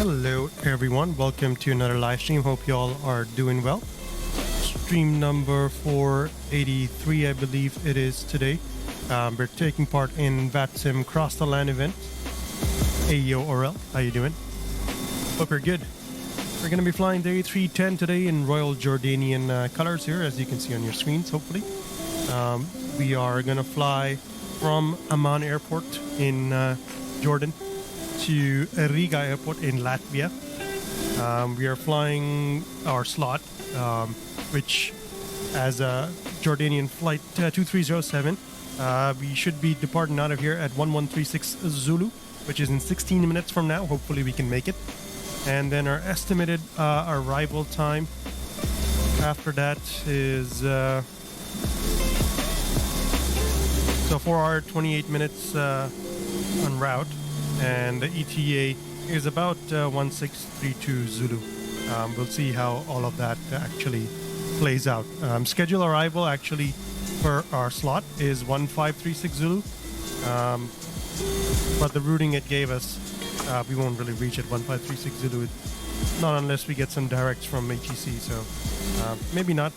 Hello everyone, welcome to another live stream. Hope you all are doing well. Stream number 483, I believe it is today. We're taking part in VATSIM Cross the Land event. Ayo Orel, how you doing? Hope you're good. We're going to be flying the A310 today in Royal Jordanian colors here, as you can see on your screens, hopefully. We are going to fly from Amman Airport in Jordan to Riga Airport in Latvia. We are flying our slot, which as a Jordanian flight 2307. We should be departing out of here at 1136 Zulu, which is in 16 minutes from now. Hopefully we can make it. And then our estimated arrival time after that is so 4 hours 28 minutes en route, and the ETA is about 1632 Zulu. We'll see how all of that actually plays out. Schedule arrival actually for our slot is 1536 Zulu, but the routing it gave us, we won't really reach it 1536 Zulu, not unless we get some directs from ATC, so maybe not,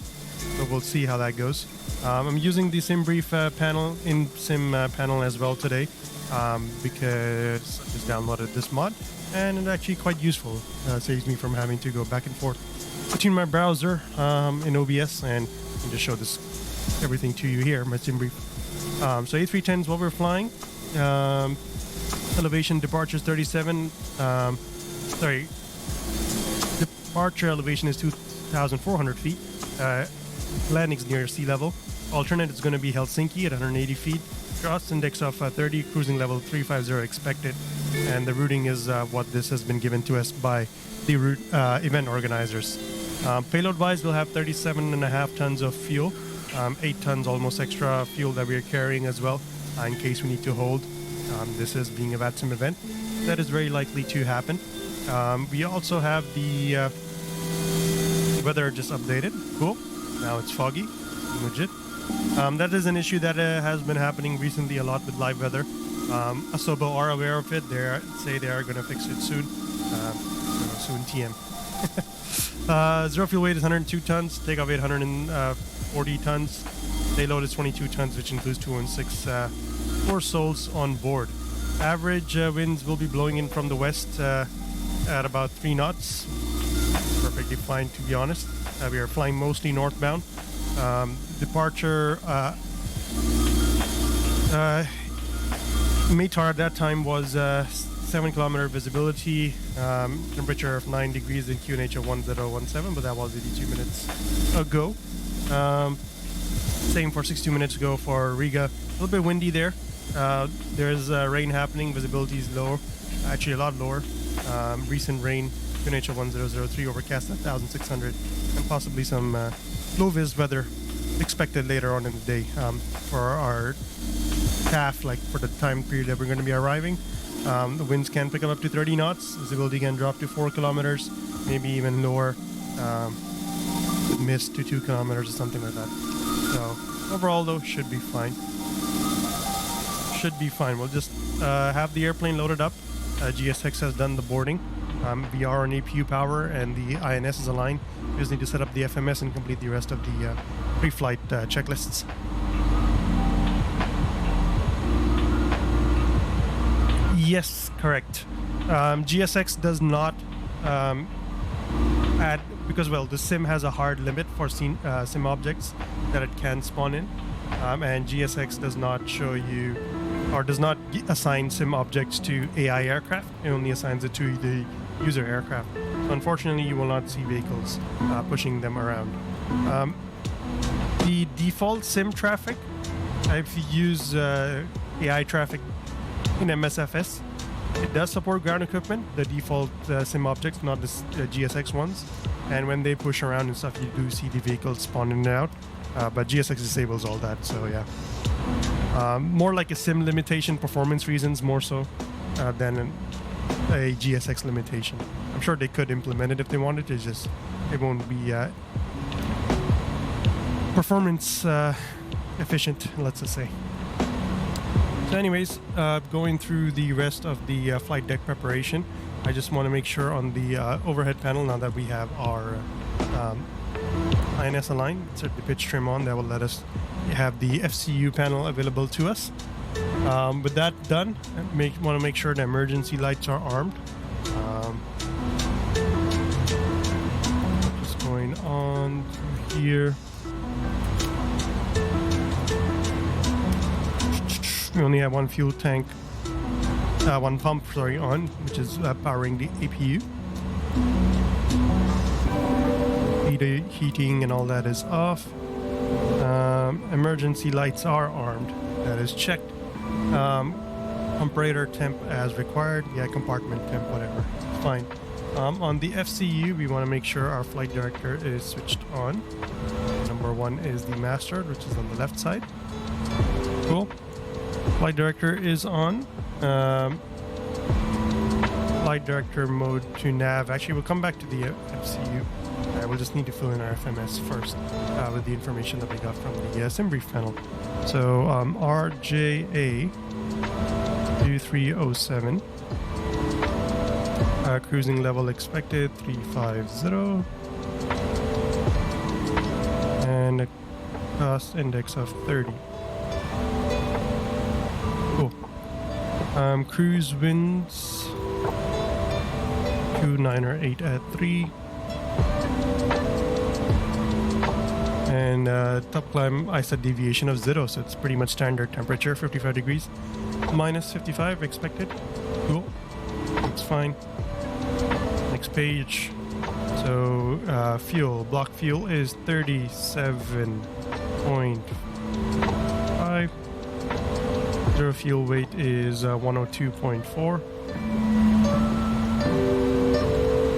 but we'll see how that goes. I'm using the Simbrief panel in Sim panel as well today, because I just downloaded this mod and it's actually quite useful. Saves me from having to go back and forth between my browser in OBS and just show this everything to you here, my Simbrief. So A310 is what we're flying. Elevation departure is 37. Departure elevation is 2,400 feet. Landing's near sea level. Alternate is going to be Helsinki at 180 feet. Cross index of 30, cruising level 350 expected. And the routing is what this has been given to us by the event organizers. Payload wise, we'll have 37.5 tons of fuel. 8 tons almost extra fuel that we are carrying as well, in case we need to hold. This is being a VATSIM event. That is very likely to happen. We also have the weather just updated. Cool. Now it's foggy. Legit. That is an issue that has been happening recently a lot with live weather. Asobo are aware of it. They say they are going to fix it soon. Soon TM. Zero fuel weight is 102 tons. Takeoff weight 140 tons. Payload is 22 tons, which includes 216 4 souls on board. Average winds will be blowing in from the west at about 3 knots. Perfectly fine, to be honest. We are flying mostly northbound. Departure METAR at that time was 7 kilometer visibility, temperature of 9 degrees in QNH of 1017, but that was 82 minutes ago. Same for 62 minutes ago for Riga. A little bit windy there. There's rain happening. Visibility is low, actually a lot lower. Recent rain, QNH of 1003, overcast at 1600, and possibly some low vis weather expected later on in the day for our TAF, like for the time period that we're going to be arriving. The winds can pick up to 30 knots. Visibility can drop to 4 kilometers, maybe even lower, with mist to 2 kilometers or something like that. So overall though, should be fine. Should be fine. We'll just have the airplane loaded up. GSX has done the boarding. We are on APU power and the INS is aligned. We just need to set up the FMS and complete the rest of the pre-flight checklists. Yes, correct. GSX does not add, because well, the sim has a hard limit for sim objects that it can spawn in, and GSX does not show you, or does not assign sim objects to AI aircraft. It only assigns it to the user aircraft. So unfortunately, you will not see vehicles pushing them around. The default sim traffic, if you use AI traffic in MSFS, it does support ground equipment, the default sim objects, not the GSX ones. And when they push around and stuff, you do see the vehicles spawn in and out. But GSX disables all that, so yeah. More like a sim limitation, performance reasons more so than a GSX limitation. I'm sure they could implement it if they wanted. It's just, it won't be performance efficient, let's just say. So anyways, going through the rest of the flight deck preparation, I just want to make sure on the overhead panel, now that we have our INS aligned, insert the pitch trim on, that will let us have the FCU panel available to us. With that done, want to make sure the emergency lights are armed. Just going on through here. We only have one fuel tank, one pump, sorry, on, which is powering the APU. Heating and all that is off. Emergency lights are armed. That is checked. Comparator temp as required. Yeah, compartment temp, whatever. Fine. On the FCU, we want to make sure our flight director is switched on. Number one is the master, which is on the left side. Cool. Flight director is on. Flight director mode to nav. Actually, we'll come back to the FCU. We'll just need to fill in our FMS first with the information that we got from the Simbrief panel. So RJA 2307. Cruising level expected 350. And a cost index of 30. Cool. Cruise winds 29 or 8 at 3. And top climb, I said deviation of 0, so it's pretty much standard temperature, 55 degrees. Minus 55 expected. Cool. It's fine. Next page. So fuel, block fuel is 37.5. Zero fuel weight is 102.4.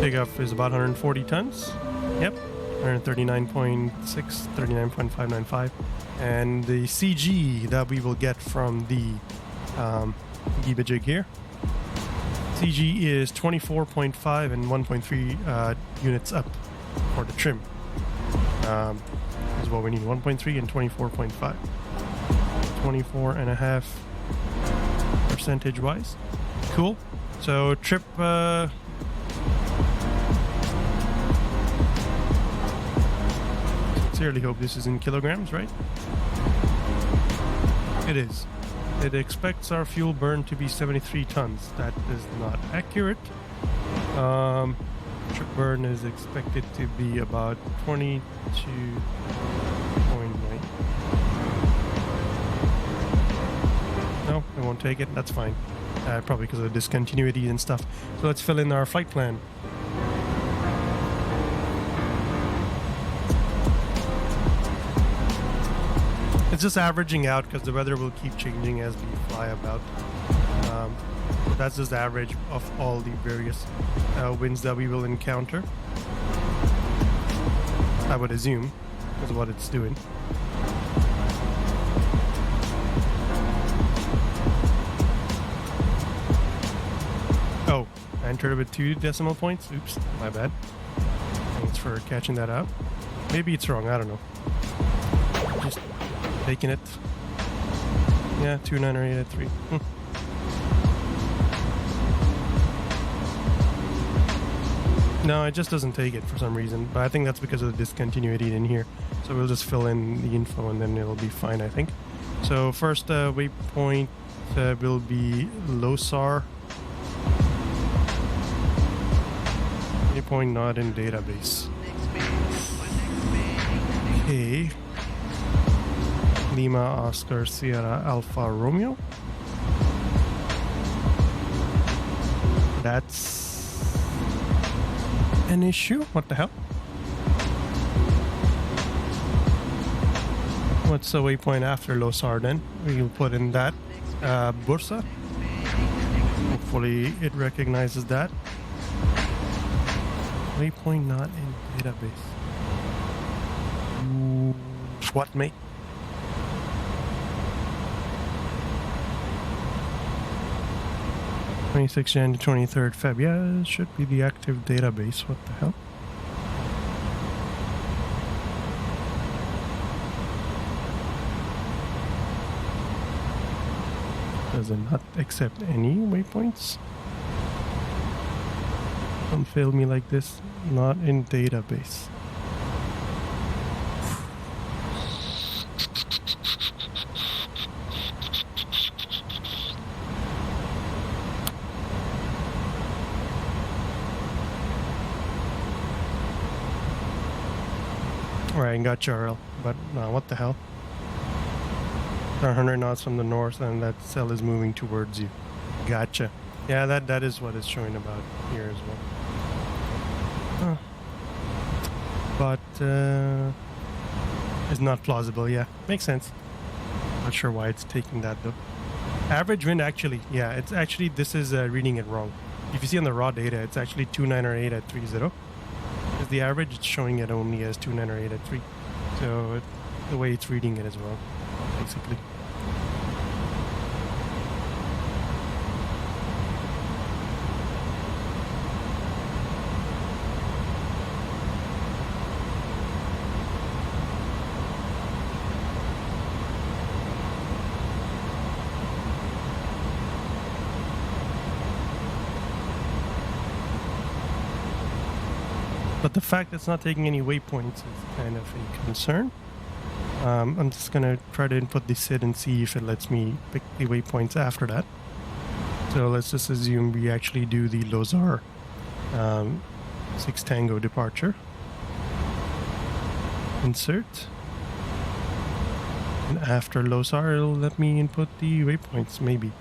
Takeoff is about 140 tons. Yep. 139.6, 39.595. And the CG that we will get from the JY-AGK here. CG is 24.5 and 1.3 units up for the trim. Is what we need, 1.3 and 24.5. 24.5 percentage wise. Cool. So trip sincerely hope this is in kilograms, right? It is. It expects our fuel burn to be 73 tons. That is not accurate. Trip burn is expected to be about 22.9. No, I won't take it. That's fine. Probably because of the discontinuity and stuff. So let's fill in our flight plan. It's just averaging out because the weather will keep changing as we fly about. So that's just the average of all the various winds that we will encounter. I would assume is what it's doing. Oh, I entered it with 2 decimal points. Oops, my bad. Thanks for catching that out. Maybe it's wrong. I don't know. Just taking it. Yeah, 2908 at 3. No, it just doesn't take it for some reason. But I think that's because of the discontinuity in here. So we'll just fill in the info and then it'll be fine, I think. So first waypoint will be LOSAR. Waypoint not in database. Okay. Lima Oscar Sierra Alpha Romeo. That's an issue. What the hell? What's the waypoint after LOSAR then? We'll put in that Bursa. Hopefully it recognizes that. Waypoint not in database. What, mate? (26 Jan to 23rd Feb). Yeah, it should be the active database. What the hell? Does it not accept any waypoints? Don't fail me like this. Not in database. Alright, got KARIL, but what the hell? 100 knots from the north, and that cell is moving towards you. Gotcha. Yeah, that is what it's showing about here as well. But it's not plausible. Yeah, makes sense. Not sure why it's taking that though. Average wind actually, yeah, it's actually, this is reading it wrong. If you see on the raw data, it's actually 2908 at 30. Because the average, it's showing it only as 2908 at 3. So the way it's reading it as well, basically. But the fact that it's not taking any waypoints is kind of a concern. I'm just going to try to input the SID and see if it lets me pick the waypoints after that. So let's just assume we actually do the LOSAR 6 Tango departure. Insert. And after LOSAR, it'll let me input the waypoints, maybe.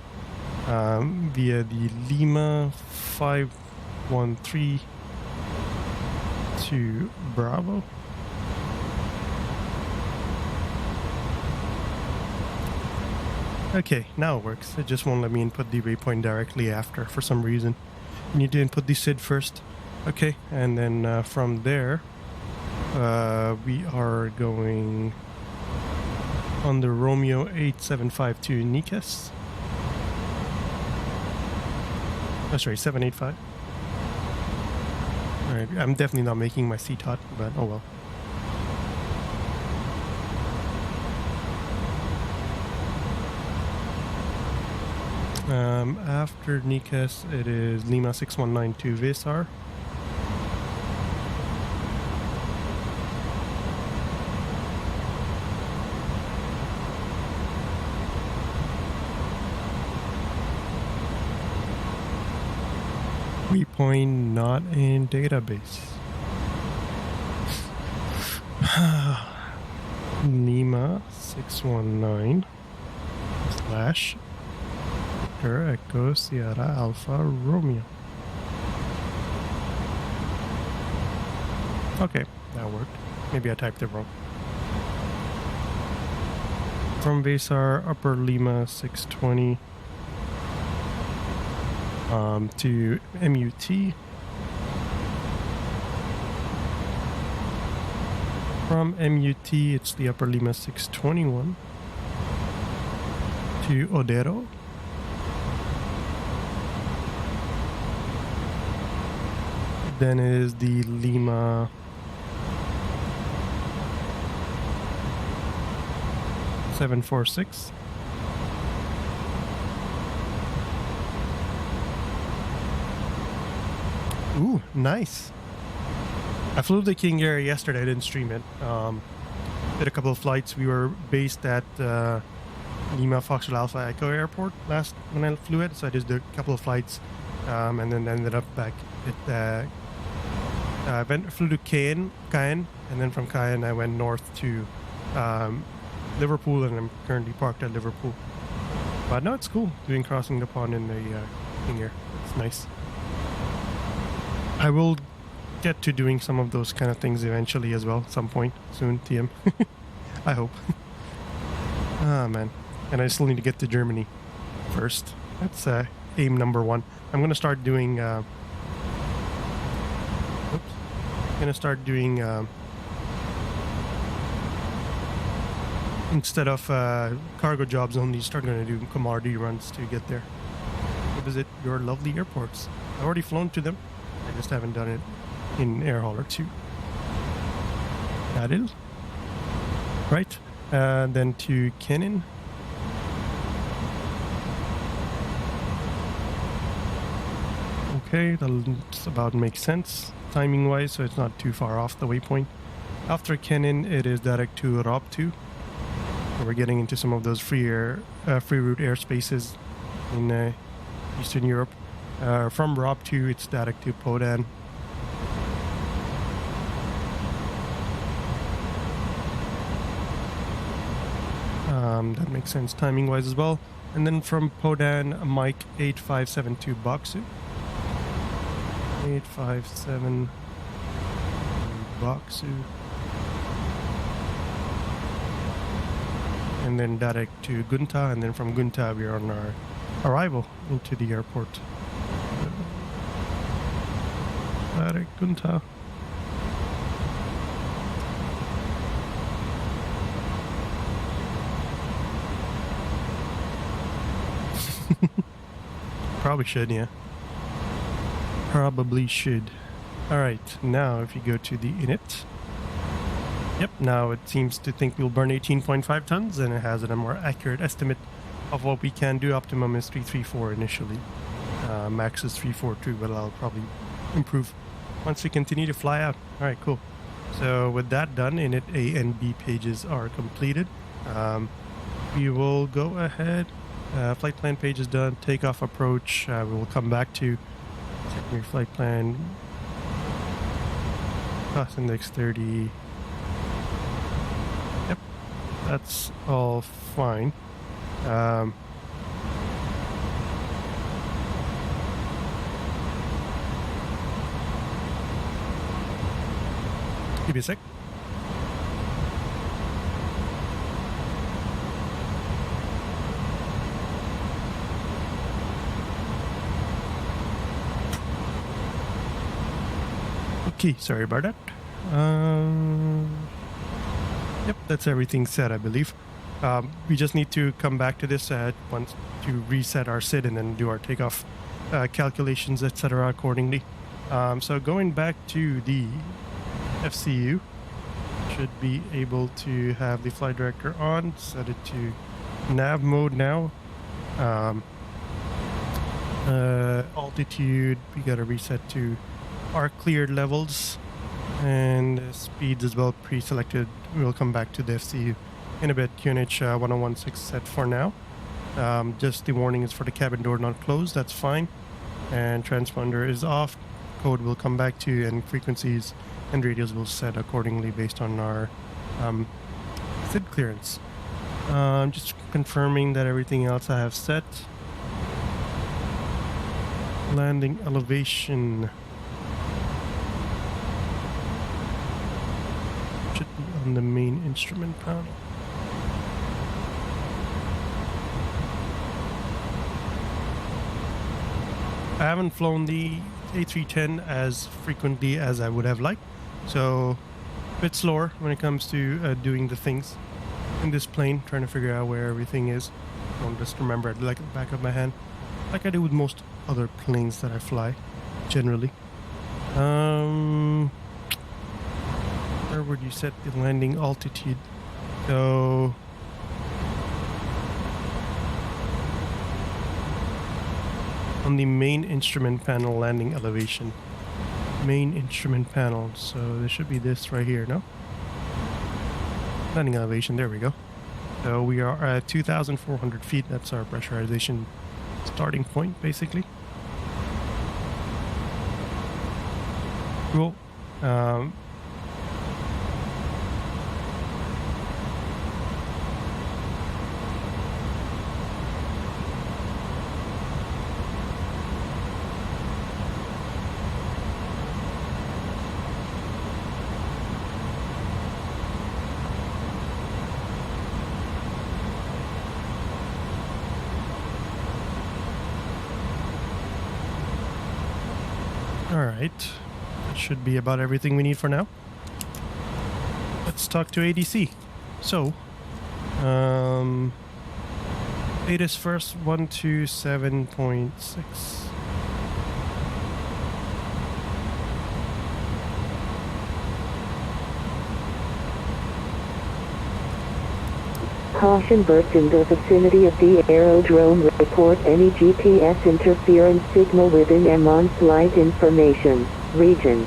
Via the Lima 513 to Bravo. Okay, now it works. It just won't let me input the waypoint directly after for some reason. You need to input the SID first. Okay, and then from there, we are going on the Romeo 8752 NIKAS. Oh, sorry, 785. Alright, I'm definitely not making my CTOT, but oh well. After NIKAS, it is Lima 6192 VESAR. Waypoint not in database. Lima 619 slash Victor Echo Sierra Alpha Romeo. Okay, that worked. Maybe I typed it wrong. From VESAR, Upper Lima 620 to MUT. From MUT, it's the Upper Lima 621 to ODERO. Then is the Lima 746. Ooh, nice. I flew the King Air yesterday. I didn't stream it. Did a couple of flights. We were based at Lima Foxtrot Alpha Echo Airport last when I flew it. So I just did a couple of flights, and then ended up back at flew to Cayenne, and then from Cayenne I went north to Liverpool, and I'm currently parked at Liverpool. But no, it's cool doing crossing the pond in the King Air. It's nice. I will get to doing some of those kind of things eventually as well, at some point soon, TM. I hope. Ah, man. And I still need to get to Germany first. That's aim number one. I'm going to start doing... I'm going to start doing... instead of cargo jobs only, start going to do commodity runs to get there. To visit your lovely airports. I've already flown to them. I just haven't done it in Air Hauler 2. KARIL. Right. Then to KENIN. Okay, that about makes sense timing-wise, so it's not too far off the waypoint. After KENIN, it is direct to ROBTU. We're getting into some of those free route airspaces in Eastern Europe. From ROBTU, it's direct to PODAN. That makes sense timing-wise as well. And then from PODAN, Mike 8572 BOKSU. 857 BOKSU. And then direct to GUNTA, and then from GUNTA we are on our arrival into the airport. Direct GUNTA. Probably should, yeah. Probably should. Alright, now if you go to the init. Yep, now it seems to think we'll burn 18.5 tons, and it has a more accurate estimate of what we can do. Optimum is 334 initially. Max is 342, but I'll probably improve once we continue to fly out. Alright, cool. So with that done, init A and B pages are completed. We will go ahead. Flight plan page is done. Takeoff approach. We will come back to check your flight plan. Cost index 30. Yep, that's all fine. Give me a sec. Okay, sorry about that. Yep, that's everything set, I believe. We just need to come back to this once to reset our SID and then do our takeoff calculations, etc. accordingly. So going back to the FCU, should be able to have the flight director on, set it to nav mode now. Altitude, we got to reset to our cleared levels, and speeds as well pre-selected. We'll come back to the FCU in a bit. QNH 1016 set for now. Just the warning is for the cabin door not closed, that's fine. And transponder is off. Code will come back to, and frequencies and radios will set accordingly based on our SID clearance. Just confirming that everything else I have set. Landing elevation should be on the main instrument panel. I haven't flown the A310 as frequently as I would have liked, so a bit slower when it comes to doing the things in this plane, trying to figure out where everything is. I don't just remember it like the back of my hand, like I do with most other planes that I fly, generally. Where would you set the landing altitude? So on the main instrument panel, landing elevation. Main instrument panel, so there should be this right here, no? Landing elevation, there we go. So we are at 2,400 feet, that's our pressurization starting point, basically. Cool. Alright, that should be about everything we need for now. Let's talk to ADC. So, ATIS first, 127.6. Caution birds in the vicinity of the aerodrome. Report any GPS interference signal within Amman. Flight information. Region.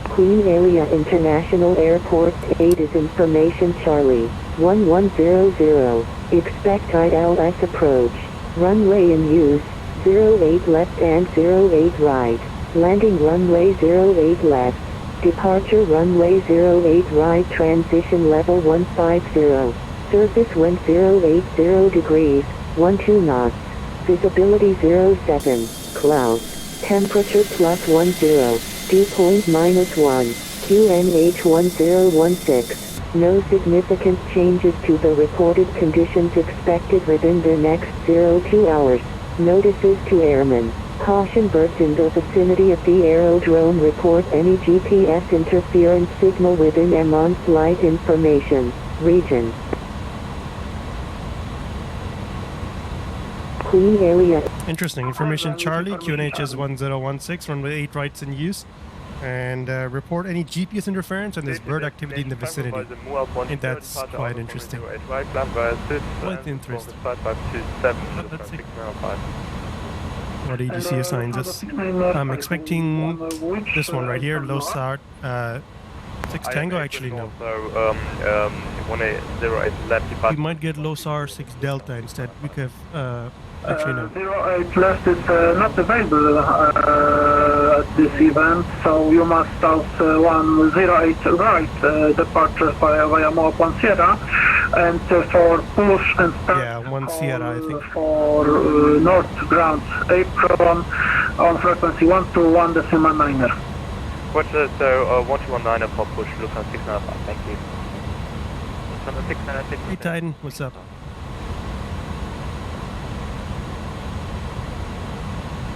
Queen Area International Airport. ADOS information Charlie. 1100. Expect ILS approach. Runway in use. 08 left and 08 right. Landing runway 08 left. Departure runway 08 right. Transition level 150. Surface wind 080 degrees, 12 knots. Visibility 07. Clouds. Temperature +10. Dew point -1. QNH 1016. No significant changes to the reported conditions expected within the next 02 hours. Notices to airmen. Caution birds in the vicinity of the aerodrome. Report any GPS interference signal within Amman. Flight information. Region. Queen Area. Interesting information, Charlie. QNH is 1016, runway 8 rights in use. And report any GPS interference and there's bird activity in the vicinity. I think that's quite interesting. Quite interesting. Let's see what ADC assigns us. I'm expecting this one right here, LOSAR 6 Tango. Actually, no. We might get LOSAR 6 Delta instead. We could have actually no. 08 left is not available at this event, so you must south 108 right, departure via Moab 1 Sierra, and for push and start. Yeah, 1 Sierra, I think. For north ground apron on frequency 121.9er. What's so 1219 for push, look on 695, thank you. Hey Titan, what's up?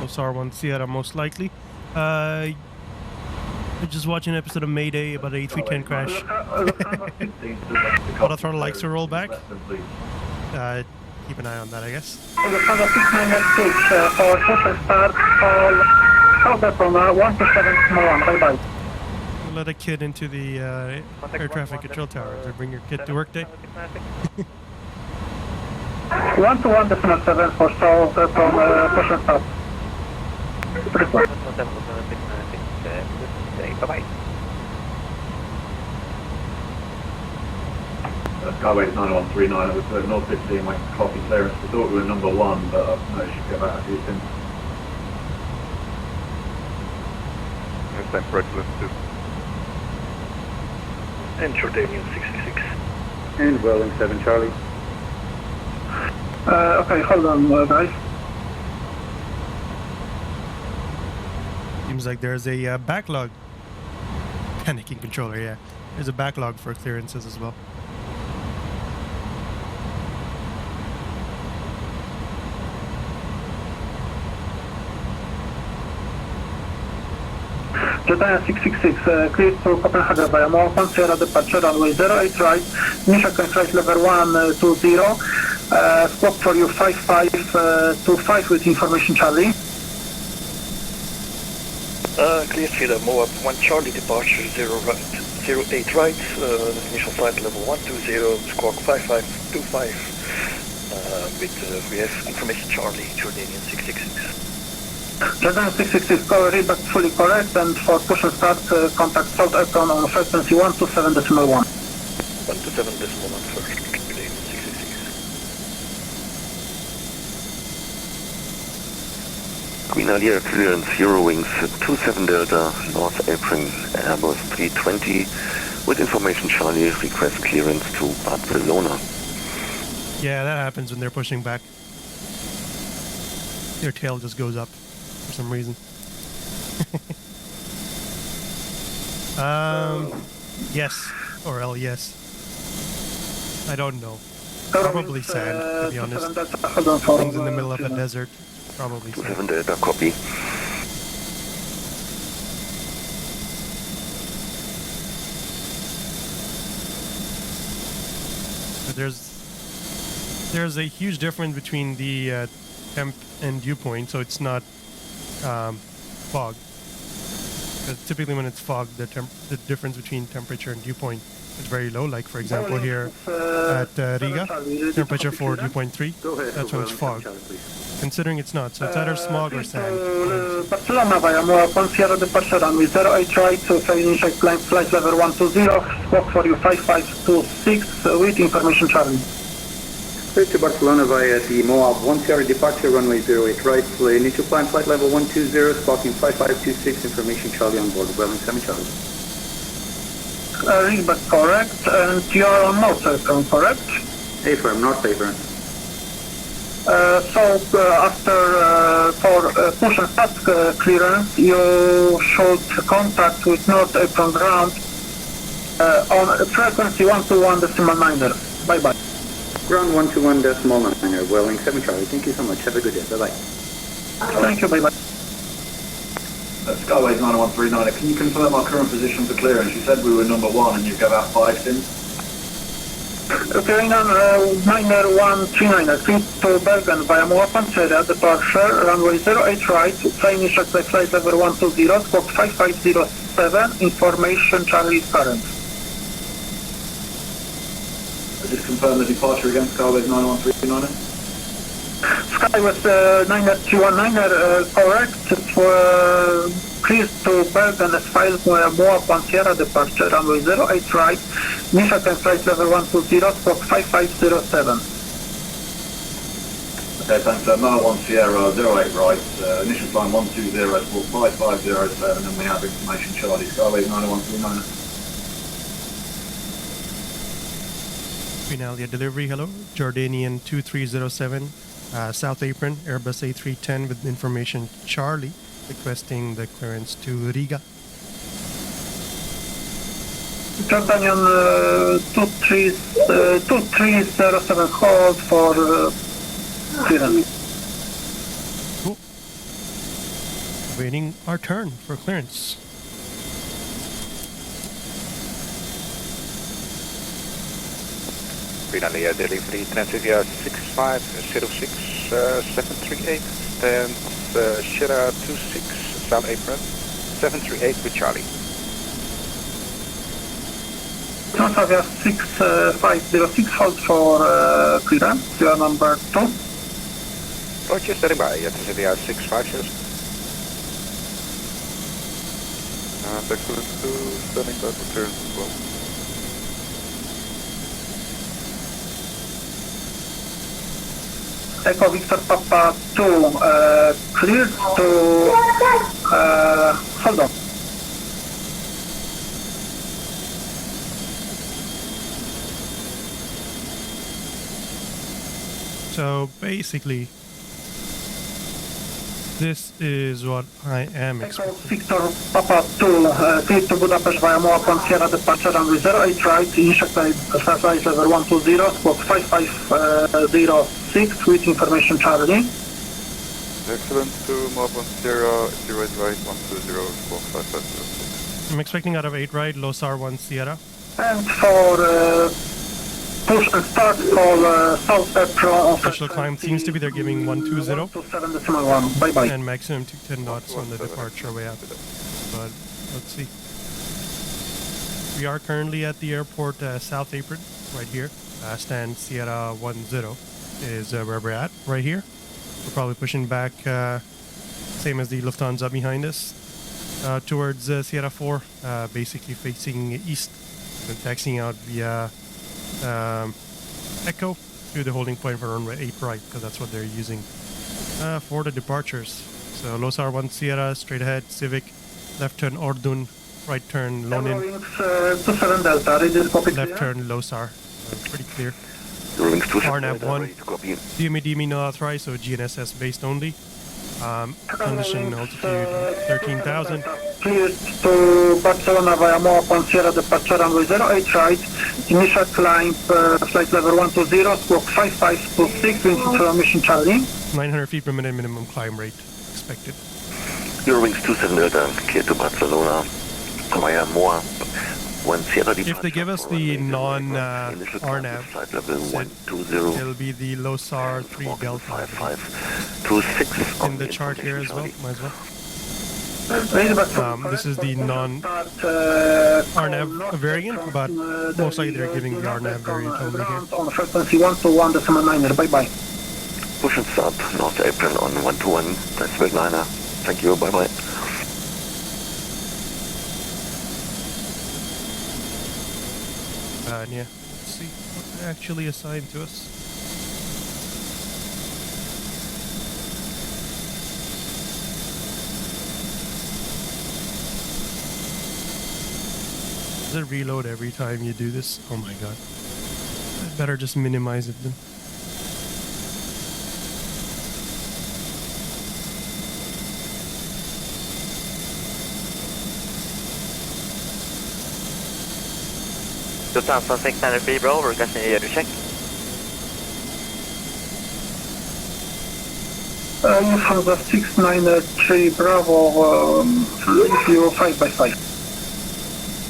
LOSAR 1 Sierra most likely. I just watched an episode of Mayday about an A310 crash. Auto throttle likes to roll back. Keep an eye on that, I guess. For push and start, all from 127.1, bye-bye. Let a kid into the air traffic control tower to bring your kid to work day. 121.7 for south from push and start. Bye-bye. Skyway 9139, it was North 15, my copy clearance. I thought we were number 1, but I've noticed you get back a few things. Same for Excellent 2. And Jordanian 666. And Welling 7 Charlie. Okay, hold on, guys. Seems like there's a backlog. Panicking controller, yeah. There's a backlog for clearances as well. Jordanian 666, cleared to Copenhagen via Moab 1 Sierra, departure runway 08 right, initial flight level 120, squawk for you 5525 with information Charlie. Cleared to Moab 1 Charlie, departure 08 right, initial flight level 120, squawk 5525, we have information Charlie, Jordanian 666. Jordanian 666 covered but fully correct, and for push and start, contact South Econ on frequency 127.1. 127.1 first, Jordanian 666. Queen Alia clearance, Eurowings 27 Delta, North Apron, Airbus 320, with information Charlie, request clearance to Barcelona. Yeah, that happens when they're pushing back. Their tail just goes up for some reason. Yes, or yes. I don't know. Probably sand, to be honest. Things in the middle of a desert. Probably sand. 7 Delta, copy. But there's a huge difference between the temp and dew point, so it's not fog. Because typically when it's fog, the difference between temperature and dew point it's very low. Like for example here at Riga, temperature for dew point 3. That's when it's fog. Considering it's not, so it's either smog or sand. Barcelona via Moa Sierra departure runway 08 right, so initial climb flight level 120, squawk for you 5526 with information Charlie. Clear to Barcelona via the MOA 1 Sierra departure runway 08 right, initial climb flight level 120, squawking 5526, information Charlie on board, well and semi Charlie. Riga correct, and you are on North Aircraft, correct? Affirm, North Affirm. After for push and start clearance, you should contact with North Apron ground on frequency 121.9. Bye bye. Ground 121.9, Welling 7 Charlie. Thank you so much. Have a good day. Bye bye. Thank you. Bye bye. Skyways 9139, can you confirm our current position for clearance? You said we were number 1 and you've got about 5 since. Carrying on Niner 139, clear to Bergen via Moa Panceria, departure, runway 08 right, flying initial flight level 120, squawk 5507, information Charlie is current. Just confirm the departure again, Skyways 9139. Skyways 9319, correct, for clear to Bergen as filed Moa Panceria, departure, runway 08 right, initial flight level 120, squawk 5507. Okay, thanks. Moa 1 Sierra 08 right, initial climb 120, squawk 5507, and we have information Charlie, Skyways 9139. Finalia delivery, hello. Jordanian 2307, South Apron, Airbus A310 with information Charlie, requesting the clearance to Riga. Jordanian 2307, hold for clearance. Cool. Waiting our turn for clearance. Finalia delivery, Transavia 6506738, stands Sierra 26, South Apron, 738 with Charlie. Transavia 6506, hold for clearance, you are number 2. Roger, standing by, Transavia 650. Excellent, standing by for clearance as well. Echo Victor Papa 2, clear to, hold on. So basically, this is what I am Echo expecting. Victor Papa 2, clear to Budapest via Moa Sierra departure runway 08 right, initial flight level 120, squawk 5506 with information Charlie. Excellent, to Moa Sierra 08 right, 120, squawk 5506. I'm expecting out of 8 right, LOSAR 1 Sierra. And for push and start for South Apron. Official climb seems to be they're giving 120. 127.1. Bye bye. And maximum to 10 knots on the departure way up. But let's see. We are currently at the airport South Apron, right here. Stand Sierra 10 is where we're at, right here. We're probably pushing back, same as the Lufthansa behind us, towards Sierra 4, basically facing east, and taxiing out via Echo to the holding point for runway 8 right, because that's what they're using for the departures. So LOSAR 1 Sierra, straight ahead, Civic, left turn Ordun, right turn Lonin, left turn LOSAR, pretty clear. RNAV 1, DME no authorized, so GNSS based only. Condition altitude 13,000. Clear to Barcelona via Moa Sierra departure runway 08 right, initial climb flight level 120, squawk 5526 with information Charlie. 900 feet per minute minimum climb rate expected. Eurowings 27 Delta, clear to Barcelona via Moa 1 Sierra departure. If they give us the non-RNAV, it'll be the LOSAR 3 Delta. 5526 in the chart here as well, might as well. This is the non-RNAV variant, but most likely they're giving the RNAV variant only here. On frequency 121.9, bye-bye. Push and stop, North Apron on 121, decimal 9er. Thank you, bye-bye. Yeah, let's see what they actually assigned to us. Does it reload every time you do this? Oh my god. I better just minimize it then. Lufthansa 693 Bravo, requesting a check. Lufthansa 693 Bravo, leave you 5x5.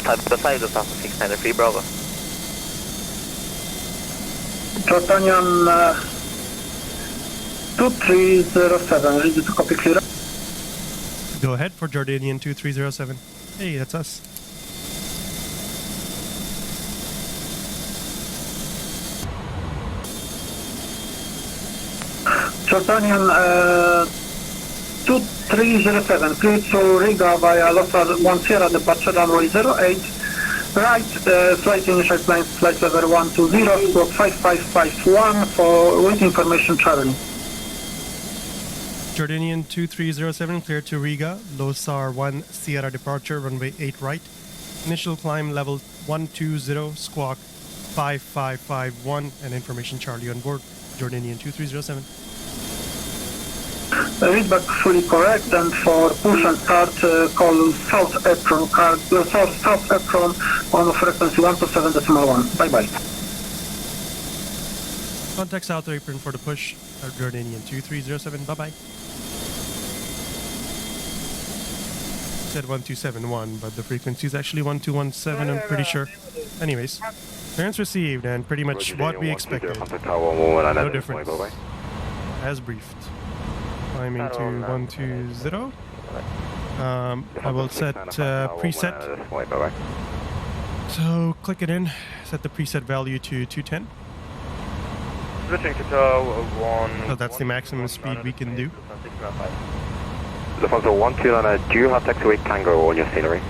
5x5, Lufthansa 693 Bravo. Jordanian 2307, ready to copy clear. Go ahead for Jordanian 2307. Hey, that's us. Jordanian 2307, cleared to Riga via LOSAR 1 Sierra, departure runway 08, right, flight initial climb, flight level 120, squawk 5551 for with information traveling. Jordanian 2307, cleared to Riga, LOSAR 1 Sierra, departure runway 8 right, initial climb level 120, squawk 5551, and information Charlie on board. Jordanian 2307. Readback fully correct, and for push and start, call South Apron, South Apron on frequency 127.1. Bye-bye. Contact South Apron for the push, Jordanian 2307, bye-bye. Said 1271, but the frequency is actually 1217, I'm pretty sure. Anyways, clearance received, and pretty much what we expected. No difference. As briefed. Climbing to 120. I will set preset. So click it in, set the preset value to 210. Switching to tow 1. So that's the maximum speed we can do. Lufthansa 129, do you have taxiway Tango on your scenery?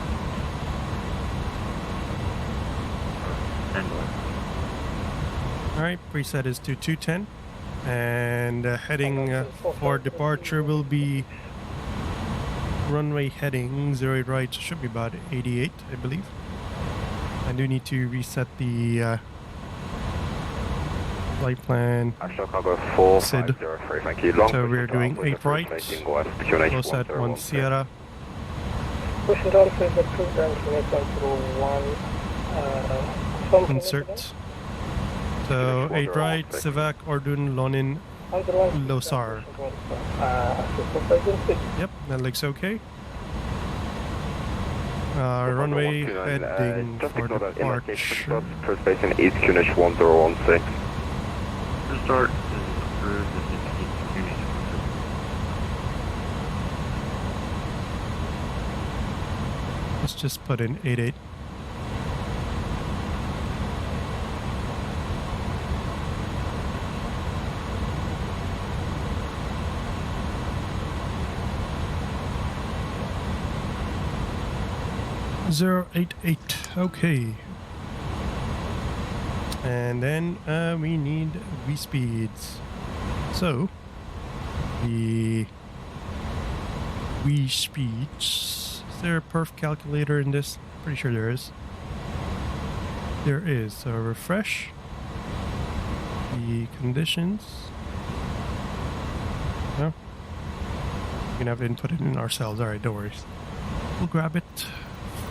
Alright, preset is to 210. And heading for departure will be runway heading 08 right, should be about 88, I believe. I do need to reset the flight plan SID. So we're doing 8 right, close at 1 Sierra. Insert. So 8 right, Sivak, Ordun, Lonin, LOSAR. Yep, that looks okay. Runway heading for departure. First base in East Kunish 1016. Start. Let's just put in 88. .088, okay. And then we need V speeds. So the V speeds. Is there a perf calculator in this? Pretty sure there is. There is. So refresh the conditions. No, we're gonna have to input it in ourselves. All right, don't worry. We'll grab it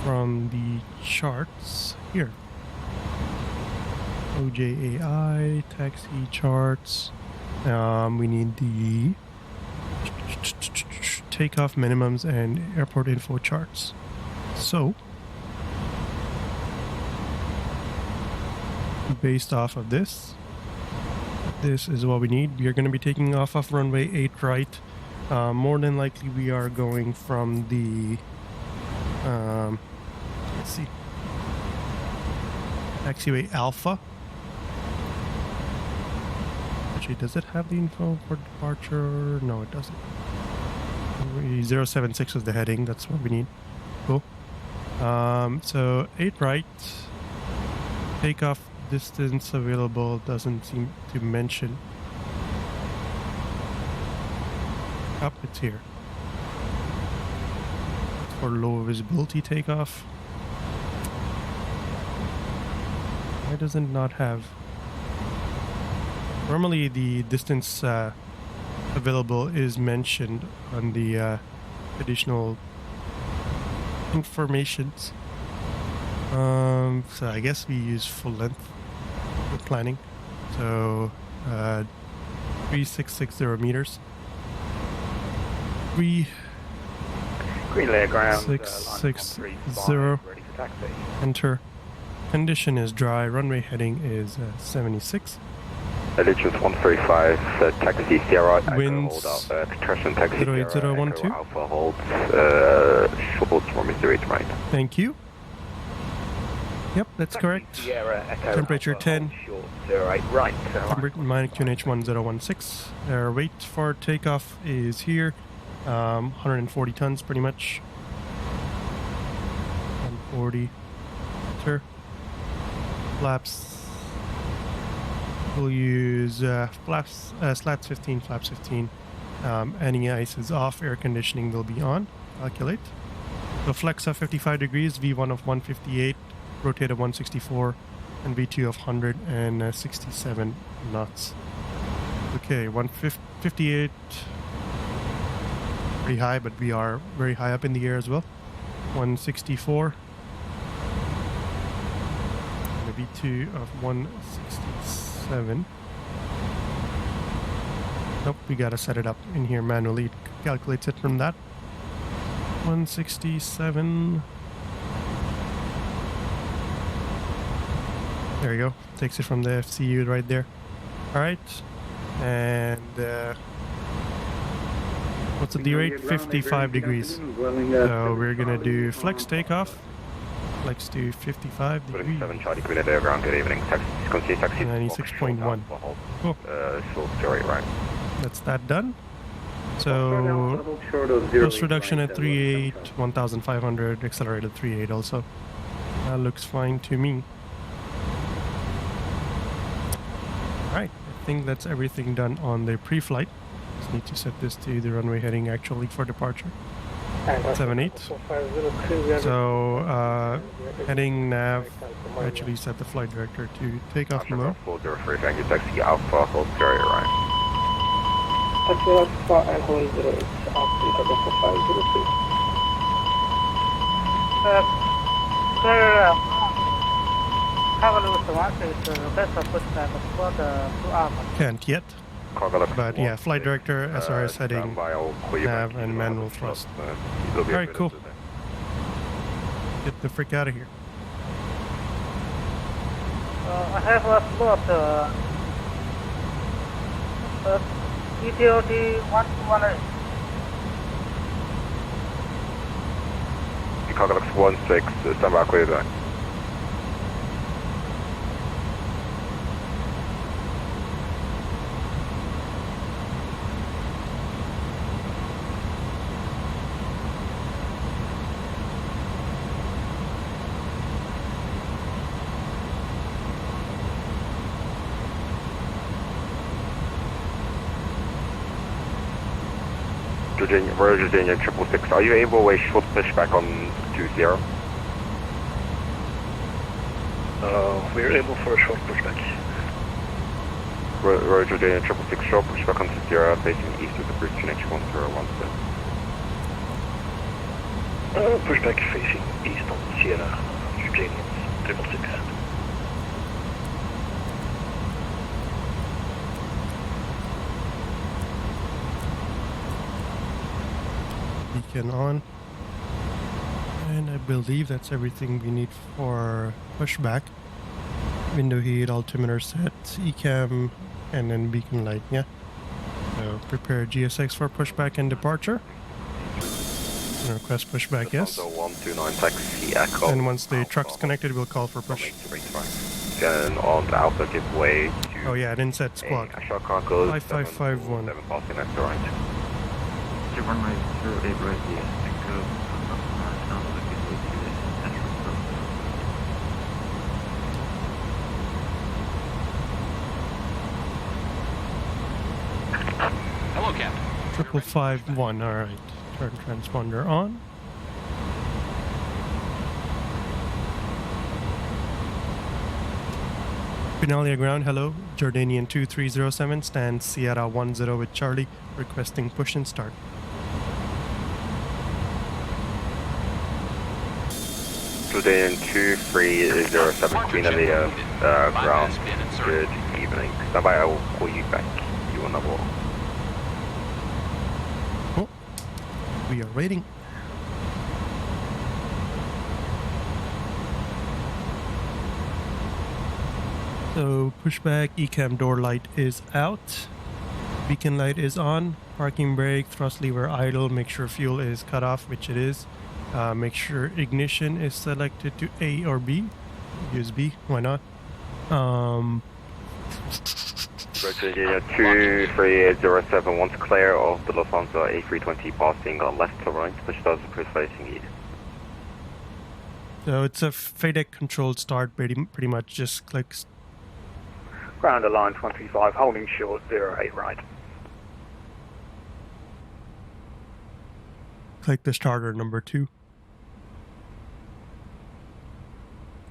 from the charts here. OJAI, taxi charts. We need the takeoff minimums and airport info charts. So, based off of this is what we need. We are going to be taking off of runway 8 right More than likely we are going from the let's see, taxiway Alpha. Actually, does it have the info for departure? No, it doesn't. 076 was the heading, that's what we need. Cool. So 8 right. Takeoff distance available doesn't seem to mention. Up, it's here. For low visibility takeoff. Why does it not have? Normally the distance available is mentioned on the additional informations. So I guess we use full length for planning. So 3660 meters. Green layer ground. 660. Ready for taxi. Enter. Condition is dry. Runway heading is 76. Allegiance 135, taxi Sierra, Winds hold out, Peterson taxi 08012. Alpha holds, short from 08 right. Thank you. Yep, that's correct. Sierra, Echo, Temperature Alpha, 10. Short 08 right. Mine QNH 1016. Our weight for takeoff is here. 140 tons pretty much. 140. Enter. Flaps. We'll use slats 15, flaps 15. Any ice is off, air conditioning will be on. Calculate. So flex of 55 degrees, V1 of 158, rotate of 164, and V2 of 167 knots. Okay, 158. Pretty high, but we are very high up in the air as well. 164. And a V2 of 167. Nope, we gotta set it up in here manually. It calculates it from that. 167. There you go. Takes it from the FCU right there. Alright. And what's the D rate? 55 degrees. So we're gonna do flex takeoff. Flex to 55 degrees. 7 Charlie Queen at ground, good evening. Taxi, taxi. 96.1. Cool. Short 08 right. That's that done. So thrust reduction at 3.8, 1,500, accelerated 3.8 also. That looks fine to me. Alright, I think that's everything done on the pre-flight. Just need to set this to the runway heading actually for departure. 78. So heading nav, actually set the flight director to take off mode. 403, thank you. Taxi Alpha, hold 08 right. Taxi Alpha and hold 08, up to 503. Sir, Can't yet. But yeah, flight director, SRS heading, nav, and manual thrust. Alright, cool. Get the frick out of here. I have a slot, ETOT 1218. Chicago 16, stand by, clear back. Royal Jordanian 666, are you able to short pushback on 20? We're able for a short pushback. Royal Jordanian 666, short pushback on 20, facing east of the bridge connection 1017. Pushback facing east on Sierra, Jordanian 666. Beacon on, and I believe that's everything we need for pushback. Window heat, altimeter set, ECAM, and then beacon light. Yeah. So So prepare GSX for pushback and departure. And request pushback, yes. 129 taxi echo. And once the truck's connected, we'll call for push. Then on the Alpha give way to... Oh yeah, I didn't set squawk. 5551. 7 passing left to right. Runway 08 right here. Echo. Sounds like it's way to the central zone. Hello, Captain. 5551, alright. Turn transponder on. Finalia ground, hello. Jordanian 2307, stand Sierra 10 with Charlie, requesting push and start. Jordanian 2307, Queen Alia, ground. Good evening. Stand by, I will call you back. You on number 1. Oh, we are waiting. So pushback, ECAM door light is out, beacon light is on, parking brake, thrust lever idle, make sure fuel is cut off, which it is. Make sure ignition is selected to A or B. Use B, why not? Virginia 2307, once clear of the Lufthansa A320 passing left to right, push does facing east. So it's a FADEC controlled start, pretty much just click. Ground Airline 135, holding short 08 right. Click the starter number 2.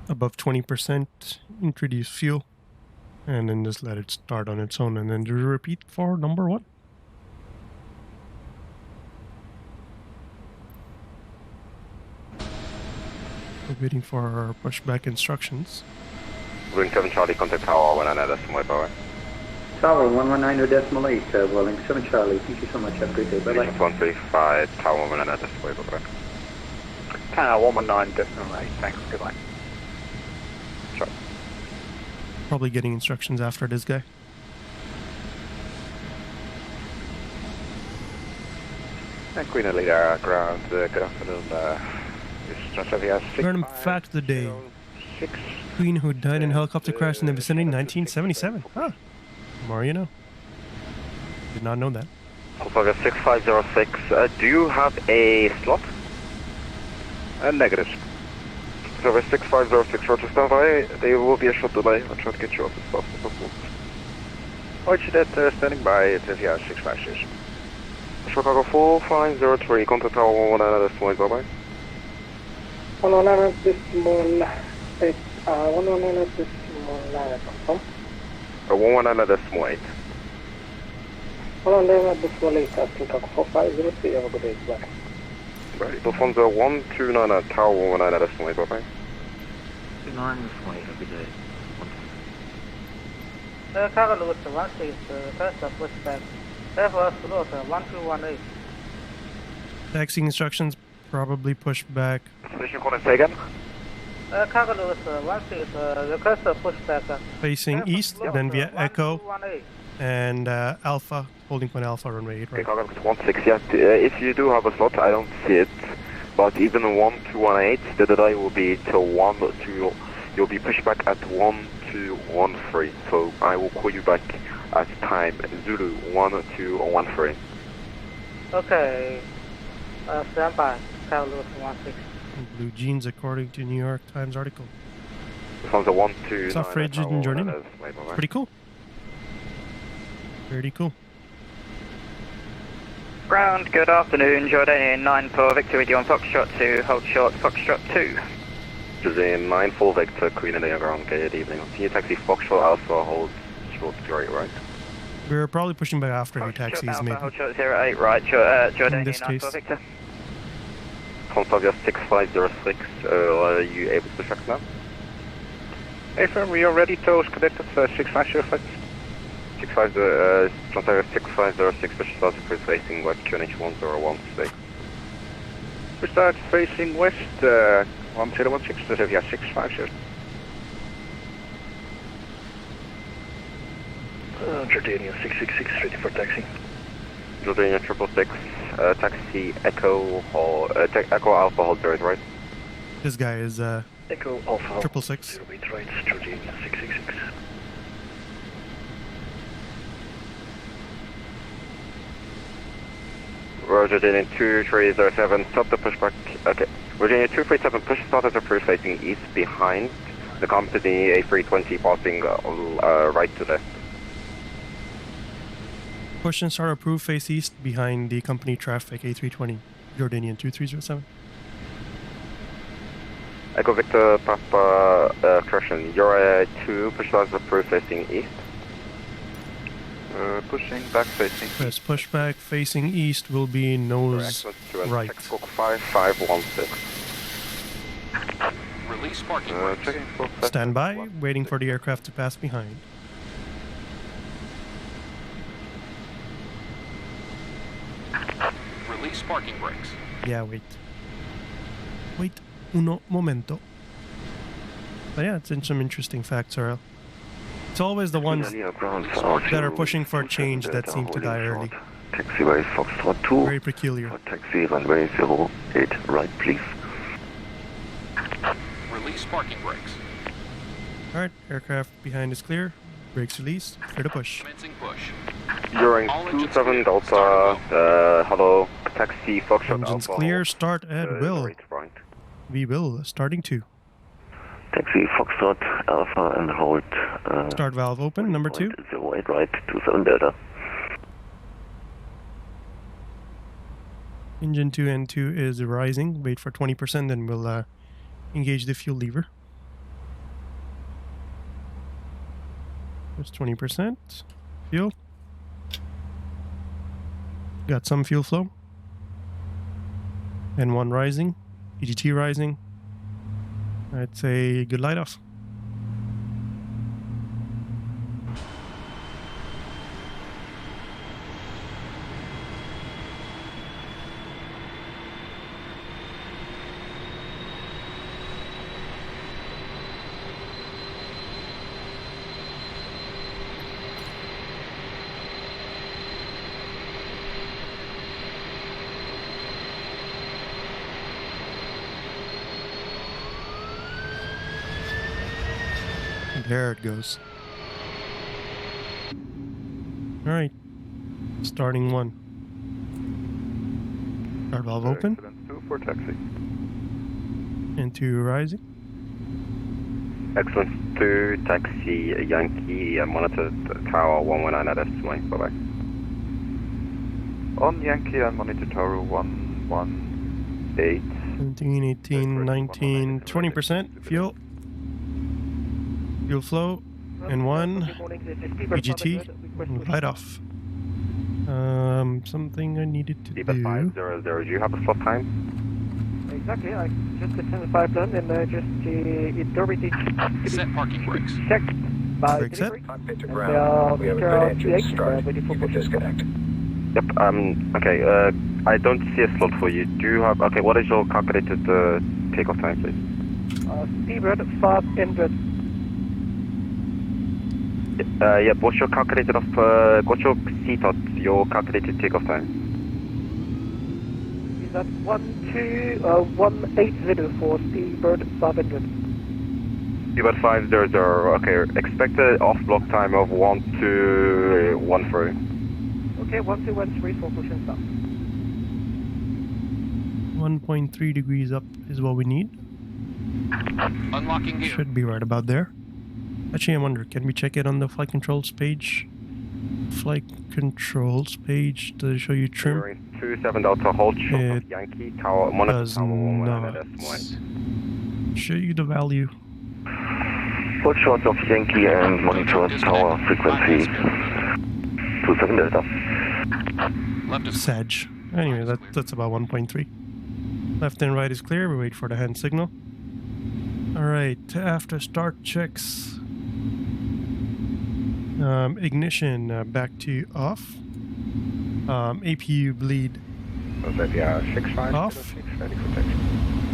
Above 20%, introduce fuel, and then just let it start on its own, and then do repeat for number 1. We're waiting for our pushback instructions. Wing 7 Charlie, contact Tower 119.8, by way. Tower 119.8, Welling 7 Charlie. Thank you so much. Have a great day. Bye bye. 135, Tower 119.8, by way. Tower 119.8, thanks, goodbye. Sure. Probably getting instructions after this guy. And Queen Elida ground, good afternoon. This is Transavia 6. Random fact of the day. 6. Queen who died in a helicopter crash in the vicinity in 1977. Huh. More you know. Did not know that. Transavia 6506, do you have a slot? Negative. Transavia 6506, roger, stand by. There will be a short delay. I'll try to get you off as fast as possible. Roger that, standing by, Transavia 656. Chicago 4503, contact Tower 119.8, bye bye. 119 decimal 8, 119 decimal 9, confirm. 119.8. 119 decimal 8, Chicago 4503, have a good day, bye. Right, Lufthansa 129 at Tower 119.8, bye bye. 29 this way, have a good day. KARIL with 16, first up, pushback. FSLTL 1218. Taxi instructions, probably push back. Position call and say again. KARIL with 16, request a pushback. Facing east, then via Echo and Alpha, holding point Alpha, runway 8 right. Okay, Chicago 16, yeah. If you do have a slot, I don't see it. But even 1218, the delay will be till 1 to, you'll be pushed back at 1213. So I will call you back at time Zulu 1213. Okay. Stand by. KARIL with 16. Blue jeans according to New York Times article. From the 129. South Frigid in Jordanian. Pretty cool. Pretty cool. Ground, good afternoon. Jordanian 9 for Victor with you on Foxtrot 2. Hold short, Foxtrot 2. Jordanian 9 full Victor, Queen and Air ground, good evening. Senior taxi Foxtrot Alpha, hold short 08 right. We're probably pushing back after any taxis, Alpha, maybe. hold short 08 right. Jordanian In this 9 case. for Victor. Transavia 6506, are you able to push back now? Affirm, we are ready to connect at 6506. Transavia 6506, push start facing west QNH 1016. We start facing west, 1016, Transavia 656. Jordanian 666, ready for taxi. Jordanian 666, taxi Echo, Echo Alpha, hold 0, right? This guy is Echo Alpha. 666. 08 right, Jordanian 666. Roger, Jordanian 2307, stop the pushback. Okay. Virginia 237, push started approved facing east behind the company A320 passing right to left. Push and start approved face east behind the company traffic A320. Jordanian 2307. Echo Victor Papa correction. You're 2, push started approved facing east. Pushing back facing. Yes, pushback facing east will be nose right. 5516. Release parking. Stand by, waiting for the aircraft to pass behind. Release parking brakes. Yeah, wait. Wait uno momento. But yeah, it's some interesting facts, Earl. It's always the ones that are pushing for change that seem to die early. Taxiway Foxtrot 2. Very peculiar. Taxi runway 08 right, please. Release parking brakes. Alright, aircraft behind is clear. Brakes released. Clear to push. Commencing push. You're in 27 Delta, hello, taxi Foxtrot Engines Alpha. clear, start at will. Right. We will, starting 2. Taxi Foxtrot Alpha and hold. Start valve open, number 2. 08 right, 27 Delta. Engine 2 and 2 is rising. Wait for 20%, then we'll engage the fuel lever. There's 20%. Fuel. Got some fuel flow. And 1 rising. EGT rising. I'd say good light off. There it goes. Alright. Starting 1. Start valve open. 2 for taxi. And 2 rising. Excellent 2, taxi Yankee, monitor tower 119 at estimate. Bye bye. On Yankee and monitor tower 118. 17, 18, 19, 20% fuel. Fuel flow, and 1 EGT, right off. Something I needed to do. 500, do you have a slot time? Exactly, I just attended the pipeline and just it already set parking brakes. Checked by brake set. We have a good engine start. You can disconnect. Yep, okay, I don't see a slot for you. Do you have, okay, what is your calculated takeoff time, please? Seabird 500. Yep, what's your calculated what's your CTOT, your calculated takeoff time? Is that 180 for Seabird 500? Seabird 500, okay, expected off-block time of 1213. Okay, 1213 for push and start. 1.3 degrees up is what we need. Unlocking gear. Should be right about there. Actually, I wonder, can we check it on the flight controls page? Flight controls page, does it show you trim? 27 Delta, hold short of Yankee, tower, monitor does tower 119 at Show you the value. Hold short of Yankee and monitor tower frequency 27 Delta. Sag. Anyway, that's about 1.3. Left and right is clear, we wait for the hand signal. Alright, after start checks, ignition back to off. APU bleed off.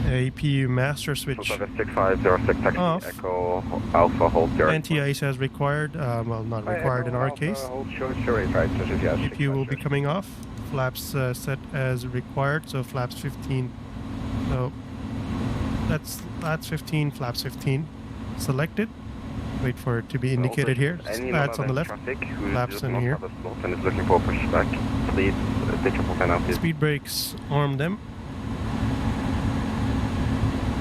APU master switch 6506 taxi off. Echo Alpha hold 0. Anti-ice as required, well not required in our case. APU will be coming off. flaps set as required, so flaps 15. So that's flaps 15, flaps 15 selected. Wait for it to be indicated here. Slats on the left, flaps in here. And is looking for pushback. Please take your plan out. Speed brakes, arm them.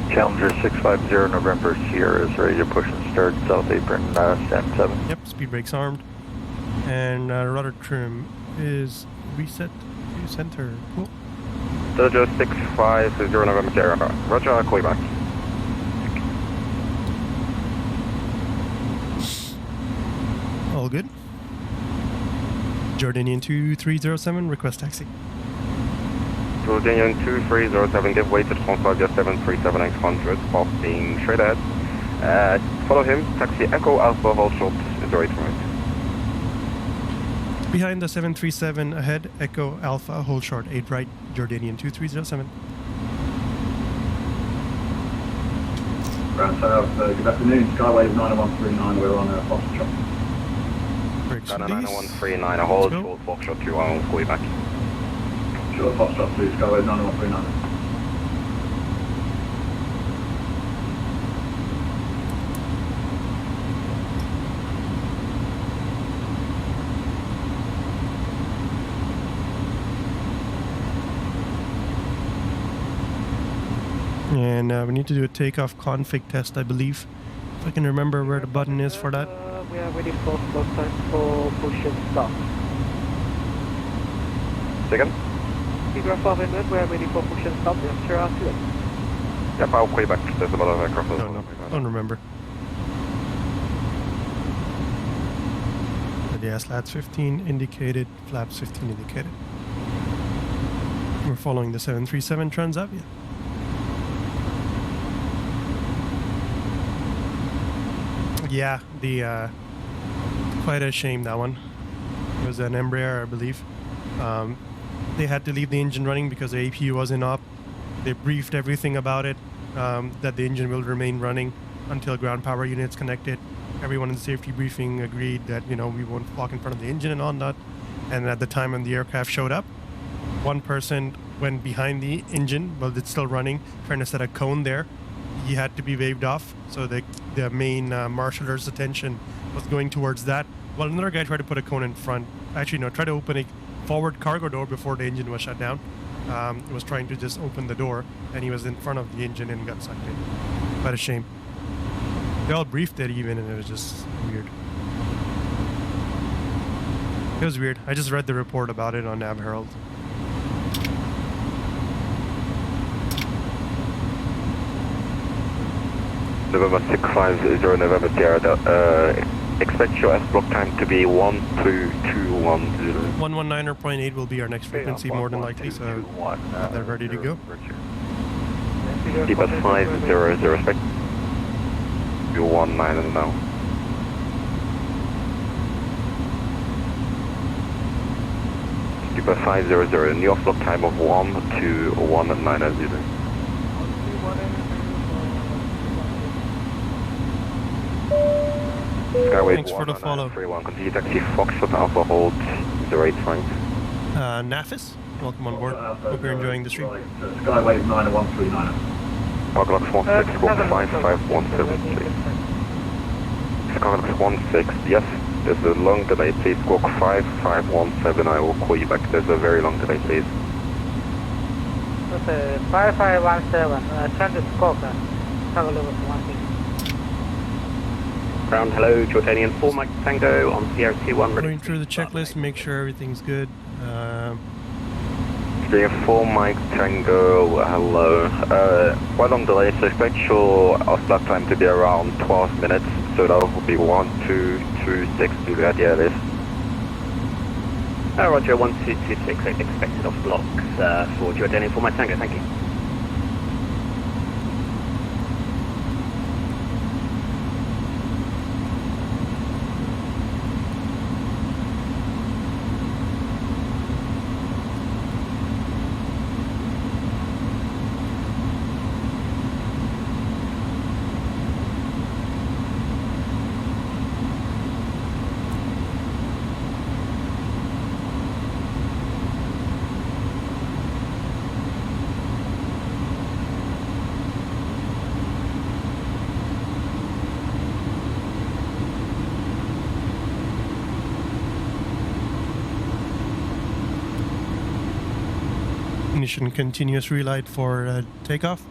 Challenger 650 November Sierra is ready to push and start south apron stand 7. Yep, speed brakes armed. And rudder trim is reset to center. Cool. Dojo 650 November Sierra. Roger, I'll call you back. All good. Jordanian 2307, request taxi. Jordanian 2307, give way to the Transfer 737-800, passing straight ahead. Follow him, taxi Echo Alpha, hold short, is the right right. Behind the 737 ahead, Echo Alpha, hold short, 8 right, Jordanian 2307. Ground South, good afternoon, Skywave 9139, we're on Foxtrot. Ghana 9139, hold short, Foxtrot 2, I'll call you back. Sure, Foxtrot 2, Skywave 9139. And we need to do a takeoff config test, I believe. If I can remember where the button is for that. We are ready for slow time for push and stop. Second? Aircraft 500, we are ready for push and stop. Yes, sure, I'll see it. Yep, I'll call you back. There's a lot of aircraft. Don't remember. But yeah, slats 15 indicated, flaps 15 indicated. We're following the 737 Transavia. Yeah, the quite a shame, that one. It was an Embraer, I believe. They had to leave the engine running because the APU wasn't up. They briefed everything about it, that the engine will remain running until ground power units connected. Everyone in the safety briefing agreed that, you know, we won't walk in front of the engine and all that. And at the time when the aircraft showed up, one person went behind the engine, but it's still running, trying to set a cone there. He had to be waved off, so the main marshaller's attention was going towards that, while another guy tried to put a cone in front. Actually, no, tried to open a forward cargo door before the engine was shut down. He was trying to just open the door, and he was in front of the engine and got sucked in. What a shame. They all briefed it even, and it was just weird. It was weird. I just read the report about it on Nav Herald. November 650, November Sierra, expect your S-block time to be 12210. 119.8 will be our next frequency, more than likely, so they're ready to go. Deep at 500, respect. You're 19 now. Deep at 500, new off-block time of 12190. Skyway Thanks for the follow. 31, continue taxi Foxtrot Alpha hold 085. Nafis, welcome on board. Hope you're enjoying the stream. Skywave 9139. Skylox 16, squawk 5517, please. Skylox 16, yes, there's a long delay, please. Squawk 5517, I will call you back. There's a very long delay, please. Okay, 5517, change the scope. Have a look at one thing. Ground, hello, Jordanian 4 Mike Tango on Sierra T1 ready. Going through the checklist, make sure everything's good. Sierra 4 Mike Tango, hello. Quite long delay, so expect your off-block time to be around 12 minutes, so that will be 1226 to the earliest. Roger, 1226 expected off blocks for Jordanian 4 Mike Tango, thank you. Ignition continuous relight for takeoff.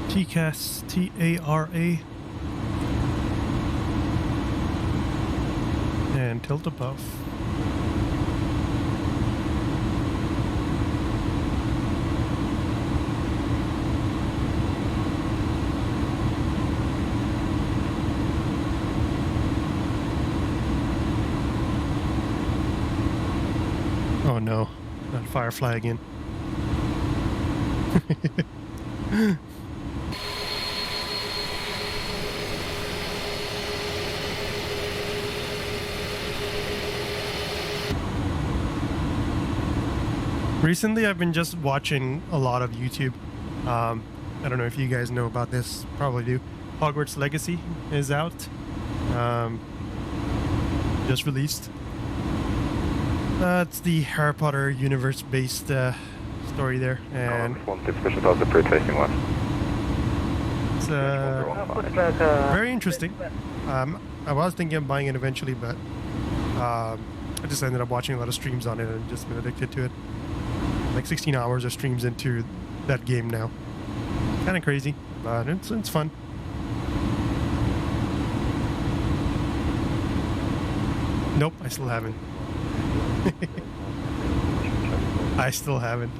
TCAS TARA. And tilt above. Oh no, not Firefly again. Recently, I've been just watching a lot of YouTube. I don't know if you guys know about this, probably do. Hogwarts Legacy is out. Just released. It's the Harry Potter universe-based story there, and it's very interesting. I was thinking of buying it eventually, but I just ended up watching a lot of streams on it and just been addicted to it. Like 16 hours of streams into that game now. Kind of crazy, but it's fun. Nope, I still haven't. I still haven't.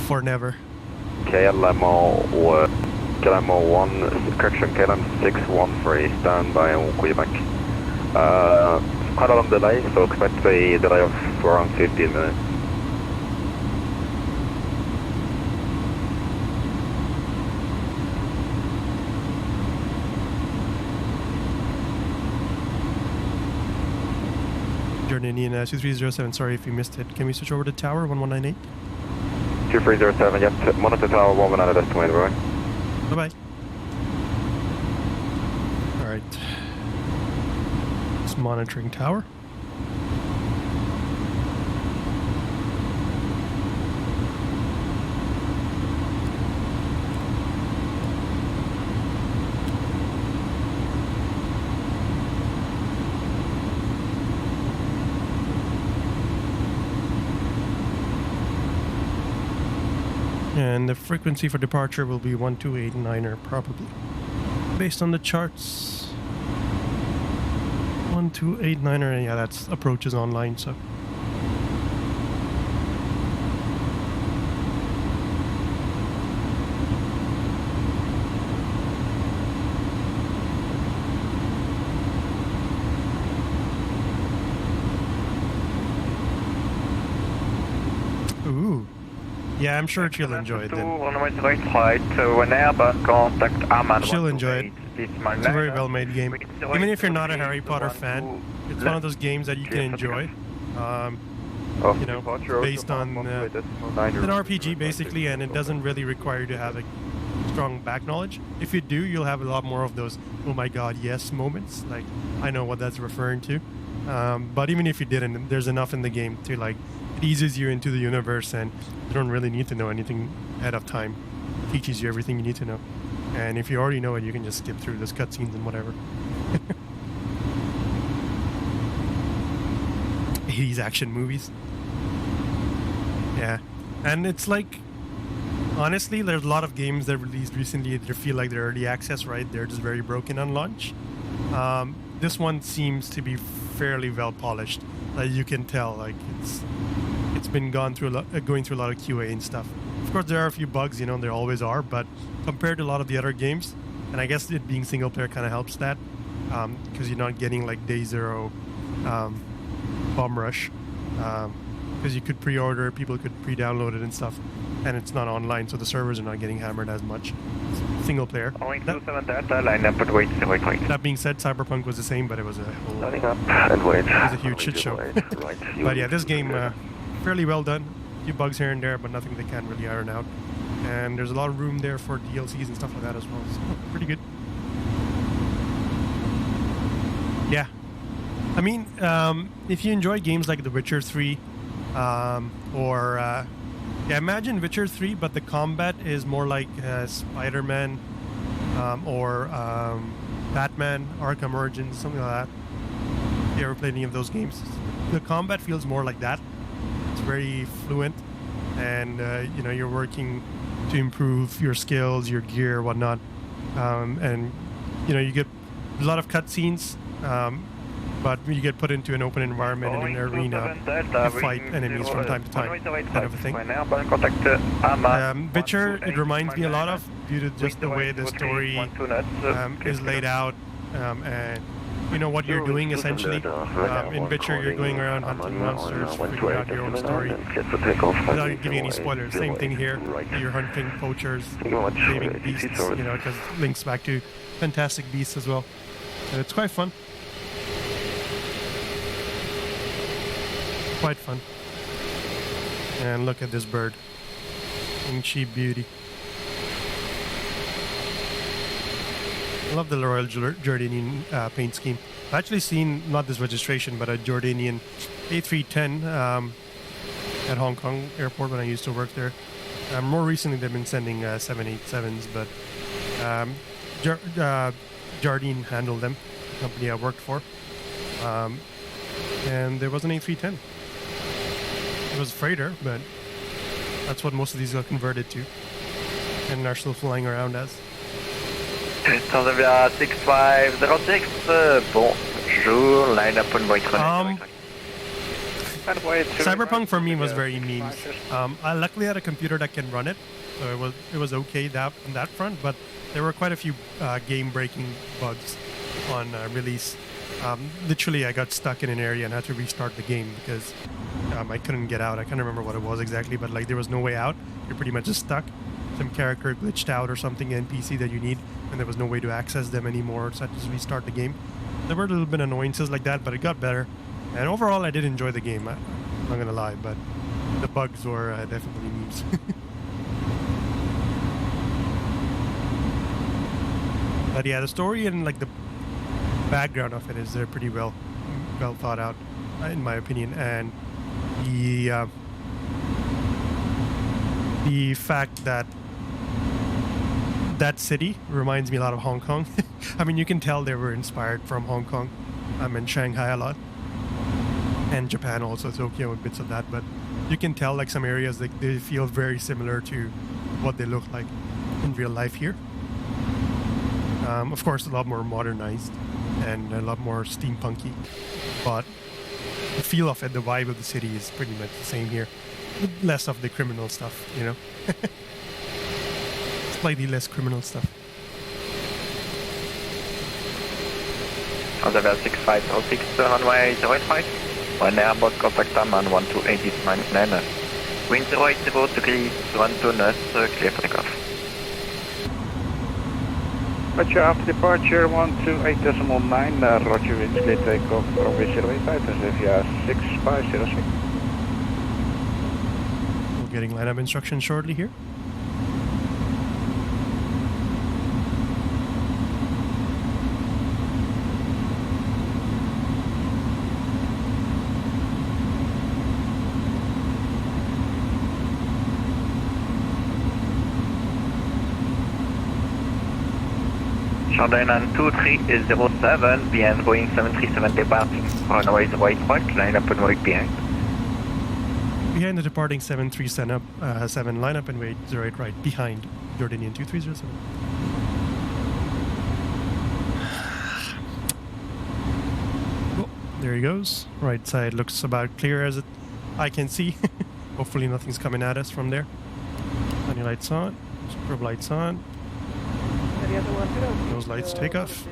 For never. KLMO 1, correction, KLM 613, stand by and we'll call you back. Quite a long delay, so expect a delay of around 15 minutes. Jordanian 2307, sorry if you missed it. Can we switch over to tower 1198? 2307, yep, monitor tower 119 estimate, right? Bye-bye. Alright. It's monitoring tower. And the frequency for departure will be 1289er probably. Based on the charts. 1289er, yeah, that's approaches online, so. Ooh. Yeah, I'm sure she'll enjoy it then. She'll enjoy it. It's a very well-made game. Even if you're not a Harry Potter fan, it's one of those games that you can enjoy. You know, based on an RPG basically, and it doesn't really require you to have a strong back knowledge. If you do, you'll have a lot more of those "oh my god, yes" moments. Like, I know what that's referring to. But even if you didn't, there's enough in the game to like it eases you into the universe, and you don't really need to know anything ahead of time. It teaches you everything you need to know. And if you already know it, you can just skip through those cutscenes and whatever. 80s action movies. Yeah. And it's like, honestly, there's a lot of games that released recently that feel like they're early access, right? They're just very broken on launch. This one seems to be fairly well polished. Like, you can tell, like, it's been going through a lot of QA and stuff. Of course, there are a few bugs, you know, there always are, but compared to a lot of the other games, and I guess it being single player kind of helps that, because you're not getting like day zero bomb rush, because you could pre-order, people could pre-download it and stuff, and it's not online, so the servers are not getting hammered as much. Single player. That being said, Cyberpunk was the same, but it was a whole, it was a huge shit show. But yeah, this game fairly well done. A few bugs here and there, but nothing they can't really iron out. And there's a lot of room there for DLCs and stuff like that as well. So pretty good. Yeah. I mean, if you enjoy games like The Witcher 3, yeah, imagine Witcher 3, but the combat is more like Spider-Man or Batman, Arkham Origins, something like that. If you ever played any of those games, the combat feels more like that. It's very fluent, and you know, you're working to improve your skills, your gear, whatnot, and you know, you get a lot of cutscenes, but you get put into an open environment in an arena to fight enemies from time to time, kind of a thing. Witcher, it reminds me a lot of, due to just the way the story is laid out, and you know what you're doing essentially. In Witcher, you're going around hunting monsters, figuring out your own story. Without giving any spoilers, same thing here. You're hunting poachers, saving beasts, you know, because links back to Fantastic Beasts as well. And it's quite fun. Quite fun. And look at this bird. Ain't she beauty? I love the Royal Jordanian paint scheme. I've actually seen, not this registration, but a Jordanian A310 at Hong Kong airport when I used to work there. More recently, they've been sending 787s, but Jardine handled them, the company I worked for. And there was an A310. It was a freighter, but that's what most of these got converted to and are still flying around as. Tanzania 6506, bonjour, line up on White Cyberpunk for me was very memes. I luckily had a computer that can run it, so it was okay on that front, but there were quite a few game-breaking bugs on release. Literally, I got stuck in an area and had to restart the game because I couldn't get out. I can't remember what it was exactly, but like there was no way out. You're pretty much just stuck. Some character glitched out or something, NPC that you need, and there was no way to access them anymore, so I had to just restart the game. There were a little bit of annoyances like that, but it got better. And overall, I did enjoy the game. I'm not gonna lie, but the bugs were definitely memes. But yeah, the story and like the background of it is pretty well thought out, in my opinion, and the fact that that city reminds me a lot of Hong Kong. I mean, you can tell they were inspired from Hong Kong. And Shanghai a lot, and Japan also, Tokyo and bits of that, but you can tell like some areas they feel very similar to what they look like in real life here. Of course, a lot more modernized and a lot more steampunky, but the feel of it, the vibe of the city is pretty much the same here. Less of the criminal stuff, you know. Slightly less criminal stuff. Tanzania 6506, runway 05. One airbus contact Amman 128 is -9. Wind 080 degrees, 12 knots, clear for takeoff. Roger, after departure 128.9, roger, wind clear takeoff from VPILOT, via 6506. We're getting lineup instructions shortly here. Jordanian 2307, behind Boeing 737 departing, runway 08 line up and wait behind. Behind the departing 737 7, line up and wait 08 right, behind Jordanian 2307. Oh, there he goes. Right side looks about clear as I can see. Hopefully nothing's coming at us from there. Any lights on, strobe lights on. Those lights take off.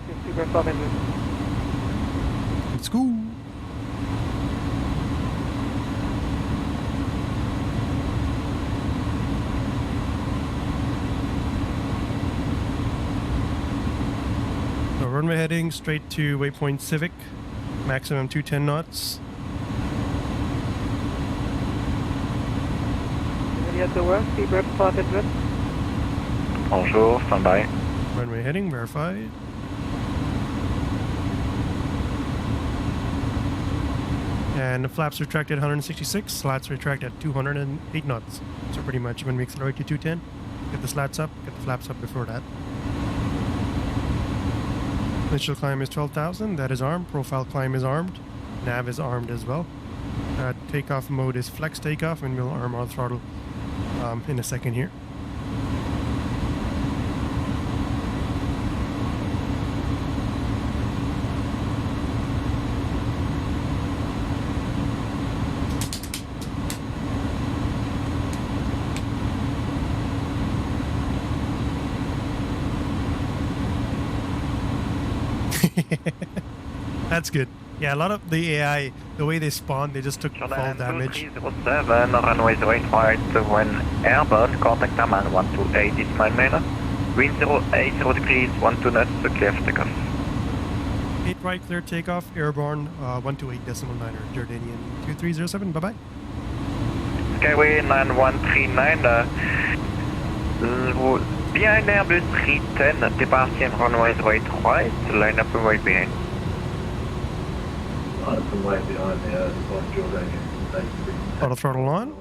Let's go. So runway heading straight to waypoint Civic, maximum 210 knots. Bonjour, standby. Runway heading, verified. And the flaps retracted 166, slats retract at 208 knots. So pretty much when we accelerate to 210, get the slats up, get the flaps up before that. Initial climb is 12,000, that is armed. Profile climb is armed. Nav is armed as well. Takeoff mode is flex takeoff, and we'll arm our throttle in a second here. That's good. Yeah, a lot of the AI, the way they spawn, they just took fall damage. 2307, runway 08 right, when airborne, contact Amman 128 is 9 manner. Wind 080 degrees, 12 knots, clear for takeoff. 8 right, clear takeoff, airborne, 128.9er, Jordanian 2307, bye-bye. Skyway 9139, behind Airbus 310, departing runway 08 right, line up and right behind. Some way behind the Jordanian. Auto throttle on.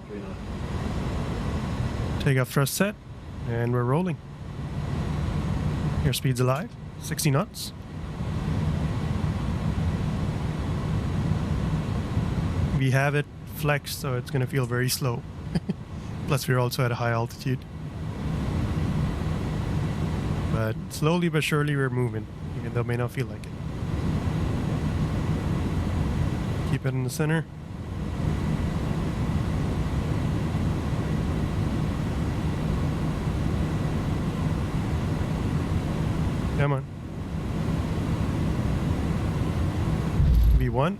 Takeoff thrust set, and we're rolling. Airspeed's alive, 60 knots. We have it flexed, so it's going to feel very slow. Plus, we're also at a high altitude. But slowly but surely, we're moving, even though it may not feel like it. Keep it in the center. Come on. V1.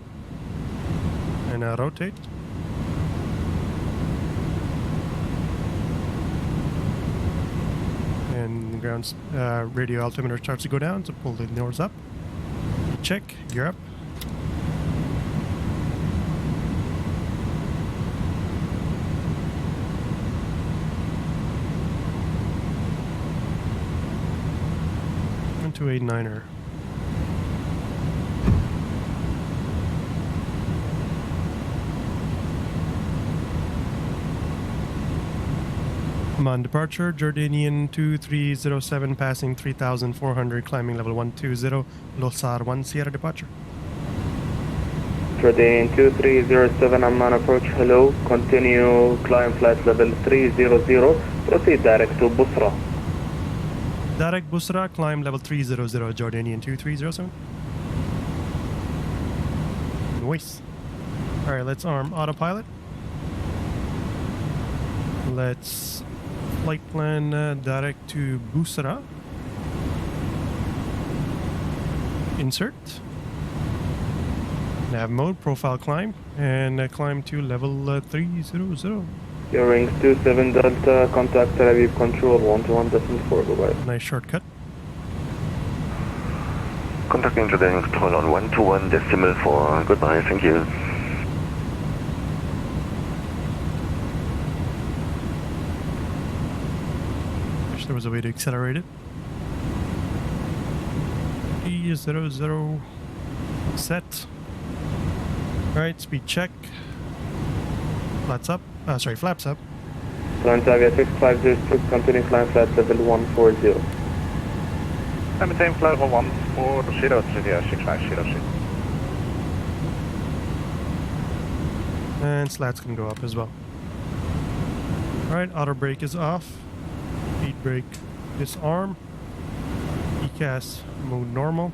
And now rotate. And the ground radio altimeter starts to go down, so pull the nose up. Check, gear up. To a 9er. Amman departure, Jordanian 2307 passing 3400, climbing level 120, LOSAR 1 Sierra departure. Jordanian 2307 Amman approach, hello, continue climb flight level 300, proceed direct to Busra. Direct Busra, climb level 300, Jordanian 2307. Nice. Alright, let's arm autopilot. Let's flight plan direct to Busra. Insert. Nav mode, profile climb, and climb to level 300. Bearings 27 Delta, contact Tel Aviv control 121.4, goodbye. Nice shortcut. Contacting Jordanian control on 121.4, goodbye, thank you. Wish there was a way to accelerate it. 300 set. Alright, speed check. Flaps up. Flaps up. Transavia 6506, continue climb flight level 140. Maintain flight level 140, 6506. And slats can go up as well. Alright, auto brake is off. Speed brake disarm. ECAS mode normal.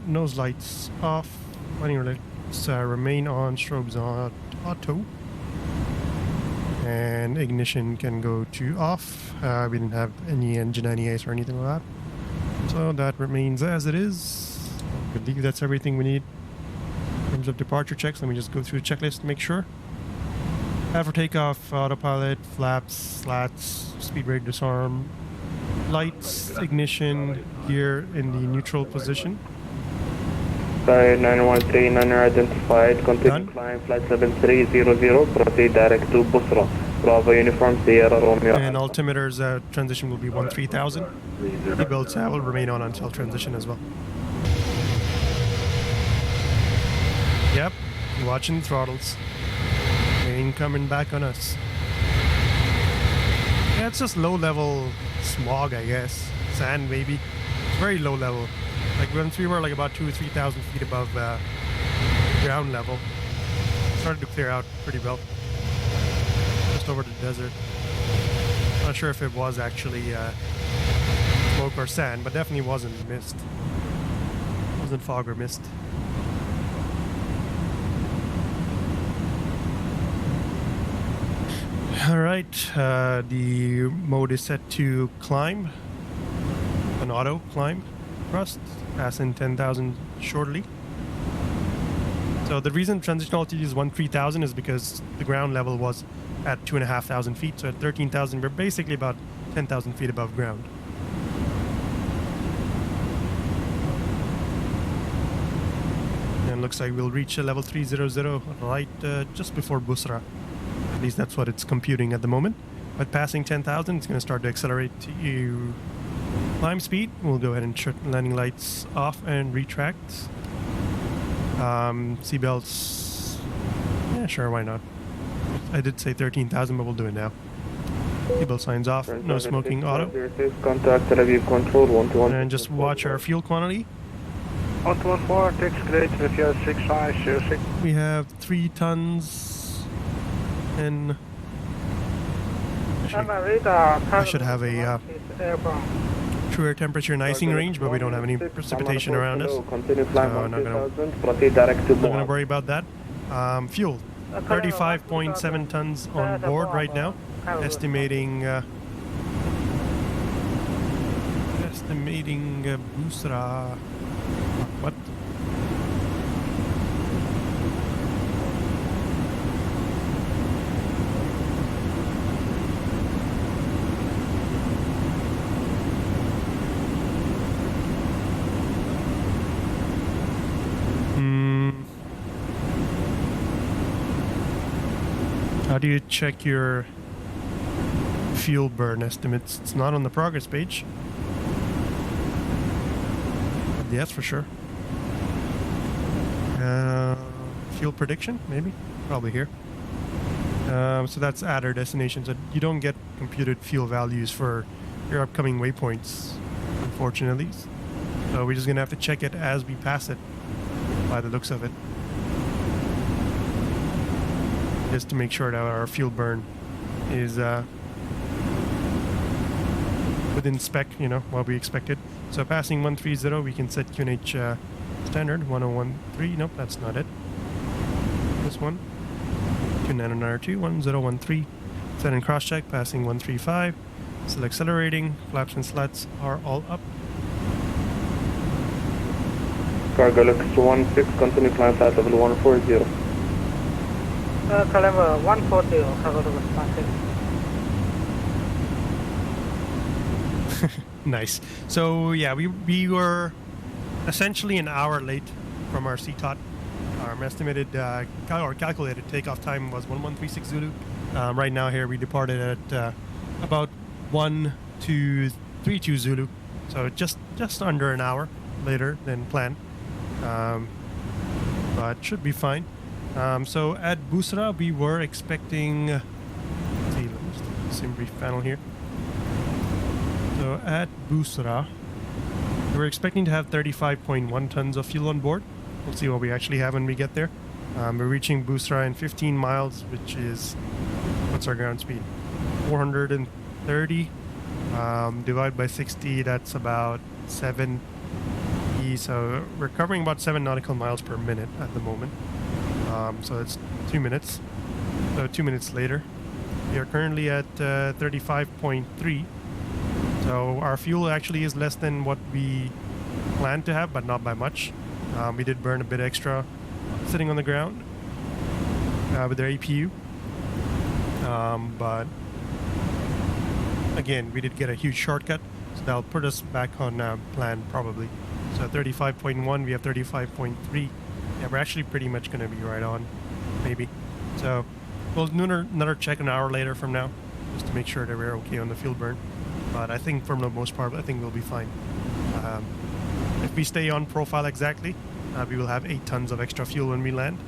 Nose lights off. Running lights remain on. Strobes on auto. And ignition can go to off. We didn't have any engine NIAs or anything like that. So that remains as it is. I believe that's everything we need. In terms of departure checks, let me just go through the checklist to make sure. For takeoff, autopilot, flaps, slats, speed brake disarm, lights, ignition, gear in the neutral position. Sky 9139 identified, continue climb flight level 300, proceed direct to Busra. Bravo Uniform Sierra Romeo. And altimeter's transition will be 13,000. The belts will remain on until transition as well. Yep, watching throttles. They ain't coming back on us. Yeah, it's just low level smog, I guess. Sand maybe. Very low level. Like once we were like about 2,000 or 3,000 feet above ground level. started to clear out pretty well. Just over the desert. Not sure if it was actually smoke or sand, but definitely wasn't mist. Wasn't fog or mist. Alright, the mode is set to climb. An auto climb thrust, passing 10,000 shortly. So the reason transition altitude is 13,000 is because the ground level was at 2,500 feet. So at 13,000, we're basically about 10,000 feet above ground. And looks like we'll reach level 300 right just before Busra. At least that's what it's computing at the moment. But passing 10,000, it's going to start to accelerate to climb speed. We'll go ahead and shut landing lights off and retract. Seatbelts, yeah, sure, why not? I did say 13,000, but we'll do it now. Seatbelt signs off, no smoking auto. Contact Tel Aviv Control 121. And just watch our fuel quantity. 114, takes great with your 6506. We have 3 tons and I should have a true air temperature and icing range, but we don't have any precipitation around us, so I'm not gonna worry about that. Fuel, 35.7 tons on board right now, estimating Busra. What? How do you check your fuel burn estimates? It's not on the progress page. Yes, for sure. Fuel prediction, maybe? Probably here. So that's at our destination. So you don't get computed fuel values for your upcoming waypoints, unfortunately. So we're just going to have to check it as we pass it, by the looks of it. Just to make sure that our fuel burn is within spec, you know, what we expected. So passing 130, we can set QNH standard 1013. Nope, that's not it. This one. QNH 1013. Set in cross check, passing 135. Still accelerating. Flaps and slats are all up. Cargo looks 16, continue climb flight level 140. Caliber 140, cargo looks 16. Nice. So yeah, we were essentially an hour late from our CTOT. Our estimated or calculated takeoff time was 1136 Zulu. Right now here we departed at about 1232 Zulu. So just under an hour later than planned. But should be fine. So at Busra we were expecting. Let's see, let me just look at the Simbrief panel here. So at Busra, we're expecting to have 35.1 tons of fuel on board. We'll see what we actually have when we get there. We're reaching Busra in 15 miles, which is, what's our ground speed? 430. Divide by 60, that's about 7. So we're covering about 7 nautical miles per minute at the moment. So it's 2 minutes. So 2 minutes later, we are currently at 35.3. So our fuel actually is less than what we planned to have, but not by much. We did burn a bit extra sitting on the ground with our APU. But again, we did get a huge shortcut, so that'll put us back on plan probably. So 35.1, we have 35.3. Yeah, we're actually pretty much going to be right on, maybe. So we'll do another check an hour later from now, just to make sure that we're okay on the fuel burn. But I think for the most part, I think we'll be fine. If we stay on profile exactly, we will have 8 tons of extra fuel when we land,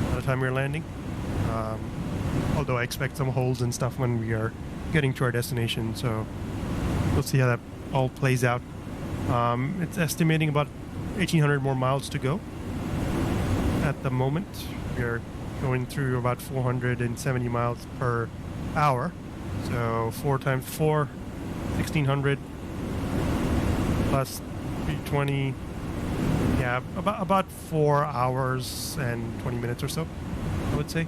by the time we're landing. Although I expect some holes and stuff when we are getting to our destination, so we'll see how that all plays out. It's estimating about 1,800 more miles to go at the moment. We're going through about 470 miles per hour. So 4 times 4, 1600 plus 320. Yeah, about 4 hours and 20 minutes or so, I would say.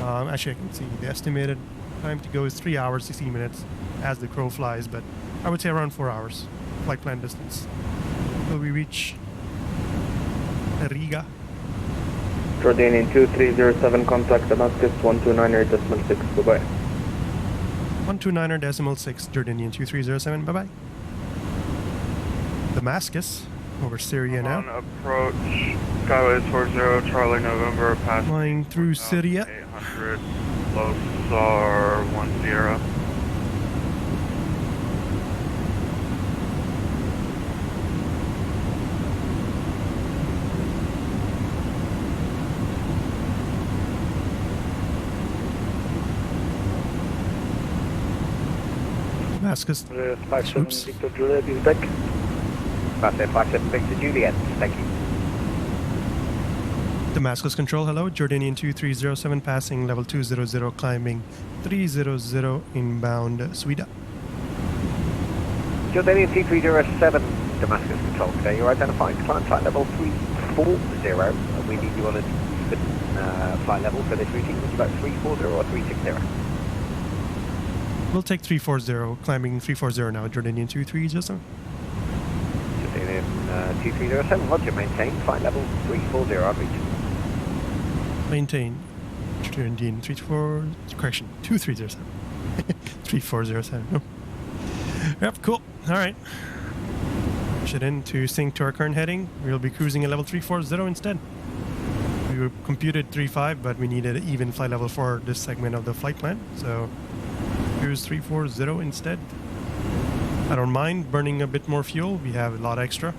Actually, I can see the estimated time to go is 3 hours, 16 minutes as the crow flies, but I would say around 4 hours flight plan distance. Will we reach Riga? Jordanian 2307, contact Damascus 129.6, bye-bye. 129.6, Jordanian 2307, bye-bye. Damascus, over Syria now. On approach, Skyway 40, Charlie November, pass. Flying through Syria. 800, LOSAR 10. Damascus. 57 Victor Juliet is back. 57 Victor Juliet, thank you. Damascus Control, hello. Jordanian 2307 passing level 200, climbing 300 inbound Sweden. Jordanian 2307, Damascus Control, today you're identifying climb flight level 340. We need you on a flight level for this routine. Would you like 340 or 360? We'll take 340, climbing 340 now, Jordanian 2307. Jordanian 2307, roger, maintain, flight level 340, I'll reach. Maintain, Jordanian 2307. 3407, no. Yep, cool, alright. Push it in to sync to our current heading. We'll be cruising at level 340 instead. We computed 35, but we needed an even flight level for this segment of the flight plan, so cruise 340 instead. I don't mind burning a bit more fuel. We have a lot extra.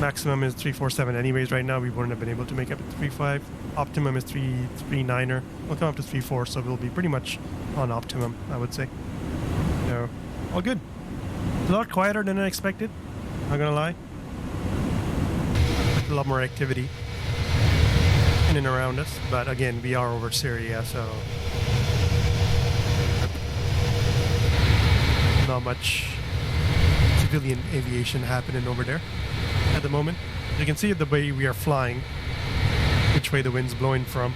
Maximum is 347 anyways right now. We wouldn't have been able to make up to 35. Optimum is 339er. We'll come up to 34, so we'll be pretty much on optimum, I would say. So, all good. It's a lot quieter than I expected, not gonna lie. A lot more activity in and around us, but again, we are over Syria, so not much civilian aviation happening over there at the moment. You can see the way we are flying, which way the wind's blowing from.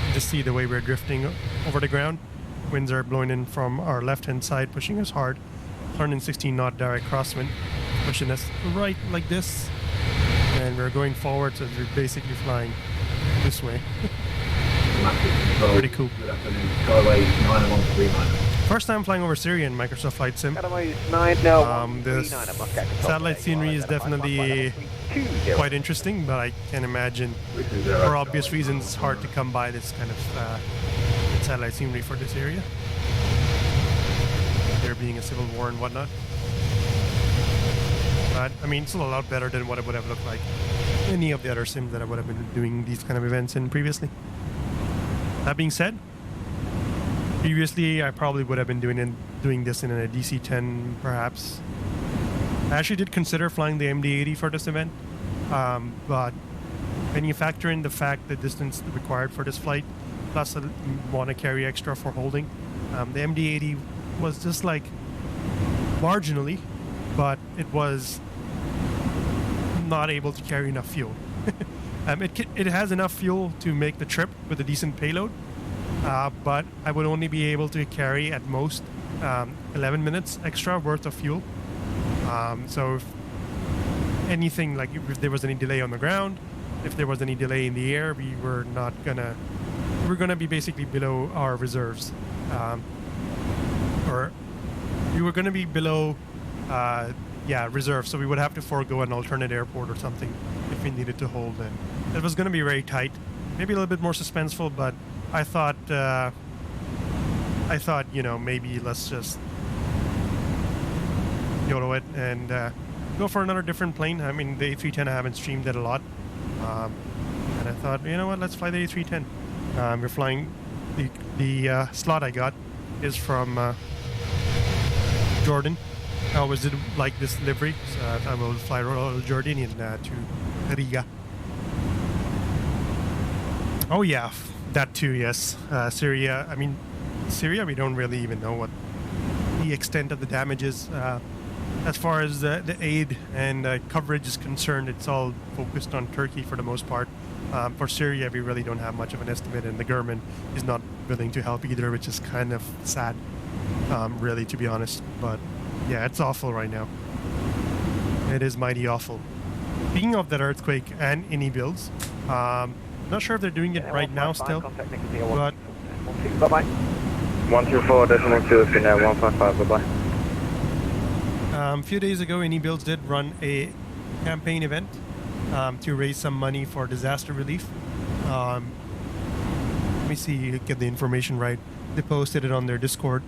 You just see the way we're drifting over the ground. Winds are blowing in from our left-hand side, pushing us hard. 116 knot direct crosswind, pushing us right like this. And we're going forward, so we're basically flying this way. Pretty cool. Good afternoon, Skyway 9139. First time flying over Syria in Microsoft Flight Sim. The satellite scenery is definitely quite interesting, but I can imagine, for obvious reasons, it's hard to come by this kind of satellite scenery for this area. There being a civil war and whatnot. But, I mean, it's still a lot better than what it would have looked like any of the other sims that I would have been doing these kind of events in previously. That being said, previously I probably would have been doing this in a DC-10 perhaps. I actually did consider flying the MD-80 for this event, but when you factor in the fact the distance required for this flight, plus I want to carry extra for holding, the MD-80 was just like marginally, but it was not able to carry enough fuel. It has enough fuel to make the trip with a decent payload, but I would only be able to carry at most 11 minutes extra worth of fuel. So if anything, like if there was any delay on the ground, if there was any delay in the air, we were gonna be basically below our reserves, or we were gonna be below reserves, so we would have to forego an alternate airport or something if we needed to hold in. It was going to be very tight, maybe a little bit more suspenseful, but I thought, you know, maybe let's just YOLO it and go for another different plane. I mean, the A310, I haven't streamed it a lot, and I thought, you know what, let's fly the A310. We're flying, the slot I got is from Jordan. I always did like this livery, so I will fly Royal Jordanian to Riga. Oh yeah, that too, yes. Syria, I mean, Syria, we don't really even know what the extent of the damage is. As far as the aid and coverage is concerned, it's all focused on Turkey for the most part. For Syria, we really don't have much of an estimate, and the government is not willing to help either, which is kind of sad, really, to be honest. But yeah, it's awful right now. It is mighty awful. Speaking of that earthquake and ini builds, not sure if they're doing it right now still, but... Bye-bye. 124.2, Finnair 155, bye-bye. A few days ago, ini builds did run a campaign event to raise some money for disaster relief. Let me see, get the information right. They posted it on their Discord.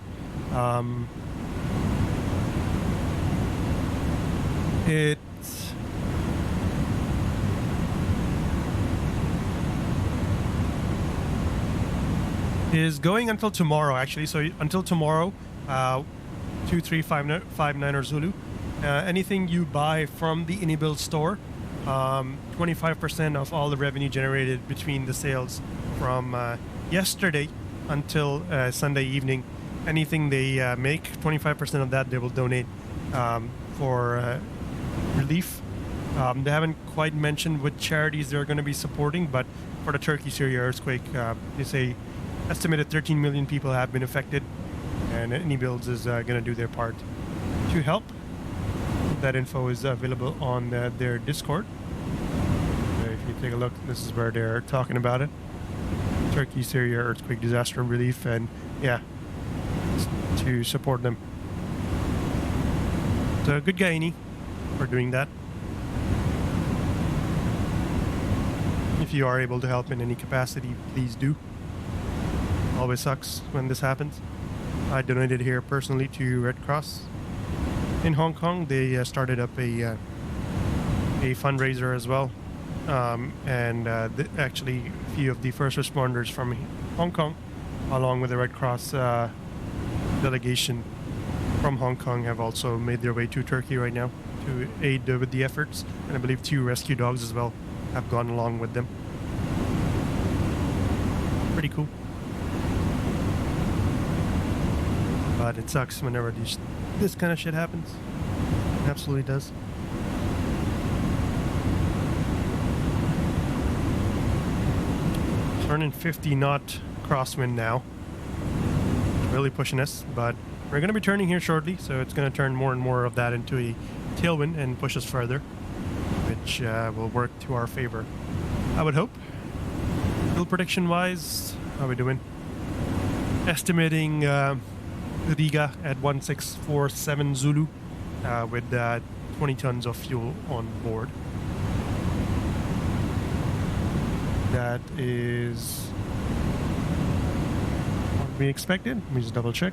It is going until tomorrow, actually. So until tomorrow, 2359 or Zulu. Anything you buy from the ini-build store, 25% of all the revenue generated between the sales from yesterday until Sunday evening. Anything they make, 25% of that they will donate for relief. They haven't quite mentioned what charities they're going to be supporting, but for the Turkey-Syria earthquake, they say estimated 13 million people have been affected, and ini-builds is going to do their part to help. That info is available on their Discord. If you take a look, this is where they're talking about it. Turkey, Syria, earthquake disaster relief, and yeah, to support them. So good guy, Ini, for doing that. If you are able to help in any capacity, please do. Always sucks when this happens. I donated here personally to Red Cross. In Hong Kong, they started up a fundraiser as well, and actually a few of the first responders from Hong Kong, along with the Red Cross delegation from Hong Kong, have also made their way to Turkey right now to aid with the efforts, and I believe 2 rescue dogs as well have gone along with them. Pretty cool. But it sucks whenever this kind of shit happens. It absolutely does. Turning 50 knot crosswind now. Really pushing us, but we're going to be turning here shortly, so it's going to turn more and more of that into a tailwind and push us further, which will work to our favor, I would hope. Fuel prediction wise, how are we doing? Estimating Riga at 1647 Zulu with 20 tons of fuel on board. That is what we expected. Let me just double check.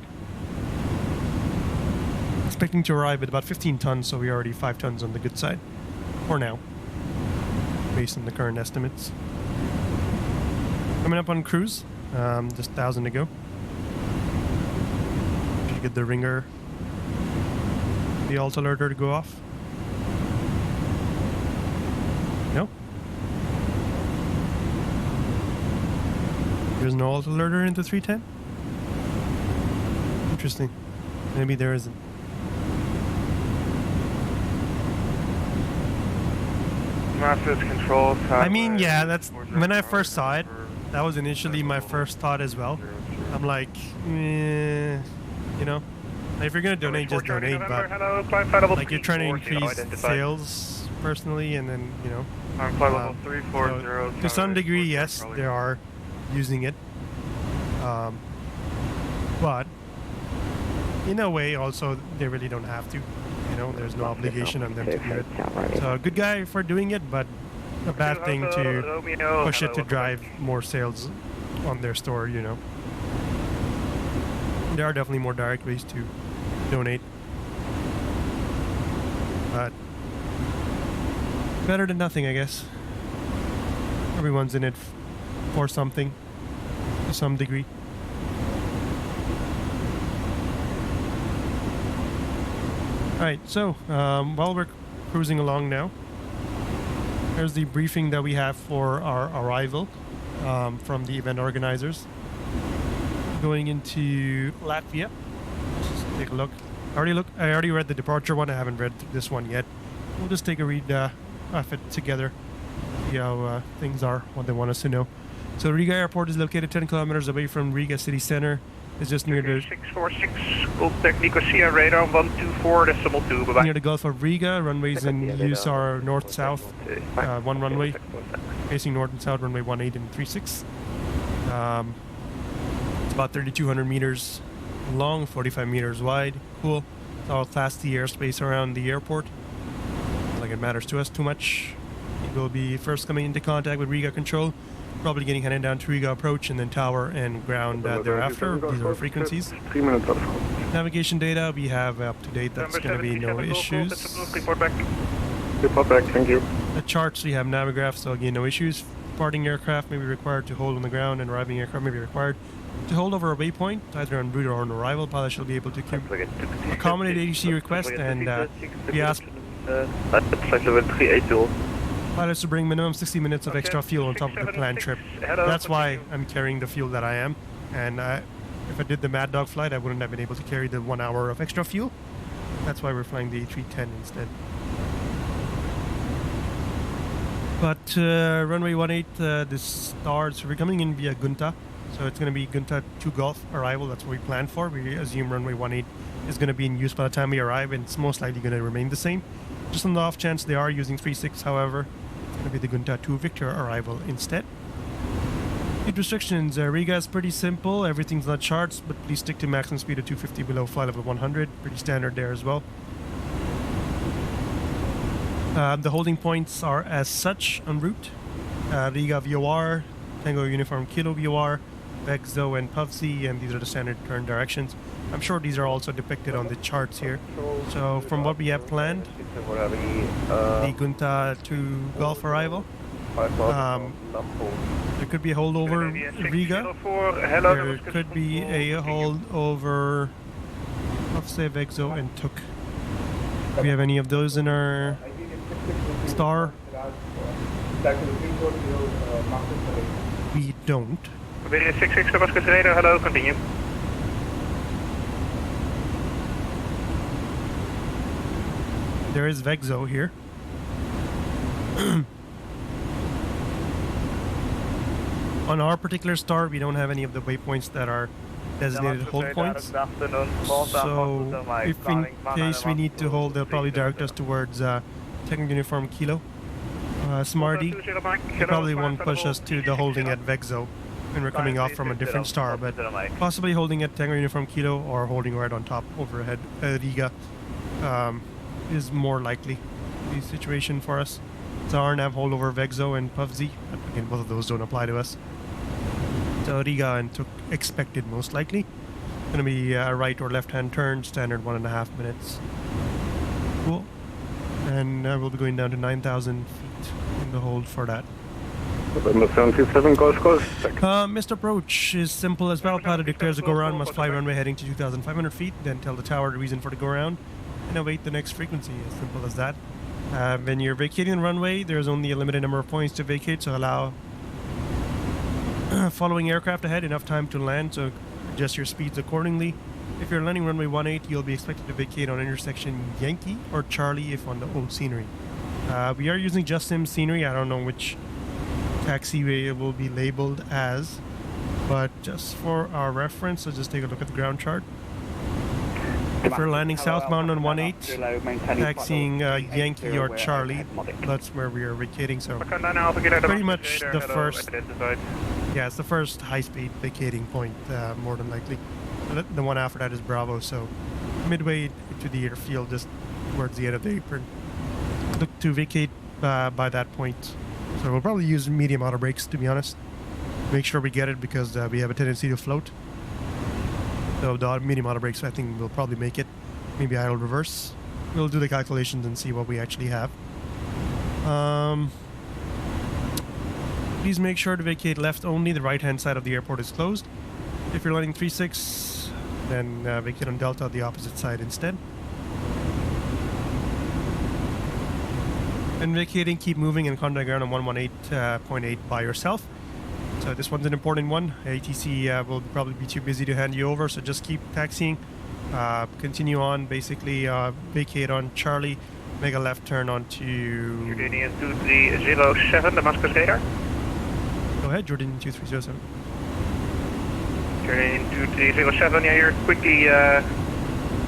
Expecting to arrive at about 15 tons, so we're already 5 tons on the good side for now, based on the current estimates. Coming up on cruise, just 1,000 to go. Should get the ringer, the alt alerter to go off. No? There's no alt alerter into 310? Interesting. Maybe there isn't. Master's control. I mean, yeah, that's when I first saw it. That was initially my first thought as well. I'm like, you know, like if you're gonna donate, just donate. But like you're trying to increase sales personally, and then you know, so to some degree, yes, they are using it. But in a way, also they really don't have to. You know, there's no obligation on them to do it. So good guy for doing it, but a bad thing to push it to drive more sales on their store, you know. There are definitely more direct ways to donate. But better than nothing, I guess. Everyone's in it for something, to some degree. Alright, so while we're cruising along now, here's the briefing that we have for our arrival. from the event organizers. Going into Latvia. Just take a look. I already read the departure one. I haven't read this one yet. We'll just take a read of it together. See how things are, what they want us to know. So Riga Airport is located 10 kilometers away from Riga city center. It's just near the 646, contact Nicosia radar 124.2, bye-bye. near the Gulf of Riga. Runways in use are north-south, one runway, facing north and south, runway 18 and 36. It's about 3,200 meters long, 45 meters wide. Cool. It's all Class D airspace around the airport. Not like it matters to us too much. We'll be first coming into contact with Riga control. Probably getting headed down to Riga approach and then tower and ground thereafter. These are frequencies. 3 minutes out. Navigation data we have up to date. That's going to be no issues. Report back. Report back, thank you. The charts we have Navigraph, so again no issues. Departing aircraft may be required to hold on the ground, and arriving aircraft may be required to hold over a waypoint, either en route or on arrival. Pilot shall be able to accommodate ADC request, and we ask pilots to bring minimum 60 minutes of extra fuel on top of the planned trip. That's why I'm carrying the fuel that I am, and if I did the Mad Dog flight, I wouldn't have been able to carry the 1 hour of extra fuel. That's why we're flying the A310 instead. But runway 18, this starts, we're coming in via GUNTA, so it's going to be GUNTA to Gulf arrival. That's what we planned for. We assume runway 18 is going to be in use by the time we arrive, and it's most likely going to remain the same. Just on the off chance they are using 36, however, it's going to be the GUNTA 2 Victor arrival instead. Speed restrictions, Riga is pretty simple. Everything's on charts, but please stick to maximum speed of 250 below flight level 100. Pretty standard there as well. The holding points are as such en route. Riga VOR, Tango Uniform Kilo VOR, VEXO and PUFZ, and these are the standard turn directions. I'm sure these are also depicted on the charts here. So from what we have planned, the GUNTA to Gulf arrival, there could be a holdover Riga, there could be a holdover PUFZ, VEXO and TUK. Do we have any of those in our star? We don't. 66 Damascus radar, hello, continue. There is VEXO here. On our particular star, we don't have any of the waypoints that are designated hold points. So if in case we need to hold, they'll probably direct us towards Technical Uniform Kilo. Smarty, they probably won't push us to the holding at VEXO when we're coming off from a different star, but possibly holding at Technical Uniform Kilo or holding right on top overhead Riga is more likely the situation for us. Zarnav hold over VEXO and PUFZ. Again, both of those don't apply to us. So Riga and TUK expected most likely. Gonna be a right or left hand turn, standard 1.5 minutes. Cool. And we'll be going down to 9,000 feet in the hold for that. Missed approach is simple as battle pilot declares a go round, must fly runway heading to 2,500 feet, then tell the tower the reason for the go round and await the next frequency. As simple as that. When you're vacating the runway, there's only a limited number of points to vacate, so allow following aircraft ahead enough time to land, so adjust your speeds accordingly. If you're landing runway 18, you'll be expected to vacate on intersection Yankee or Charlie if on the old scenery. We are using JustSim scenery. I don't know which taxiway it will be labeled as, but just for our reference, so just take a look at the ground chart. If we're landing southbound on 18, taxiing Yankee or Charlie, that's where we are vacating. So pretty much the first, yeah, it's the first high-speed vacating point, more than likely. The one after that is Bravo, so midway to the airfield, just towards the end of the apron. Look to vacate by that point. So we'll probably use medium auto brakes, to be honest. Make sure we get it because we have a tendency to float. So the medium auto brakes, I think we'll probably make it. Maybe idle reverse. We'll do the calculations and see what we actually have. Please make sure to vacate left only. The right hand side of the airport is closed. If you're landing 36, then vacate on Delta, the opposite side instead. And vacating, keep moving and contact ground on 118.8 by yourself. So this one's an important one. ATC will probably be too busy to hand you over, so just keep taxiing. Continue on, basically vacate on Charlie, make a left turn onto... Jordanian 2307, Damascus radar. Go ahead, Jordanian 2307. Jordanian 2307, yeah, you're quickly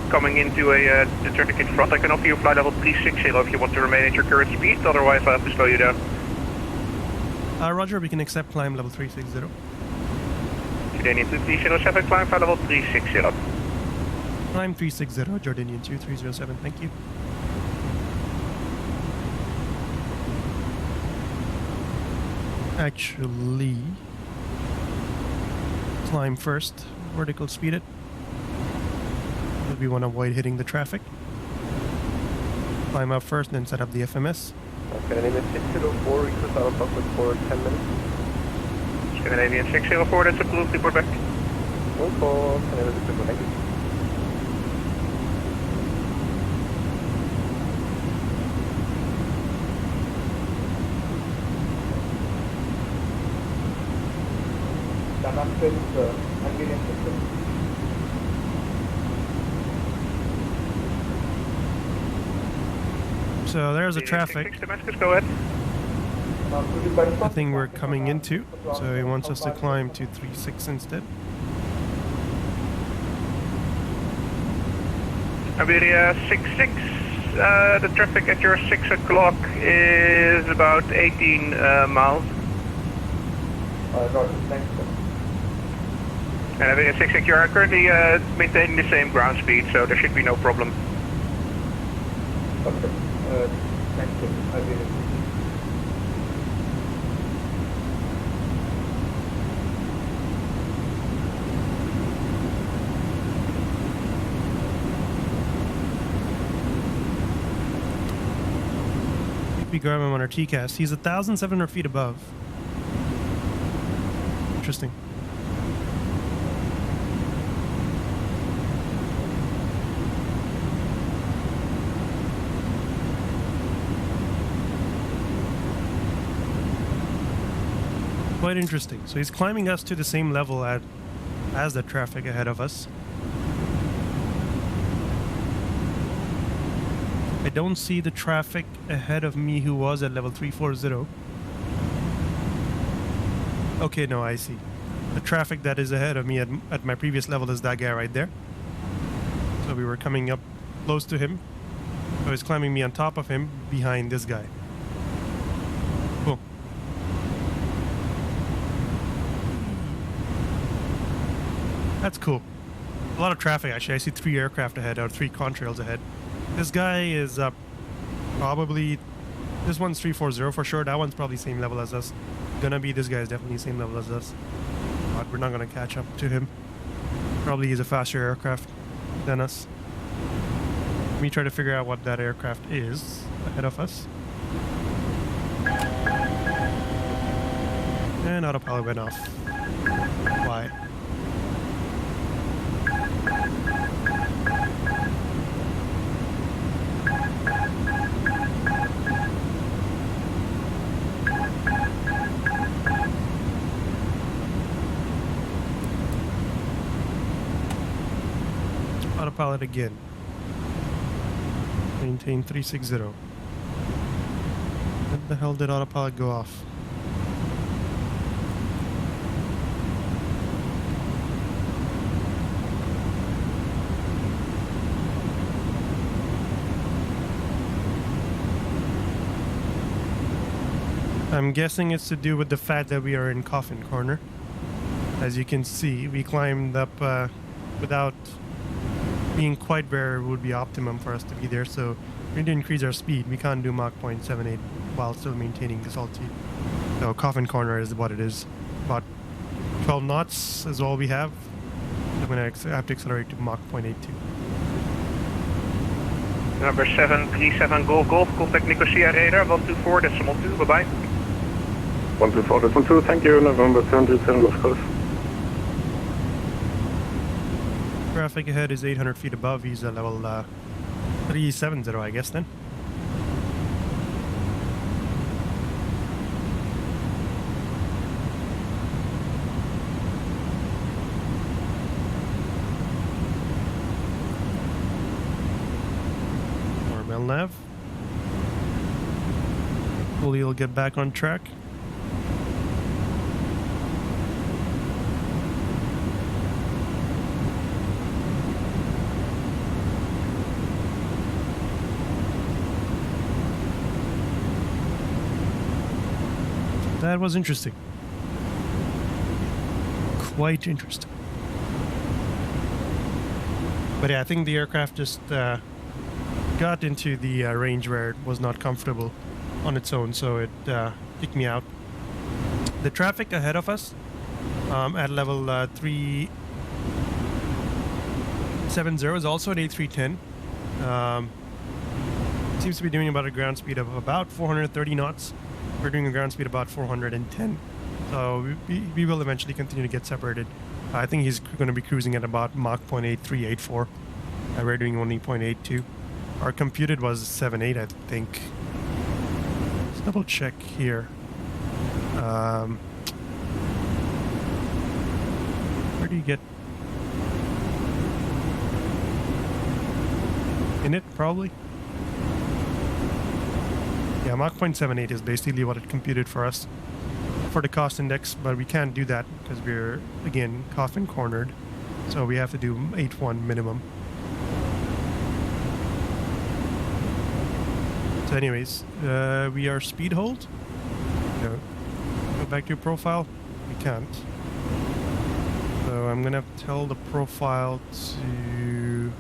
coming into the turning in front. I can offer you flight level 360 if you want to remain at your current speed, otherwise I'll have to slow you down. Roger, we can accept climb level 360. Jordanian 2307, climb flight level 360. Climb 360, Jordanian 2307, thank you. Actually, climb first, vertical speed it. We want to avoid hitting the traffic. Climb up first, then set up the FMS. Scandinavian 604, request out of public for 10 minutes. Scandinavian 604, that's approved, report back. One call, Scandinavian 604, thank you. Damascus, Hungarian system. So there's a traffic. Damascus, go ahead. I think we're coming into, so he wants us to climb to 36 instead. Iberia 66, the traffic at your 6 o'clock is about 18 miles. Roger, thanks. And Iberia 66, you are currently maintaining the same ground speed, so there should be no problem. Okay, thank you. Iberia 66. We grab him on our TCAS. He's 1,700 feet above. Interesting. Quite interesting. So he's climbing us to the same level as the traffic ahead of us. I don't see the traffic ahead of me who was at level 340. Okay, no, I see. The traffic that is ahead of me at my previous level is that guy right there. So we were coming up close to him. So he's climbing me on top of him behind this guy. Cool. That's cool. A lot of traffic actually. I see 3 aircraft ahead, or 3 contrails ahead. This guy is probably, this one's 340 for sure. That one's probably same level as us. Gonna be, this guy is definitely same level as us. But we're not gonna catch up to him. Probably is a faster aircraft than us. Let me try to figure out what that aircraft is ahead of us. And autopilot went off. Why? Autopilot again. Maintain 360. When the hell did autopilot go off? I'm guessing it's to do with the fact that we are in coffin corner. As you can see, we climbed up without being quite where it would be optimum for us to be there, so we need to increase our speed. We can't do Mach 0.78 while still maintaining this altitude. So coffin corner is what it is. About 12 knots is all we have. I'm going to have to accelerate to Mach 0.82. Number 737 Golf Golf, contact Nicosia radar 124.2, bye bye. 124.2, thank you, November 737 Golf Golf. Traffic ahead is 800 feet above. He's at level 370, I guess then. LNAV. Hopefully it'll get back on track. That was interesting. Quite interesting. But yeah, I think the aircraft just got into the range where it was not comfortable on its own, so it kicked me out. The traffic ahead of us at level 370 is also at A310. Seems to be doing about a ground speed of about 430 knots. We're doing a ground speed about 410. So we will eventually continue to get separated. I think he's going to be cruising at about Mach 0.8384. We're doing only 0.82. Our computed was 7.8, I think. Let's double check here. Where do you get in it? Probably. Yeah, Mach 0.78 is basically what it computed for us for the cost index, but we can't do that because we're, again, coffin cornered. So we have to do 8.1 minimum. So anyways, we are speed hold. No. Go back to your profile. We can't. So I'm gonna have to tell the profile to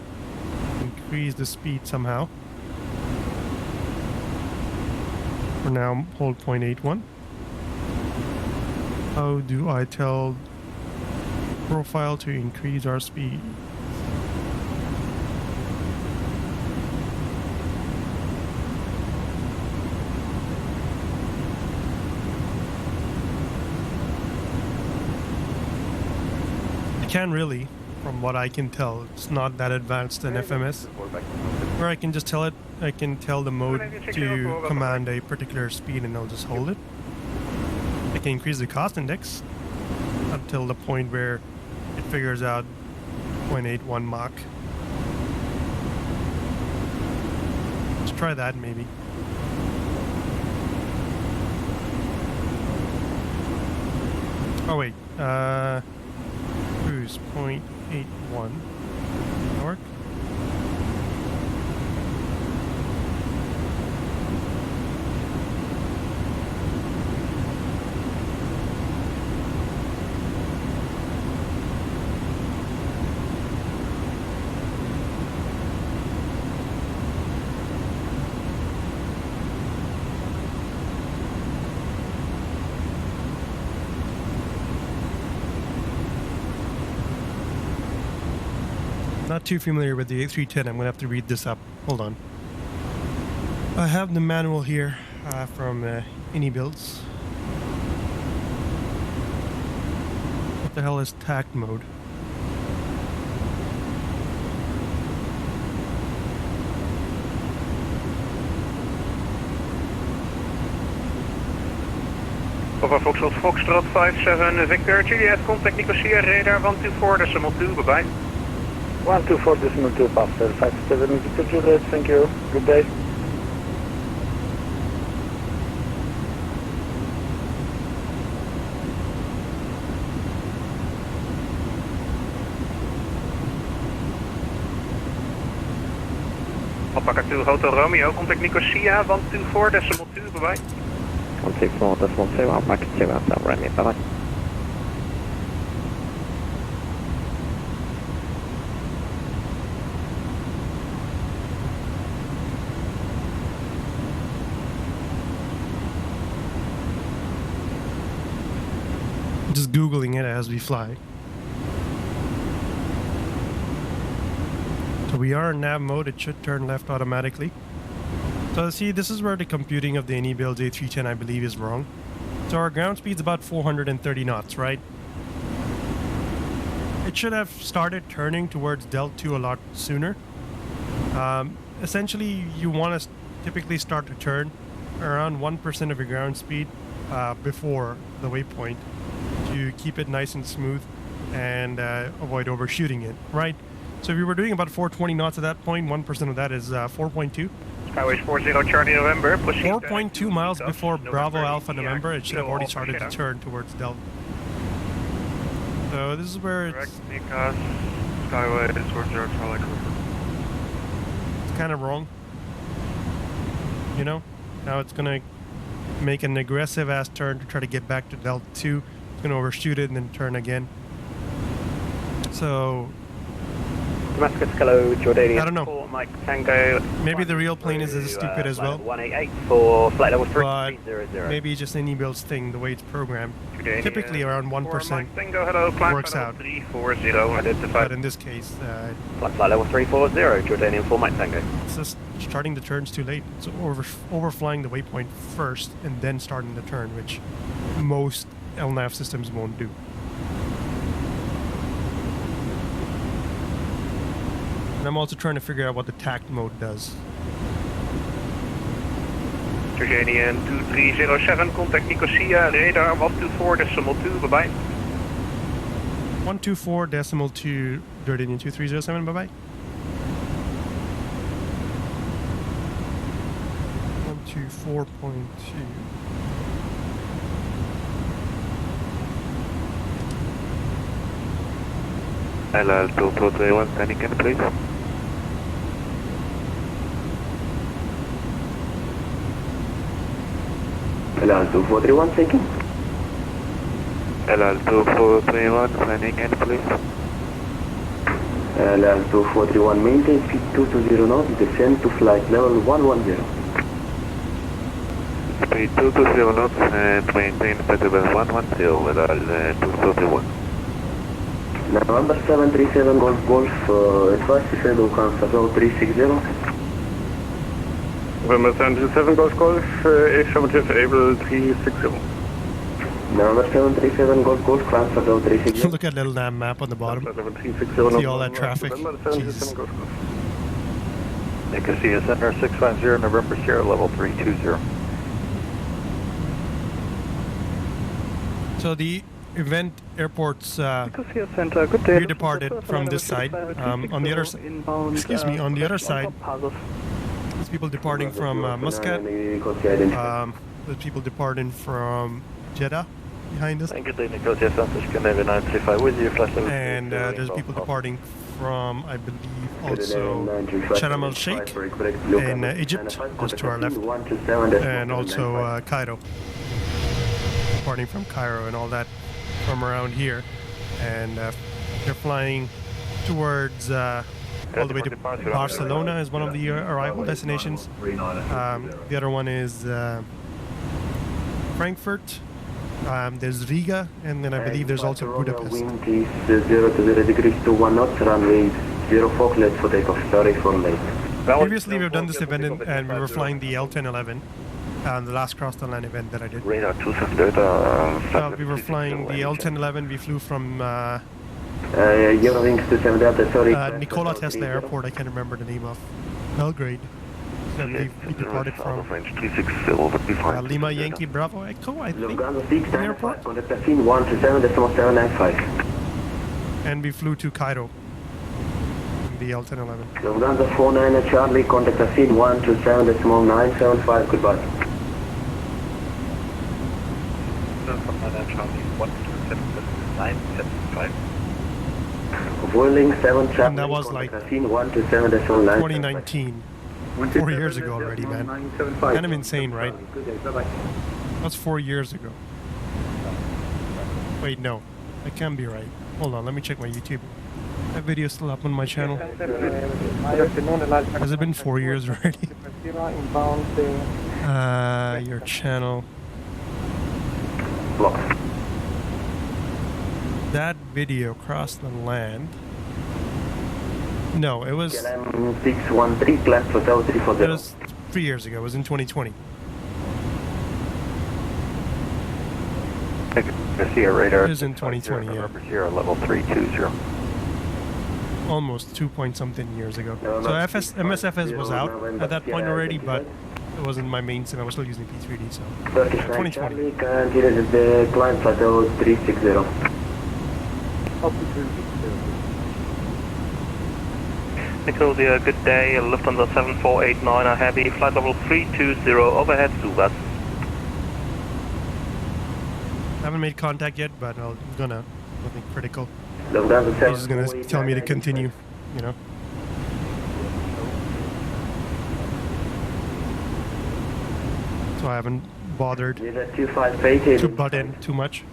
increase the speed somehow. For now, hold 0.81. How do I tell profile to increase our speed? You can really, from what I can tell. It's not that advanced in FMS. Or I can just tell it, I can tell the mode to command a particular speed and I'll just hold it. I can increase the cost index until the point where it figures out 0.81 Mach. Let's try that maybe. Oh wait, cruise 0.81. Work. Not too familiar with the A310. I'm gonna have to read this up. Hold on. I have the manual here from iniBuilds. What the hell is tact mode? Papa Foxtrot 57 Victor, Juliet, contact Nicosia, radar 124, decimal 2, bye-bye. 124 decimal 2, Pastor 57 Victor Juliet, thank you, good day. Alpaca 2 Hotel Romeo, contact Nicosia, 124 decimal 2, bye-bye. 124 decimal 2, Alpaca 2 Hotel Romeo, bye-bye. Just Googling it as we fly. So we are in nav mode, it should turn left automatically. So see, this is where the computing of the iniBuilds A310 I believe is wrong. So our ground speed's about 430 knots, right? It should have started turning towards Delta 2 a lot sooner. Essentially, you want to typically start to turn around 1% of your ground speed before the waypoint to keep it nice and smooth and avoid overshooting it, right? So if you were doing about 420 knots at that point, 1% of that is 4.2. Skyways 40 Charlie November, proceed. 4.2 miles before Bravo Alpha November, it should have already started to turn towards Delta. So this is where it's NIKAS, Skyways 40 Charlie November. It's kind of wrong. You know? Now it's going to make an aggressive ass turn to try to get back to Delta 2. It's going to overshoot it and then turn again. So Damascus, hello, Jordanian. I don't know. Mike Tango. Maybe the real plane is as stupid as well. 188 for flight level 300. 300. Maybe just any builds thing, the way it's programmed. Jordanian, Typically around 1% Tango, hello, climb works out. 340, identified. But in this case, flight level 340, Jordanian 4 Mike Tango. It's just starting the turns too late. It's overflying the waypoint first and then starting the turn, which most LNAV systems won't do. And I'm also trying to figure out what the TACT mode does. Jordanian 2307, contact Nicosia, radar 124.2, bye-bye. 124.2, Jordanian 2307, bye-bye. 124.2. LL2431, standing in please. LL2431, taking. LL2431, standing in please. LL2431, maintain speed 220 knots, descend to flight level 110. Speed 220 knots and maintain flight level 110 with LL2431. November 737 Golf Golf, advise descend to Kansas 360. November 737 Golf Golf, affirmative, able 360. November 737 Golf Golf, Kansas 360. Look at little damn map on the bottom. See all that traffic. Jesus. Nicosia Center 650, November Sierra level 320. So the event airports Center, good day. redeparted from this side. On the other side, excuse me, on the other side, there's people departing from Muscat. There's people departing from Jeddah behind us. Good day, Nicosia Center, Scandinavia 935 with you, flight level. And there's people departing from, I believe, also Sharm el Sheikh in Egypt, just to our left, and also Cairo. Departing from Cairo and all that from around here, and they're flying towards all the way to Barcelona is one of the arrival destinations. The other one is Frankfurt. There's Riga, and then I believe there's also Budapest. Wind is 0 to 0 degrees to 1 knot, runway 0 4 cleared for takeoff. Sorry for late. Previously, we've done this event and we were flying the L1011. The last cross the line event that I did. Radar 27 Delta. We were flying the L1011. We flew from Eurowings 27 Delta, sorry. Nikola Tesla Airport. I can't remember the name of. Belgrade. That we departed from. Lima Yankee Bravo Echo, I think. The airport. And we flew to Cairo. The L1011. Lufthansa 49 Charlie, contact the scene 127.975, goodbye. Vueling 7 Charlie, and that was like 2019. 4 years ago already, man. Kind of insane, right? That's 4 years ago. Wait, no. That can't be right. Hold on, let me check my YouTube. That video's still up on my channel. Has it been 4 years already? Your channel. That video crossed the land. No, it was. 613 class hotel 340. It was 3 years ago. It was in 2020. Nicosia radar. It was in 2020, yeah. November Sierra level 320. Almost 2-point-something years ago. So MSFS was out at that point already, but it wasn't my main sim. I was still using P3D, so 2020. The client plateau 360. Nicosia, good day. Lufthansa 7489, a heavy, flight level 320, overhead Subas. Haven't made contact yet, but I'm gonna, nothing critical. Lufthansa He's just gonna tell me to continue, you know. So I haven't bothered to butt in too much.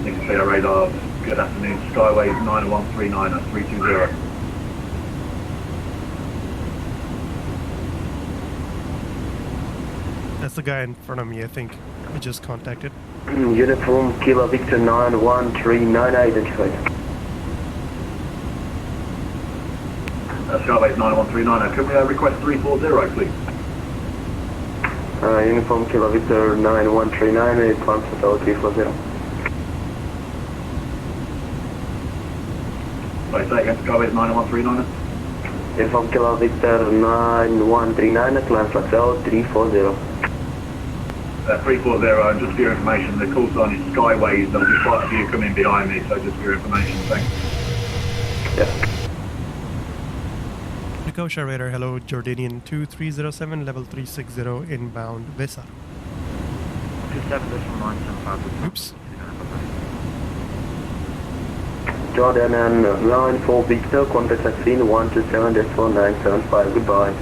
Next clear radar, good afternoon, Skyways 90139 at 320. That's the guy in front of me, I think. I just contacted. Uniform Kilo Victor 91399 identified. Skyways 90139, can we request 340 please? Uniform Kilo Victor 9139, climb hotel 340. Right, say again, Skyways 90139. Uniform Kilo Victor 9139, climb hotel 340. 340, and just for your information, the call sign is Skyways. There'll be quite a few coming behind me, so just for your information, thanks. Yeah. Nicosia radar, hello, Jordanian 2307, level 360, inbound VESAR. 27.975. Oops. Jordanian line for Victor, contact at scene 127.975, goodbye.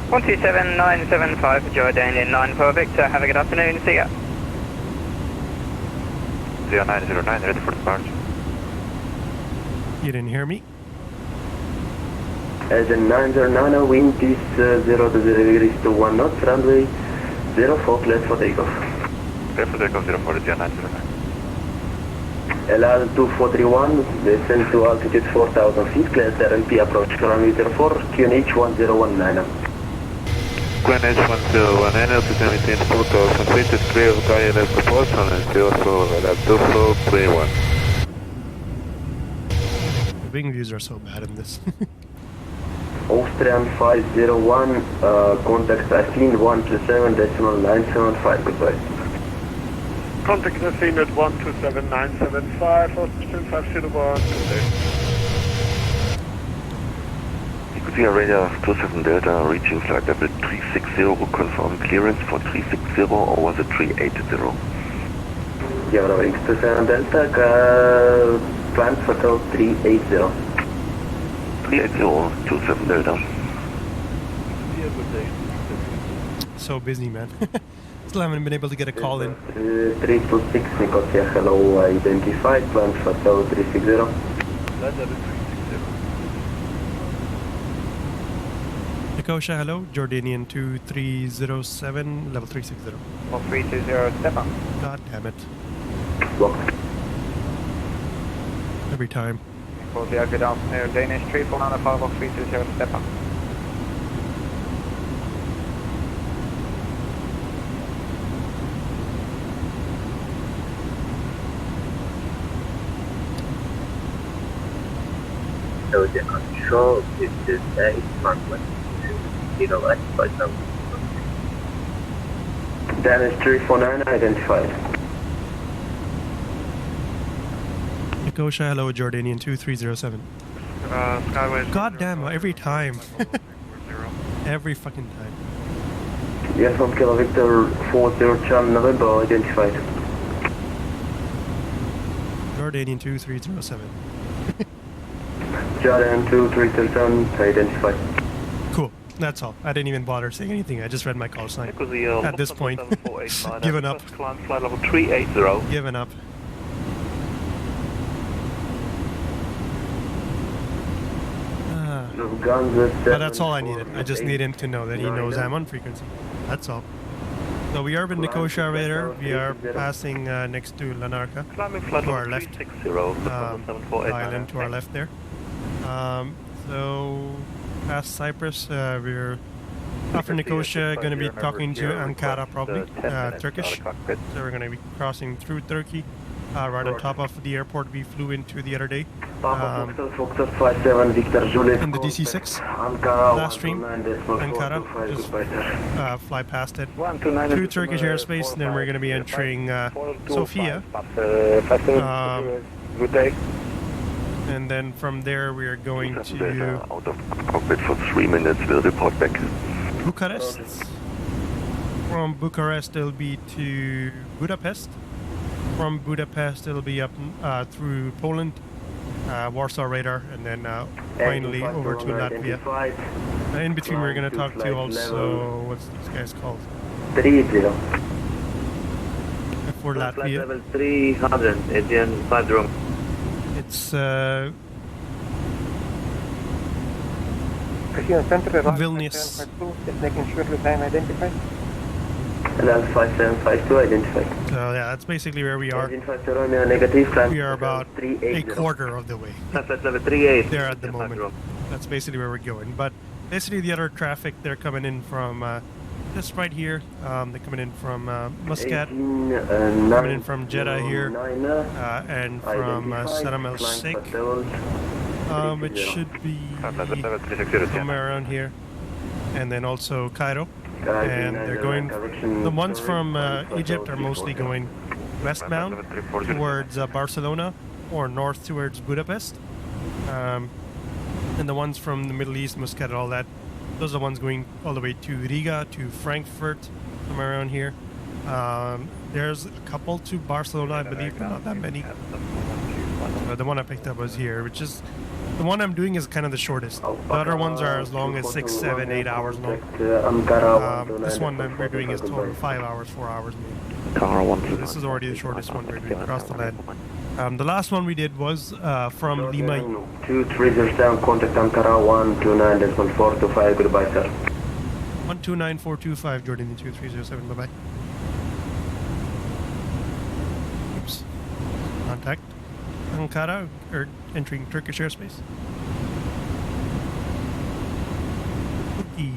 127975, Jordanian 9 for Victor, have a good afternoon, see ya. 0909, ready for departure. You didn't hear me? As in 909, wind is 0 to 0 degrees to 1 knots, runway 04, clear for takeoff. Clear for takeoff 04, 0909. LR 2431, descend to altitude 4000 feet, clear RNP approach, kilometer 4, QNH 1019. QNH 1019, altitude maintain 4000 feet, is clear of ILS propulsion and 2431. The wing views are so bad in this. Austrian 501, contact Athene 127.975, goodbye. Contact Athene at 127975, Austrian 501, good day. Nicosia radar 27 Delta, reaching flight level 360, confirm clearance for 360 over the 380. EVRA wings 27 Delta, climb hotel 380. 380, 27 Delta. So busy, man. Still haven't been able to get a call in. 326 Nicosia, hello, identified, climb hotel 360. Nicosia, hello, Jordanian 2307, level 360. 320, step up. God damn it. Blocked. Every time. Nicosia, good afternoon, Danish 3495, 320, step up. So the control is to say runway 0 left, but no. Danish 349 identified. Nicosia, hello, Jordanian 2307. Skyways. God damn, every time. Every fucking time. Yes, from Kilo Victor 40 Charlie November identified. Jordanian 2307. Jordan 2337 identified. Cool. That's all. I didn't even bother saying anything. I just read my call sign. At this point, given up. Climb flight level 380. Given up. But that's all I needed. I just need him to know that he knows I'm on frequency. That's all. So we are with Nicosia radar. We are passing next to Lanarka. To our left. Island to our left there. So past Cyprus, we're after Nicosia going to be talking to Ankara probably, Turkish. So we're going to be crossing through Turkey. Right on top of the airport we flew into the other day. In the DC-6 last stream, Ankara, just fly past it through Turkish airspace, then we're going to be entering Sofia. Good day. And then from there we are going to out of cockpit for 3 minutes. We'll report back. Bucharest. From Bucharest it'll be to Budapest. From Budapest it'll be up through Poland, Warsaw radar, and then finally over to Latvia. In between we're going to talk to also, what's this guy's called? 30. For Flight Latvia. level 300, Aegean 50. It's Vilnius. Just making sure the time identified. Land 5752 identified. So yeah, that's basically where we are. Negative. We are about a quarter of the way. Flight level 38. There at the moment. That's basically where we're going. But basically the other traffic, they're coming in from just right here. They're coming in from Muscat, coming in from Jeddah here, and from Saddam El Sheikh. It should be somewhere around here. And then also Cairo. And they're going, the ones from Egypt are mostly going westbound towards Barcelona or north towards Budapest. And the ones from the Middle East, Muscat, all that, those are the ones going all the way to Riga, to Frankfurt, somewhere around here. There's a couple to Barcelona, I believe, but not that many. The one I picked up was here, which is, the one I'm doing is kind of the shortest. The other ones are as long as 6, 7, 8 hours long. This one that we're doing is total 5 hours, 4 hours maybe. So this is already the shortest one we're doing across the land. The last one we did was from Lima. 230 down, contact Ankara 129.425, goodbye sir. 129425, Jordanian 2307, bye-bye. Oops. Contact Ankara, or entering Turkish airspace. Okay.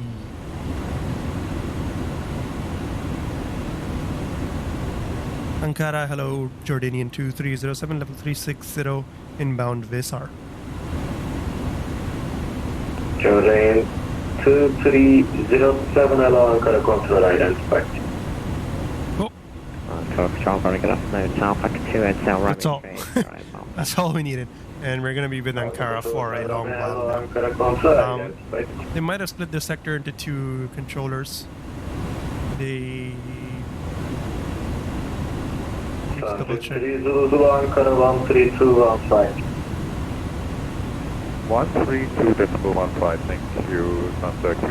Ankara, hello, Jordanian 2307, level 360, inbound VESAR. Jordanian 2307, hello, Ankara control identified. That's all. That's all we needed. And we're going to be with Ankara for a long while now. They might have split the sector into 2 controllers. They... Let's double check. 132.15, thank you.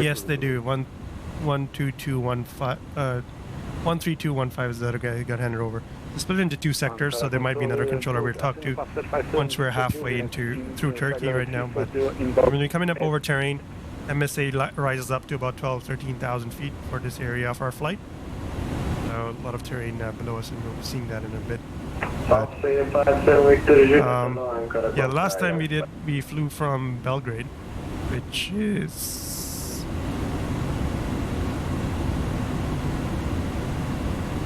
Yes, they do. 13215 is the other guy who got handed over. They split into 2 sectors, so there might be another controller we'll talk to once we're halfway through Turkey right now. But we're going to be coming up over terrain. MSA rises up to about 13,000 feet for this area of our flight. So a lot of terrain below us, and we'll be seeing that in a bit. But, yeah, the last time we flew from Belgrade, which is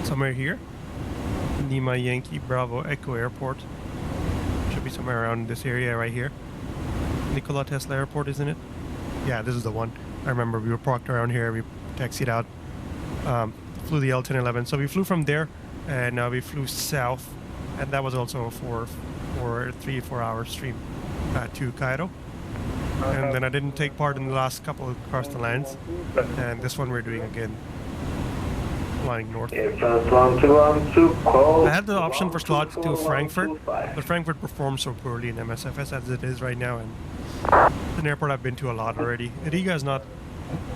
somewhere here. Lima Yankee Bravo Echo Airport. Should be somewhere around this area right here. Nikola Tesla Airport, isn't it? Yeah, this is the one. I remember we were parked around here. We taxied out. Flew the L1011. So we flew from there, and we flew south, and that was also a 3-4 hour stream to Cairo. And then I didn't take part in the last couple across the lands, and this one we're doing again, flying north. I had the option for slots to Frankfurt, but Frankfurt performs so poorly in MSFS as it is right now, and it's an airport I've been to a lot already. Riga is not.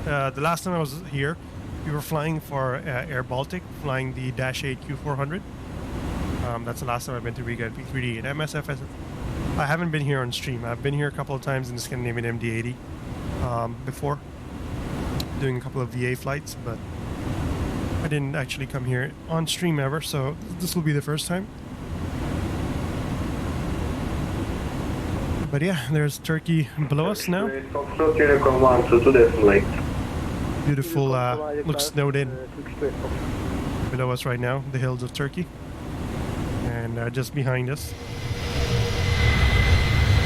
The last time I was here, we were flying for Air Baltic, flying the -8 Q400. That's the last time I've been to Riga at P3D. And MSFS, I haven't been here on stream. I've been here a couple of times in the Scandinavian MD-80 before, doing a couple of VA flights, but I didn't actually come here on stream ever, so this will be the first time. But yeah, there's Turkey below us now. Beautiful, looks snowed in below us right now, the hills of Turkey. And just behind us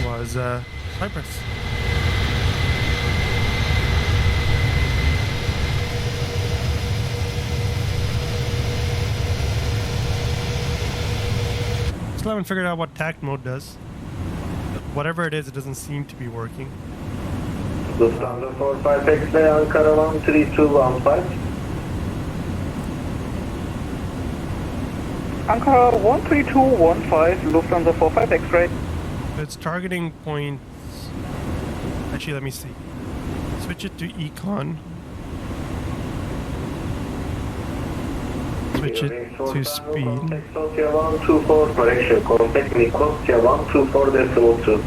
was Cyprus. Still haven't figured out what tact mode does. whatever it is, it doesn't seem to be working. Lufthansa 45 X-ray, Ankara 13215. Ankara 13215, Lufthansa 45 X-ray. It's targeting points. Actually, let me see. Switch it to econ. Switch it to speed. 124, correction, contact me, Kostya 124.2.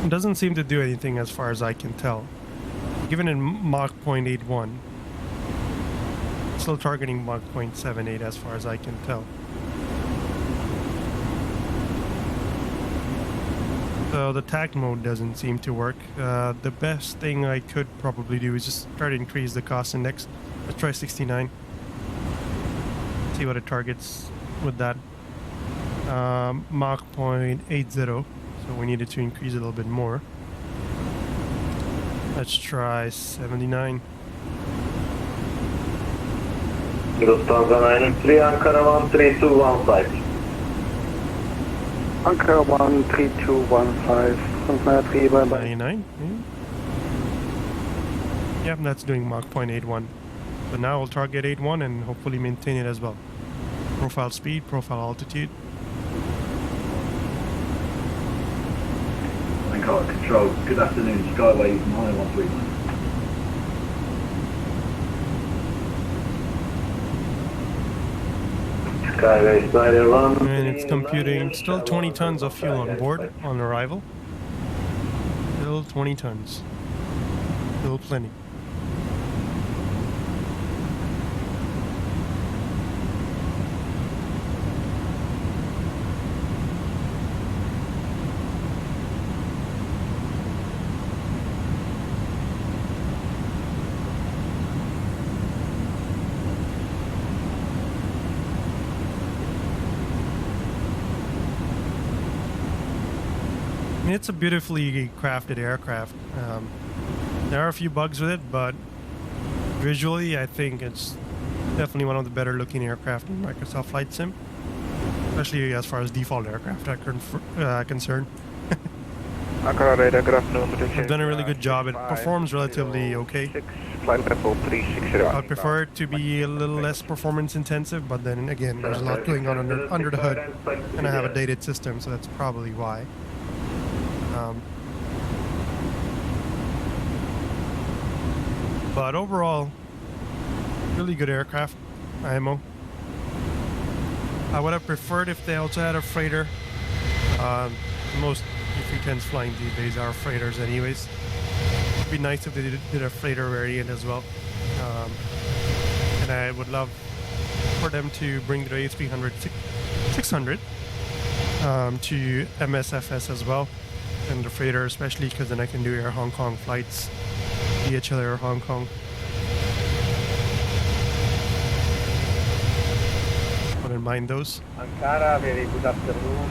It doesn't seem to do anything as far as I can tell. Given in Mach 0.81. Still targeting Mach 0.78 as far as I can tell. So the TAC mode doesn't seem to work. The best thing I could probably do is just try to increase the cost index. Let's try 69. See what it targets with that. Mach 0.80. So we needed to increase it a little bit more. Let's try 79. Lufthansa 93, Ankara 13215. Ankara 13215, bye bye. 99? Yeah, that's doing Mach 0.81. So now we'll target 81 and hopefully maintain it as well. Profile speed, profile altitude. Ankara Control, good afternoon, Skyway 9139. Skyway Spider 1. And it's computing still 20 tons of fuel on board on arrival. Still 20 tons. Still plenty. It's a beautifully crafted aircraft. There are a few bugs with it, but visually I think it's definitely one of the better looking aircraft in Microsoft Flight Sim, especially as far as default aircraft are concerned. Ankara Radar, good afternoon. They've done a really good job. It performs relatively okay. Flight level 360. I'd prefer it to be a little less performance intensive, but then again, there's a lot going on under the hood, and I have a dated system, so that's probably why. But overall, really good aircraft, IMO. I would have preferred if they also had a freighter. Most A310s flying these days are freighters anyways. It'd be nice if they did a freighter variant as well. And I would love for them to bring the A300 600 to MSFS as well. And the freighter especially, because then I can do Air Hong Kong flights, DHL Air Hong Kong. Wouldn't mind those. Ankara, very good afternoon.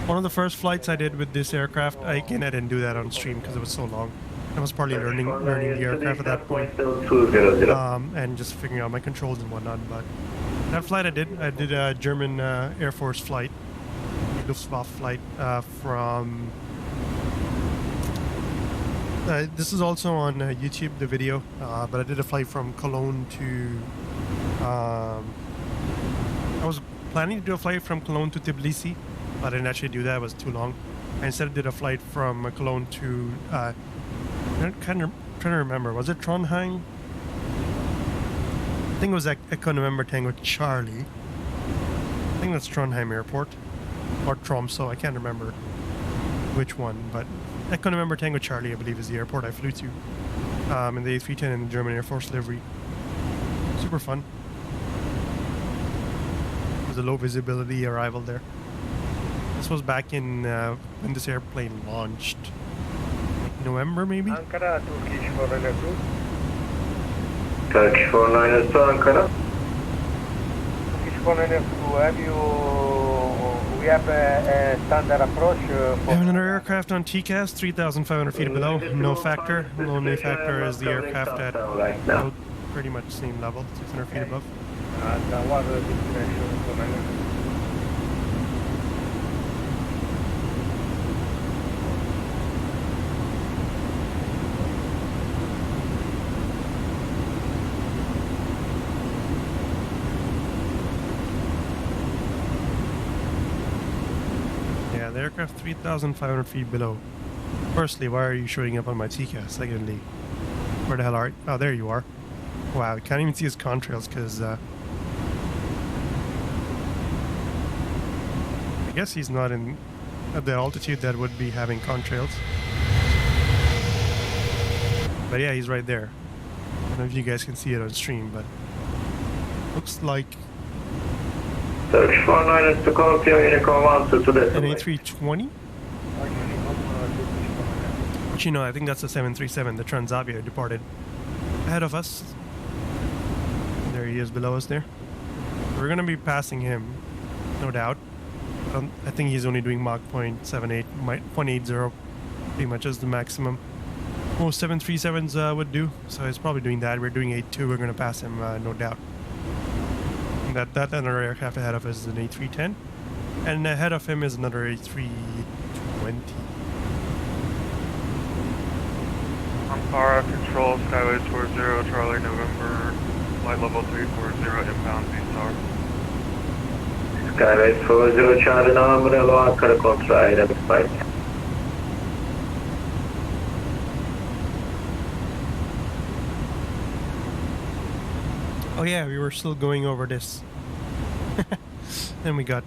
One of the first flights I did with this aircraft, I didn't do that on stream because it was so long. I was partly learning the aircraft at that point, and just figuring out my controls and whatnot. But that flight I did a German Air Force flight, Luftwaffe flight from. This is also on YouTube, the video, but I did a flight from Cologne to... I was planning to do a flight from Cologne to Tbilisi, but I didn't actually do that, it was too long. I instead did a flight from Cologne to... I'm kind of trying to remember, was it Trondheim? I think it was Echo November Tango Charlie. I think that's Trondheim Airport, or Tromsø, I can't remember which one, but Echo November Tango Charlie, I believe, is the airport I flew to, in the A310 in the German Air Force livery. Super fun. It was a low visibility arrival there. This was back in when this airplane launched, like November maybe. Ankara, Turkish 492. Turkish 492, Ankara. Turkish 492, have you... We have a standard approach We have another aircraft on TCAS, 3,500 feet below, no factor. The only factor is the aircraft at pretty much same level, 600 feet above. And what destination? the aircraft 3,500 feet below. Firstly, why are you showing up on my TCAS? Secondly, where the hell are you? Oh, there you are. Wow, I can't even see his contrails because I guess he's not in at the altitude that would be having contrails. But yeah, he's right there. I don't know if you guys can see it on stream, but looks like Search 49 is to continue Unicorn 1 to the an A320? Actually, no, I think that's the 737, the Transavia departed ahead of us. There he is below us there. We're gonna be passing him, no doubt. I think he's only doing Mach 0.78, 0.80, pretty much is the maximum most 737s would do. So he's probably doing that. We're doing 8.2, we're gonna pass him, no doubt. That another aircraft ahead of us is an A310, and ahead of him is another A320. Ankara control, Skyways 40, Charlie November, flight level 340, inbound VESAR. Skyways 40, Charlie November, Ankara control, identified. Oh yeah, we were still going over this. Then we got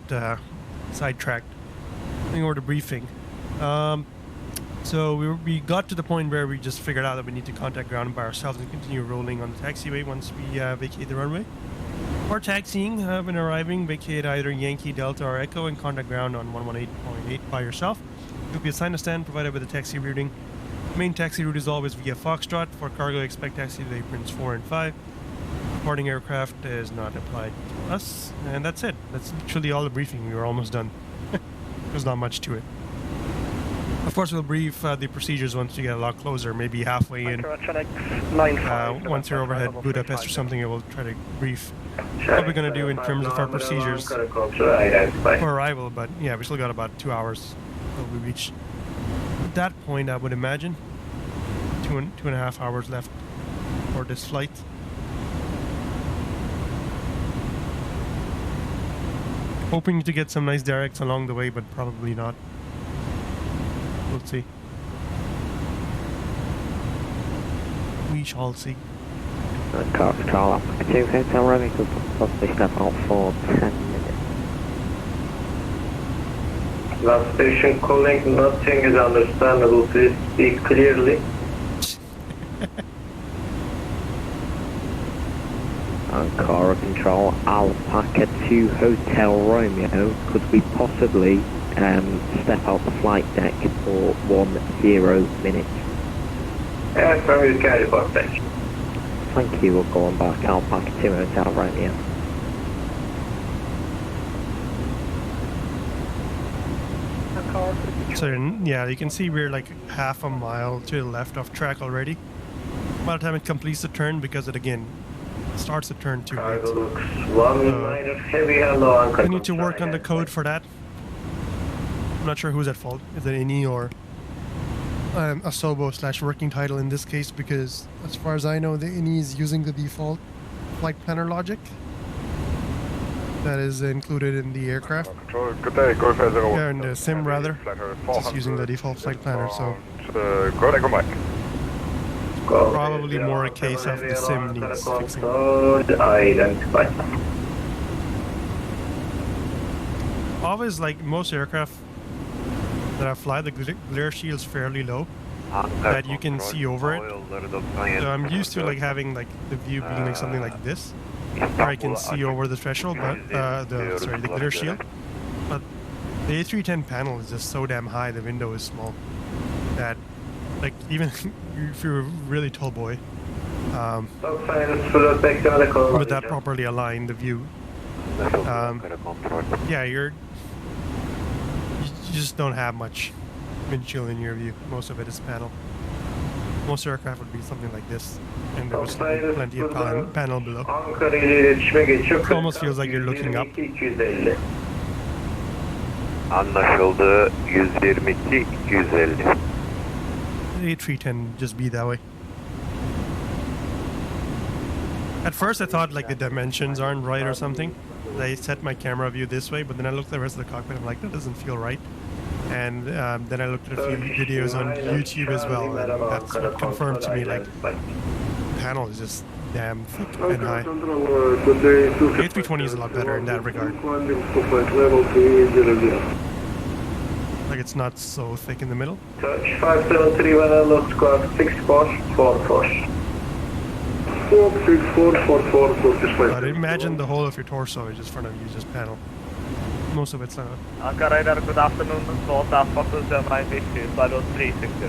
sidetracked. Going over the briefing. So we got to the point where we just figured out that we need to contact ground by ourselves and continue rolling on the taxiway once we vacate the runway. For taxiing, when arriving, vacate either Yankee, Delta, or Echo and contact ground on 118.8 by yourself. You'll be assigned a stand provided with the taxi routing. Main taxi route is always via Foxtrot. For cargo, expect taxi to aprons 4 and 5. Departing aircraft is not applied to us, and that's it. That's literally all the briefing. We were almost done. There's not much to it. Of course, we'll brief the procedures once we get a lot closer, maybe halfway in. Once you're overhead Budapest or something, we'll try to brief what we're going to do in terms of our procedures for arrival. But yeah, we still got about 2 hours till we reach that point, I would imagine. Two and a half hours left for this flight. Hoping to get some nice directs along the way, but probably not. We'll see. We shall see. Car control up to Hotel Romeo, could possibly step out for 10 minutes. Last station calling, nothing is understandable. Please speak clearly. Ankara control, Alpaca to Hotel Romeo. Could we possibly step out the flight deck for 10 minutes? Yeah, from your carry report, thank you. Thank you, we'll go on back Alpaca to Hotel Romeo. So yeah, you can see we're like half a mile to the left of track already. By the time it completes the turn, because it again starts the turn too late. We need to work on the code for that. I'm not sure who's at fault, is it INI or Asobo / working title in this case, because as far as I know, the INI is using the default flight planner logic that is included in the aircraft. Good day, go ahead. Yeah, in the sim rather, just using the default flight planner, so probably more a case of the sim needs fixing. Always, like most aircraft that I fly, the glare shield's fairly low, that you can see over it. So I'm used to like having like the view being like something like this, where I can see over the threshold, but the glare shield. But the A310 panel is just so damn high, the window is small, that like even if you're a really tall boy, with that properly aligned, the view, yeah, you just don't have much windshield in your view. Most of it is panel. Most aircraft would be something like this, and there was plenty of panel below. It almost feels like you're looking up. Anlaşıldı. 122 250. The A310 just be that way. At first I thought like the dimensions aren't right or something. I set my camera view this way, but then I looked at the rest of the cockpit, I'm like, that doesn't feel right. And then I looked at a few videos on YouTube as well, and that's what confirmed to me, like, panel is just damn thick and high. A320 is a lot better in that regard. Like, it's not so thick in the middle. Touch 573 Vanilla Squad 6 Porsche 4 Porsche. 46444 But imagine the whole of your torso is just front of you, just panel. Most of it's not. Ankara Radar, good afternoon. North Africa, Germany, Pilot 360.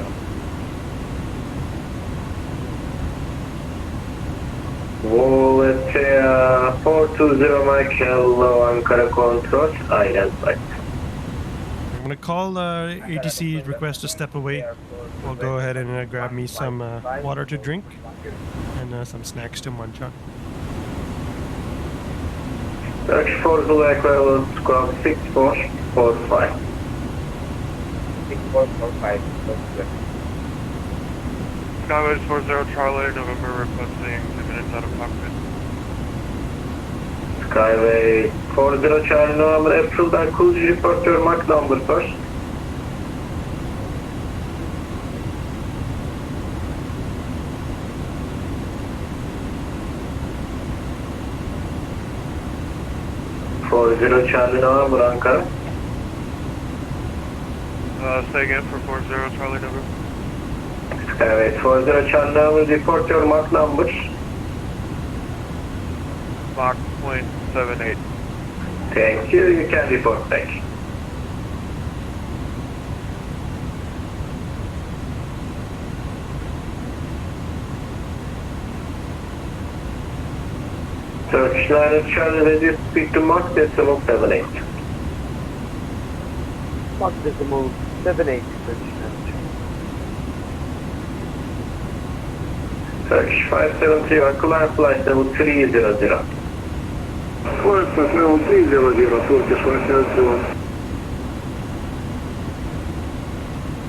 Wallet 420 Michael, Ankara Control, identified. I'm gonna call ATC request to step away. I'll go ahead and grab me some water to drink and some snacks to munch on. Search for the Equal Squad 6445. 6445. Skyway 40 Charlie, November requesting 2 minutes out of cockpit. Skyway 40 Charlie, November approved, and could you report your Mach number first? Charlie November, Ankara. Say again for 40 Charlie November. Skyway 40 Charlie November, report your Mach numbers. Mach 0.78. Thank you, you can report back. Search line Charlie, ready to speak to Mach decimal 78. Mach decimal 78. Search 573, Airline flight level 300. Flight level 300, Turkish 571.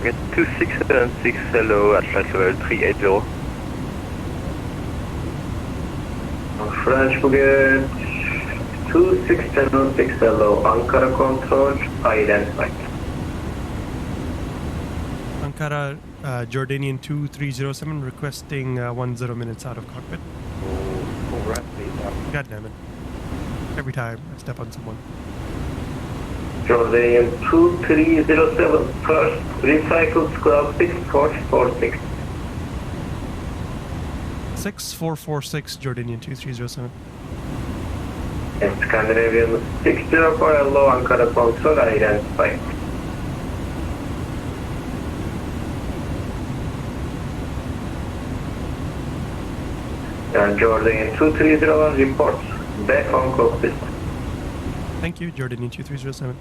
Get 2676, hello, at flight level 380. French Bugatti 2676, hello, Ankara Control, identified. Ankara, Jordanian 2307 requesting 10 minutes out of cockpit. God damn it. Every time I step on someone. Jordanian 2307, first recycled scrub 6446. 6446 Jordanian 2307. Scandinavian 604, hello, Ankara Control, identified. Jordanian 2301 reports back on cockpit. Thank you, Jordanian 2307.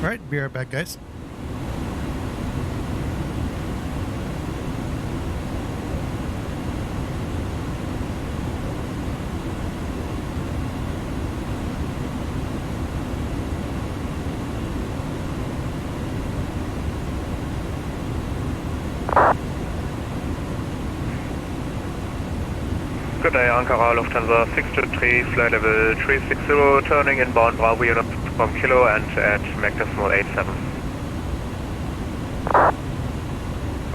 Alright, be right back, guys. Good day, Ankara Lufthansa 623, flight level 360, turning inbound Bravo unit from Kilo and at Mach decimal 87.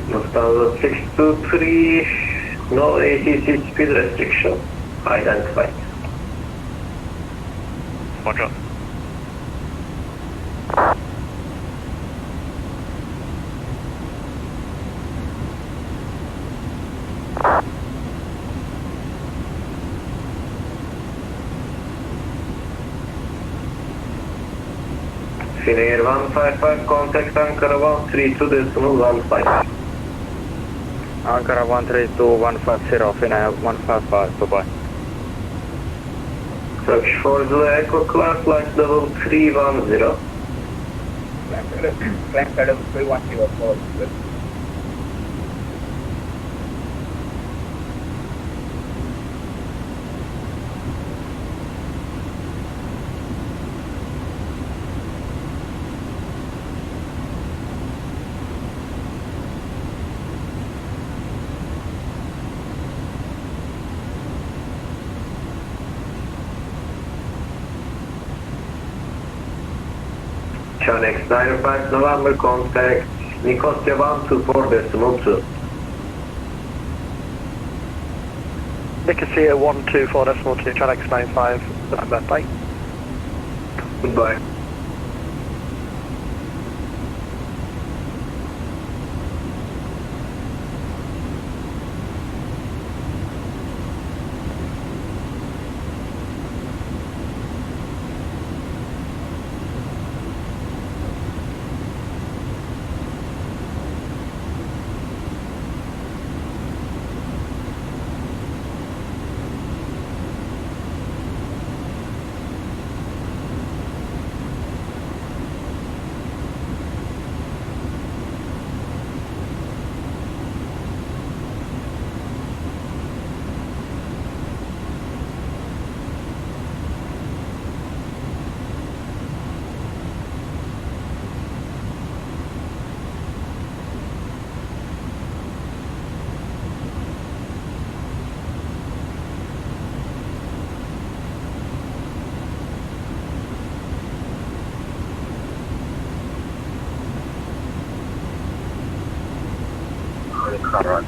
Lufthansa 623, no ATC speed restriction, identified. Roger. Finnair 155, contact Ankara 132.15. Ankara 132.150, Finnair 155, bye-bye. Search for the Echo class, flight level 310. Climb level 310 for Chanex 95 November, contact Nicosia 124.2. Nicosia 124.2, Chanex 95, November, bye. Goodbye.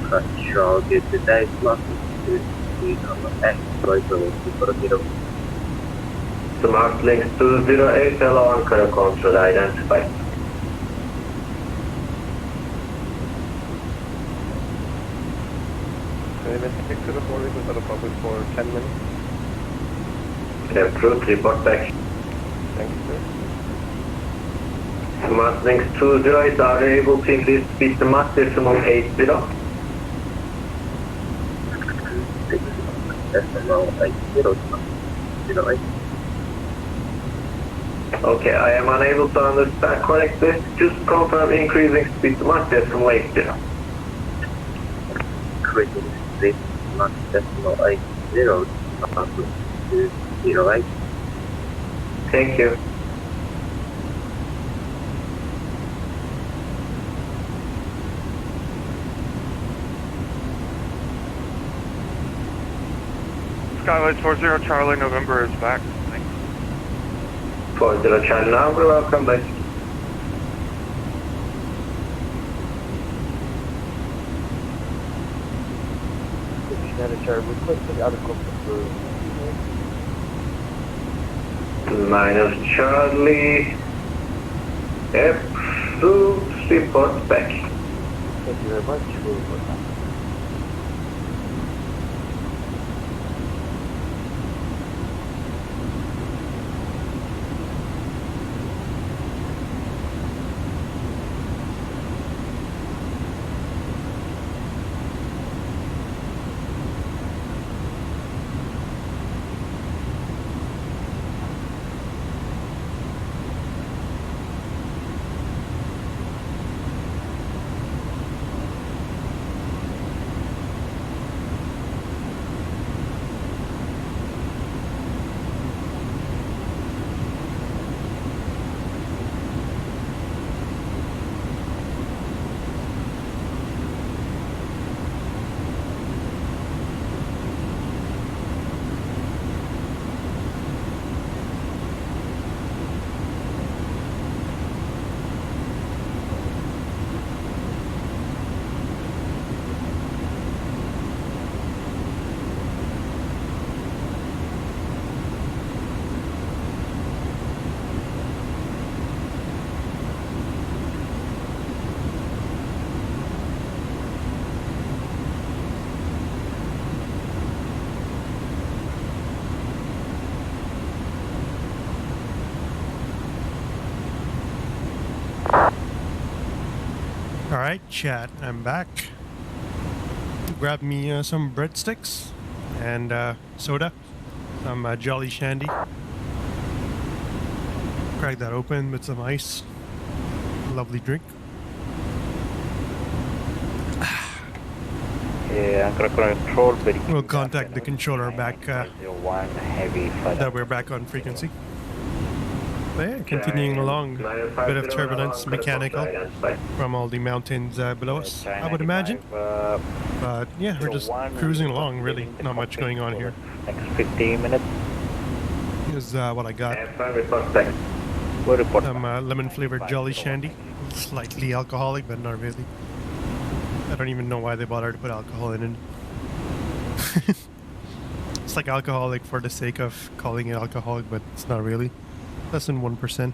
Control, get the day slot to speed on the X, for the Smart Links 208, hello, Ankara control, identify. Stick to the board with the public for 10 minutes. Approved, report back. Thank you, sir. Smart Links 208, are you able to increase speed to max decimal 80? Decimal 80. Okay, I am unable to understand correctly. Just confirm increasing speed to max decimal 80. Increasing speed to max decimal 80. 208. Thank you. Skylights 40 Charlie November is back. Thanks. 40 Charlie November, welcome back. Minus Charlie, F2, report back. Thank you very much for reporting. Alright, chat, I'm back. Grab me some breadsticks and soda, some Jolly Shandy. Crack that open with some ice. Lovely drink. Yeah, I'm gonna control, but we'll contact the controller back that we're back on frequency. But yeah, continuing along, a bit of turbulence, mechanical, from all the mountains below us, I would imagine. But yeah, we're just cruising along, really. Not much going on here. Next 15 minutes. Is what I got. Some lemon flavored Jolly Shandy. Slightly alcoholic, but not really. I don't even know why they bothered to put alcohol in it. It's like alcoholic for the sake of calling it alcoholic, but it's not really. Less than 1%.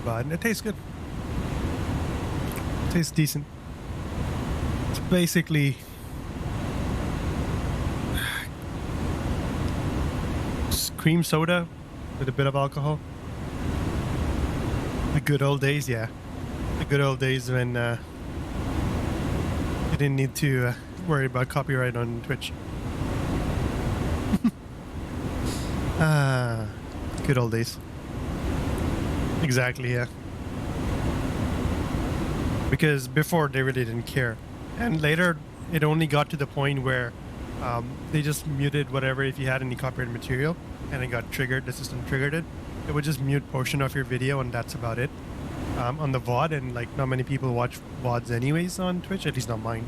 But it tastes good. It tastes decent. It's basically cream soda with a bit of alcohol. The good old days, yeah. The good old days when you didn't need to worry about copyright on Twitch. Good old days. Exactly, yeah. Because before they really didn't care. And later it only got to the point where they just muted whatever if you had any copyrighted material and it got triggered, the system triggered it. It would just mute portion of your video and that's about it. On the VOD, and like not many people watch VODs anyways on Twitch, at least not mine.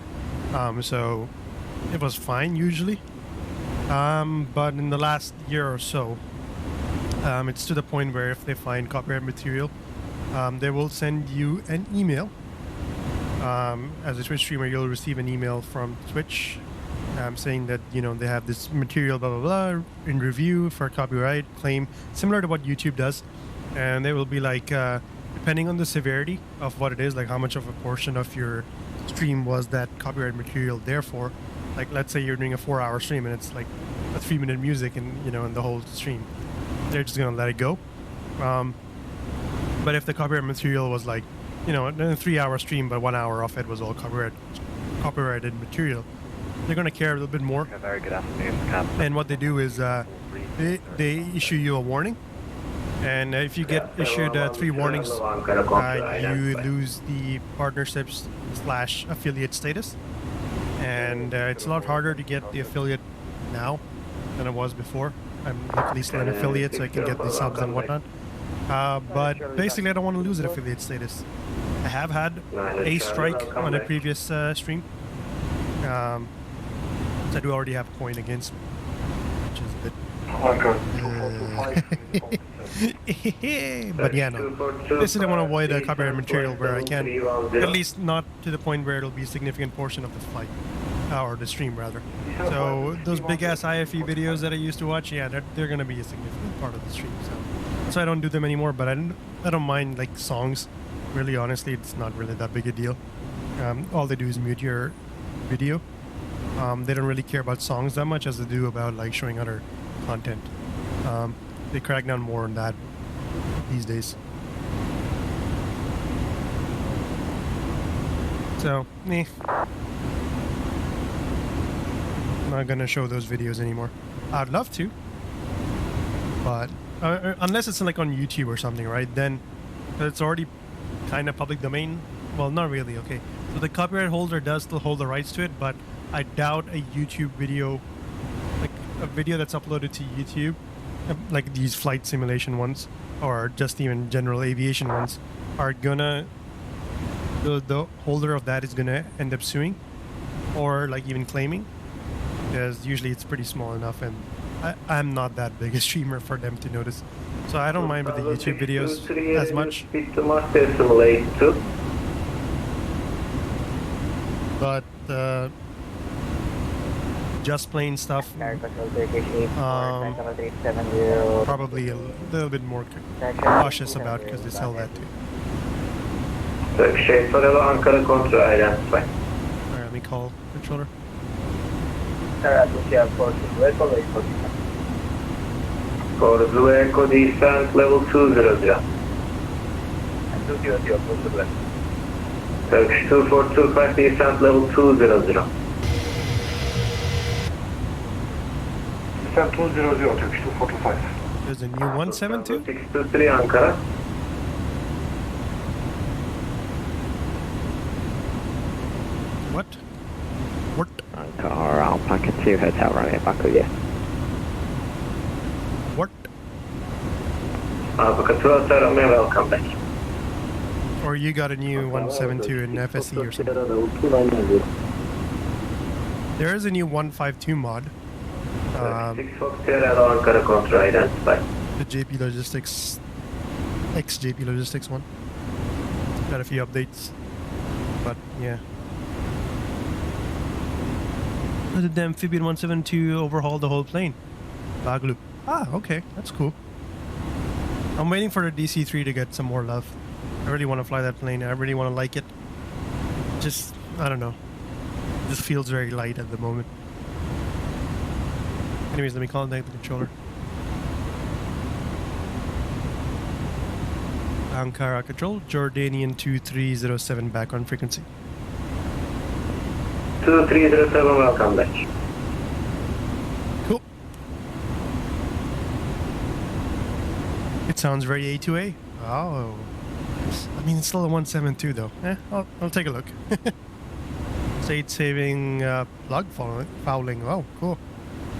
So it was fine usually. But in the last year or so, it's to the point where if they find copyright material, they will send you an email. As a Twitch streamer, you'll receive an email from Twitch saying that, you know, they have this material, blah, blah, blah, in review for copyright claim, similar to what YouTube does. And they will be like, depending on the severity of what it is, like how much of a portion of your stream was that copyright material there for. Like, let's say you're doing a 4-hour stream and it's like a 3-minute music and, you know, in the whole stream. They're just gonna let it go. But if the copyright material was like, you know, a 3-hour stream, but 1 hour of it was all copyrighted material, they're gonna care a little bit more. Very good afternoon, Captain. And what they do is they issue you a warning. And if you get issued 3 warnings, you lose the partnerships / affiliate status. And it's a lot harder to get the affiliate now than it was before. I'm luckily still an affiliate, so I can get the subs and whatnot. But basically, I don't want to lose an affiliate status. I have had a strike on a previous stream. So I do already have a point against me, which is a bit... But yeah, no. Basically, I want to avoid the copyright material where I can, at least not to the point where it'll be a significant portion of the flight, or the stream rather. So those big ass IFE videos that I used to watch, yeah, they're gonna be a significant part of the stream. So I don't do them anymore. But I don't mind like songs. Really, honestly, it's not really that big a deal. All they do is mute your video. They don't really care about songs that much as they do about like showing other content. They crack down more on that these days. So, I'm not gonna show those videos anymore. I'd love to, but unless it's like on YouTube or something, right? Then it's already kind of public domain. Well, not really. Okay, so the copyright holder does still hold the rights to it, but I doubt a YouTube video, like a video that's uploaded to YouTube, like these flight simulation ones, or just even general aviation ones, are gonna, the holder of that is gonna end up suing, or like even claiming, because usually it's pretty small enough, and I'm not that big a streamer for them to notice. So I don't mind with the YouTube videos as much. But just plain stuff, probably a little bit more cautious about, because they sell that too. Alright, let me call controller. For Blue Echo descent level 200. Turkish 2425 descent level 200. Descent 200, Turkish 2425. There's a new 172? 623 Ankara. What? Ankara, Alpaca 2 Hotel Romeo back with you. What? Alpaca 2 Hotel Romeo, welcome back. Or you got a new 172 in FSE or something. There is a new 152 mod. 6 Fox Sierra Ankara Contra identified. The JP Logistics, ex-JP Logistics one. Got a few updates, but yeah. Did the Amphibian 172 overhaul the whole plane? Baglu. Ah, okay, that's cool. I'm waiting for the DC-3 to get some more love. I really want to fly that plane. I really want to like it. Just, I don't know. This feels very light at the moment. Anyways, let me contact the controller. Ankara control, Jordanian 2307 back on frequency. 2307, welcome back. Cool. It sounds very A2A. Oh. I mean, it's still a 172 though. I'll take a look. State saving plug fouling. Oh, cool.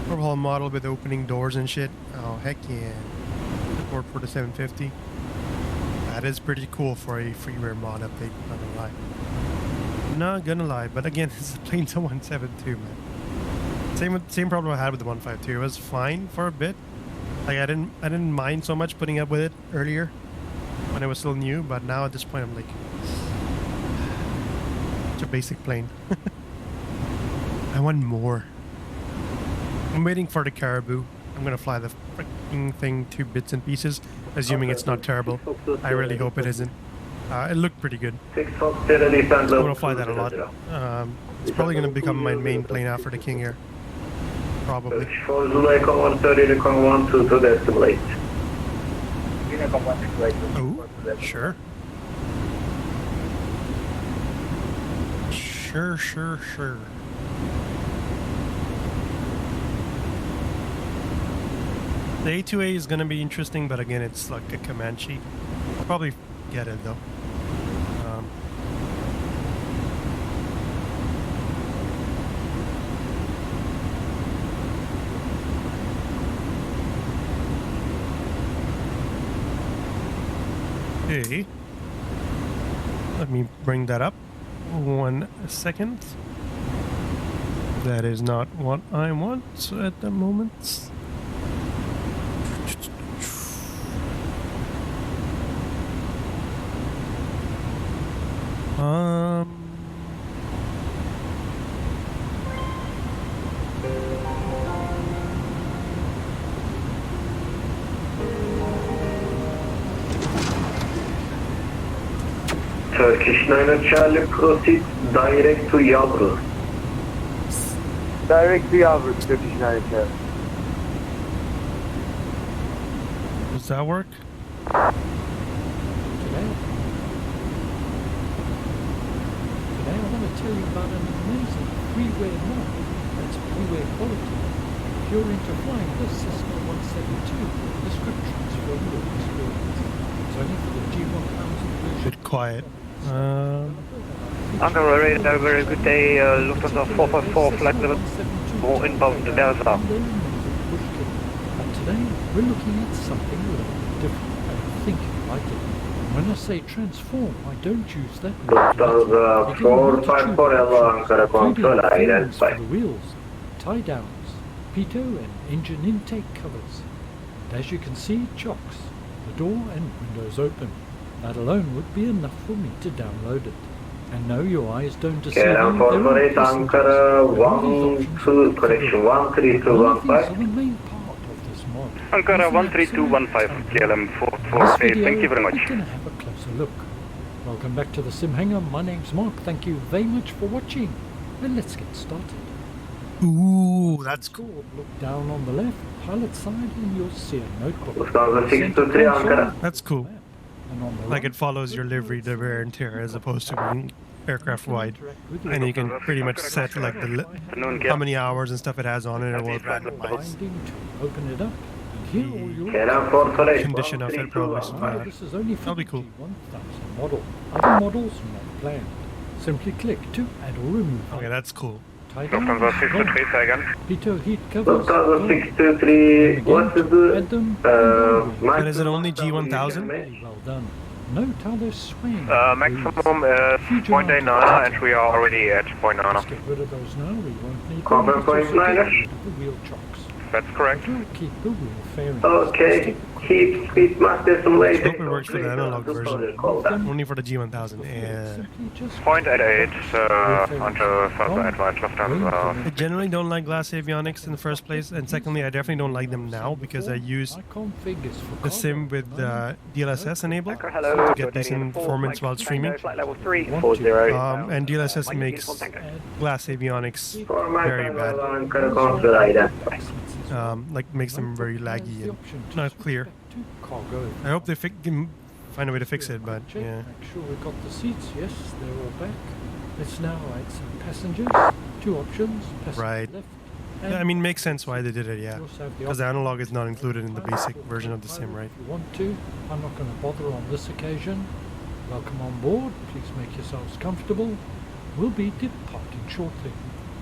Overhaul model with opening doors and shit. Oh, heck yeah. Support for the 750. That is pretty cool for a freeware mod update, not gonna lie. Not gonna lie, but again, this plane's a 172, man. Same problem I had with the 152. It was fine for a bit. Like I didn't mind so much putting up with it earlier when it was still new, but now at this point I'm like, it's a basic plane. I want more. I'm waiting for the Caribou. I'm gonna fly the freaking thing to bits and pieces, assuming it's not terrible. I really hope it isn't. It looked pretty good. I'm gonna fly that a lot. It's probably gonna become my main plane after the King Air. Probably. Oh, sure. Sure. The A2A is gonna be interesting, but again, it's like a Comanche. I'll probably get it though. Okay. Let me bring that up. 1 second. That is not what I want at the moment. Turkish 9 Charlie, proceed direct to Yavru. Direct to Yavru, Turkish 9 Charlie. Does that work? Today I want to tell you about an amazing freeware mod that's freeware quality. If you're into flying the Cessna 172, descriptions for your experience. It's only for the G1000 version. Bit quiet. Under radar, very good day, Lufthansa 454, flight level 4 inbound to VESAR. And today we're looking at something a little bit different. I think you like it. When I say transform, I don't use that word. Lufthansa 454, Ankara Control, identified. For the wheels, tie downs, pitot and engine intake covers. And as you can see, chocks. The door and windows open. That alone would be enough for me to download it. And no, your eyes don't deceive you. Corporate Ankara 12, correction 13215. The main part of this mod. Ankara 13215, KLM 448, thank you very much. We're going to have a closer look. Welcome back to the Sim Hangar. My name's Mark. Thank you very much for watching. And let's get started. Ooh, that's cool. Look down on the left, pilot side, and you'll see a notebook. Lufthansa 623 Ankara. That's cool. Like it follows your livery, the wear and tear, as opposed to being aircraft wide, and you can pretty much set like the how many hours and stuff it has on it, or will randomize open it up. And here all your condition of it, probably. This is only for That'll be cool. G1000 model. Other models not planned. Simply click to add or remove. Okay, that's cool. Lufthansa 623, say again. Pitot heat covers. Lufthansa 623, what is the... But is it only G1000? Well done. Note how they're swaying. Maximum 0.89, and we are already at 0.9. Let's get rid of those now. We won't need Cover them. 0.9. The wheel chocks. That's correct. Keep the wheel fairing. Okay, keep speed master simulation. Hope it works for the analog version, only for the G1000. And Point at 8, onto further advanced Lufthansa. I generally don't like glass avionics in the first place, and secondly, I definitely don't like them now because I use the sim with DLSS enabled to get decent performance while streaming. Flight level 340. And DLSS makes glass avionics very bad. Like makes them very laggy and not clear. I hope they find a way to fix it, but yeah. Make sure we got the seats. Yes, they're all back. Let's now add some passengers. 2 options. Passenger Right. left. Yeah, I mean, makes sense why they did it, yeah. Because the analog is not included in the basic version of the sim, right? If you want to, I'm not going to bother on this occasion. Welcome on board. Please make yourselves comfortable. We'll be departing shortly.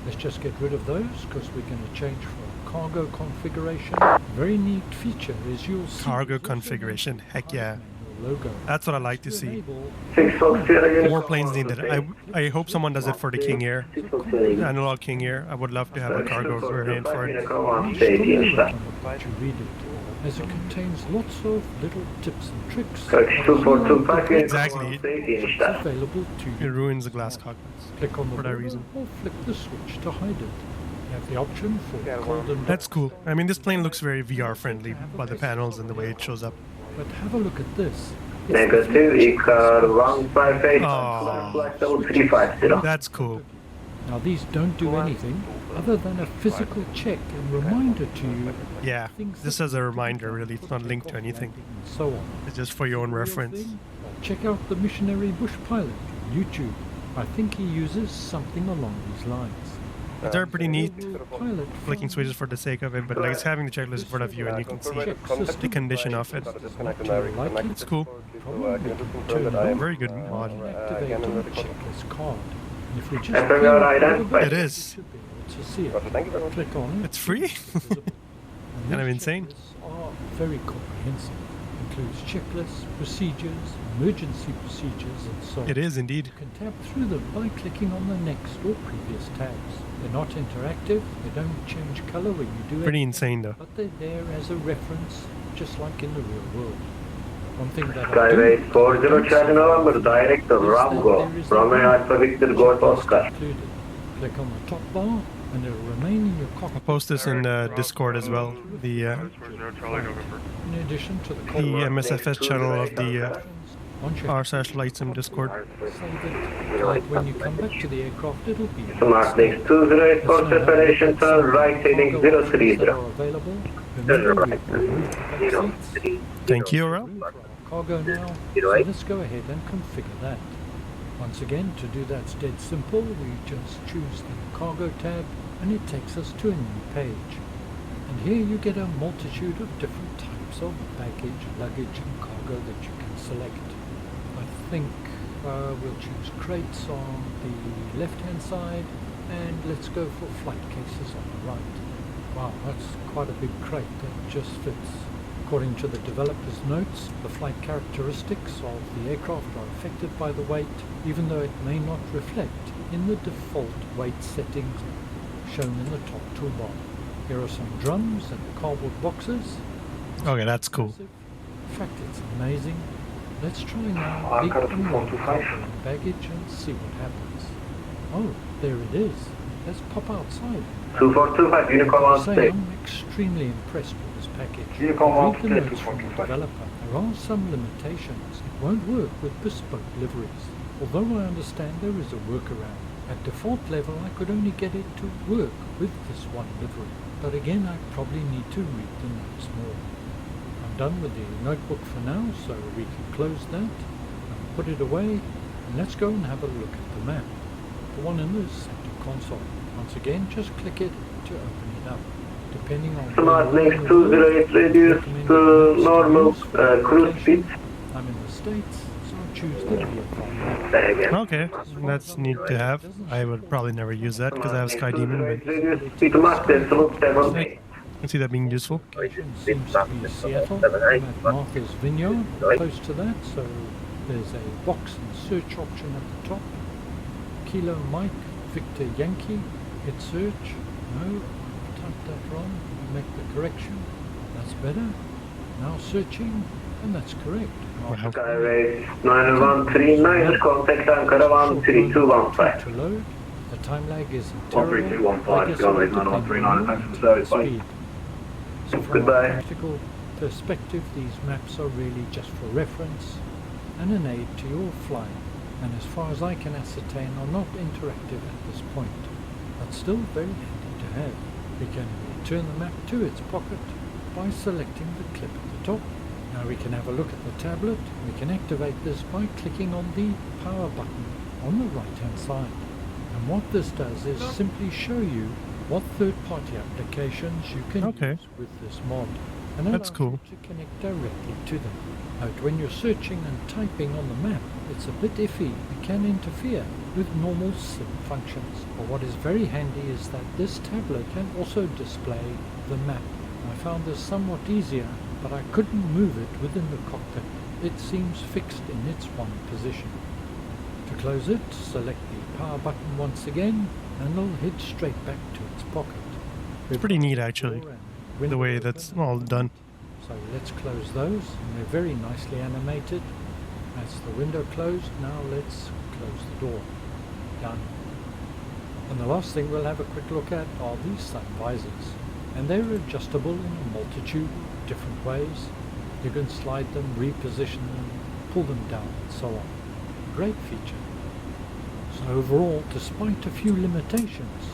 Let's just get rid of those because we're going to change for a cargo configuration. Very neat feature is you'll see Cargo configuration, heck yeah. logo. That's what I like to see. 6 Fox Sierra. More planes need that. I hope someone does it for the King Air, the analog King Air. I would love to have a cargo variant for it. To read it, as it contains lots of little tips and tricks. Exactly. It's available to It you. ruins the glass cockpits Click on the for that border reason. or flick the switch to hide it. You have the option for cold and That's cool. I mean, this plane looks very VR friendly by the panels and the way it shows up. But have a look at this. Negative, ICAR 158, flight level 350. That's cool. Now these don't do anything other than a physical check and reminder to you. Yeah, this is a reminder really. It's not linked to anything. And so on. It's just for your own reference. Check out the missionary bush pilot on YouTube. I think he uses something along these lines. They're pretty neat. Pilot Flicking switches for the sake of it, but like it's having the checklist in front of you and you can see the condition of it. It's cool. Very good mod. Activate on the checklist card. And if we just It is. to see it, click on it. It's free. Kind of insane. Are very comprehensive. Includes checklists, procedures, emergency procedures, and so on. It is indeed. You can tab through them by clicking on the next or previous tabs. They're not interactive, they don't change color when you do it. Pretty insane though. But they're there as a reference, just like in the real world. One thing that Skyway 40 Charlie November, direct to Ramgo, Romeo Alpha Victor Golf Oscar. included. Click on the top bar, and it'll remain in your cockpit. I'll post this in Discord as well. The In addition to the MSFS channel of the r/LightSim Discord. Save it. Like when you come back to the aircraft, it'll be Smart Next 208 for separation turn right heading 030. available. Remember, we can remove the back seats. Thank you, Aurel. Cargo now. So let's go ahead and configure that. Once again, to do that's dead simple. We just choose the cargo tab and it takes us to a new page. And here you get a multitude of different types of baggage, luggage and cargo that you can select. I think we'll choose crates on the left hand side and let's go for flight cases on the right. Wow, that's quite a big crate that just fits. According to the developer's notes, the flight characteristics of the aircraft are affected by the weight, even though it may not reflect in the default weight settings shown in the top toolbar. Here are some drums and cardboard boxes. Okay, that's cool. In fact, it's amazing. Let's try now big unload cargo and baggage and see what happens. Oh, there it is. Let's pop outside. 2425 Unicorn on stage. I'm extremely impressed with this package. Unicorn on Read the stage, notes from the developer. There are some limitations. It won't work with bespoke liveries. Although I understand there is a workaround. At default level I could only get it to work with this one livery. But again I probably need to read the notes more. I'm done with the notebook for now, so we can close that and put it away. And let's go and have a look at the map. The one in the center console. Once again, just click it to open it up. Depending on Smart Next 208 reduced to normal cruise speed. I'm in the States, so I'll choose the VFR. Okay, that's neat to have. I would probably never use that because I have Sky Demon, but I can see that being useful. Seems to be Seattle. I'm at Martha's Vineyard, close to that, so there's a box and search option at the top. Kilo Mike, Victor Yankee, hit search. No, I've typed that wrong. We make the correction. That's better. Now searching, and that's correct. Skyway 9139, contact Ankara 13215. To load. The time lag is 13215, Skyway 9139, thanks for the service, bye. So from a practical perspective, these maps are really just for reference and an aid to your flying, and as far as I can ascertain are not interactive at this point, but still very handy to have. We can return the map to its pocket by selecting the clip at the top. Now we can have a look at the tablet. We can activate this by clicking on the power button on the right hand side. And what this does is simply show you what third-party applications you can use with this mod. And that's cool. To connect directly to them. Note, when you're searching and typing on the map, it's a bit iffy. It can interfere with normal SIM functions. But what is very handy is that this tablet can also display the map. I found this somewhat easier, but I couldn't move it within the cockpit. It seems fixed in its one position. To close it, select the power button once again, and it'll head straight back to its pocket. It's pretty neat actually, the way that's all done. So let's close those, and they're very nicely animated. That's the window closed. Now let's close the door. Done. And the last thing we'll have a quick look at are these sun visors. And they're adjustable in a multitude of different ways. You can slide them, reposition them, pull them down, and so on. Great feature. So overall, despite a few limitations,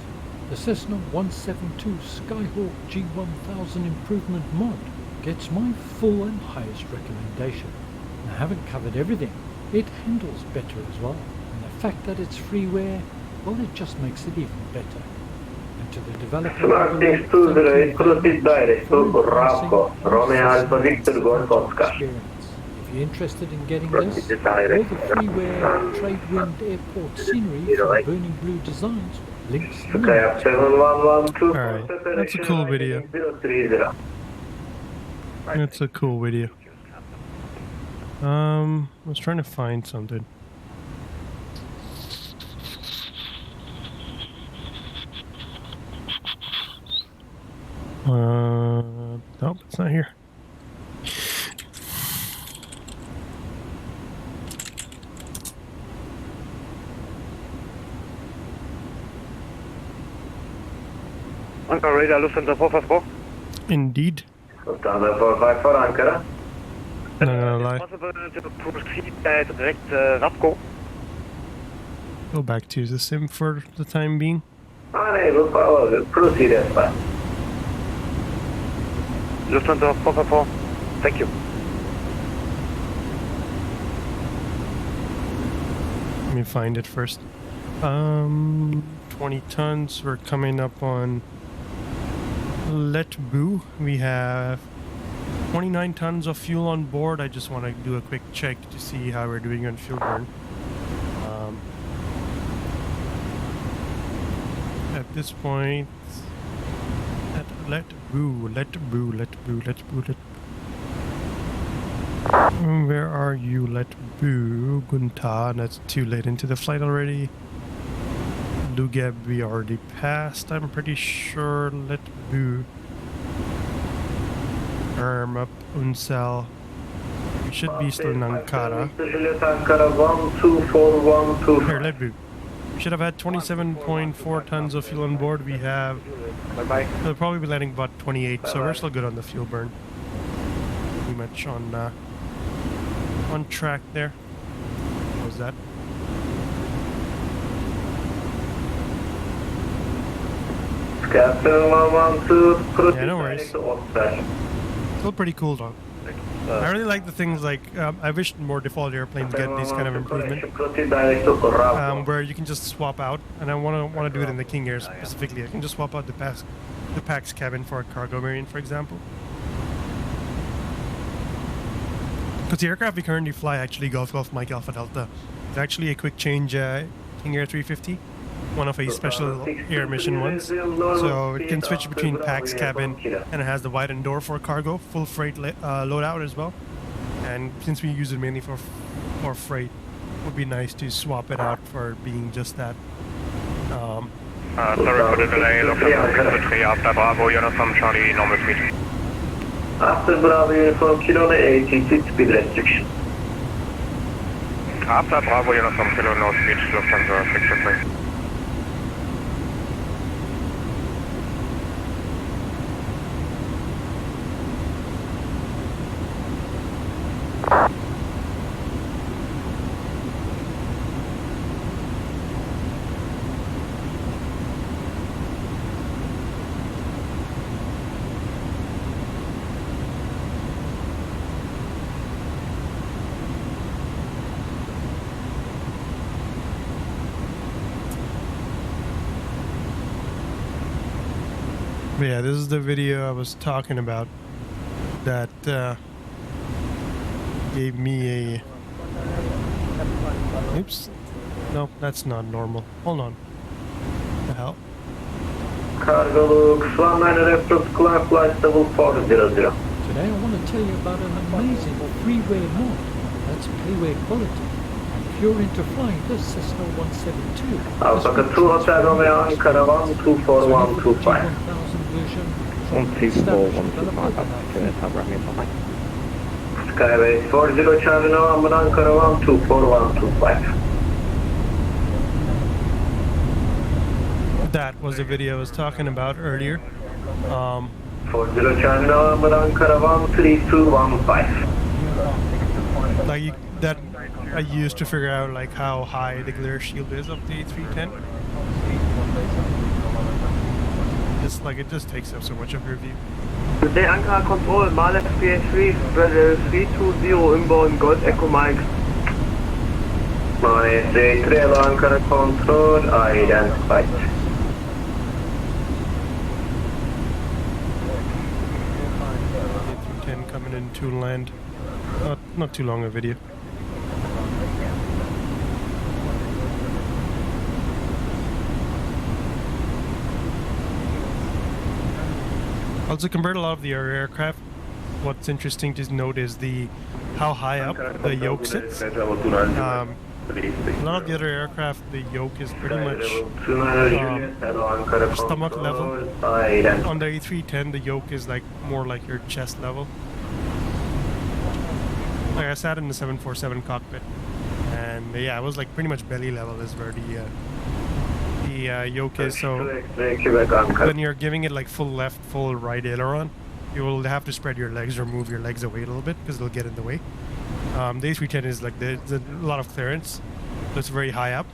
the Cessna 172 Skyhawk G1000 improvement mod gets my full and highest recommendation. And I haven't covered everything. It handles better as well. And the fact that it's freeware, well, it just makes it even better. And to the developer, Smart 208, proceed direct to Bravo, Romeo Alpha Victor Golf Oscar. If you're interested in getting this, all the freeware Tradewind Airport scenery from Burning Blue Designs, links in the Alright, that's a cool video. That's a cool video. I was trying to find something. Nope, it's not here. Ankara radar, Lufthansa 454. Indeed. Lufthansa 454, Ankara. Not gonna lie. Possible to proceed direct RAPCO. Go back to the sim for the time being. Unable power, proceed as fast. Lufthansa 454, thank you. Let me find it first. 20 tons. We're coming up on LUGEB. We have 29 tons of fuel on board. I just want to do a quick check to see how we're doing on fuel burn. At this point, at LUGEB. Where are you, LUGEB? GUNTA, that's too late into the flight already. LUGEB we already passed, I'm pretty sure. LUGEB. Up, Unsel. We should be still in Ankara. Here, LUGEB. We should have had 27.4 tons of fuel on board. We have... We'll probably be landing about 28, so we're still good on the fuel burn. Pretty much on track there. What was that? Yeah, no worries. Still pretty cool though. I really like the things like, I wish more default airplanes get this kind of improvement, where you can just swap out, and I want to do it in the King Air specifically. I can just swap out the PAX cabin for a cargo variant, for example. Because the aircraft we currently fly, actually Golf Mike Alpha Delta, is actually a quick change King Air 350, one of a special air mission ones. So it can switch between PAX cabin, and it has the wide door for cargo, full freight loadout as well. And since we use it mainly for freight, it would be nice to swap it out for being just that. Sorry for the delay, Lufthansa 63 after Bravo, Uniform Charlie, normal speed. After Bravo Uniform Kilo 86 speed restriction. After Bravo, Uniform Kilo, no speed, Lufthansa 63. But yeah, this is the video I was talking about that gave me a... Oops. No, that's not normal. Hold on. What the hell? Cargo Lux 19 approach climb flight level 400. Today I want to tell you about an amazing freeway mod that's payway quality. If you're into flying the Cessna 172, Alpha 2 Hotel Romeo Ankara 124-125. 124-125, Bravo. Skybase 40 Charlie Amman Ankara 124-125. That was the video I was talking about earlier. 40 Charlie Amman Ankara 13215. Like that, I used to figure out like how high the glare shield is of the A310. Just like it just takes up so much of your view. Today Ankara Control, Malef PH3, 320 inbound Gold Echo Mike. My J3 Ankara Control, identified. A310 coming into land. Not too long a video. Also, compared to a lot of the other aircraft, what's interesting to note is how high up the yoke sits. A lot of the other aircraft, the yoke is pretty much stomach level. On the A310, the yoke is like more like your chest level. Like I sat in the 747 cockpit, and yeah, it was like pretty much belly level is where the yoke is. So when you're giving it like full left, full right aileron, you will have to spread your legs or move your legs away a little bit because it'll get in the way. The A310 is like there's a lot of clearance, so it's very high up.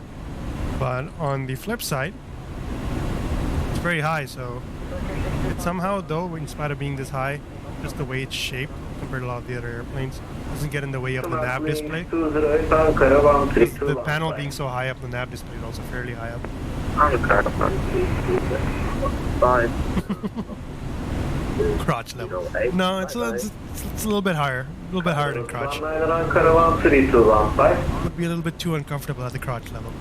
But on the flip side, it's very high. So it somehow, though, in spite of being this high, just the way it's shaped compared to a lot of the other airplanes, doesn't get in the way of the nav display. The panel being so high up, the nav display is also fairly high up. Crotch level. No, it's a little bit higher. A little bit higher than crotch. Would be a little bit too uncomfortable at the crotch level.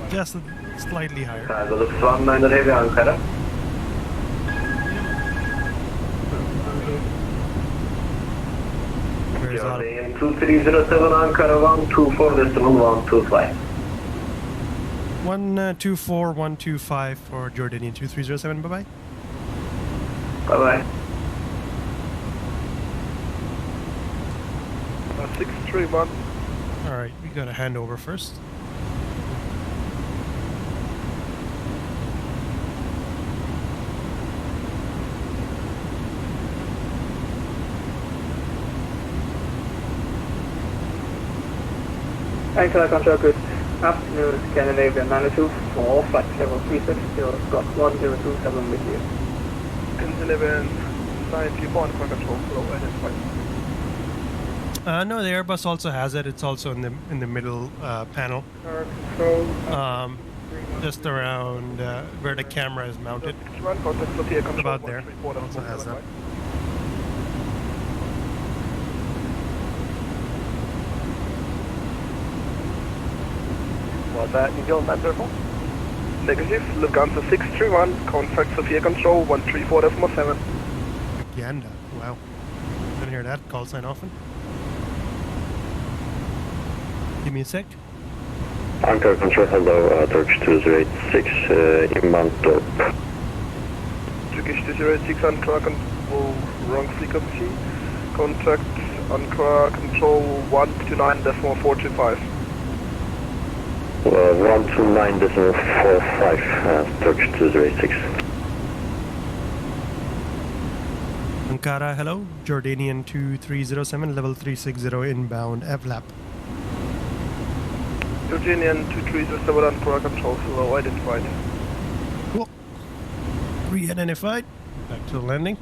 Just slightly higher. There's a lot of 2307 Ankara 124.125. 124.125 for Jordanian 2307. Bye bye. Bye bye. 631. Alright, we got a handover first. Ankara Control, good afternoon, Scandinavian 924, flight level 360, Scott 1027 with you. Scandinavian 931, control, flow identified. No, the Airbus also has it. It's also in the middle panel. Just around where the camera is mounted. About there. Also has that. Was that New Zealand 934? Negative, Lufthansa 631, contact Sophia Control 134.7. Uganda, wow. Didn't hear that call sign often. Give me a sec. Anchor control, hello, Turkish 2086, inbound top. Turkish 206 Anchor control, wrong frequency. Contact Anchor control 129.425. 129.45, Turkish 2086. Ankara, hello. Jordanian 2307, level 360 inbound FLAP. Jordanian 2307 Ankara control, hello, identified. Cool. Re-identified. Back to the landing.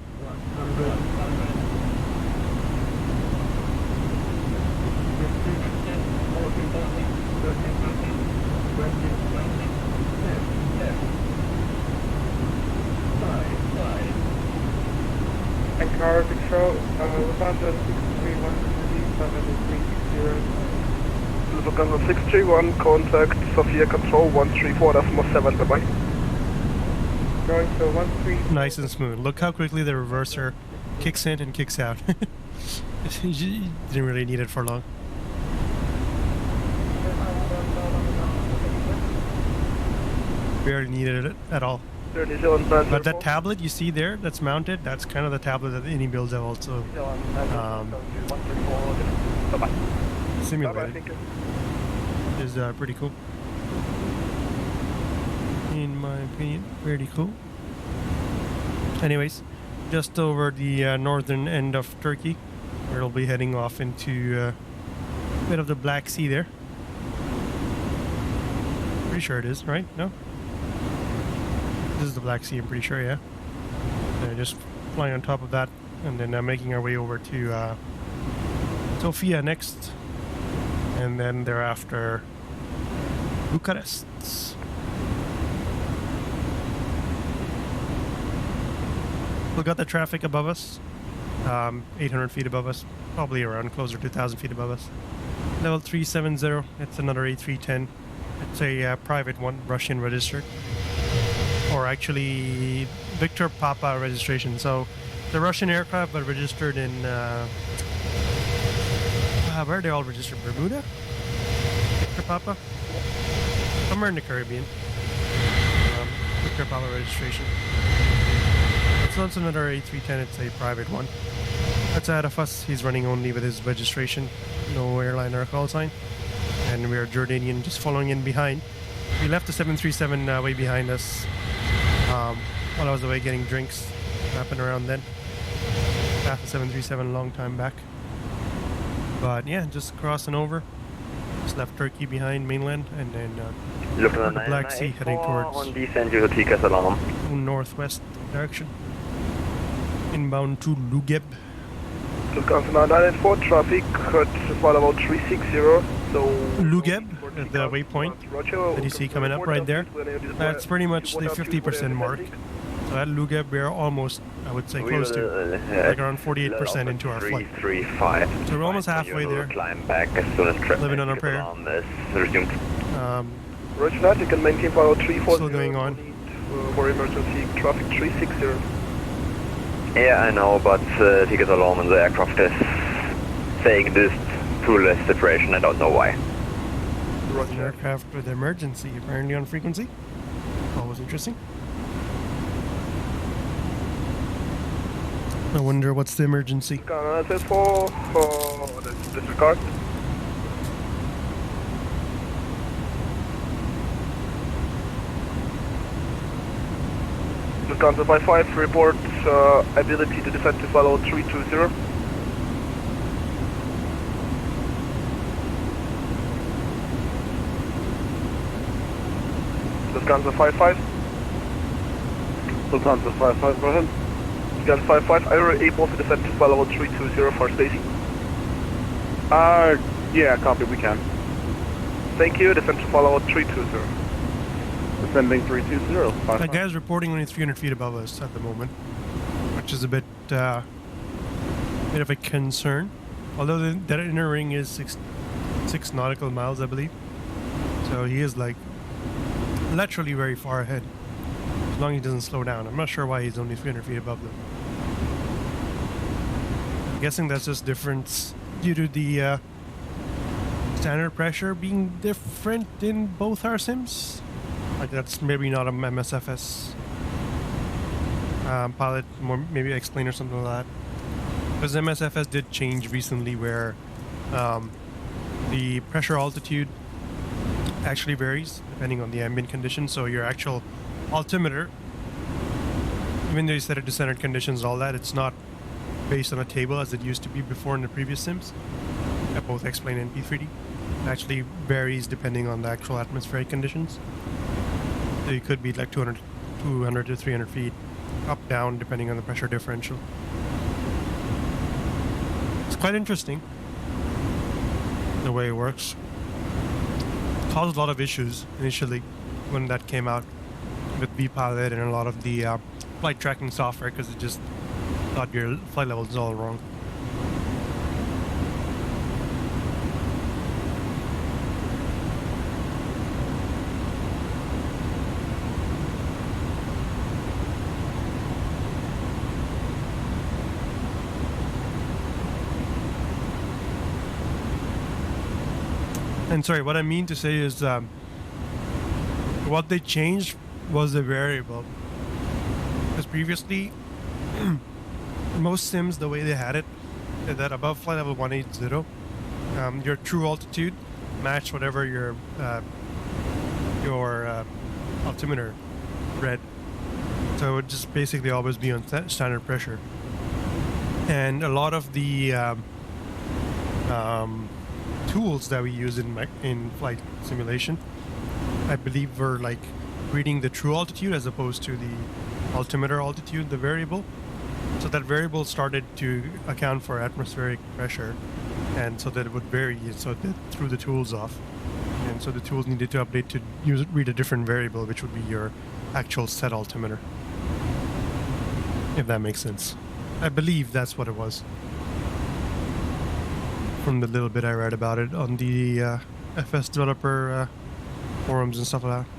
Ankara control, Lufthansa 631, Lufthansa 631, contact Sofia control 134.7, bye-bye. Going to 13. Nice and smooth. Look how quickly the reverser kicks in and kicks out. You didn't really need it for long. Barely needed it at all. But that tablet you see there that's mounted, that's kind of the tablet that any builds have also simulated. Is pretty cool. In my opinion, pretty cool. Anyways, just over the northern end of Turkey, we'll be heading off into a bit of the Black Sea there. Pretty sure it is, right? No? This is the Black Sea, I'm pretty sure, yeah. Just flying on top of that, and then making our way over to Sofia next, and then thereafter Bucharest. We got the traffic above us, 800 feet above us, probably around closer to 1,000 feet above us. Level 370, it's another A310. It's a private one, Russian registered. Or actually, Victor Papa registration. So, the Russian aircraft, but registered in, where are they all registered? Bermuda? Victor Papa? Somewhere in the Caribbean. Victor Papa registration. So that's another A310, it's a private one. That's ahead of us, he's running only with his registration, no airline or call sign. And we're Jordanian just following in behind. We left the 737 way behind us while I was away getting drinks, wrapping around then. Passed the 737 a long time back. But yeah, just crossing over. Just left Turkey behind, mainland, and then the Black Sea heading towards on descent due to TICAS alarm. northwest direction. Inbound to LUGEB. Lufthansa 994, traffic at flight level 360, so... LUGEB, the waypoint that you see coming up right there, that's pretty much the 50% mark. So at LUGEB we're almost, I would say, close to, like around 48% into our flight. 335. So we're almost halfway there, Climb back as soon as traffic living on our prayer. Resumed. Roger that, you can maintain pilot 340. Still going on. For emergency traffic 360. Yeah, I know, but TICAS alarm and the aircraft is saying this pool situation, I don't know why. An aircraft with emergency, apparently on frequency. Always interesting. I wonder what's the emergency. That's for disregard. Lufthansa 55 reports ability to descend to follow 320. Lufthansa 55. Lufthansa 55, go ahead. Lufthansa 55, are you able to descend to follow 320 for Stacy? Yeah, copy, we can. Thank you, descend to follow 320. Descending 320. That guy's reporting only 300 feet above us at the moment, which is a bit of a concern. Although that inner ring is 6 nautical miles, I believe. So he is like literally very far ahead. As long as he doesn't slow down. I'm not sure why he's only 300 feet above them. I'm guessing that's just difference due to the standard pressure being different in both our sims. Like that's maybe not a MSFS pilot, more maybe explain or something like that. Because MSFS did change recently where the pressure altitude actually varies depending on the ambient conditions. So your actual altimeter, even though you set it to standard conditions, all that, it's not based on a table as it used to be before in the previous sims, at both X-Plane and P3D. It actually varies depending on the actual atmospheric conditions. So you could be like 200 to 300 feet up, down, depending on the pressure differential. It's quite interesting the way it works. It caused a lot of issues initially when that came out with VPILOT and a lot of the flight tracking software, because it just thought your flight level is all wrong. And sorry, what I mean to say is what they changed was the variable. Because previously, most sims, the way they had it, that above flight level 180, your true altitude matched whatever your altimeter read. So it would just basically always be on standard pressure. And a lot of the tools that we use in flight simulation, I believe, were like reading the true altitude as opposed to the altimeter altitude, the variable. So that variable started to account for atmospheric pressure, and so that it would vary, so that threw the tools off. And so the tools needed to update to read a different variable, which would be your actual set altimeter. If that makes sense. I believe that's what it was, from the little bit I read about it on the FS developer forums and stuff like that.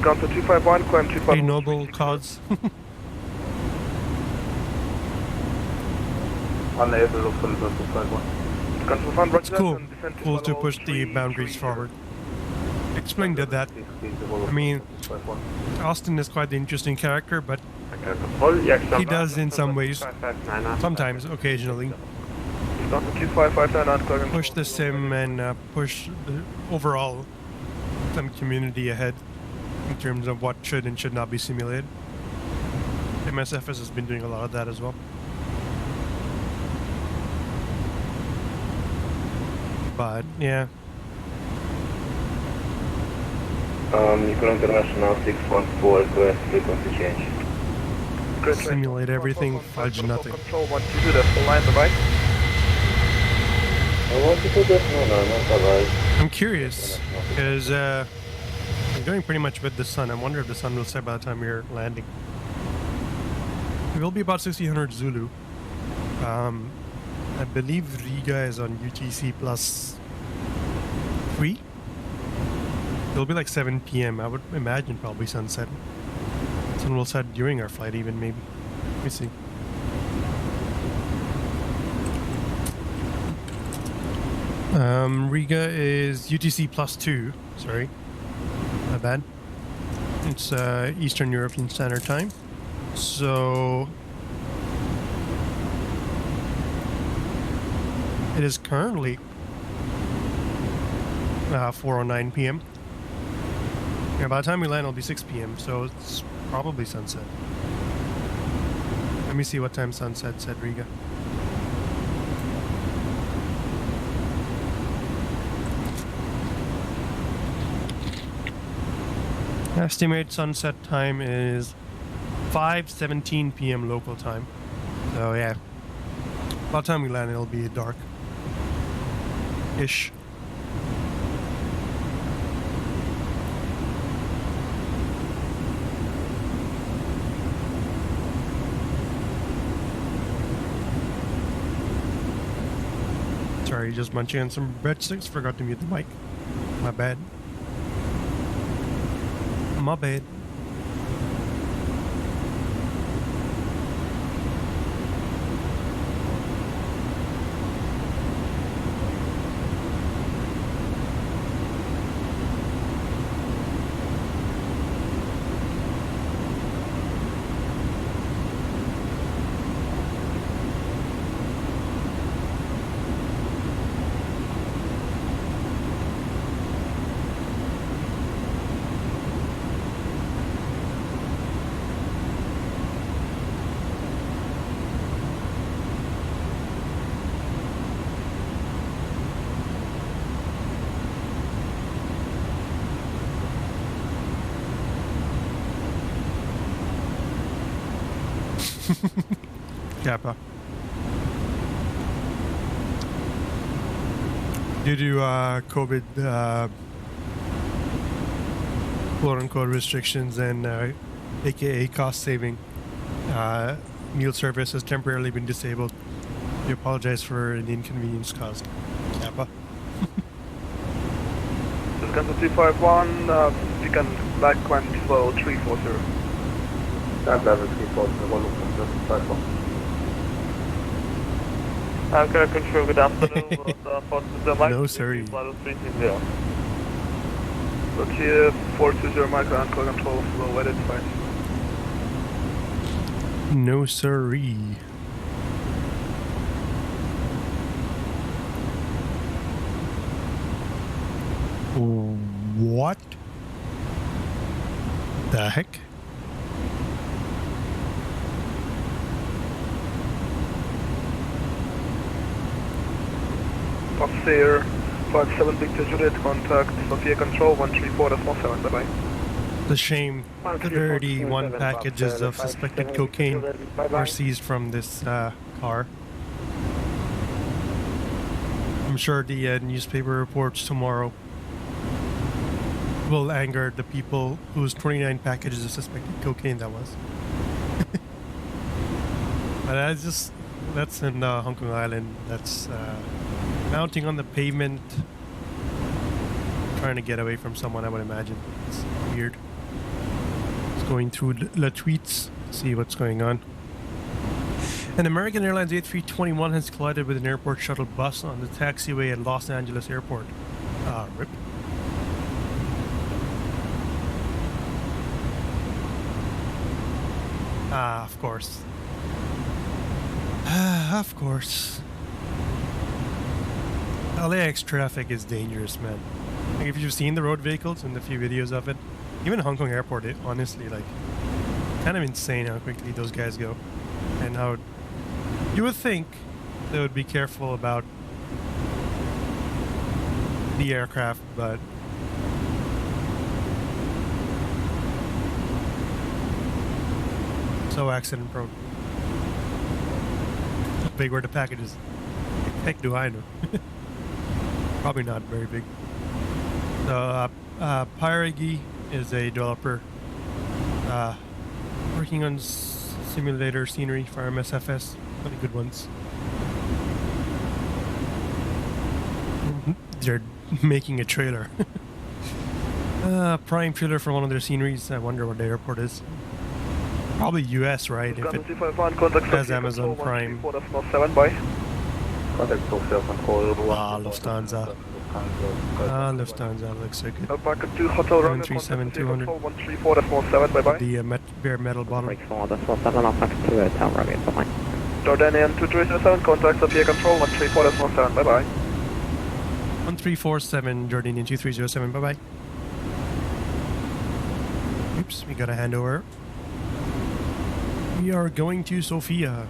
GUNTA 251, climb 251. A noble cause. Unable from 251. It's cool. Cool to push the boundaries forward. X-Plane did that. I mean, Austin is quite the interesting character, but he does in some ways, sometimes, occasionally, push the sim and push the overall sim community ahead in terms of what should and should not be simulated. MSFS has been doing a lot of that as well. But yeah. Nicola International 614, request frequency change. Simulate everything, fudge nothing. Control 122, that's the line, bye-bye. I'm curious, because you're going pretty much with the sun. I wonder if the sun will set by the time you're landing. It will be about 1600 Zulu. I believe Riga is on UTC plus 3. It'll be like 7 PM. I would imagine probably sunset. Sun will set during our flight even, maybe. Let me see. Riga is UTC plus 2. Sorry. My bad. It's Eastern European Standard Time. So it is currently 4:09 PM. And by the time we land, it'll be 6 PM, so it's probably sunset. Let me see what time sunset's at Riga. Estimate sunset time is 5:17 PM local time. So yeah, by the time we land, it'll be dark-ish. Sorry, just munching on some breadsticks. Forgot to mute the mic. My bad. My bad. Kappa. Due to COVID quote-unquote restrictions and aka cost saving, meal service has temporarily been disabled. We apologize for the inconvenience caused. Kappa. This is GUNTA 251, beacon black 12340. That level 340, Aircraft control, good afternoon. The no, sorry. Look here, 420 micro anchor control, flow identified. No, sirree. What the heck? Officer 57 Victor Juliet, contact Sophia Control 134.7, bye-bye. It's a shame 31 packages of suspected cocaine were seized from this car. I'm sure the newspaper reports tomorrow will anger the people whose 29 packages of suspected cocaine that was. But that's in Hong Kong Island. That's mounting on the pavement, trying to get away from someone, I would imagine. It's weird. It's going through the tweets, see what's going on. An American Airlines A321 has collided with an airport shuttle bus on the taxiway at Los Angeles Airport. RIP. Of course. Of course. LAX traffic is dangerous, man. Like, if you've seen the road vehicles and the few videos of it, even Hong Kong Airport, it honestly, like, kind of insane how quickly those guys go. And how you would think they would be careful about the aircraft, but so accident prone. How big were the packages? Heck do I know? Probably not very big. So, Pyragi is a developer working on simulator scenery for MSFS. Really good ones. They're making a trailer. Prime trailer for one of their sceneries. I wonder what the airport is. Probably US, right? If it has Amazon Prime. Lufthansa. Lufthansa looks so good. 737-200. The bare metal bottom. Jordanian 2307, contact Sophia Control 134.7, bye-bye. 1347, Jordanian 2307, bye-bye. Oops, we got a handover. We are going to Sofia.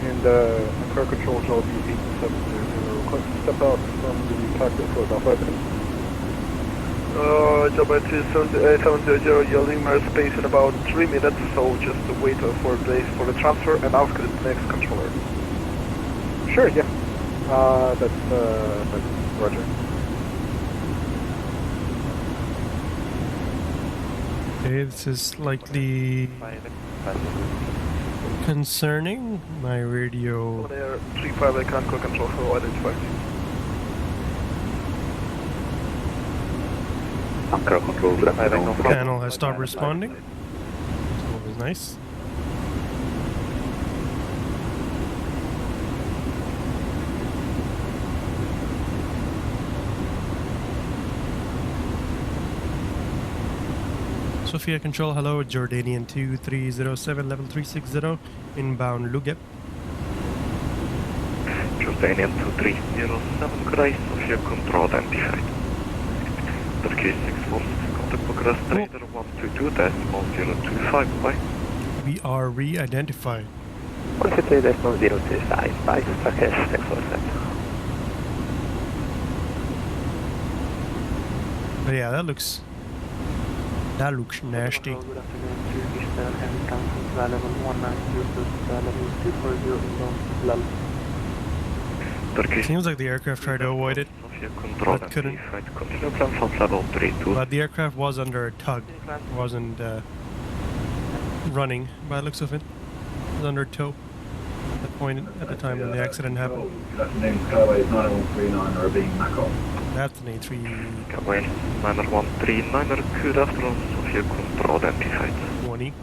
And Air Control Job 8700, request to step out from the cockpit for about 5 minutes. Job 27800, yielding more space in about 3 minutes, so just wait for the transfer and ask the next controller. Sure, yeah. That's Roger. Okay, this is slightly concerning. My radio. Air 35, I can't control for identified. Panel has stopped responding. That was nice. Sophia Control, hello, Jordanian 2307, level 360, inbound LUGEB. Jordanian 2307, could I Sophia Control identified? Turkey 646, contact Bucharest, Trader 122.025, bye. We are re-identified. 122.025, bye, Turkish 646. But yeah, that looks nasty. Seems like the aircraft tried to avoid it, but couldn't. But the aircraft was under a tug, wasn't running by the looks of it. It was under tow at the point at the time when the accident happened. Good afternoon, Skyway 9139 are being MACOP. That's an A3. Skyway 9139, good afternoon, Sophia Control identified. 20.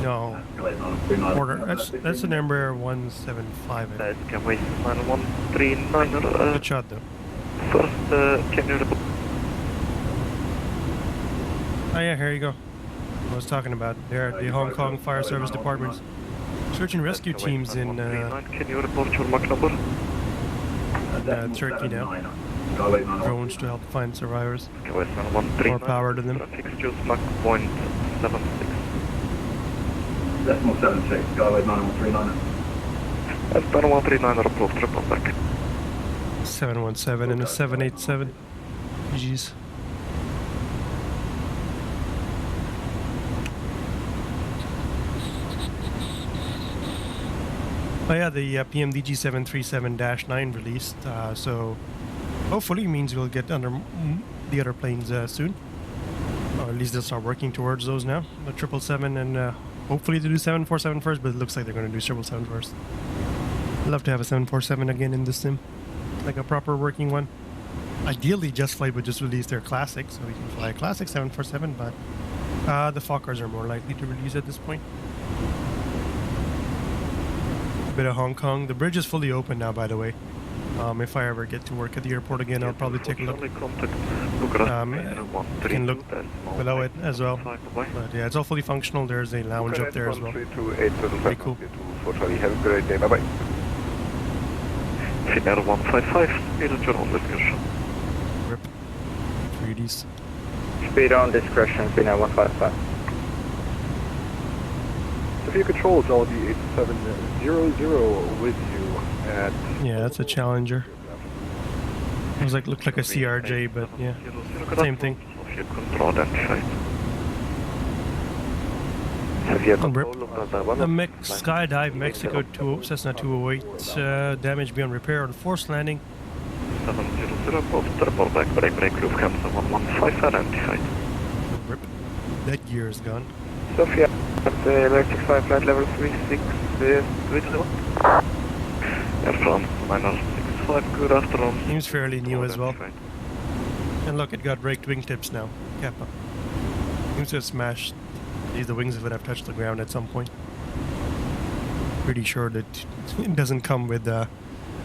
No. Order. That's an Embraer 175. Skyway 9139. Good shot though. First, can you report? Oh yeah, here you go. I was talking about there at the Hong Kong Fire Service Department's search and rescue teams in Can you report your Mach number? Turkey now. Drones to help find survivors. More power to them. Fixtures Mach .76. Decimal 76, Skyway 9139. That's 9139, report, report back. 717 and a 787. GG's. Oh yeah, the PMDG 737-9 released, so hopefully means we'll get under the other planes soon. Or at least they'll start working towards those now. The 777 and hopefully to do 747 first, but it looks like they're going to do 777 first. I'd love to have a 747 again in the sim, like a proper working one. Ideally, Just Flight would just release their classic, so we can fly a classic 747, but the Fokkers are more likely to release at this point. A bit of Hong Kong. The bridge is fully open now, by the way. If I ever get to work at the airport again, I'll probably take a look. You can look below it as well. But yeah, it's all fully functional. There's a lounge up there as well. Pretty cool. Have a great day. Bye-bye. Finnair 155, speed at your own discretion. Rip. 3Ds. Speed on discretion, Finnair 155. Sophia Control is Audi 8700 with you at... Yeah, that's a Challenger. It was looked like a CRJ, but yeah, same thing. Sophia Control identified. The Skydive Mexico Cessna 208 damage beyond repair on forced landing. 700, report back, break, roof comes 115 identified. Rip. That gear is gone. Sophia, at level 65, flight level 36, Air France, minus 65, good afternoon. Seems fairly new as well. And look, it got raked wingtips now. Kappa. Seems to have smashed. The wings would have touched the ground at some point. Pretty sure that it doesn't come with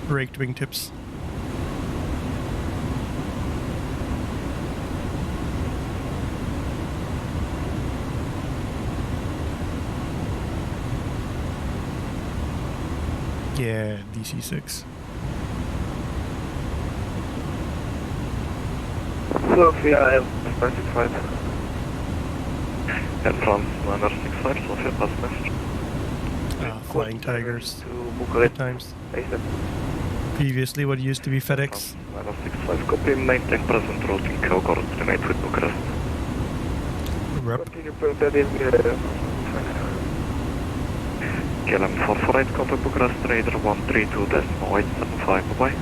raked wingtips. Yeah, DC-6. Sophia, I have 35. Air France, 965, Sophia, pass message. Flying Tigers. Good times. Previously what used to be FedEx. 965, copy, maintain present routing, coordinate with Bucharest. Rep. KLM 448, contact Bucharest, Raider 132.875, bye-bye.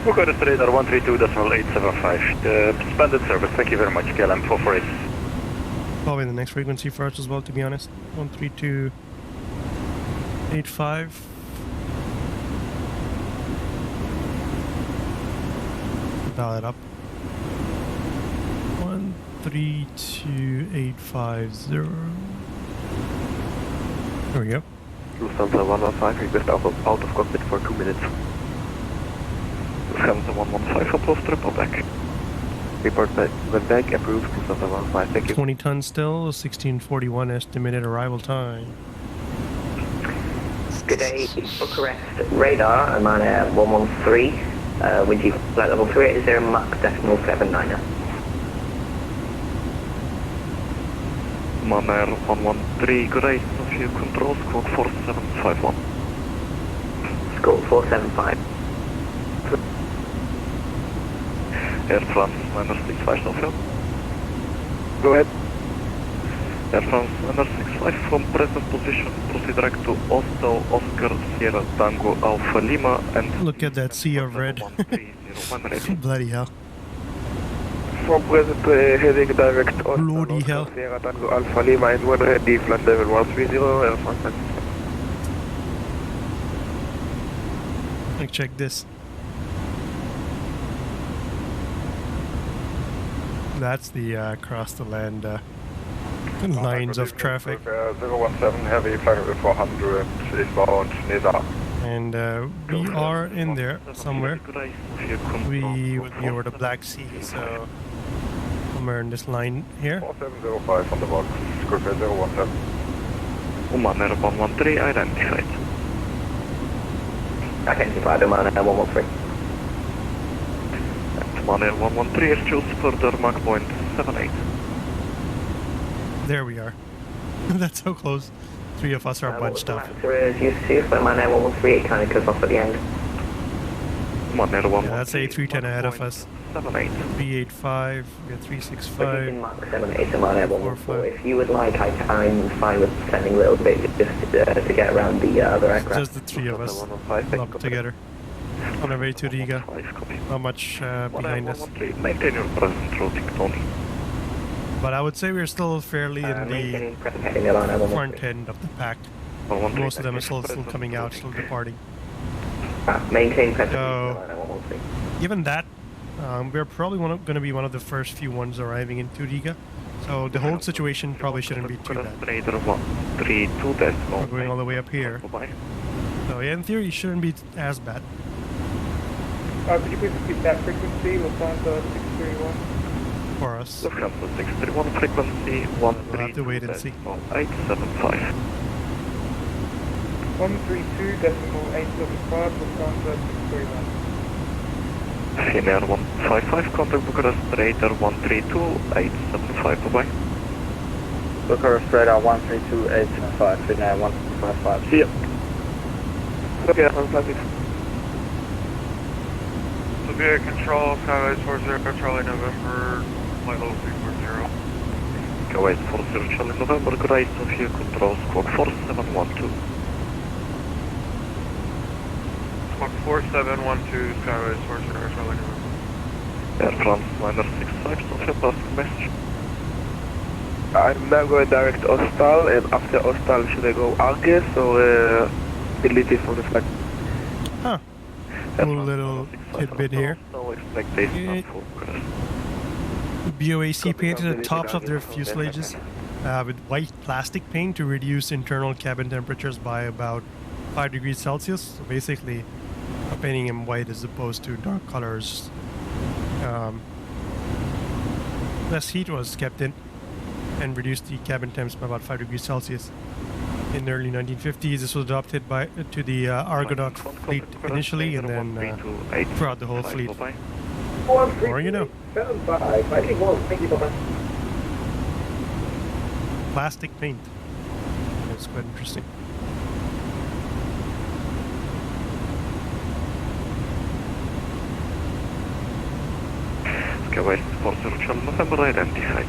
Bucharest radar 132.875. Suspended service. Thank you very much. KLM 448. Probably the next frequency for us as well, to be honest. 132.85. Dial it up. 132.850. There we go. Lufthansa 115, request out of cockpit for 2 minutes. Lufthansa 115, approach triple back. Report back, went back, approved, Lufthansa 115, thank you. 20 tons still, 1641 estimated arrival time. Good day, Bucharest radar, Amman Air 113, wind chief flight level 380, Mach decimal 79er. Amman Air 113, good day, a few controls, squawk 4751. Squawk 475. Air France minus 65 Sofia. Go ahead. Air France minus 65 from present position, proceed direct to Hostel Oscar Sierra Tango Alpha Lima and... Look at that sea of red. Bloody hell. From present heading direct Bloody hell. Sierra Tango Alpha Lima and 1 ready, flight level 130, Air France. Like, check this. That's the across the land lines of traffic. 017 heavy, flight level 400, eastbound, NIKAS. And we are in there somewhere. We would be over the Black Sea, so somewhere in this line here. 4705 on the box, squawk 017. Oman Air 113, identified. Identified, Oman Air 113. Oman Air 113 is choose further Mach point 78. There we are. That's so close. 3 of us are bunched up. You see, Oman Air 113, it kind of cuts off at the end. Oman Air 113. Yeah, that's A310 ahead of us. 78. B85, we got 365. Mach 78, Oman Air 114. If you would like, I'm fine with sending a little bit just to get around the other aircraft. Just the 3 of us lumped together. On our way to Riga. Not much behind us. Maintain your present routing, Tony. But I would say we're still fairly in the front end of the pack. Most of them are still coming out, still departing. Maintain present. So, given that, we're probably going to be one of the first few ones arriving into Riga. So the whole situation probably shouldn't be too bad. We're going all the way up here. So yeah, in theory, it shouldn't be as bad. Could you please repeat that frequency? Lufthansa 631. For us. Lufthansa 631 frequency 132. We'll have to wait and see. 875. 132.875, Lufthansa 631. Finnair 155, contact Bucharest radar 132.875, bye-bye. Bucharest radar 132.875, Finnair 155. See ya. Okay, on Atlantic. Severe control, Skyways 40, Charlie November, flight level 340. Skyways 40, Charlie November, good day, Sofia control, squawk 4712. Squawk 4712, Skyways 40, Charlie November. Air France minus 65, Sofia, passing message. I'm now going direct Ostal, and after Ostal, should I go Arges or delete it from the flight? Huh. Cool little tidbit here. BOAC painted the tops of their fuselages with white plastic paint to reduce internal cabin temperatures by about 5 degrees Celsius. So basically, painting them white as opposed to dark colors. Less heat was kept in and reduced the cabin temps by about 5 degrees Celsius. In the early 1950s, this was adopted to the Argonaut fleet initially, and then throughout the whole fleet. Or you know. Plastic paint. It's quite interesting. Skyways 40 November identified.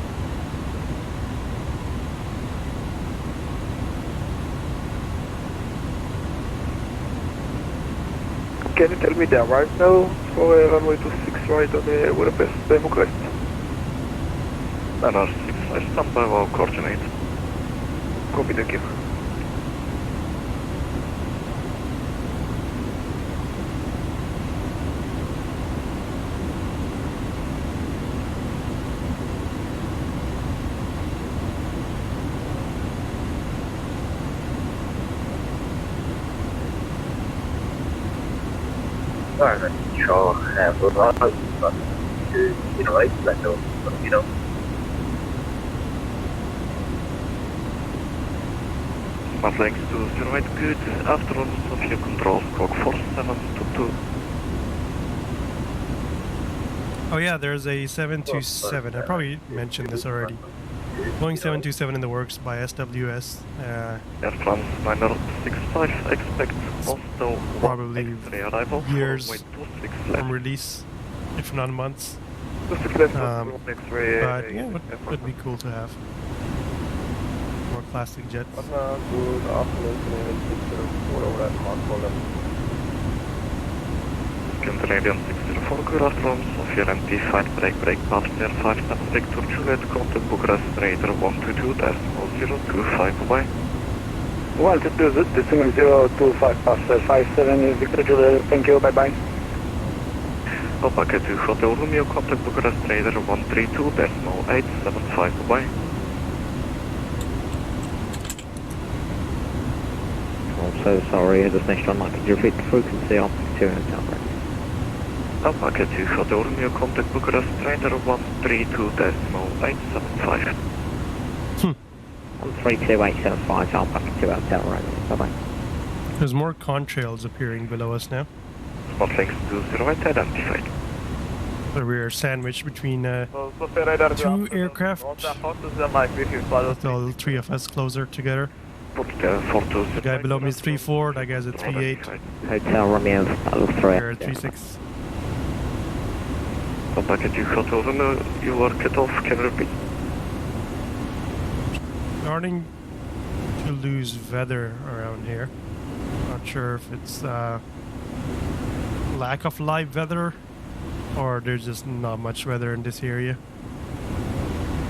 Can you tell me the right now for runway 26 right on the Budapest Bucharest? Runner 65, stand by our coordinate. Copy, thank you. Alright, sure, we'll run to, right, let know, Smart links to 08, good afternoon, Sofia Control, Squawk 4722. Oh yeah, there's a 727. I probably mentioned this already. Boeing 727 in the works by SWS. Air France 965, expect also probably arrival years from release, if not months. But yeah, it would be cool to have more classic jets. Good afternoon, all over that Mark Scandinavian 604, good afternoon, Sofia MT, fight break, path near 57 Victor Juliet, contact Bucharest Raider 122.025, bye. Well, to do this, decimal 025 past 57 Victor Juliet, thank you, bye bye. Opaque to Hotel Romeo, contact Bucharest Raider 132.875, bye. I'm so sorry, destination online, could you repeat the frequency on 2 Hotel Raider? Opaque to Hotel Romeo, contact Bucharest Raider 132.875. 132.875, Alpaca 2 Hotel Raider, bye bye. There's more contrails appearing below us now. Spot links to 08 identified. So we are sandwiched between two aircraft. With all three of us closer together. The guy below me is 3-4, that guy's at 3-8. Hotel Romeo, 3. We're at 3-6. Opaque to Hotel Romeo, you are cut off, can you repeat? Starting to lose weather around here. Not sure if it's lack of live weather or there's just not much weather in this area.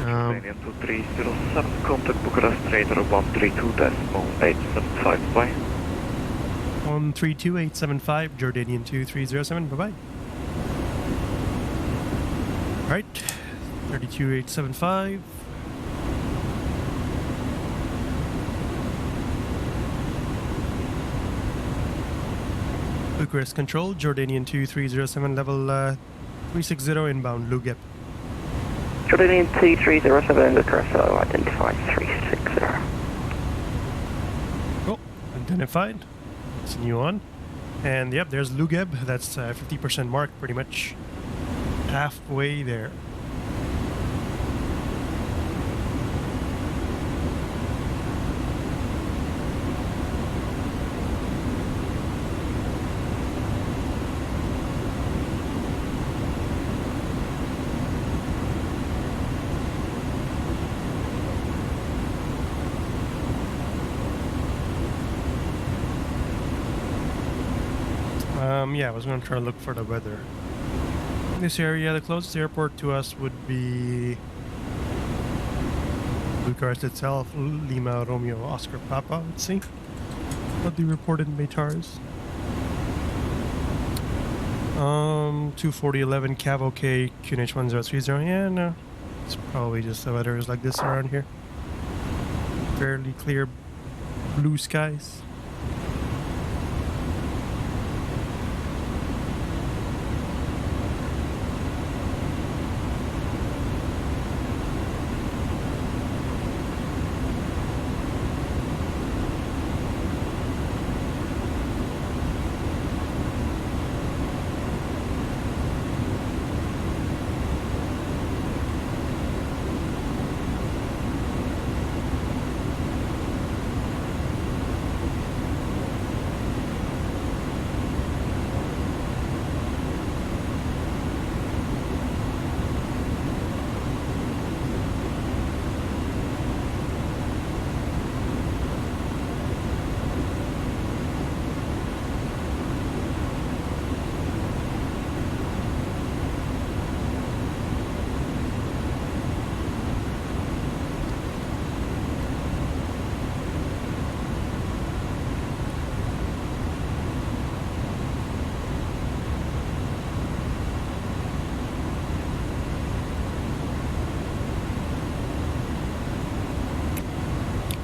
Jordanian 2307, contact Bucharest Raider 132.875, bye. 132.875, Jordanian 2307, bye bye. Alright, 32.875. Bucharest Control, Jordanian 2307, level 360 inbound, LUGEB. Jordanian 2307, Bucharest, identified 360. Oh, identified. Continue on. And yep, there's LUGEB, that's 50% mark, pretty much halfway there. Yeah, I was going to try to look for the weather. In this area, the closest airport to us would be Bucharest itself, Lima, Romeo, Oscar, Papa, let's see what the reported METARs. 24011 Cav OK, QNH 1030, yeah, no. It's probably just the weather is like this around here. Fairly clear blue skies.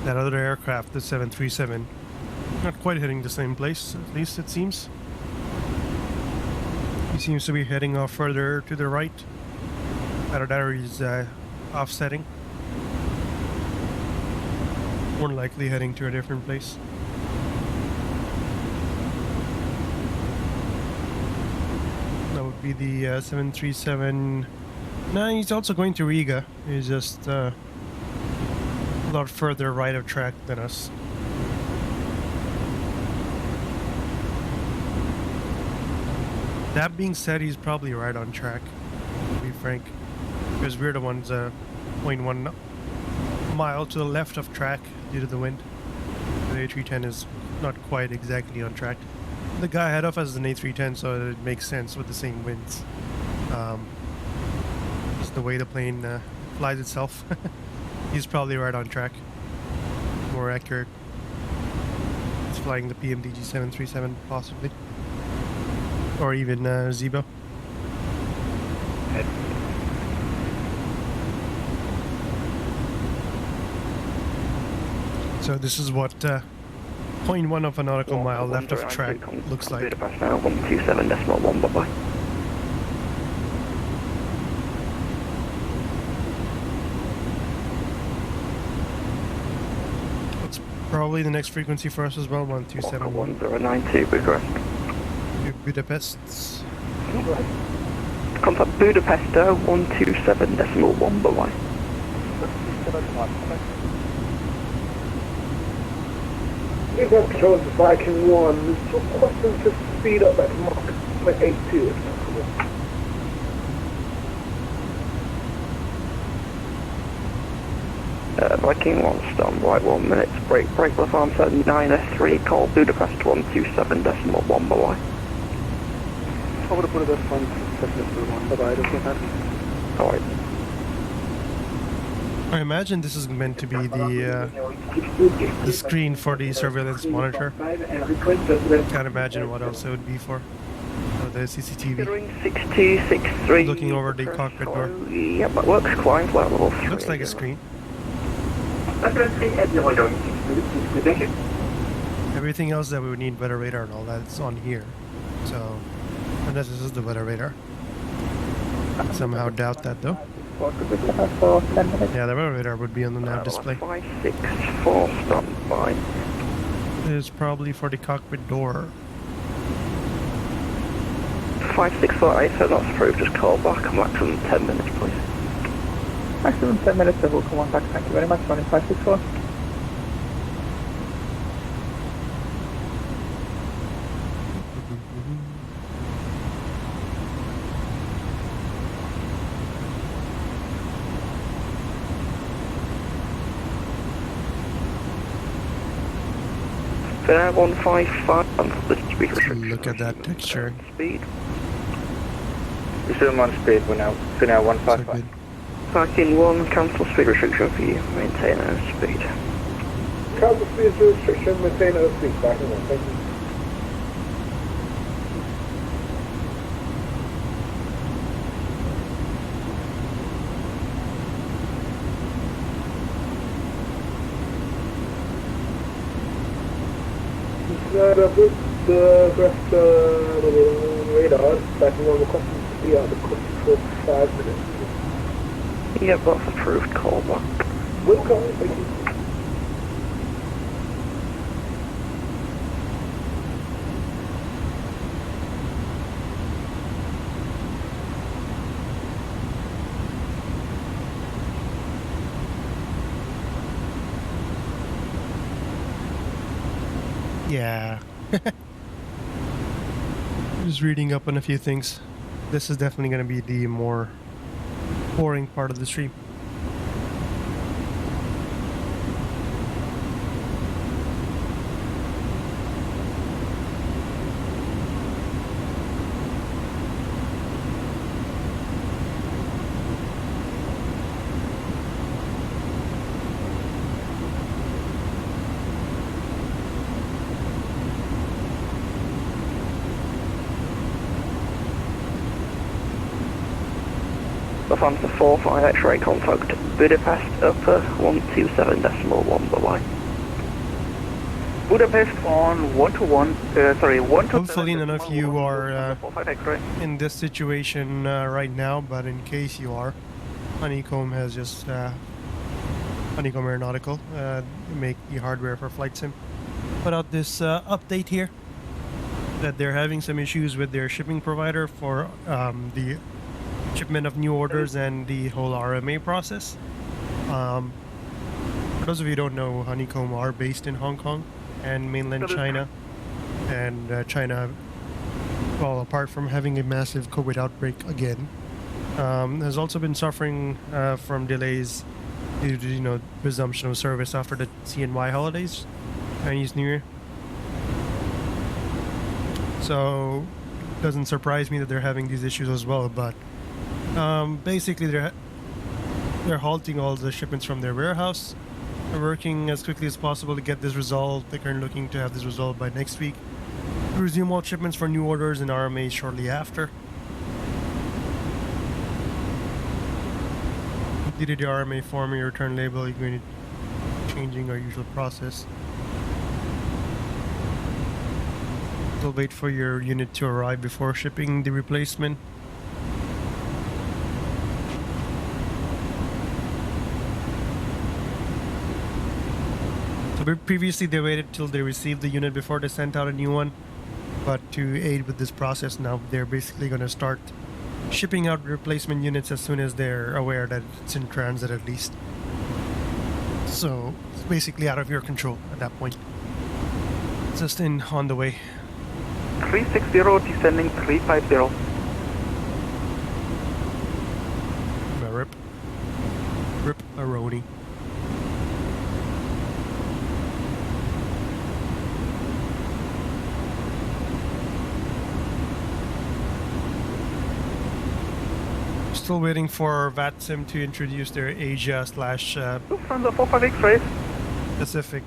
that other aircraft, the 737, not quite hitting the same place, at least it seems. He seems to be heading off further to the right. Either that or he's offsetting. More likely heading to a different place. That would be the 737. No, he's also going to Riga. He's just a lot further right of track than us. That being said, he's probably right on track, to be frank. Because we're the ones 0.1 mile to the left of track due to the wind. The A310 is not quite exactly on track. The guy ahead of us is an A310, so it makes sense with the same winds. Just the way the plane flies itself. He's probably right on track. More accurate. It's flying the PMDG 737 possibly. Or even Zebo. So this is what 0.1 of a nautical mile left of track looks like. Budapest now, 127.1, bye-bye. That's probably the next frequency for us as well, 1271. 1092, Bucharest. Budapest. Contact Budapest, 127.1, bye-bye. If that controls the Viking 1, there's some questions to speed up at Mach 0.82 if possible. Viking 1 standby, 1 minute, break platform 79S3, call Budapest 127.1, bye-bye. I would have put it at front, bye-bye, okay, man. Alright. I imagine this is meant to be the screen for the surveillance monitor. Can't imagine what else it would be for. Or the CCTV. 6263. Looking over the cockpit door. Yeah, that works. Climb flight level 3. Looks like a screen. Everything else that we would need weather radar and all that's on here. So, unless this is the weather radar. Somehow doubt that though. Yeah, the weather radar would be on the nav display. 564 standby. It is probably for the cockpit door. 5648, so that's approved. Just call back. Maximum 10 minutes, please. Maximum 10 minutes, so we'll come on back. Thank you very much. Running 564. Fair 155 and the speed restriction. Look at that texture. Speed. We're still on speed, we're now 155. Parking 1, cancel speed restriction for you, maintain our speed. Cancel speed restriction, maintain our speed, parking 1, thank you. The rest radar, backing on the question to be out of the for 5 minutes. Yep, that's approved, call back. Will call, thank you. Yeah. Just reading up on a few things. This is definitely going to be the more boring part of the stream. Lufthansa 45 X-ray contact Budapest upper 127.1, bye-bye. Budapest on 121, Hopefully none of you are in this situation right now, but in case you are, Honeycomb has just Honeycomb Aeronautical, make the hardware for flight sim, put out this update here that they're having some issues with their shipping provider for the shipment of new orders and the whole RMA process. For those of you who don't know, Honeycomb are based in Hong Kong and mainland China, and China, well, apart from having a massive COVID outbreak again, has also been suffering from delays due to, resumption of service after the CNY holidays, Chinese New Year. So it doesn't surprise me that they're having these issues as well, but basically they're halting all the shipments from their warehouse. They're working as quickly as possible to get this resolved. They're looking to have this resolved by next week. Resume all shipments for new orders and RMA shortly after. Completed the RMA form and your return label. You're going to changing our usual process. We'll wait for your unit to arrive before shipping the replacement. So previously they waited till they received the unit before they sent out a new one, but to aid with this process now, they're basically going to start shipping out replacement units as soon as they're aware that it's in transit at least. So it's basically out of your control at that point. It's just on the way. 360 descending 350. Rip a roadie. Still waiting for VATSIM to introduce their Asia / from the 458 race. Pacific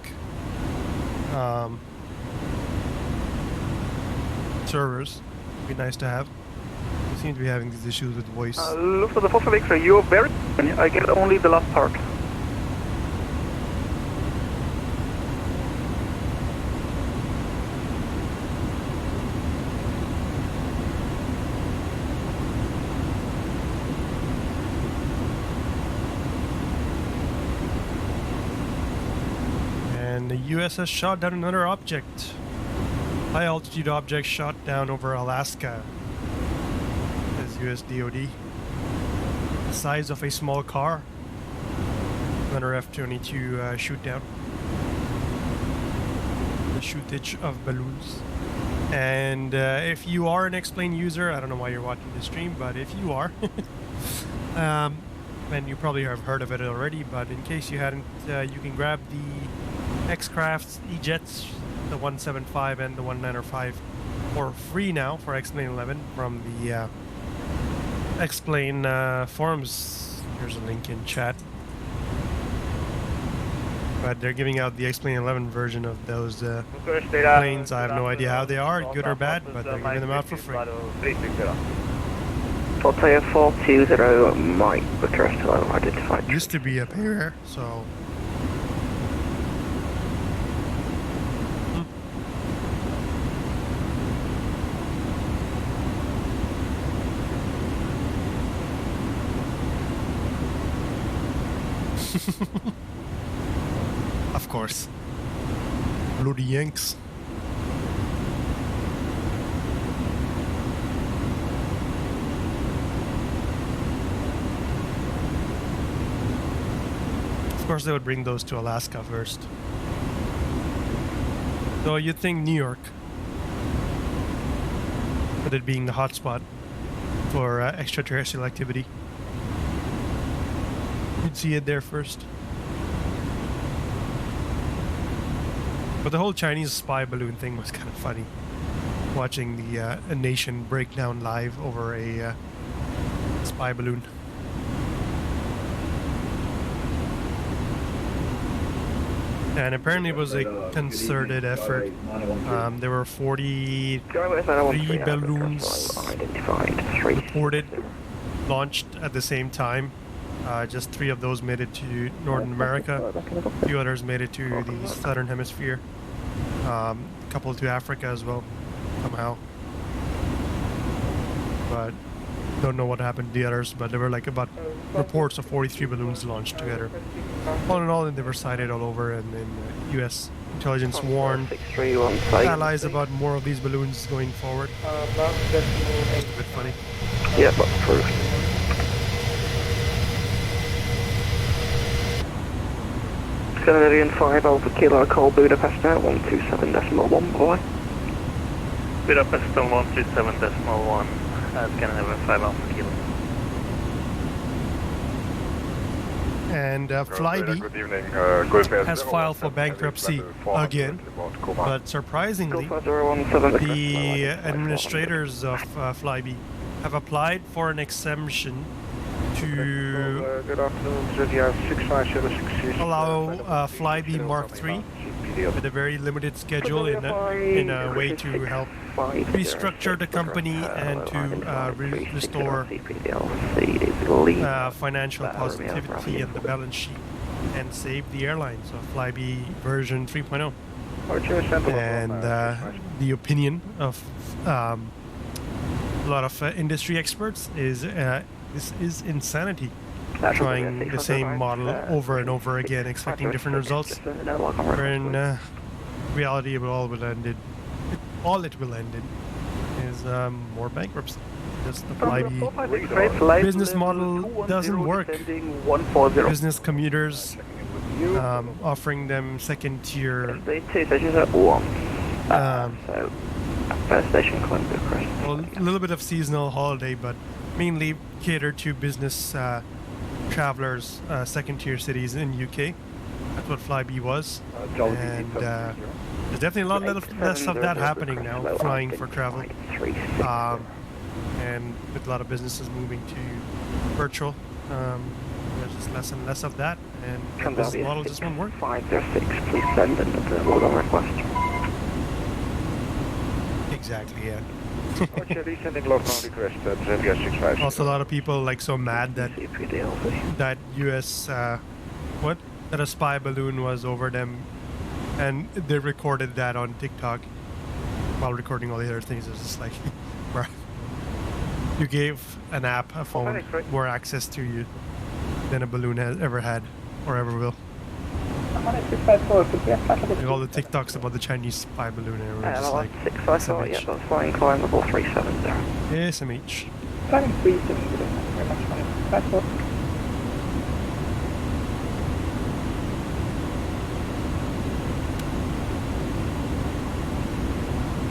servers. Be nice to have. We seem to be having these issues with voice. Look for the 458 race. You're very. I get only the last part. The US has shot down another object. High altitude object shot down over Alaska. Says US DOD. The size of a small car. Another F-22 shoot down. The shootage of balloons. And if you are an X-Plane user, I don't know why you're watching the stream, but if you are, and you probably have heard of it already, but in case you hadn't, you can grab the X-Crafts E-Jets, the 175 and the 195 for free now for X-Plane 11 from the X-Plane forums. Here's a link in chat. But they're giving out the X-Plane 11 version of those planes. I have no idea how they are, good or bad, but they're giving them out for free. Voltaire 420 might request hello identified. Used to be a pay rare, so... Of course. Bloody Yanks. Of course they would bring those to Alaska first. So you'd think New York, with it being the hotspot for extraterrestrial activity, you'd see it there first. But the whole Chinese spy balloon thing was kind of funny. Watching the a nation break down live over a spy balloon. And apparently it was a concerted effort. There were 43 balloons reported, launched at the same time. Just 3 of those made it to Northern America. A few others made it to the Southern Hemisphere. A couple to Africa as well, somehow. But don't know what happened to the others, but there were like about reports of 43 balloons launched together. All in all, they were sighted all over, and then U.S. intelligence warned allies about more of these balloons going forward. It's a bit funny. Yeah, but approved. Canadian 5 Alpha Kilo, call Budapest now, 127.1, boy. Budapest 127.1, Scandinavia 5 Alpha Kilo. And Flybe has filed for bankruptcy again, but surprisingly, the administrators of Flybe have applied for an exemption to allow Flybe Mark III with a very limited schedule in a way to help restructure the company and to restore financial positivity in the balance sheet and save the airline. So Flybe version 3.0. And the opinion of a lot of industry experts is this is insanity. Trying the same model over and over again, expecting different results. Where in reality, all it will end in is more bankruptcy. Just the Flybe business model doesn't work. Business commuters offering them second tier. Well, a little bit of seasonal holiday, but mainly cater to business travelers, second-tier cities in UK. That's what Flybe was, and there's definitely a lot less of that happening now, flying for travel, and with a lot of businesses moving to virtual, there's just less and less of that, and the business model just won't work. 506, please send another load request. Exactly, yeah. Also, a lot of people like so mad that US that a spy balloon was over them, and they recorded that on TikTok while recording all the other things. It's just like, bro, you gave an app, a phone, more access to you than a balloon has ever had or ever will. Like all the TikToks about the Chinese spy balloon, and we're just like, SMH. Yeah, that's flying climb level 370. SMH. Planning 370, very much fine. Passport.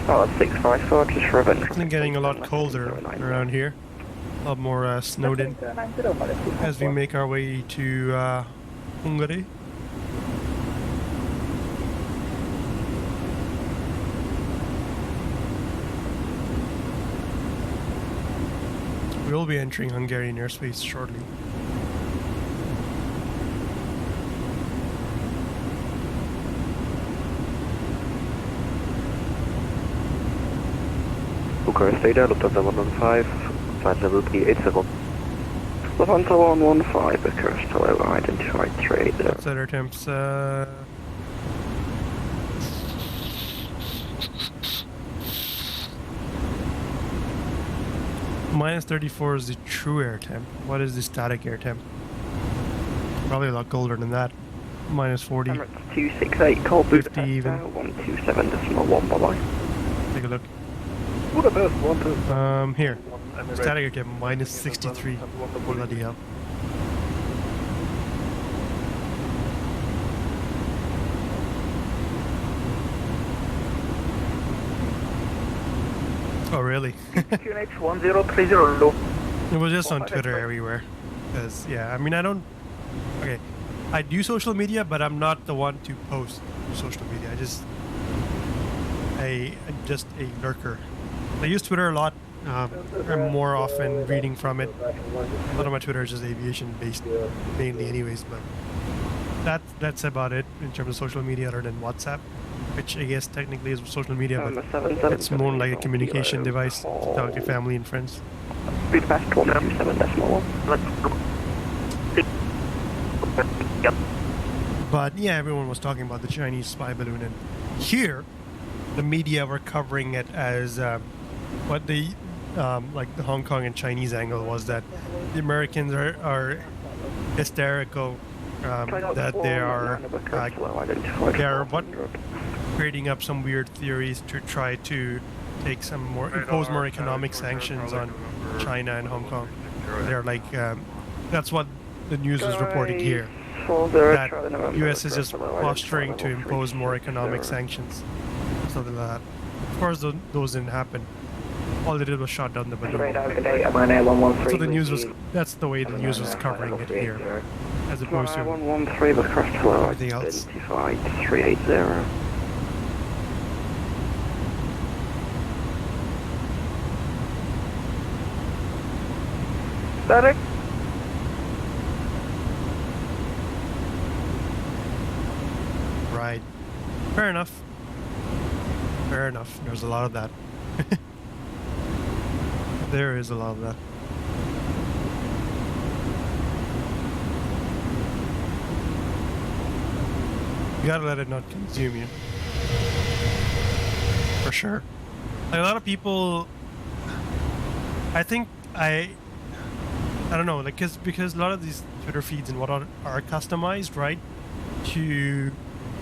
Oh, that's 654, just for event. It's been getting a lot colder around here. A lot more snowed in as we make our way to Hungary. We will be entering Hungarian airspace shortly. Bucharest Ada, Lufthansa 115, flight level 387. Lufthansa 115, Bucharest, hello, identified 380. What's that, attempts? Minus 34 is the true air temp. What is the static air temp? Probably a lot colder than that. Minus 40. 268, call 50 even. 127.1, bye bye. Take a look. Budapest 1 here. Static air temp, minus 63. Bloody hell. Oh, really? QNH 1030 low. It was just on Twitter everywhere. Because, yeah, I mean, I don't... Okay, I do social media, but I'm not the one to post social media. I'm just a lurker. I use Twitter a lot. I'm more often reading from it. A lot of my Twitter is just aviation-based, mainly anyways, but that's about it in terms of social media other than WhatsApp, which I guess technically is social media, but it's more like a communication device to talk to family and friends. Budapest 127.1. But yeah, everyone was talking about the Chinese spy balloon, and Here, the media were covering it as what the like the Hong Kong and Chinese angle was, that the Americans are hysterical, that they are creating up some weird theories to try to take some more, impose more economic sanctions on China and Hong Kong. They're like, that's what the news was reporting here, that US is just posturing to impose more economic sanctions, something like that. Of course, those didn't happen. All they did was shot down the balloon. So the news was, that's the way the news was covering it here, as opposed to everything else. 380. Static. Right. Fair enough. Fair enough. There's a lot of that. There is a lot of that. You gotta let it not consume you. For sure. Like a lot of people, I think I don't know, like because a lot of these Twitter feeds and whatnot are customized, right, to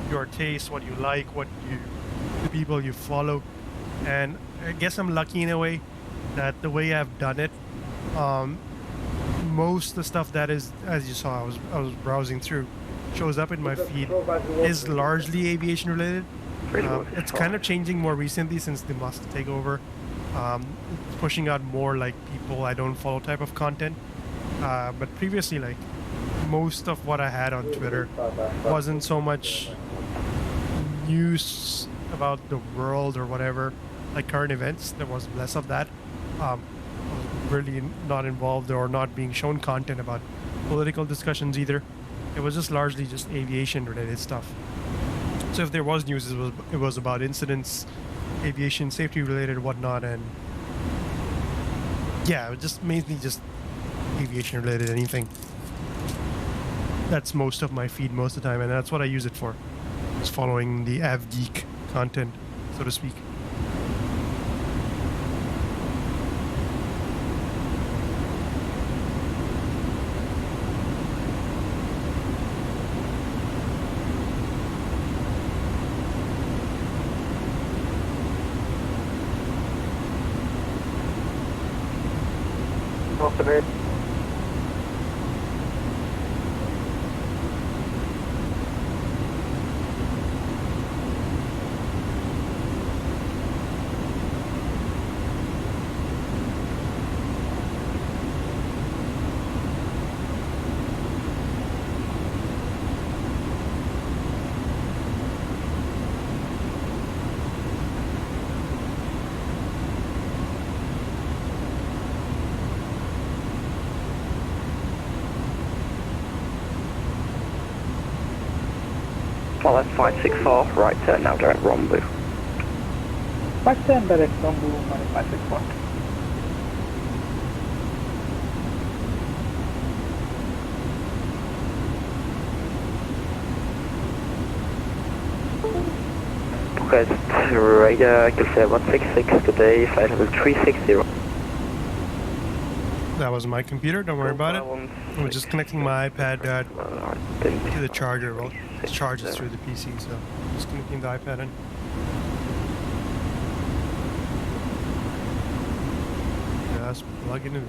your taste, what you like, the people you follow, and I guess I'm lucky in a way that the way I've done it, most of the stuff that is, as you saw, I was browsing through, shows up in my feed is largely aviation related. It's kind of changing more recently since the Musk takeover. It's pushing out more like people I don't follow type of content. But previously, like, most of what I had on Twitter wasn't so much news about the world or whatever, like current events. There was less of that. I was really not involved or not being shown content about political discussions either. It was just largely just aviation related stuff. So if there was news, it was about incidents, aviation safety related, whatnot, and yeah, it was just mainly just aviation related anything. That's most of my feed most of the time, and that's what I use it for. It's following the AvGeek content, so to speak. Off the bed. Well, that's 564, right turn now direct Rombu. 510 direct Rombu, 564. Request radar, Gulf 166 today, flight level 360. That was my computer, don't worry about it. I'm just connecting my iPad to the charger. Well, it charges through the PC, so just connecting the iPad in. Just plug it in there.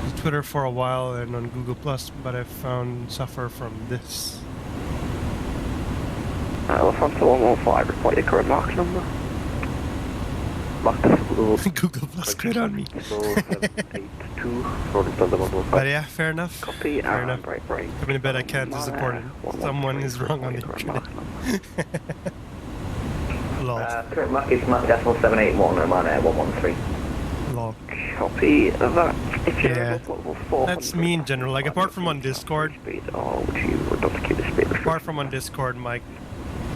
Used Twitter for a while and on Google+, but I found suffer from this. Alpha 115, report your current mark number. Google Plus quit on me. But yeah, fair enough. Copy, fair enough. Break. Coming to bed, I can't disappoint it. Someone is wrong on the internet. Lol. Current mark is Mark Decimal 781, Oman Air 113. Lol. Copy that. Yeah, that's me in general. Like, apart from on Discord, my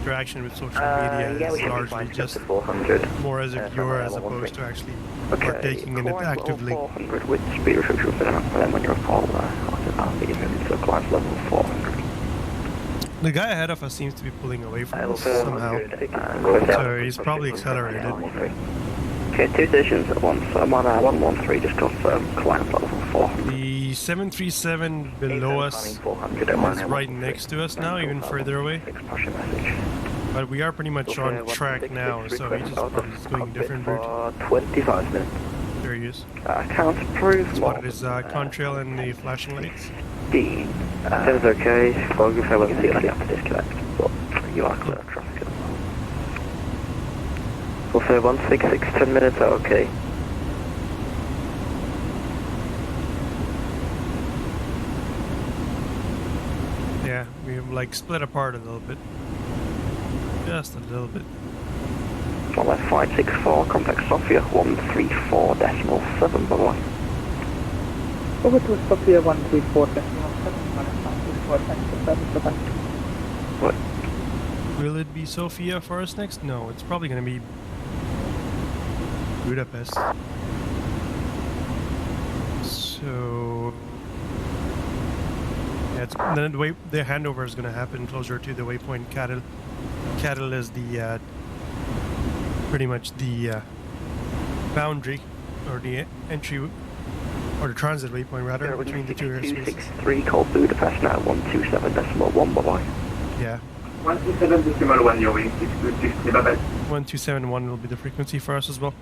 interaction with social media yeah, we is should be largely flying just 400. more as a viewer as opposed to actually partaking in it actively. 400 with speed restriction for and then when you're full, I'll be moving to climb level 400. The guy ahead of us seems to be pulling away from us somehow, so he's probably accelerated. Okay, 2 stations at once. I'm on 113, just confirm climb level 400. The 737 below us is right next to us now, even further away. But we are pretty much on track now, so he just probably is going a different route. 25 minutes. There he is. Count approved. Spotted his contrail and the flashing lights. Sounds okay. Fog if I wasn't see like you have to disconnect, but you are clear of traffic. We'll say 166, 10 minutes, okay. Yeah, we've like split apart a little bit. Just a little bit. Well, that's 564, contact Sofia 134.7, bye-bye. Over to Sofia 134.7, What? Will it be Sofia for us next? No, it's probably going to be Budapest. So yeah, then the handover is going to happen closer to the waypoint KARIL. KARIL is the pretty much the boundary or the entry or the transit waypoint rather between the two airspaces. 263 call Budapest now 127.1, bye-bye. Yeah. 127.1, your wing 626, bye-bye. 1271 will be the frequency for us as well.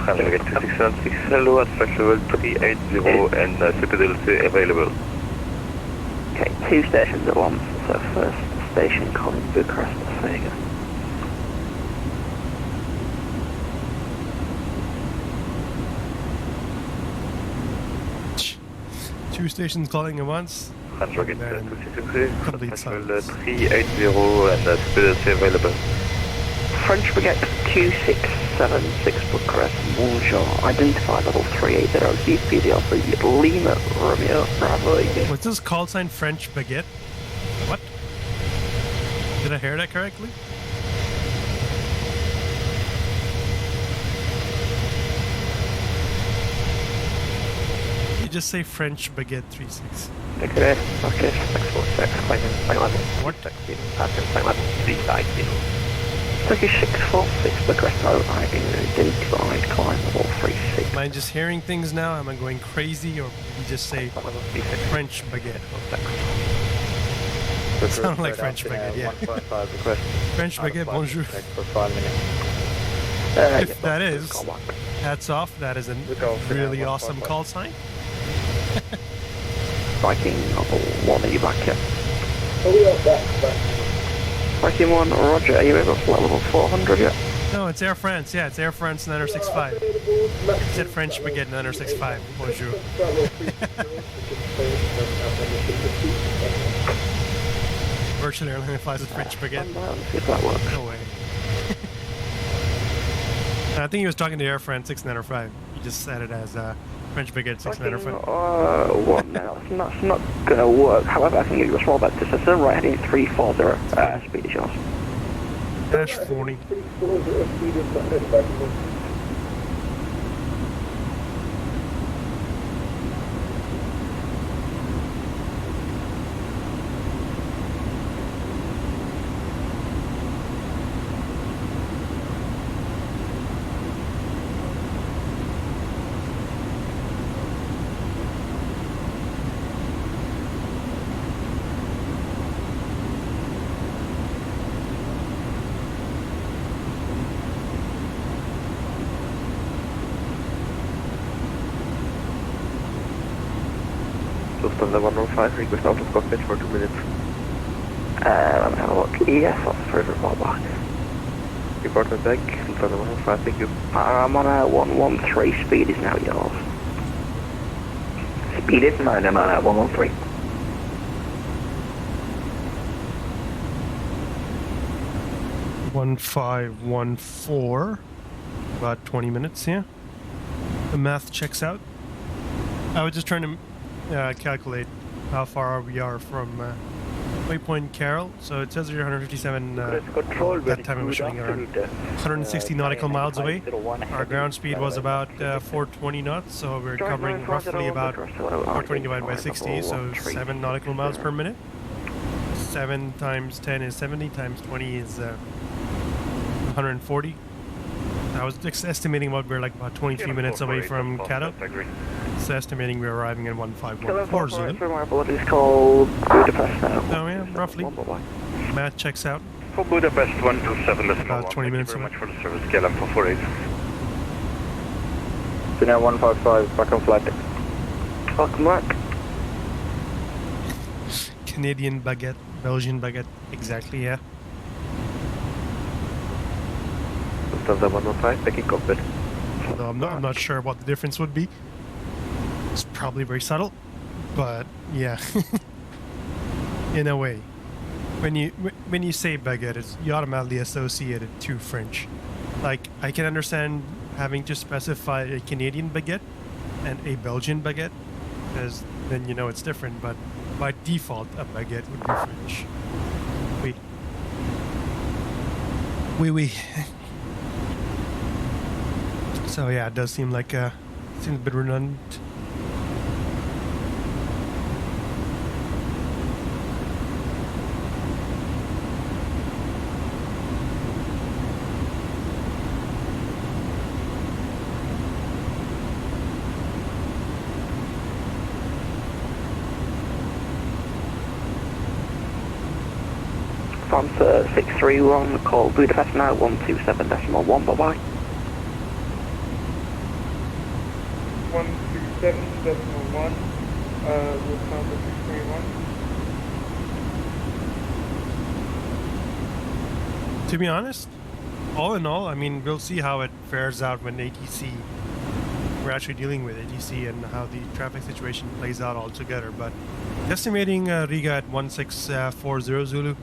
Get 2676, hello at flight level 380 and suitability available. Okay, 2 stations at once. So first station calling Bucharest, Riga. Two stations calling at once. Complete silence. 380 and suitability available. French Baguette 2676 Bucharest, bonjour, identify level 380, VPILOT, Lima, Romeo, Bravo. What's this call sign French Baguette? What? Did I hear that correctly? You just say French Baguette 36. Okay, 646, flight level. What? Flight level 350. Turkish 646 Bucharest, identified, climb level 36. Am I just hearing things now? Am I going crazy, or did you just say French Baguette? It sounds like French Baguette, yeah. French Baguette, bonjour. If that is, hats off, that is a really awesome call sign. Viking level 1, are you back yet? Viking 1, roger, are you able to fly level 400 yet? No, it's Air France, yeah, it's Air France 965. It said French Baguette 965, bonjour. Virtual Airline flies with French Baguette. See if that works. No way. I think he was talking to Air France 6905. He just said it as French Baguette 6905. Well, no, that's not gonna work. However, I can give you a small bet. This is right heading 340, speed is yours. Dash 40. Just on the 105, request out of cockpit for 2 minutes. Let me have a look. Yes, that's for report back. Report back, in front of 105, thank you. I'm on a 113, speed is now yours. Speed is mine, I'm on a 113. One 1514. About 20 minutes, yeah. The math checks out. I was just trying to calculate how far we are from Waypoint KARIL, so it says you're 157, control that time it was showing around 160 nautical miles away. Our ground speed was about 420 knots, so we're covering roughly about 420 divided by 60, so 7 nautical miles per minute. 7 times 10 is 70, times 20 is 140. I was estimating we're like about 23 minutes away from Kato. So estimating we're arriving at 1514 Zulu. It's called Budapest now. Oh yeah, roughly. Math checks out. For Budapest 127.1. About 20 minutes Thank away. you very much for the service. KLM 448. So now 155, back on flight. Welcome back. Canadian baguette, Belgian baguette, exactly, yeah. Lufthansa 115, picking cockpit. Although I'm not sure what the difference would be. It's probably very subtle, but yeah. In a way. When you say baguette, you automatically associate it to French. Like, I can understand having to specify a Canadian baguette and a Belgian baguette, because then you know it's different, but by default, a baguette would be French. Oui. So yeah, it does seem like seems a bit redundant. France 631, call Budapest now 127.1, bye-bye. 127.1, Lufthansa 631. To be honest, all in all, I mean, we'll see how it fares out when ATC, we're actually dealing with ATC and how the traffic situation plays out altogether. But estimating Riga at 1640 Zulu,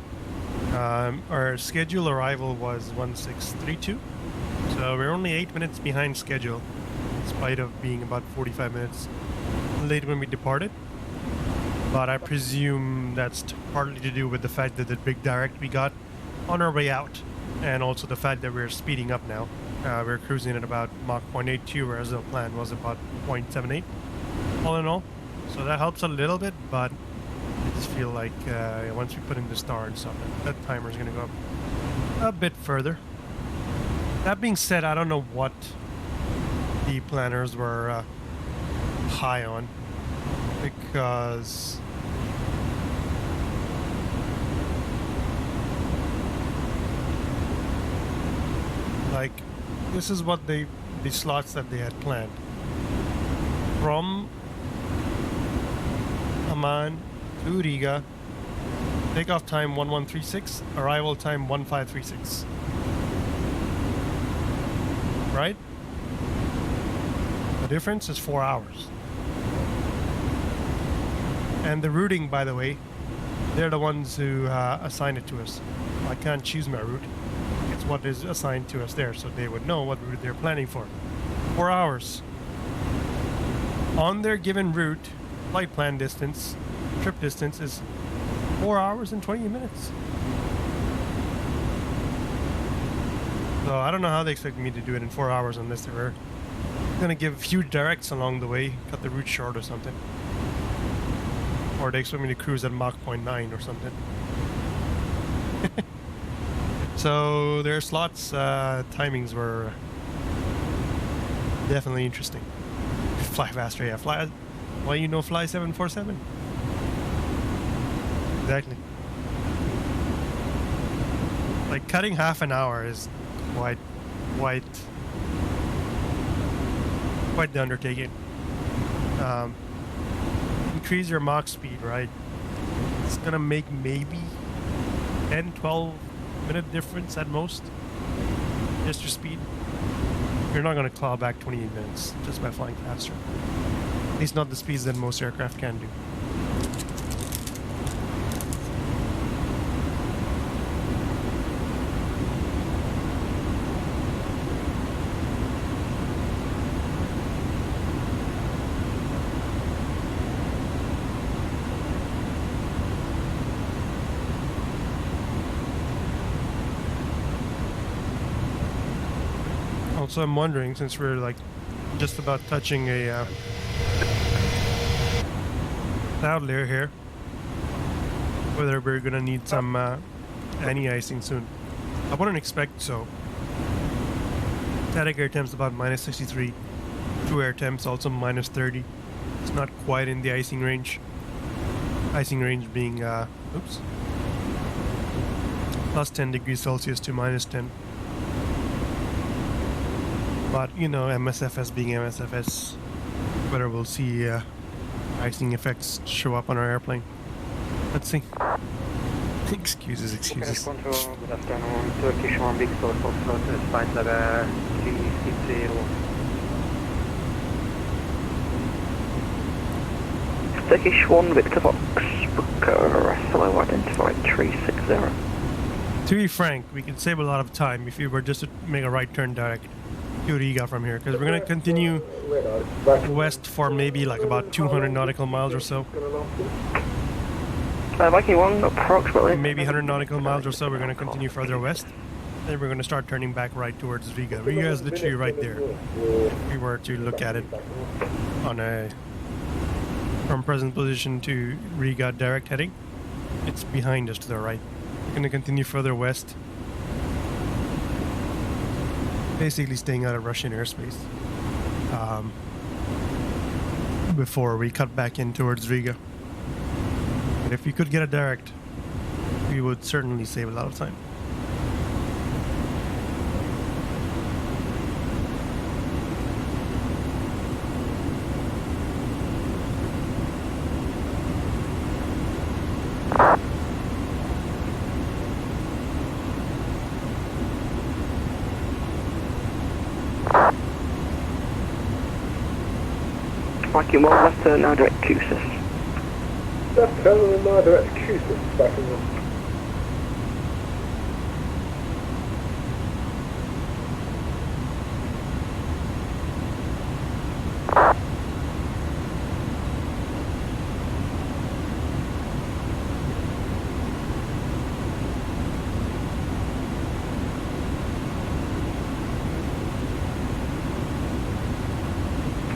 our scheduled arrival was 1632, so we're only 8 minutes behind schedule, in spite of being about 45 minutes late when we departed. But I presume that's partly to do with the fact that the big direct we got on our way out, and also the fact that we're speeding up now. We're cruising at about Mach 0.82, whereas the plan was about 0.78, all in all. So that helps a little bit, but I just feel like once we put in the star and stuff, that timer is going to go up a bit further. That being said, I don't know what the planners were high on, because like this is what the slots that they had planned from Amman to Riga. Takeoff time 1136, arrival time 1536. Right? The difference is 4 hours. And the routing, by the way, they're the ones who assign it to us. I can't choose my route. It's what is assigned to us there, so they would know what route they're planning for. 4 hours. On their given route, flight plan distance, trip distance is 4 hours and 20 minutes. So I don't know how they expect me to do it in 4 hours unless they were going to give a few directs along the way, cut the route short or something. Or they expect me to cruise at Mach 0.9 or something. So their slots, timings were definitely interesting. Fly faster, yeah. Fly 747? Exactly. Like cutting half an hour is quite the undertaking. Increase your Mach speed, right? It's gonna make maybe 10-12 minute difference at most. Just your speed. You're not gonna claw back 28 minutes just by flying faster. At least not the speeds that most aircraft can do. Also, I'm wondering, since we're like just about touching a cloud layer here, whether we're gonna need some anti-icing soon. I wouldn't expect so. Static air temps about -63. True air temps also -30. It's not quite in the icing range. Icing range being plus 10 degrees Celsius to -10. But you know, MSFS being MSFS, whether we'll see icing effects show up on our airplane. Let's see. Excuses. Control, good afternoon. Turkish 1 Victor Foxtrot, flight level 360. Turkish 1 Victor Fox, Booker, hello, identified 360. To be frank, we can save a lot of time if we were just to make a right turn direct to Riga from here, because we're going to continue west for maybe like about 200 nautical miles or so. Viking 1, approximately. Maybe 100 nautical miles or so, we're going to continue further west. Then we're going to start turning back right towards Riga. Riga is literally right there. If we were to look at it on a from present position to Riga direct heading, it's behind us to the right. We're going to continue further west, basically staying out of Russian airspace before we cut back in towards Riga. But if we could get a direct, we would certainly save a lot of time. Viking 1, left turn now direct Q-Sys. Left turn now direct Q-Sys, Viking 1.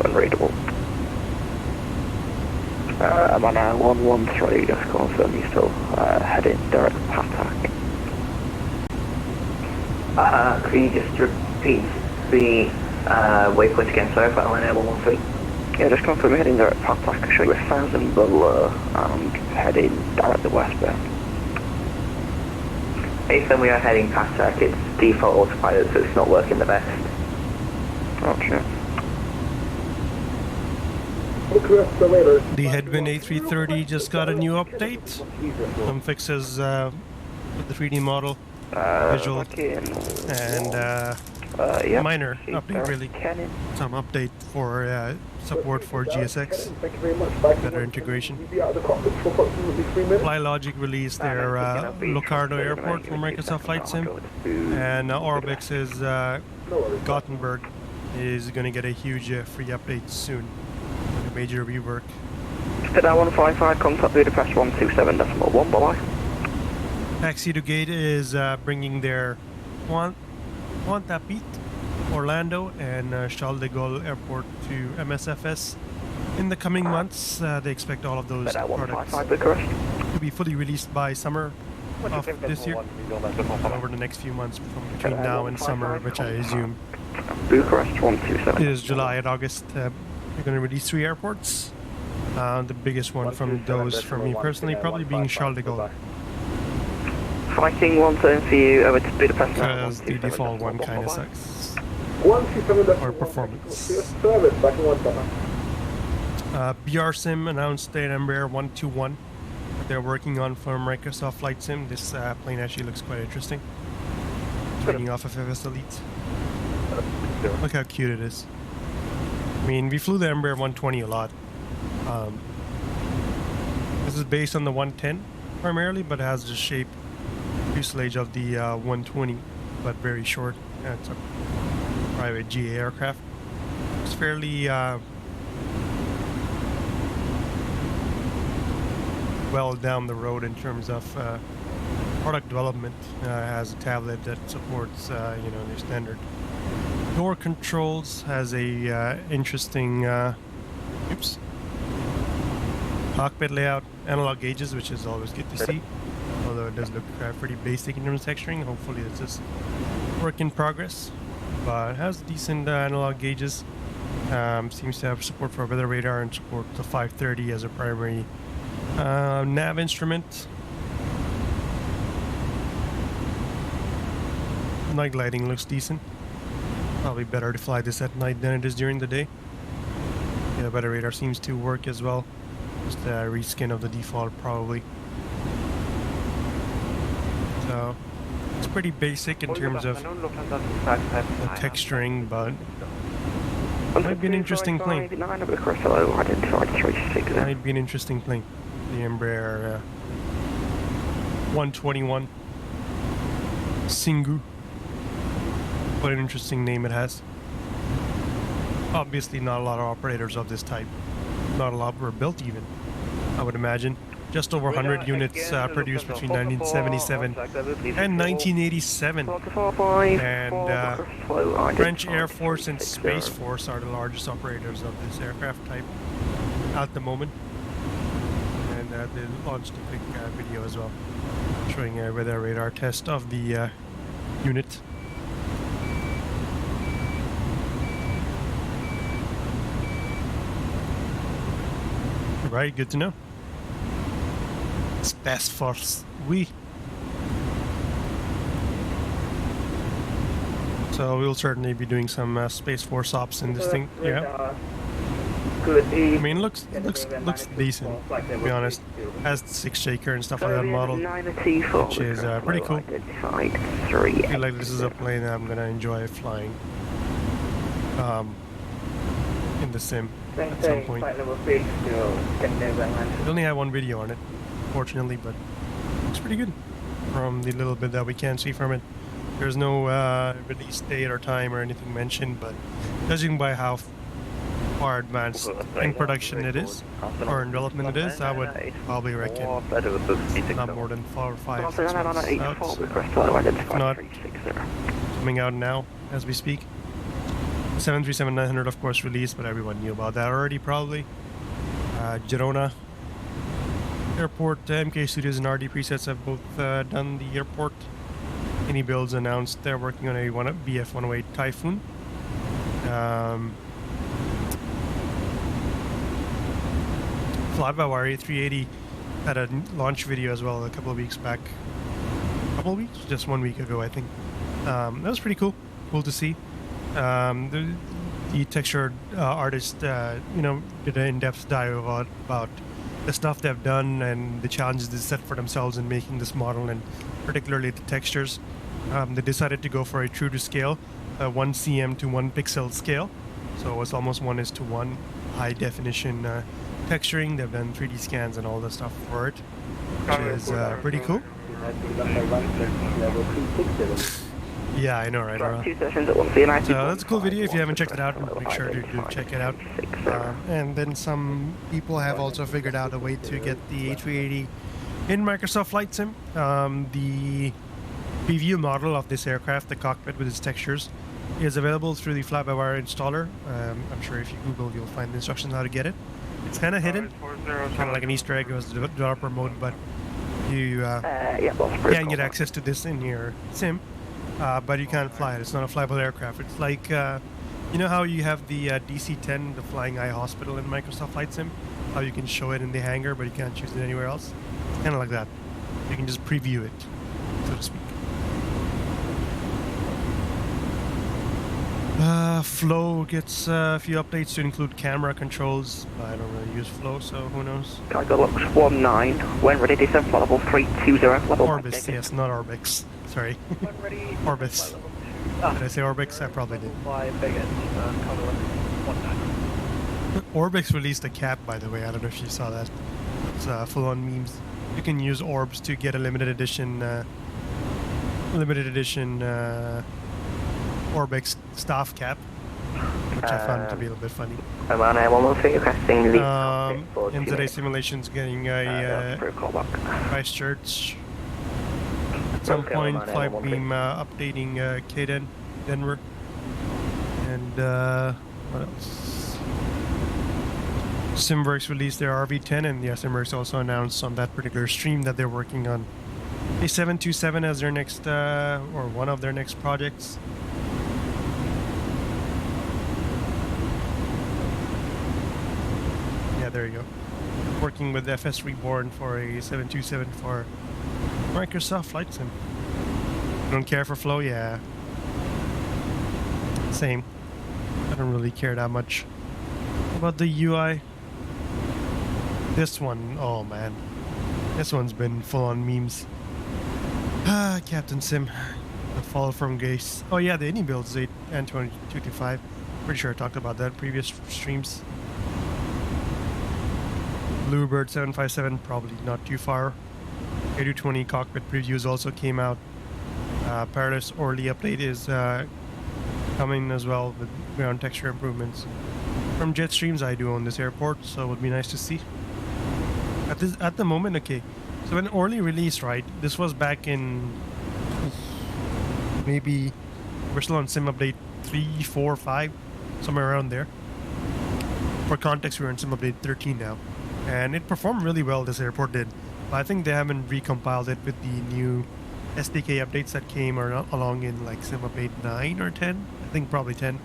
Unreadable. I'm on 113, just confirm you still heading direct Patak. Could you just repeat the waypoint again, sorry, if I went at 113? Yeah, just confirm you're heading direct Patak, I'll show you 1,000 below and heading direct the westbound. Ethan, we are heading Patak, it's default autopilot, so it's not working the best. Roger. The headwind A330 just got a new update. Some fixes with the 3D model, visual, and minor update really. Some update for support for GSX, better integration. FlyLogic released their Locarno Airport for Microsoft Flight Sim, and Orbix's Gothenburg is going to get a huge free update soon. Major rework. Stella 155, contact Budapest 127.1, bye-bye. Taxi to Gate is bringing their Pointe-à-Pitre, Orlando, and Charles de Gaulle Airport to MSFS. In the coming months, they expect all of those products to be fully released by summer of this year, over the next few months from between now and summer, which I assume Bucharest 127 is July and August. They're going to release 3 airports. The biggest one from those, for me personally, probably being Charles de Gaulle. Viking 1 turn for you over to Budapest now. Because the default one kind of sucks. 127 or performance. Service, Viking 17. BRSim announced an Embraer 121 that they're working on for Microsoft Flight Sim. This plane actually looks quite interesting. It's running off of FSLTL. Look how cute it is. I mean, we flew the Embraer 120 a lot. This is based on the 110 primarily, but it has the shape fuselage of the 120, but very short. Yeah, it's a private GA aircraft. It's fairly well down the road in terms of product development. It has a tablet that supports, you know, the standard Door controls has a interesting cockpit layout, analog gauges, which is always good to see. Although it does look pretty basic in terms of texturing. Hopefully it's just work in progress. But it has decent analog gauges. Seems to have support for weather radar and support to 530 as a primary nav instrument. Night lighting looks decent. Probably better to fly this at night than it is during the day. Yeah, weather radar seems to work as well. Just a reskin of the default probably. So it's pretty basic in terms of the texturing, but it might be an interesting plane. Might be an interesting plane. The Embraer 121 Singu. What an interesting name it has. Obviously not a lot of operators of this type. Not a lot were built even, I would imagine. Just over 100 units produced between 1977 and 1987. And French Air Force and Space Force are the largest operators of this aircraft type at the moment. And they launched a quick video as well, showing a weather radar test of the unit. Right, good to know. Space Force, oui. So we'll certainly be doing some Space Force ops in this thing. Yeah. I mean, it looks decent, to be honest. Has the 6-shaker and stuff like that model, which is pretty cool. I feel like this is a plane that I'm gonna enjoy flying in the sim at some point. I only have one video on it, fortunately, but it looks pretty good from the little bit that we can see from it. There's no release date or time or anything mentioned, but judging by how far advanced in production it is, or in development it is, I would probably reckon not more than 4 or 5, 6 months out. If not, coming out now as we speak. 737-900 of course released, but everyone knew about that already probably. Girona Airport, MK Studios and RD Presets have both done the airport. Any builds announced they're working on a BF-108 Typhoon. Flightplan A380 had a launch video as well a couple of weeks back. Couple of weeks? Just 1 week ago, I think. That was pretty cool. Cool to see. The texture artist, did an in-depth dive about the stuff they've done and the challenges they set for themselves in making this model, and particularly the textures. They decided to go for a true to scale, 1 cm to 1 pixel scale. So it's almost 1:1 high definition texturing. They've done 3D scans and all the stuff for it, which is pretty cool. Yeah, I know, right? So that's a cool video. If you haven't checked it out, make sure to do check it out. And then some people have also figured out a way to get the A380 in Microsoft Flight Sim. The preview model of this aircraft, the cockpit with its textures, is available through the fly-by-wire installer. I'm sure if you Google, you'll find the instructions on how to get it. It's kind of hidden, kind of like an Easter egg. It was developer mode, but you can get access to this in your sim. But you can't fly it. It's not a flyable aircraft. It's like, you know how you have the DC-10, the Flying Eye Hospital in Microsoft Flight Sim? How you can show it in the hangar, but you can't choose it anywhere else? It's kind of like that. You can just preview it, so to speak. Flow gets a few updates to include camera controls. I don't really use Flow, so who knows? Cargo looks 19. When ready, descend flight level 320. Orbis, yes, not Orbix. Sorry. Orbis. Did I say Orbix? I probably did. Orbix released a cap, by the way. I don't know if you saw that. It's full-on memes. You can use orbs to get a limited edition Orbix staff cap, which I found to be a little bit funny. In today's simulations, getting a Christchurch. At some point, Flybeam updating KENIN Denver. And what else? Simbrief released their RV10, and yeah, Simbrief also announced on that particular stream that they're working on a 727 as their next, or one of their next projects. Yeah, there you go. Working with FS Reborn for a 727 for Microsoft Flightsim. Don't care for flow? Yeah. Same. I don't really care that much about the UI. This one, oh man. This one's been full on memes. Ah, Captain Sim. The fall from grace. Oh yeah, the INI builds 8 and 2225. Pretty sure I talked about that in previous streams. Bluebird 757, probably not too far. A220 cockpit previews also came out. Paradise Orly update is coming as well with ground texture improvements. From jet streams I do own this airport, so it would be nice to see. At the moment, okay. So when Orly released, right, this was back in maybe we're still on sim update 3, 4, 5, somewhere around there. For context, we're in sim update 13 now, and it performed really well. This airport did, but I think they haven't recompiled it with the new SDK updates that came along in like sim update 9 or 10. I think probably 10.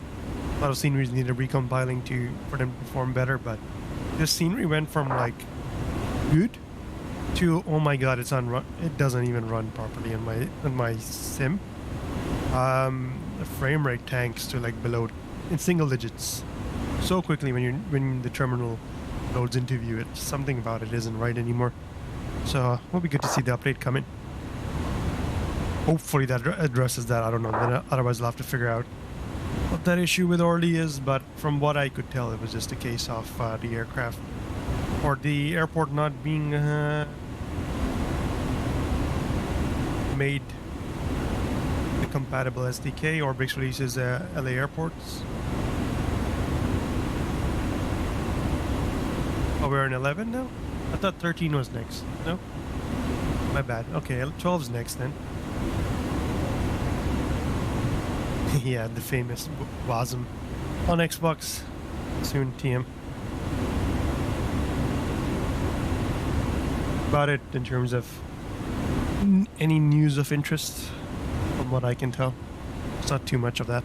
A lot of sceneries needed recompiling for them to perform better, but this scenery went from like good to oh my god, it doesn't even run properly in my sim. The frame rate tanks to like below in single digits so quickly when the terminal loads into view. It's something about it isn't right anymore. So it'll be good to see the update come in. Hopefully that addresses that. I don't know. Then otherwise I'll have to figure out what that issue with Orly is. But from what I could tell, it was just a case of the aircraft or the airport not being made the compatible SDK or Brix releases LA airports. Oh, we're in 11 now? I thought 13 was next. No? My bad. Okay, 12's next then. Yeah, the famous VATSIM on Xbox. Soon, TM. About it in terms of any news of interest, from what I can tell. It's not too much of that.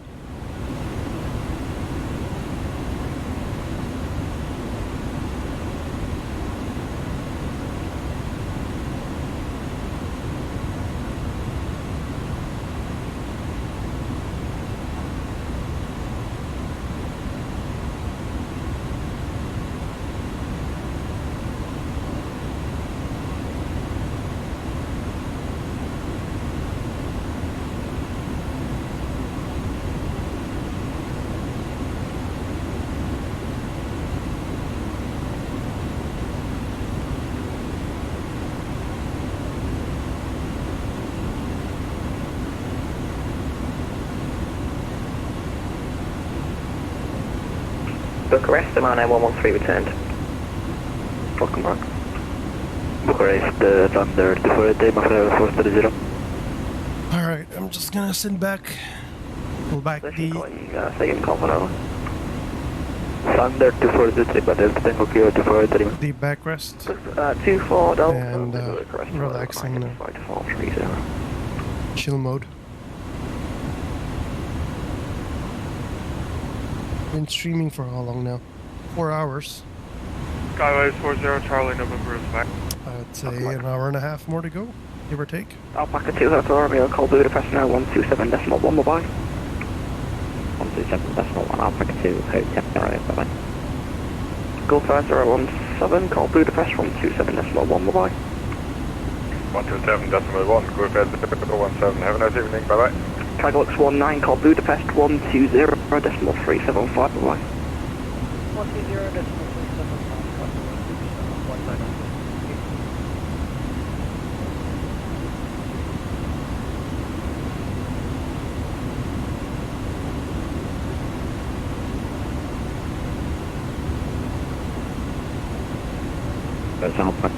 Bucharest, Amman 113 returned. Welcome back. Bucharest, Thunder 248, Mafia 430. Alright, I'm just gonna send back. Pull back the. Second call, Thunder 243, but there's Tango Kilo 243. The backrest. 24 Delta. And relaxing now. Chill mode. Been streaming for how long now? 4 hours. Skyway 40 Charlie November is back. I'd say an hour and a half more to go, give or take. Alpaca 2 Hotel Romeo, call Budapest now 127.1, bye-bye. 127.1, Alpaca 2 Hotel Romeo, bye-bye. Gulf 017, call Budapest 127.1, bye-bye. 127.1, Gulf 017, have a nice evening, bye-bye. Triglux 19, call Budapest 120.375, bye-bye. 120.375, That's Alpha.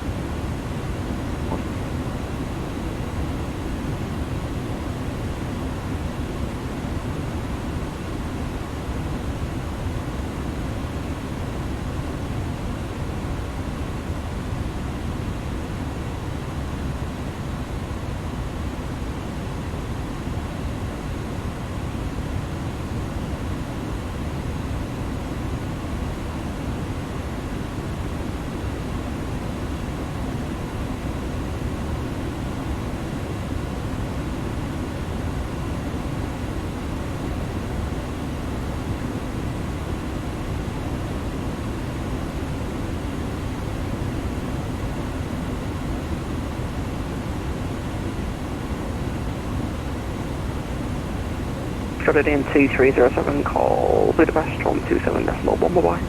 Jordanian 2307, call Budapest 127.1, bye-bye.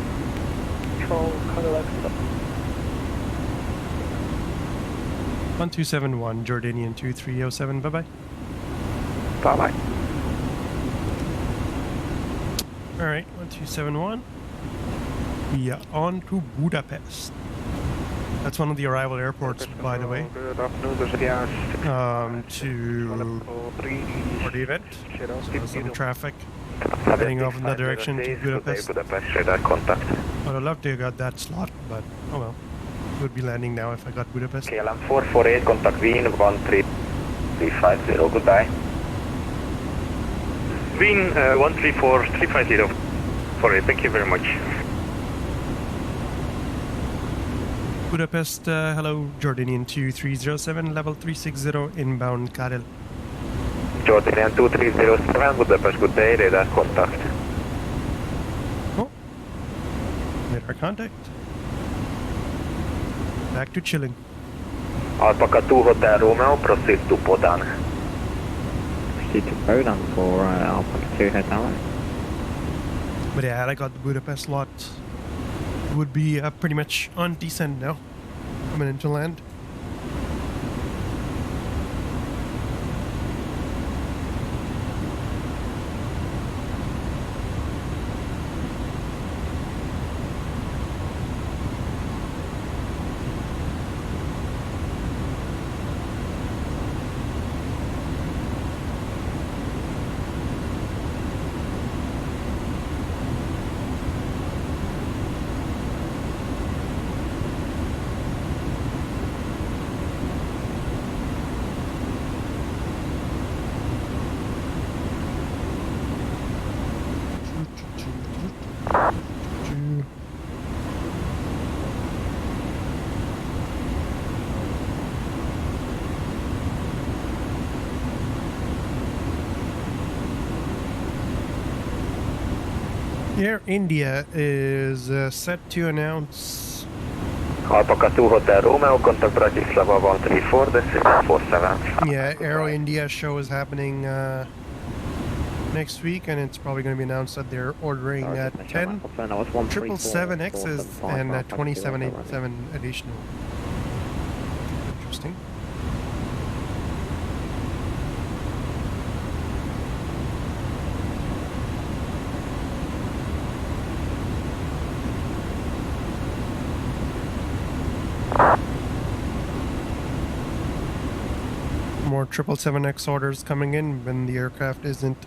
Control, KARIL exit. 1271, Jordanian 2307, bye-bye. Bye-bye. Alright, 1271. We are on to Budapest. That's one of the arrival airports, by the way. Good afternoon, there's a gas. For the event. So some traffic heading off in that direction to Budapest. I'd have loved to have got that slot, but oh well. Would be landing now if I got Budapest. KLM 448, contact Wien 13350, goodbye. Wien 134350. Sorry, thank you very much. Budapest, hello, Jordanian 2307, level 360, inbound KARIL. Jordanian 2307, Budapest, good day, radar contact. Oh, radar contact. Back to chilling. Alpaca 2 Hotel Romeo, proceed to PODAN. Proceed to PODAN for Alpaca 2 Hotel. But yeah, I got the Budapest lot. Would be pretty much on descent now. Coming into land. Air India is set to announce Alpaca 2 Hotel Romeo, contact Bratislava 134, decimal 47. Yeah, Aero India show is happening next week, and it's probably going to be announced that they're ordering 10 777Xs and 2787 additional. Interesting. More 777X orders coming in when the aircraft isn't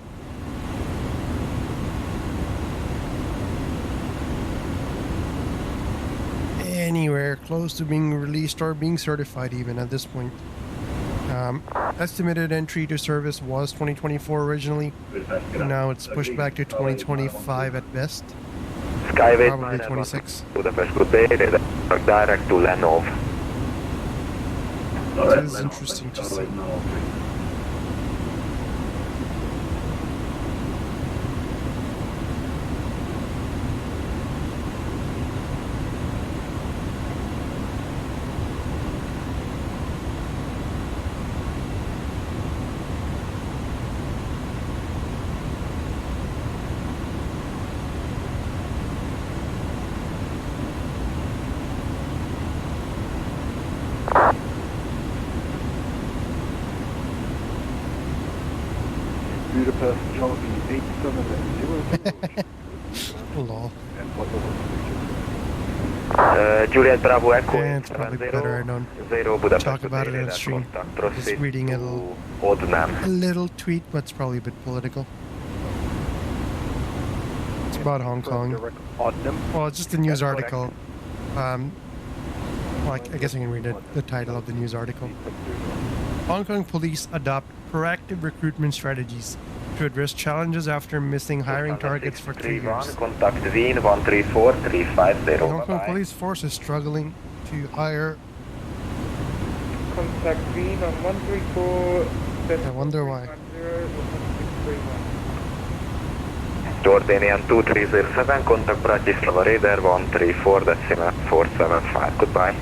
anywhere close to being released or being certified even at this point. Estimated entry to service was 2024 originally. Now it's pushed back to 2025 at best. Skyway probably 26. Budapest, good day, direct to Lenov. It is interesting to see. Budapest, Jollibee 8700. Lol. Juliet Bravo Echo. Yeah, it's probably better I don't talk about it on stream. Just reading a little tweet, but it's probably a bit political. It's about Hong Kong. Well, it's just a news article. Well, I guess I can read the title of the news article. Hong Kong police adopt proactive recruitment strategies to address challenges after missing hiring targets for 3 years. Contact Wien 134350. The Hong Kong police force is struggling to hire. Contact Wien on 134. I wonder why. Jordanian 2307, contact Bratislava radar 134, decimal 475. Goodbye.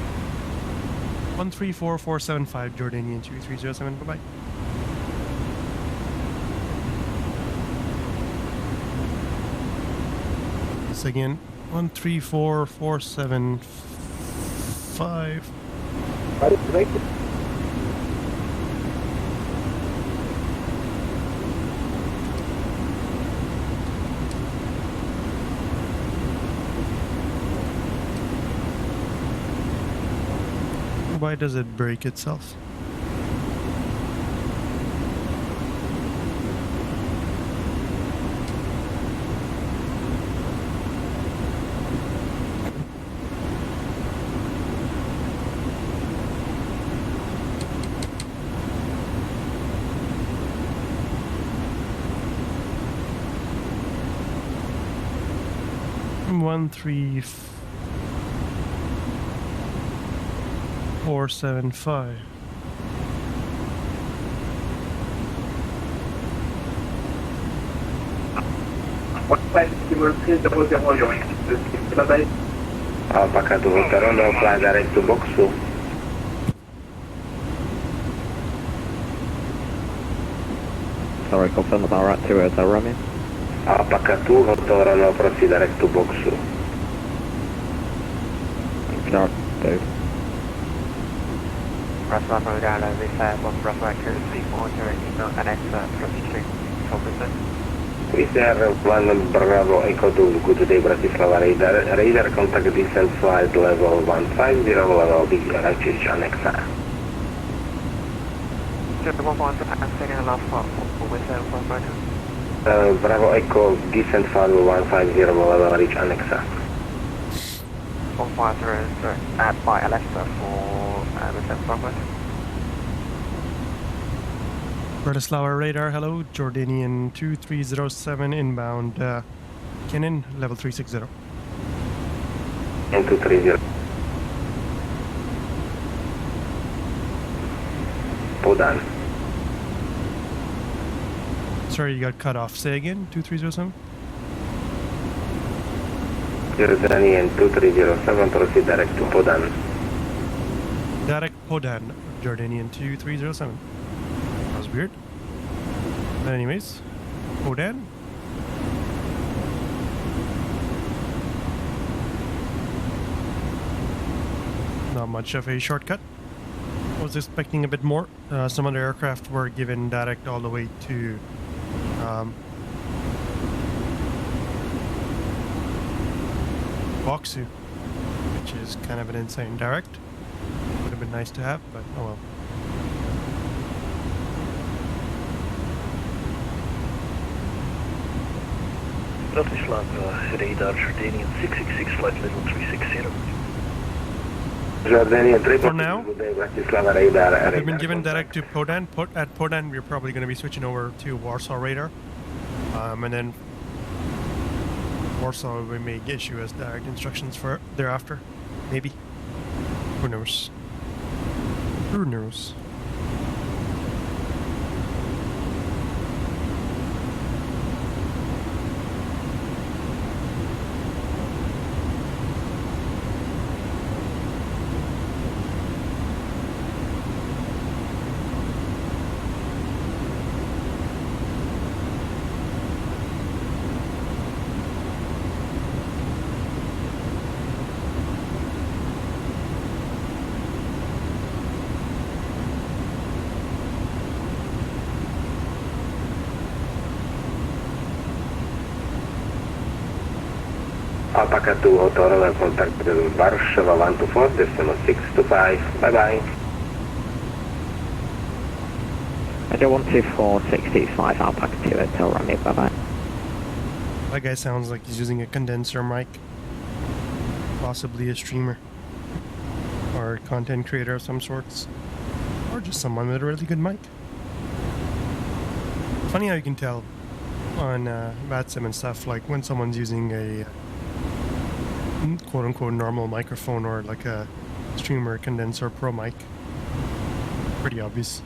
134475, Jordanian 2307, bye-bye. again. 134475. Why does it break itself? One, 3, 475. Alpaca to Hotel Rondo, fly direct to BOKSU. Sorry, confirm about right to Hotel Romeo. Alpaca 2, Hotel Rondo, proceed direct to BOKSU. No, dude. Russell Rodan, VESAR, Russell accuracy, monitoring, email, annex, proceed to VESAR 1 Bravo Echo 2, good day Bratislava radar. Radar contact descent flight level 150, level B, reach annexa. Bravo Echo descent flight level 150, level reach annexa. 150 at by Alexa for descent forward. Bratislava radar, hello. Jordanian 2307 inbound. KENIN, level 360. And 230. PODAN. Sorry, you got cut off. Say again, 2307? Jordanian 2307, proceed direct to PODAN. Direct PODAN, Jordanian 2307. That was weird. But anyways, PODAN. Not much of a shortcut. I was expecting a bit more. Some other aircraft were given direct all the way to BOKSU, which is kind of an insane direct. Would have been nice to have, but oh well. Bratislava radar Jordanian 666 flight level 360. Jordanian 3 for now, Bratislava radar. we've been given direct to PODAN. At PODAN, we're probably going to be switching over to Warsaw radar, and then Warsaw we may issue us direct instructions for thereafter. Maybe. Who knows? Who knows? Alpaca 2, Hotel Roller, contact Warsaw 124, decimal 625, bye bye. Roger 124, 625, Alpaca 2, Hotel Romeo, bye bye. That guy sounds like he's using a condenser mic. Possibly a streamer. Or a content creator of some sorts. Or just someone with a really good mic. Funny how you can tell on VATSIM and stuff, like when someone's using a quote-unquote normal microphone or like a streamer condenser pro mic. Pretty obvious.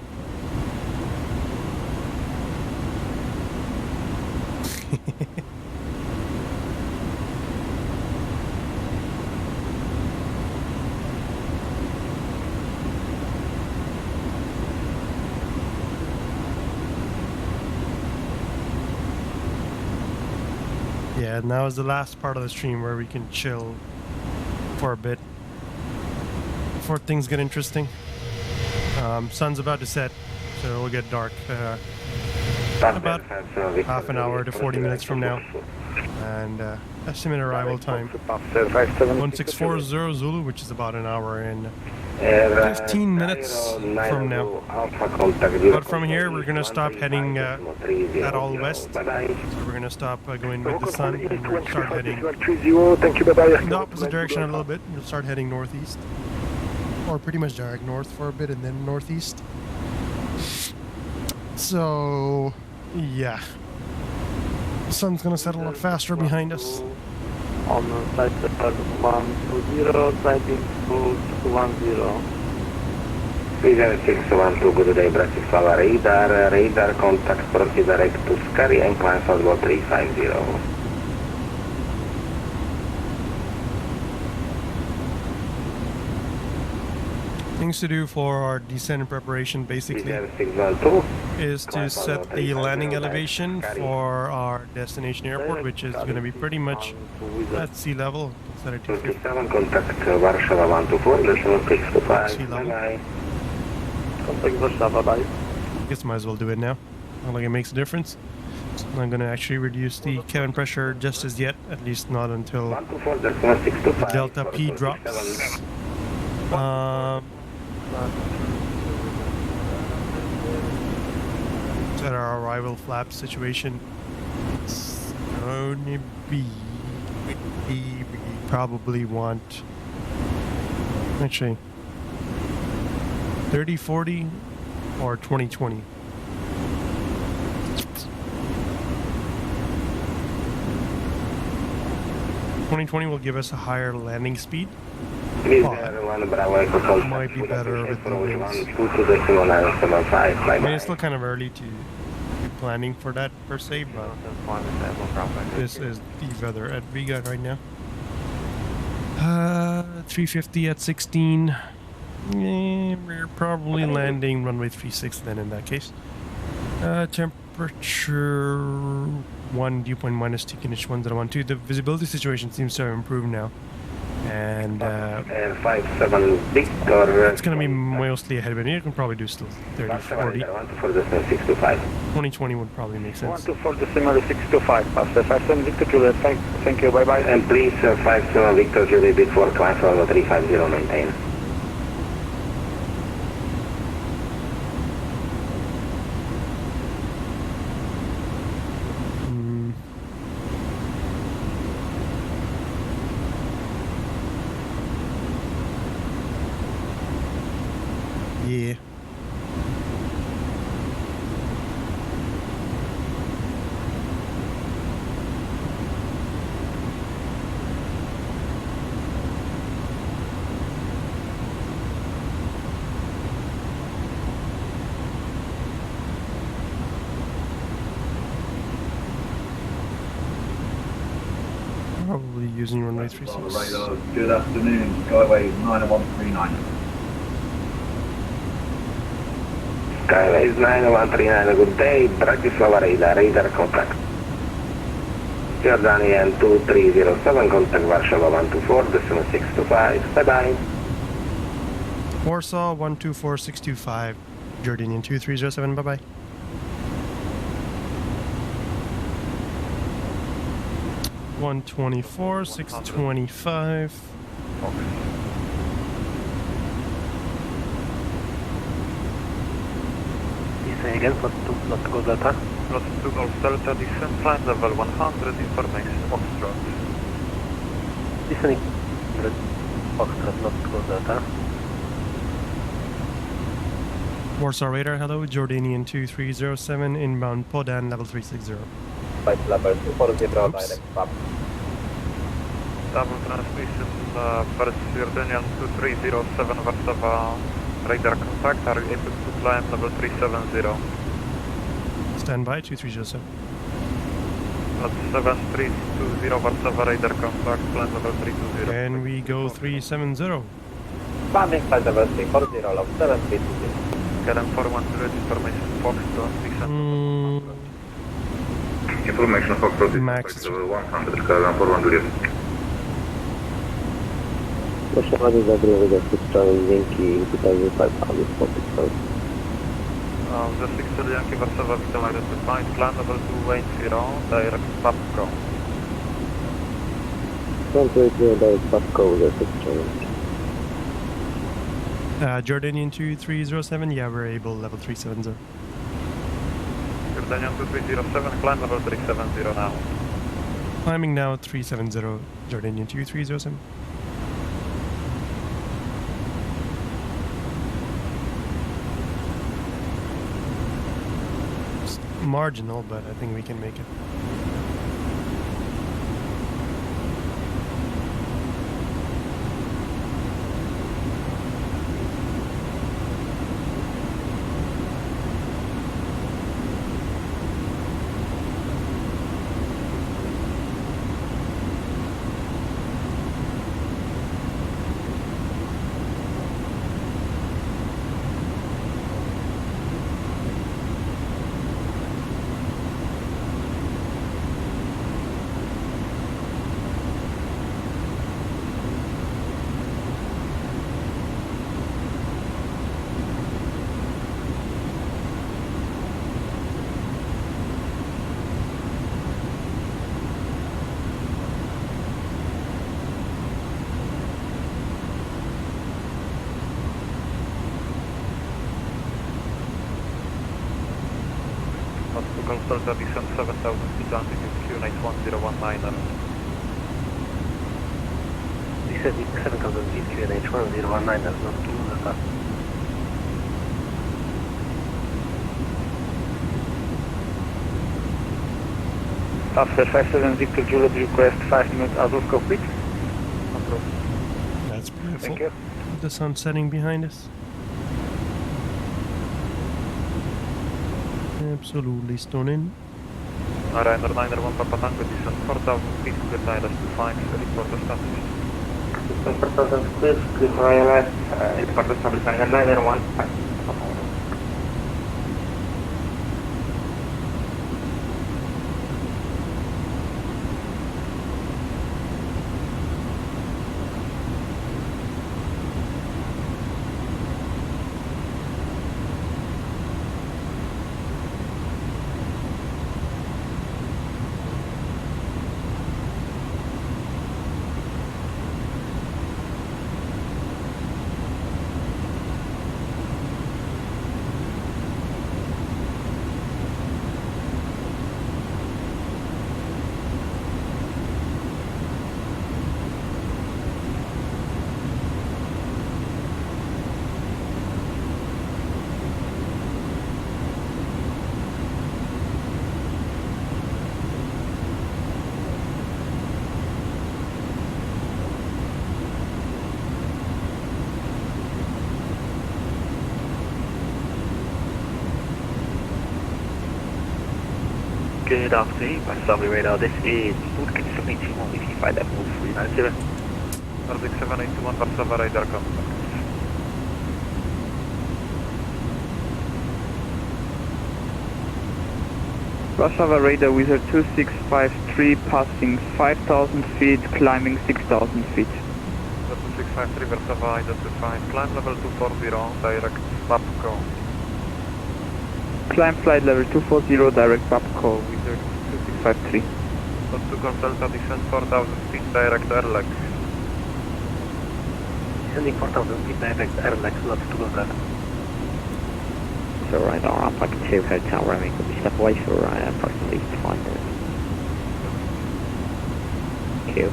Yeah, now is the last part of the stream where we can chill for a bit before things get interesting. Sun's about to set, so it'll get dark about half an hour to 40 minutes from now. And estimate arrival time 1640 Zulu, which is about an hour and 15 minutes from now. But from here, we're gonna stop heading at all west. So we're gonna stop going with the sun and we'll start heading in the opposite direction a little bit. We'll start heading northeast, or pretty much direct north for a bit and then northeast. So yeah, the sun's gonna set a lot faster behind us. On flight 120, sighting 210. 3612, good day, Bratislava radar. Radar contact, proceed direct to Skary and climb Asobo 350. Things to do for our descent preparation basically is to set the landing elevation for our destination airport, which is going to be pretty much at sea level. Set it to 50. Contact Warsaw 124, sea level. Contact Warsaw, bye. Guess might as well do it now. Not like it makes a difference. So I'm going to actually reduce the cabin pressure just as yet, at least not until the delta P drops. At our arrival flap situation, it's gonna be, we probably want actually 3040 or 2020. Will give us a higher landing speed. Might be better with the winds. I mean, it's still kind of early to be planning for that per se, but this is the weather at Riga right now. 350 at 16. We're probably landing runway 36 then in that case. Temperature 1, dew point minus 2, condition 1012. The visibility situation seems to have improved now. And it's going to be mostly ahead of it. You can probably do still 30, 40. 2020 would probably make sense. 124 625, pass 57 Victor Juliet, thank you, bye bye. And please 57 Victor Juliet before climb Asobo 350, maintain. Yeah. Probably using runway 36. Good afternoon, Skyway 9139. Skyways 9139, good day, Bratislava radar, radar contact. Jordanian 2307, contact Warsaw 124, decimal 625, bye bye. Warsaw 124625, Jordanian 2307, bye bye. $124, 625. Say again, what to go Delta? Plus 2 Golf Delta, descent flight level 100, information Foxtrot. Descending 100, Foxtrot, not go Delta. Warsaw radar, hello, Jordanian 2307, inbound PODAN, level 360. Flight level 240, direct up. Double transmission, first Jordanian 2307, Warsaw radar contact, are you able to climb level 370? Stand by, 2307. Plus 7320, Warsaw radar contact, climb level 320. And we go 370. Bombing flight level 340, level 7320. KENIN 410, information Foxtrot, descent. Information Foxtrot is Max. 100, KLM for 1 Juliet. Proszę zagrywek do Charlie Yankee 2540. The 6 Charlie Yankee Warszawa Vital identified, climb level 280, direct PAPCO. Don't wait here, direct PAPCO, the 6 Charlie. Jordanian 2307, yeah, we're able, level 370. Jordanian 2307, climb level 370 now. Climbing now 370, Jordanian 2307. It's marginal, but I think we can make it. Delta descent 7000 feet, altitude QNH1019. Descent 7000 feet, QNH1019, that's not too much. After 57 Victor Juliet, request 5 minutes out of cockpit. That's beautiful. Thank you. The sun setting behind us. Absolutely stunning. Ryder 901 Papa Tango, descent 4000 feet, clear direct to 5, report the status. Descent 4000 feet, clear direct, report the status, Ryder 901. Good afternoon, Warszawa radar. This is Nordic 781 with you, flight level 390. Nordic 781 Warszawa radar contact. Warszawa radar wizard 2653 passing 5000 feet, climbing 6000 feet. 2653 Warszawa identified, climb level 240, direct PAPCO. Climb flight level 240, direct PAPCO, wizard 2653. Portugal Delta descent 4000 feet, direct Airlines. Descending 4000 feet, direct Airlines, not to go. So radar up, I can see hotel roaming. Could we step away for approximately 5 minutes? Thank you.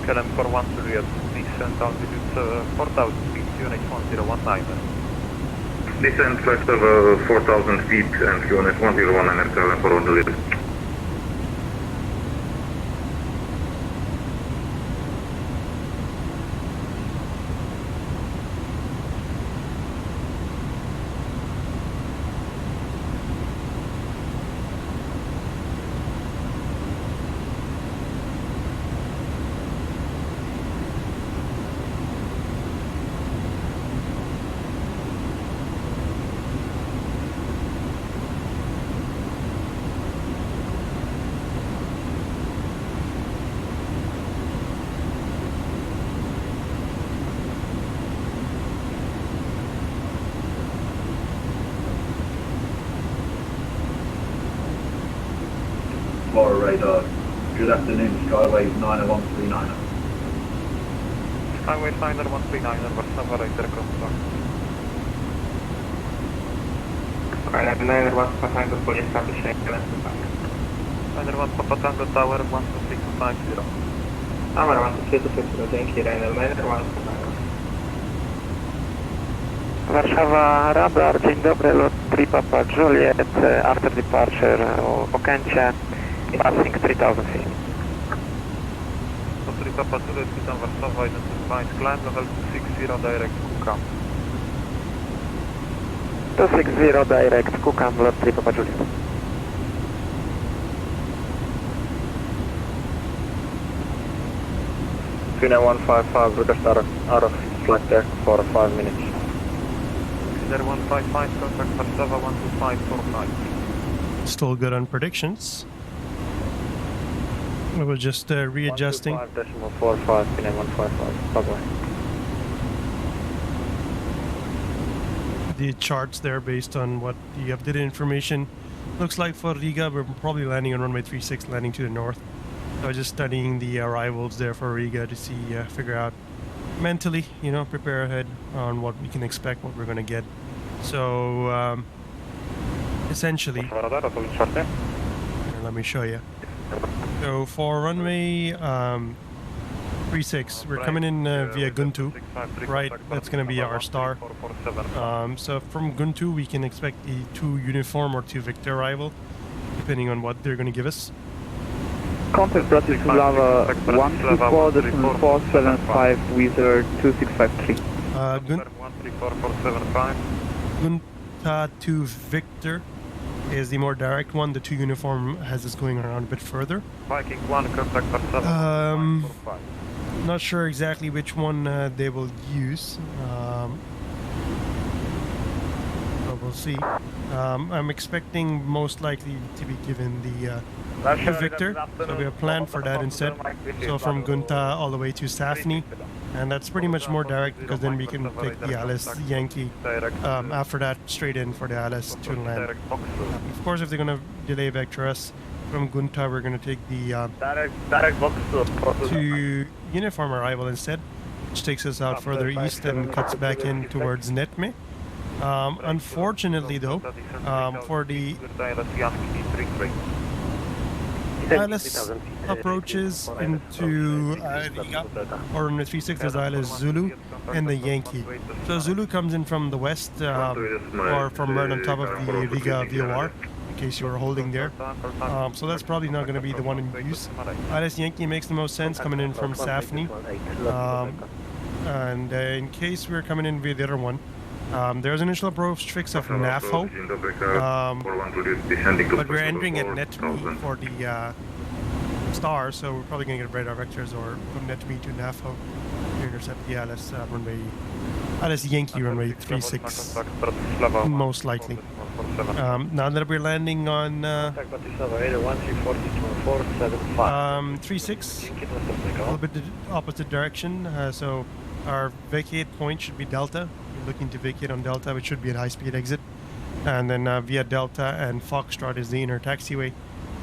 KLM 41 Juliet, descent altitude 4000 feet, QNH1019. Descent flight level 4000 feet and QNH1019 KLM 41 Juliet. Aurora radar. Good afternoon, Skyways 90139. Skyways 90139, Warszawa, radar contact. Skyline 901 fully established left back. 901 Papa Tango Tower 12650. Tower 12650, thank you, Rainer 901. Warszawa, radar, dzień dobry, lot 3 Papa Juliet, after departure o Okęcie, passing 3000 feet. Lot 3 Papa Juliet, witam Warszawa, identified climb level 260 direct Kukam. 260 direct Kukam, lot 3 Papa Juliet. Kina 155, request out of flight deck for 5 minutes. 155, contact Warszawa 12545. Still good on predictions. We were just readjusting. 125.45, Kina 155, bye-bye. The charts there based on what the updated information looks like for Riga. We're probably landing on runway 36, landing to the north. So I was just studying the arrivals there for Riga to see, figure out mentally, prepare ahead on what we can expect, what we're going to get. So essentially, let me show you. So for runway 36, we're coming in via GUNTA, right? That's going to be our star. So from GUNTA, we can expect the 2 uniform or 2 Victor arrival, depending on what they're going to give us. Contact Bratislava 124.475 Wizard 2653. GUNTA 2 Victor is the more direct one. The 2 uniform has us going around a bit further. Viking 1, contact Warszawa. Not sure exactly which one they will use. But we'll see. I'm expecting most likely to be given the Victor, so we have planned for that instead. So from GUNTA all the way to Safny, and that's pretty much more direct because then we can take the Alice Yankee after that straight in for the Alice to land. Of course, if they're going to delay vector us from GUNTA, we're going to take the to uniform arrival instead, which takes us out further east and cuts back in towards Netme. Unfortunately though, for the Alice approaches into Riga, or on the 36 there's Alice Zulu and the Yankee. So Zulu comes in from the west, or from right on top of the Riga VOR, in case you were holding there. So that's probably not going to be the one in use. Alice Yankee makes the most sense coming in from Safny. And in case we're coming in via the other one, there's an initial approach fix of NAFO, but we're entering at NetMe for the star, so we're probably going to get radar vectors or from NetMe to NAFO to intercept the Alice Alice Yankee runway 36, most likely. Now that we're landing on 36, a little bit the opposite direction, so our vacate point should be Delta. We're looking to vacate on Delta, which should be a high-speed exit. And then via Delta and Foxtrot is the inner taxiway.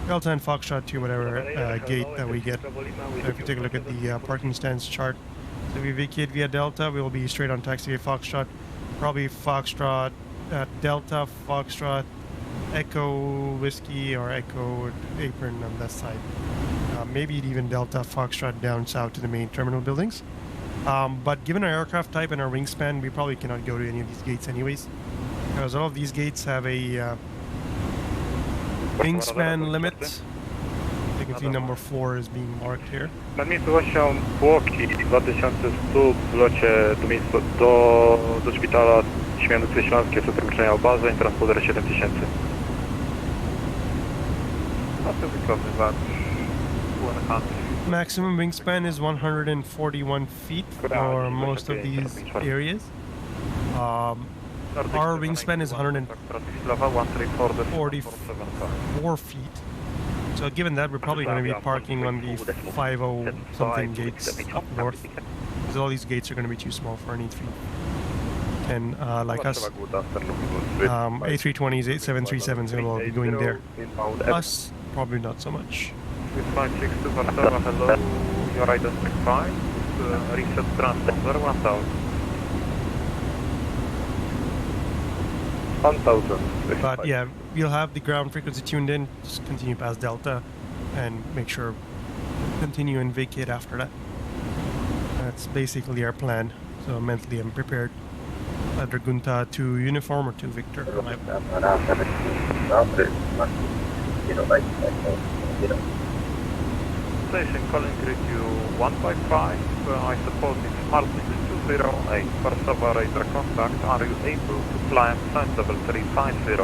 Delta and Foxtrot to whatever gate that we get. So if you take a look at the parking stands chart, so we vacate via Delta, we will be straight on taxiway Foxtrot. Probably Foxtrot at Delta, Foxtrot, Echo Whiskey or Echo Apron on that side. Maybe even Delta, Foxtrot down south to the main terminal buildings. But given our aircraft type and our wingspan, we probably cannot go to any of these gates anyways, because all of these gates have a wingspan limit. You can see number 4 is being marked here. Nad miejscowością Płoki 2100 w locie do szpitala Śmianowice Śląskie przed uczenia o bazę i transporter 7000. Maximum wingspan is 141 feet for most of these areas. Our wingspan is 144 feet. So given that, we're probably going to be parking on the 50 something gates up north, because all these gates are going to be too small for any 3 and like us, A320s, 8737s will all be going there. Us, probably not so much. With 562 Varsava, hello, your right is 5, reset transponder 1000. 1000. But yeah, you'll have the ground frequency tuned in, just continue past Delta and make sure continue and vacate after that. That's basically our plan. So mentally I'm prepared. Either GUNTA to uniform or to Victor. Station calling grid you 155, I suppose it's Marlins 208, Varsava radar contact, are you able to climb flight level 350?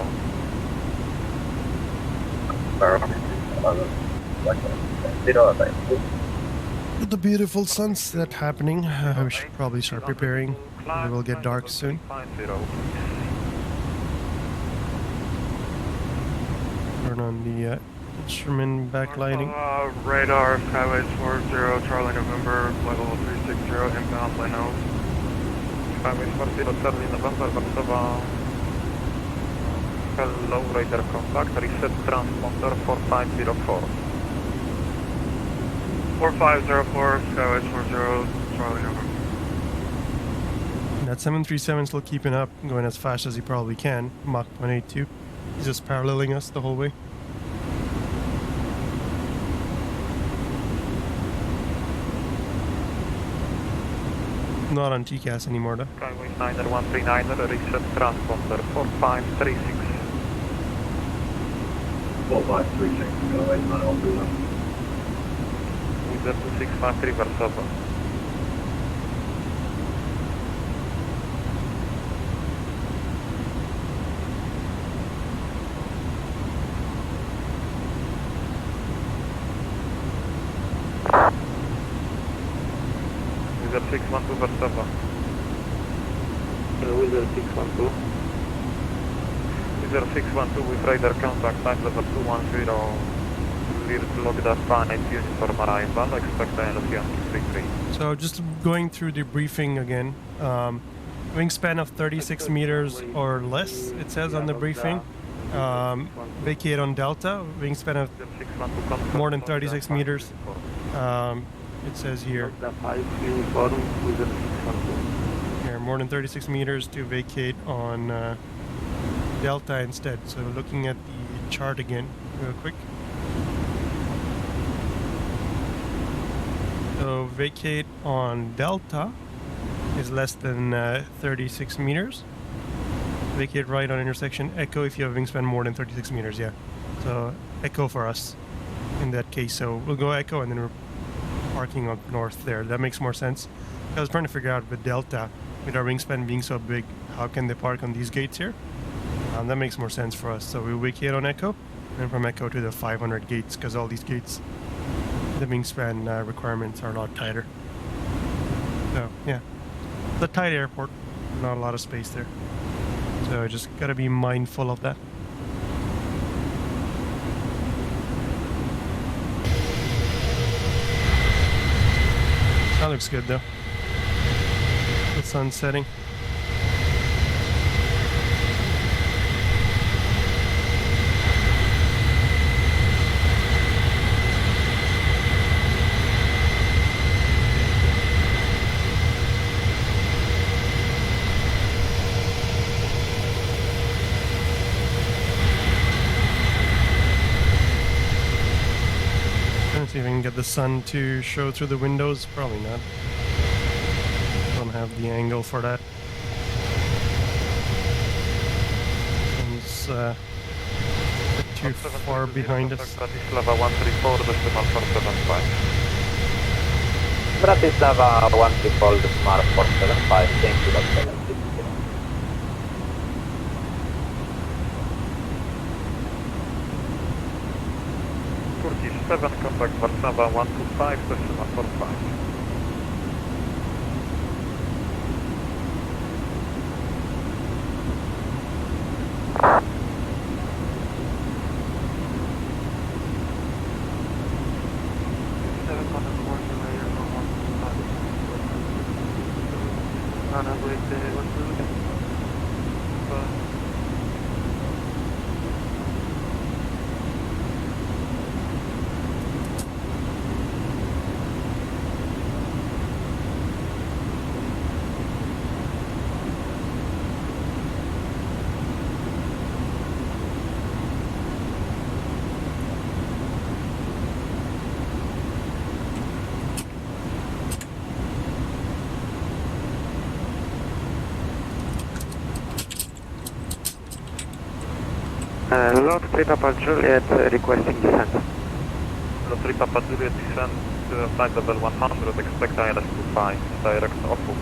With the beautiful sunset happening, we should probably start preparing. It will get dark soon. Turn on the instrument backlighting. Radar, Skyways 40, Charlie November, flight level 360, inbound Leno. Skyways 40, Charlie November, Varsava. Hello, radar contact, reset transponder 4504. 4504, Skyways 40, Charlie November. That 737 is still keeping up, going as fast as he probably can. Mach 182. He's just paralleling us the whole way. Not on TCAS anymore though. Skyway 9139, reset transponder 4536. 4536, Skyway 9139. With 2653 Varsava. With 612 Varsava. Wizard 612. Wizard 612 with radar contact, flight level 210. Clear to log that fine uniform arrival, expect ILC on 233. So just going through the briefing again. Wingspan of 36 meters or less, it says on the briefing. Vacate on Delta, wingspan of more than 36 meters. It says here. Here, more than 36 meters to vacate on Delta instead. So looking at the chart again, real quick. So vacate on Delta is less than 36 meters. Vacate right on intersection Echo if you have wingspan more than 36 meters, yeah. So Echo for us in that case. So we'll go Echo and then we're parking up north there. That makes more sense. I was trying to figure out with Delta, with our wingspan being so big, how can they park on these gates here? That makes more sense for us. So we'll vacate on Echo and from Echo to the 500 gates because all these gates, the wingspan requirements are a lot tighter. So yeah, it's a tight airport, not a lot of space there. So just gotta be mindful of that. That looks good though. The sun's setting. See if I can get the sun to show through the windows. Probably not. Don't have the angle for that. It's a bit too far behind us. Bratislava 134, decimal 475. Bratislava 134, decimal 475. Thank you, Dr. Turkish 7, contact Warszawa 125, decimal 45. What's the Lot 3 Papa Juliet requesting descent. Lot 3 Papa Juliet descent, flight level 100, expect ILS 25, direct Norfolk.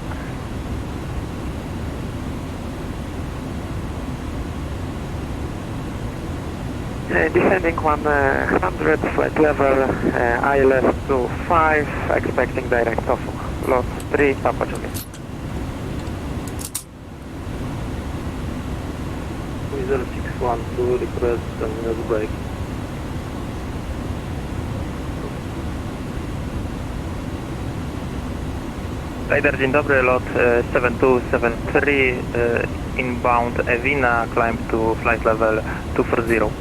Descending 100, flight level ILS 25, expecting direct Norfolk. Lot 3 Papa Juliet. 0612, request terminal break. Rider, dzień dobry, lot 7273, inbound Evina, climb to flight level 240.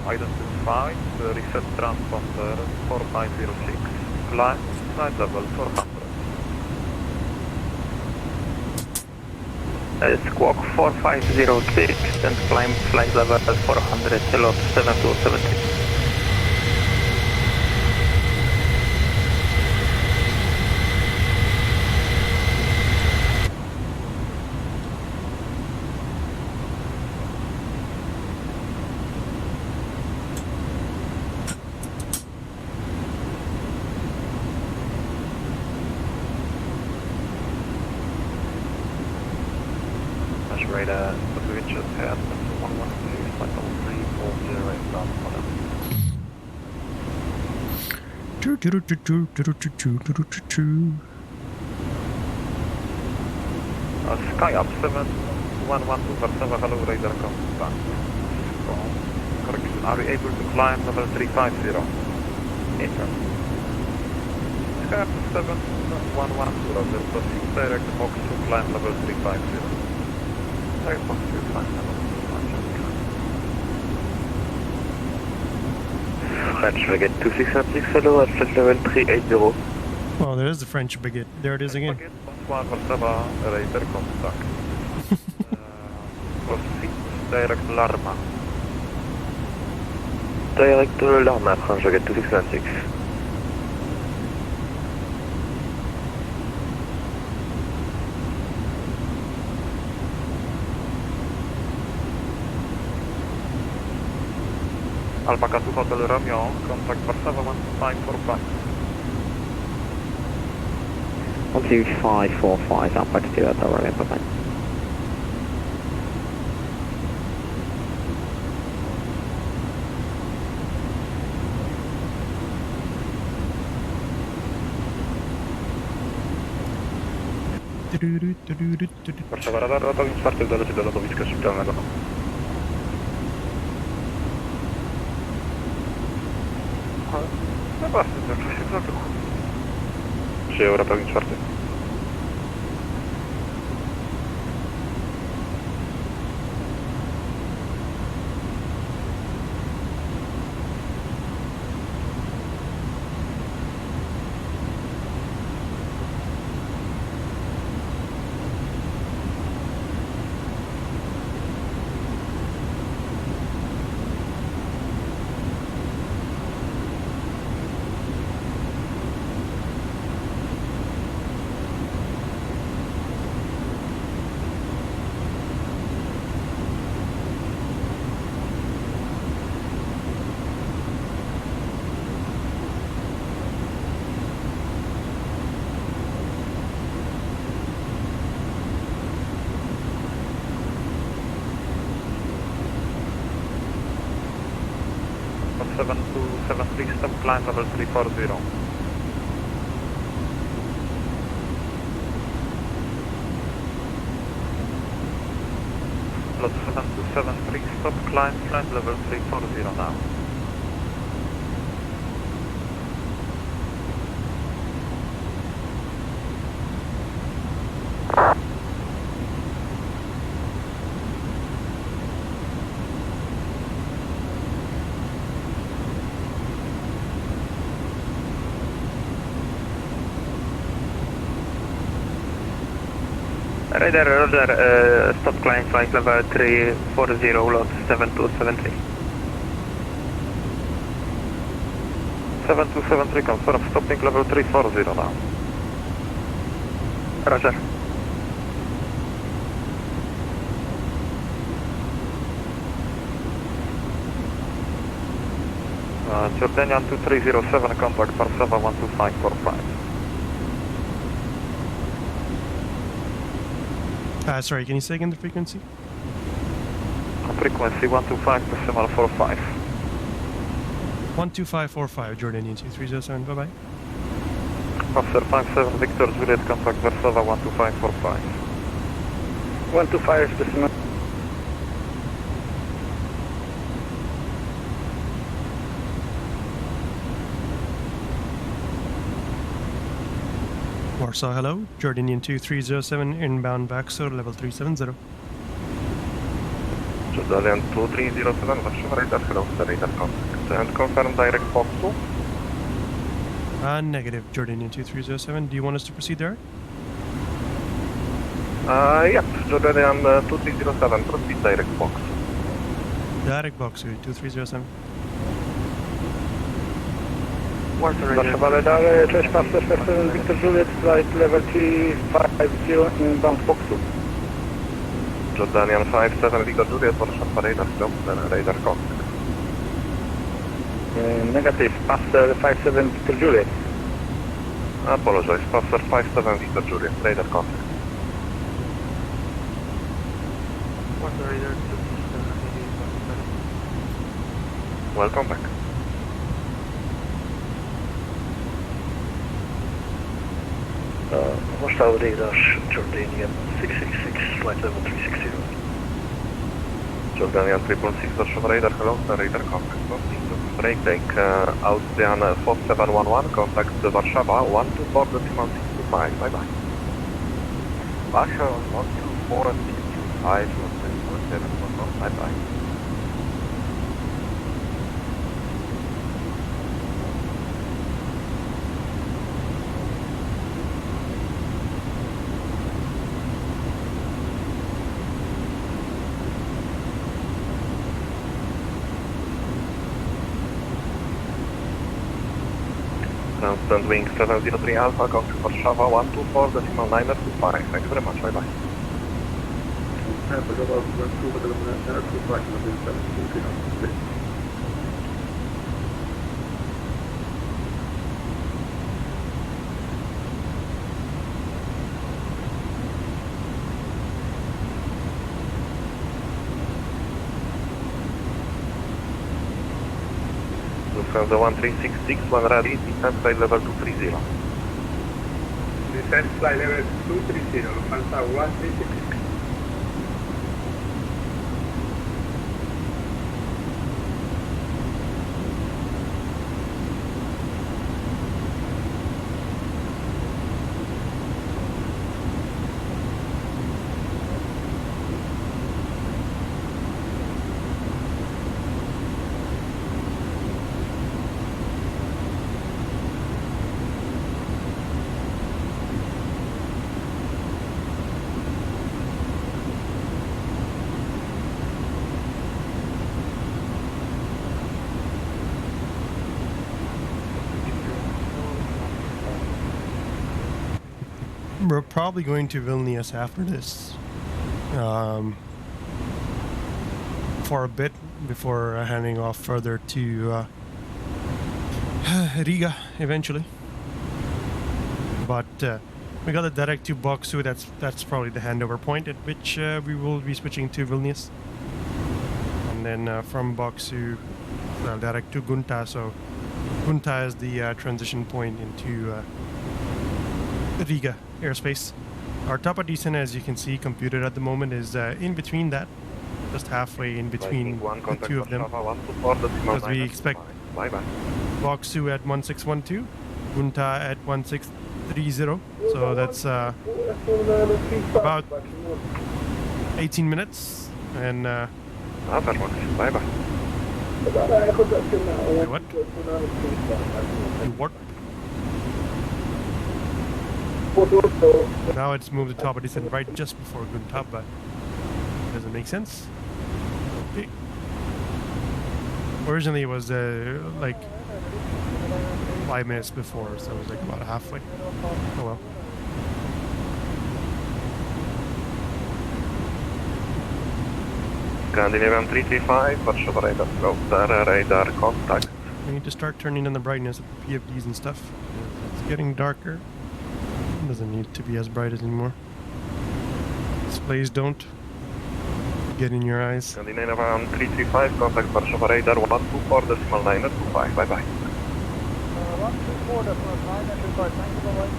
Identified, reset transponder 4506, climb, flight level 400. Squawk 4506 and climb flight level 400, lot 7273. Radar, but we just had 113, flight level 340, down PODAN. Sky up 7112 Warszawa, hello radar, come back. Correction, are we able to climb level 350? Enter. Sky up 7112, there's proceed direct BOKSU, climb level 350. French Frigate 2676, hello at flight level 380. Oh, there is the French Baguette. There it is again. Bonsoir, Warszawa, radar contact. Proceed direct Larma. Direct to Larma, French Frigate 2676. Alpaka 2 Hotel Romeo, contact Warszawa 12545. 12545, Alpaka 2 Hotel Romeo, bye-bye. Warszawa radar, ratownik 4 w dolocie do lodowiska szpitalnego. No właśnie, to się zaczął. Przyjął ratownik 4. From 7273, stop climb level 340. Lot 7273, stop climb level 340 now. Radar, Roger, stop climb flight level 340, lot 7273. 7273, confirm stopping level 340 now. Roger. Jordanian 2307, contact Varsava 12545. Sorry, can you say again the frequency? Frequency 125.45. 12545, Jordanian 2307, bye-bye. Officer 57, Victor Juliet, contact Varsava 12545. 125 decimal. Warsaw, hello. Jordanian 2307, inbound BOKSU, level 370. Jordanian 2307, Warszawa radar, hello, radar contact. And confirm direct BOKSU. Negative, Jordanian 2307. Do you want us to proceed there? Yep, Jordanian 2307, proceed direct BOKSU. Direct BOKSU, 2307. Warszawa radar, cześć, Pastor 57, Victor Juliet, flight level 350, inbound BOKSU. Jordanian 57, Victor Juliet, Warszawa radar, hello, radar contact. Negative, Pastor 57, Victor Juliet. Apologize, Pastor 57, Victor Juliet, radar contact. Welcome back. Hostile radar, Jordanian 666, flight level 360. Jordanian 666, Warszawa radar, hello, radar contact. Proceed to break take, Austrian 4711, contact Warszawa 124.625, bye-bye. Warszawa 124.625, bye-bye. Constant wing 703 Alpha, contact Warszawa 124.925. Thank you very much, bye-bye. Lufthansa 1366, one ready, descent flight level 230. Descent flight level 230, Lufthansa 1366. We're probably going to Vilnius after this. For a bit before handing off further to Riga eventually. But we got a direct to BOKSU. That's probably the handover point at which we will be switching to Vilnius, and then from BOKSU, well, direct to GUNTA. So GUNTA is the transition point into Riga airspace. Our top of descent, as you can see, computed at the moment is in between that, just halfway in between the two of them. Because we expect BOKSU at 1612, GUNTA at 1630. So that's about 18 minutes. And bye-bye. What? And what? Now it's moved the top of descent right just before GUNTA, but does it make sense? Okay. Originally it was like 5 minutes before, so it was like about halfway. Oh well. Scandinavian 335, Warszawa radar, LOSAR radar contact. We need to start turning on the brightness of the PFDs and stuff. It's getting darker. It doesn't need to be as bright as anymore. Displays don't get in your eyes. Scandinavian 335, contact Warszawa radar 124.925, bye bye. 124.925, thank you, bye-bye.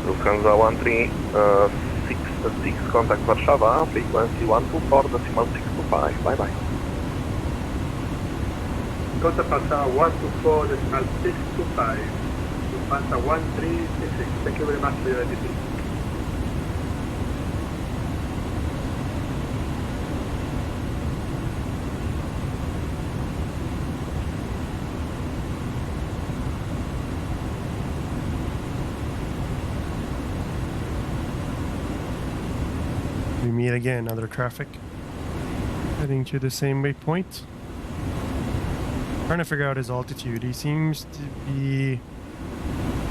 Lufthansa 1366, contact Warszawa, frequency 124.625, bye bye. Contact Warszawa 124.625. Lufthansa 1366. Thank you very much for your attitude. We meet again, other traffic. Heading to the same waypoint. Trying to figure out his altitude. He seems to be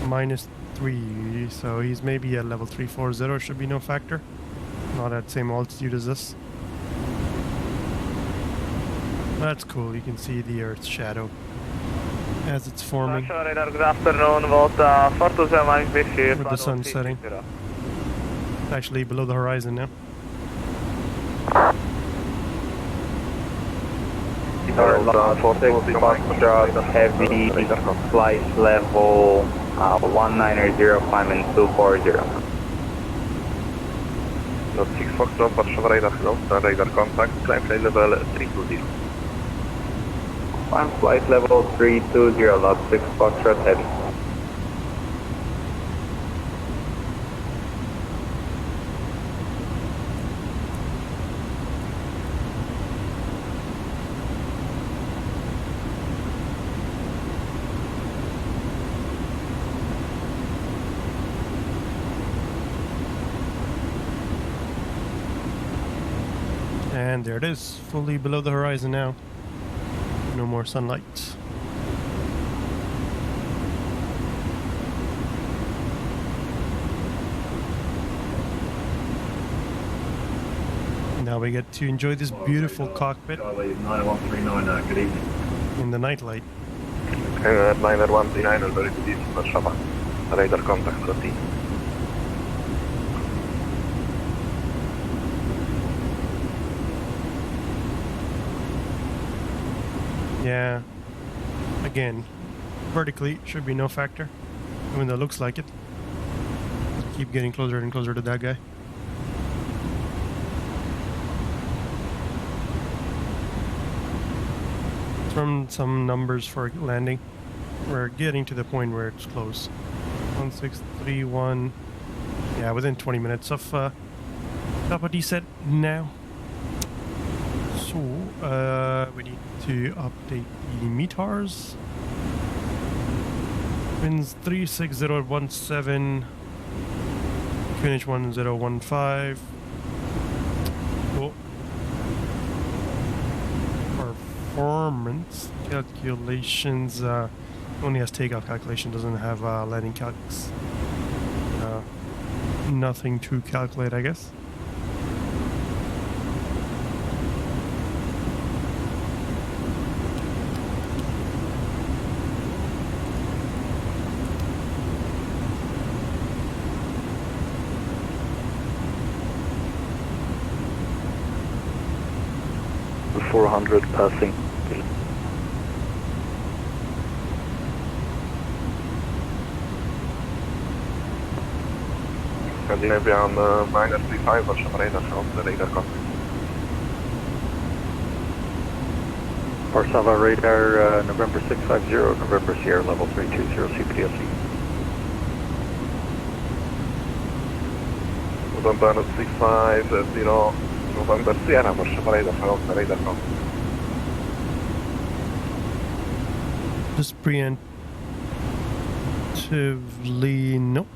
-3, so he's maybe at level 340, should be no factor. Not at same altitude as this. That's cool, you can see the Earth's shadow as it's forming. Good afternoon, Volta 427 with the sun setting. It's actually below the horizon now. Heavy flight level 190, climbing 240. Not 6 Foxtrot, Warszawa radar hello, radar contact, climb flight level 320. Climb flight level 320, lot 6 Foxtrot heavy. And there it is, fully below the horizon now. No more sunlight. Now we get to enjoy this beautiful cockpit 9139, good evening. in the nightlight. 9139, very good evening, Warszawa. Radar contact 13. Yeah, again, vertically should be no factor, even though it looks like it. Keep getting closer and closer to that guy. From some numbers for landing, we're getting to the point where it's close. 1631, yeah, within 20 minutes of top of descent now. So, we need to update the METARs. Winds 36017, QNH 1015. Oh. Performance calculations, only has takeoff calculation, doesn't have landing calcs. Nothing to calculate, I guess. Passing. Scandinavian -35, Warszawa radar hello, radar contact. Warszawa radar, November 650, November Sierra level 320, CPSC. November 650, November Sierra, Warszawa radar hello, radar contact. Just preemptively, nope.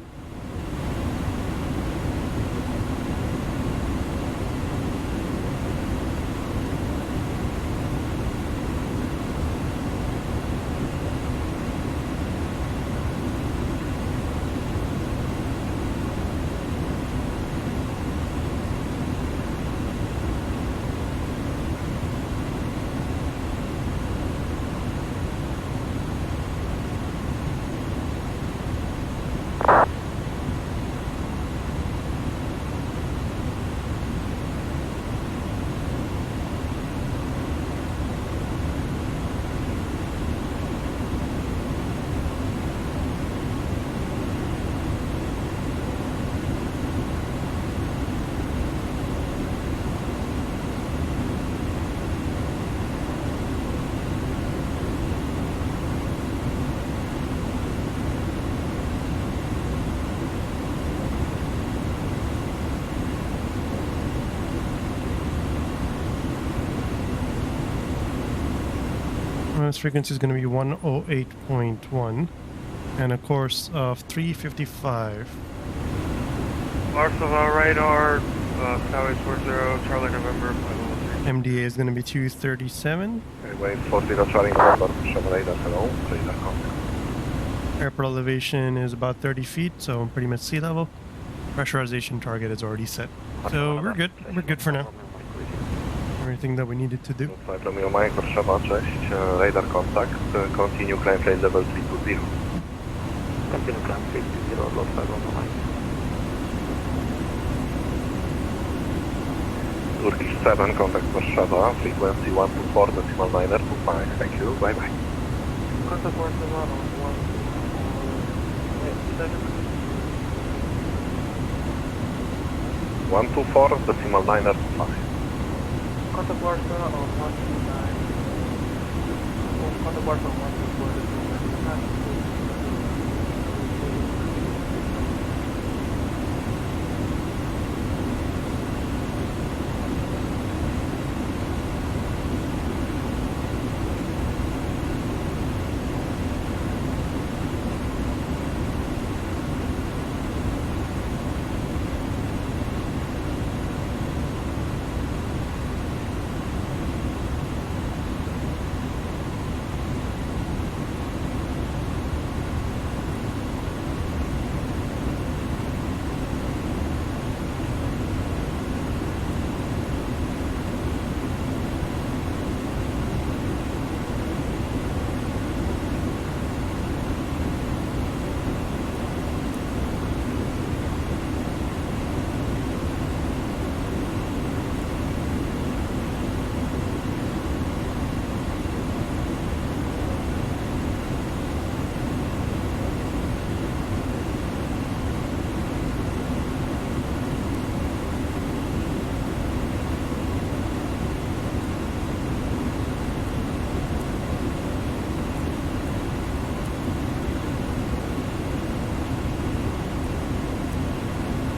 Autonomous frequency is going to be 108.1 and a course of 355. Varsava radar, Skyway 40, Charlie November, flight level 3. MDA is going to be 237. Wait 40 Charlie November, Varsava radar, hello, radar contact. Airport elevation is about 30 feet, so pretty much sea level. Pressurization target is already set. So we're good. We're good for now. Everything that we needed to do. Flight Romeo Mike, Warszawa 6, radar contact, continue climb flight level 320. Continue climb 320, low Flight Romeo Mike. Turkish 7, contact Warszawa, frequency 124.925, thank you, bye bye. Contact Warszawa on 124.925. Contact Warszawa on 129. Contact Warszawa on 124.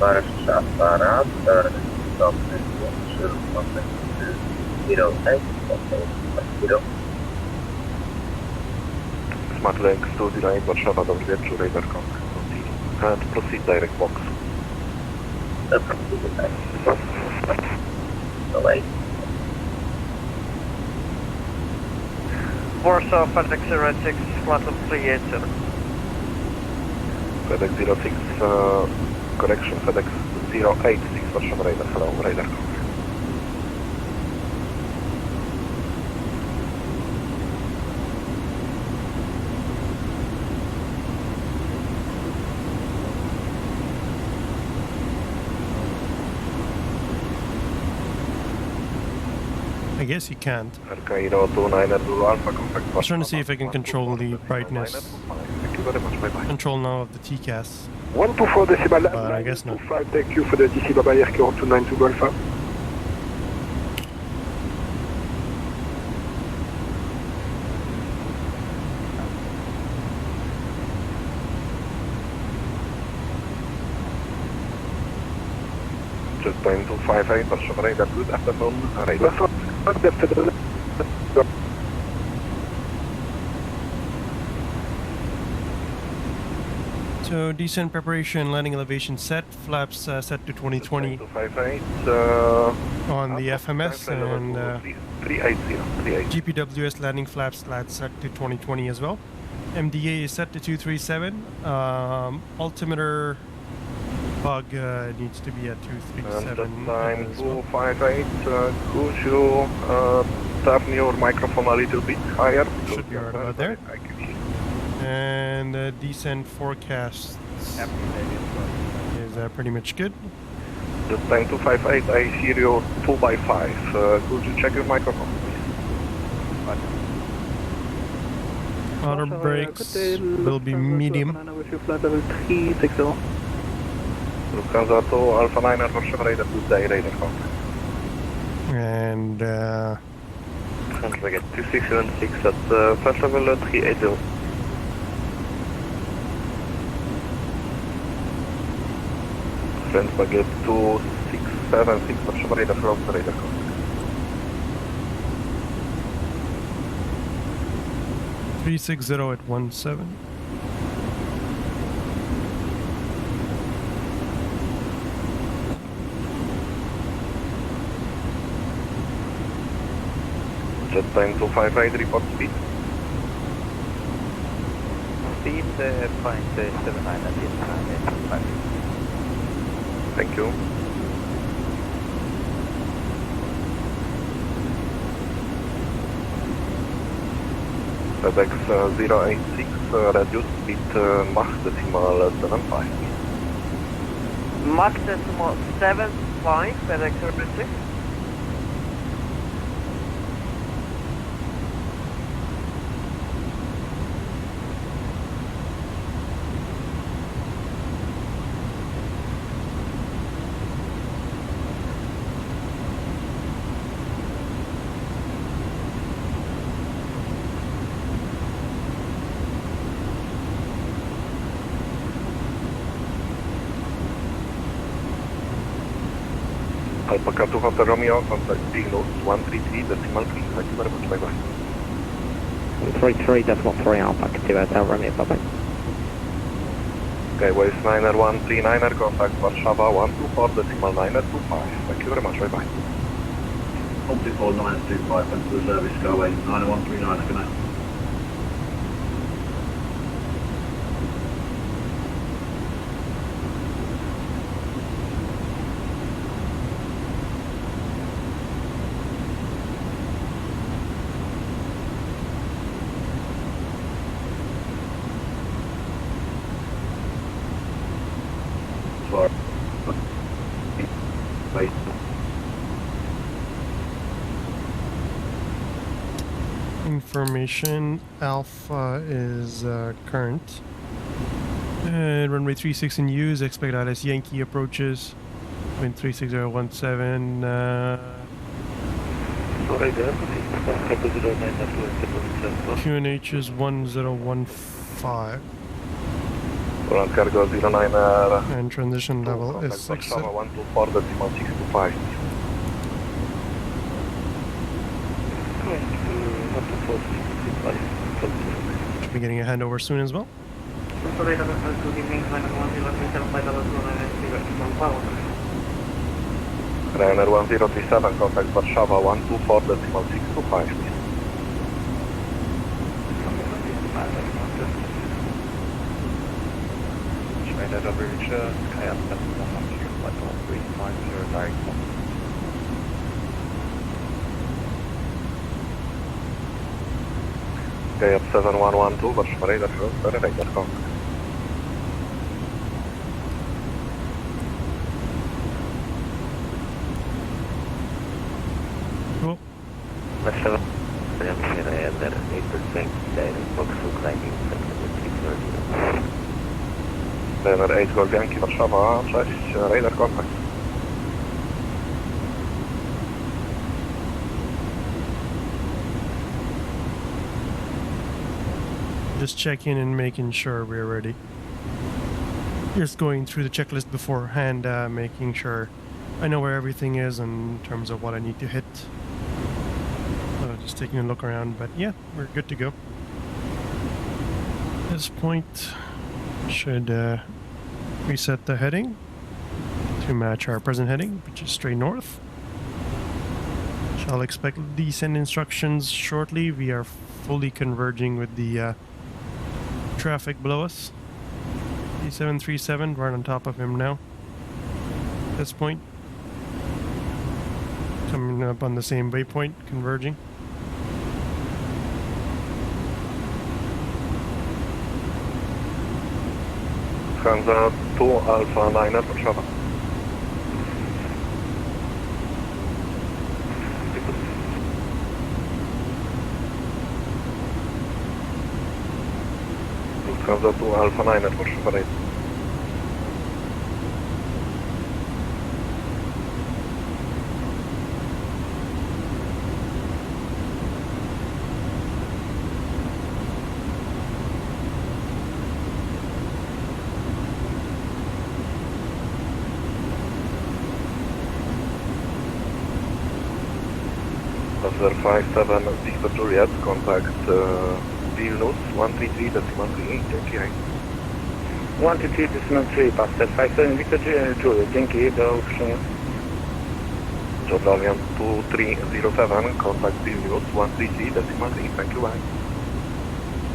Warszawa, Smart Link 208 Warszawa, dobry wieczór, radar contact, continue. And proceed direct box. Warsaw, FedEx 06, flight level 387. FedEx 06, correction, FedEx 086 Warszawa radar, hello, radar contact. I guess you can't. KARIL 29 Alpha contact. I was trying to see if I can control the brightness. Thank you very much, bye bye. Control now of the TCAS. 124 But I guess not. 25, thank you for the DC Baba Yankee 292 Alpha. Just point 258 Warszawa radar, good afternoon, radar. So descent preparation, landing elevation set, flaps set to 2020 on the FMS, and 380. GPWS landing flaps set to 2020 as well. MDA is set to 237. Altimeter bug needs to be at 237. Time 258, could you turn your microphone a little bit higher? Should be right about there. And the descent forecast is pretty much good. Just time 258, I hear you 2x5. Could you check your microphone, please? Auto brakes will be medium. Lufthansa 2, Alpha 9, Warszawa radar, good day, radar contact. And Transfer 2676 at flight level 380. Transfer 2676 Warszawa radar, from radar contact. 360 at 17. Jet time 258, report speed. Speed 0.79 at this time. Thank you. FedEx 086, reduce speed Mach decimal 75. Mach decimal 75, FedEx 086. Alpaca 2 Hotel Romeo, contact Pilos 133 decimal 3. Thank you very much, bye bye. 133 decimal 3, Alpaca 2 Hotel Romeo, bye bye. Okay, waste 9R139er, contact Warszawa 124 decimal 9R25. Thank you very much, bye bye. 124 925, thanks for the service, go away, 90139, good night. Information Alpha is current. And runway 36 in use. Expect ILS Yankee approaches. Wind 36017. QNH is 1015. Ground cargo 09R. And transition level is 6. Warszawa 124 decimal 625. Should be getting a handover soon as well. Ryanair 1037, contact Warszawa 124 decimal 625. Ryanair average KF 7100, flight 1350, direct. Okay, up 7112, Warszawa radar cross, radar contact. Cool. Warszawa, and that 8% direct BOKSU climbing, Ryanair 8 Golf Yankee, Warszawa 6, radar contact. Just checking and making sure we're ready. Just going through the checklist beforehand, making sure I know where everything is in terms of what I need to hit. Just taking a look around, but yeah, we're good to go. At this point, should reset the heading to match our present heading, which is straight north. Shall expect descent instructions shortly. We are fully converging with the traffic below us. D737, right on top of him now. At this point, coming up on the same waypoint, converging. Hansa 2 Alpha 9 at Warszawa. Hansa 2 Alpha 9 at Warszawa right. Loser 57 Victor Juliet, contact Vilnius 133.138 JY. 123.3, Pastor 57 Victor Juliet, dzięki, do usłyszenia. Jordanian 2307, contact Vilnius 133.3, thank you, bye.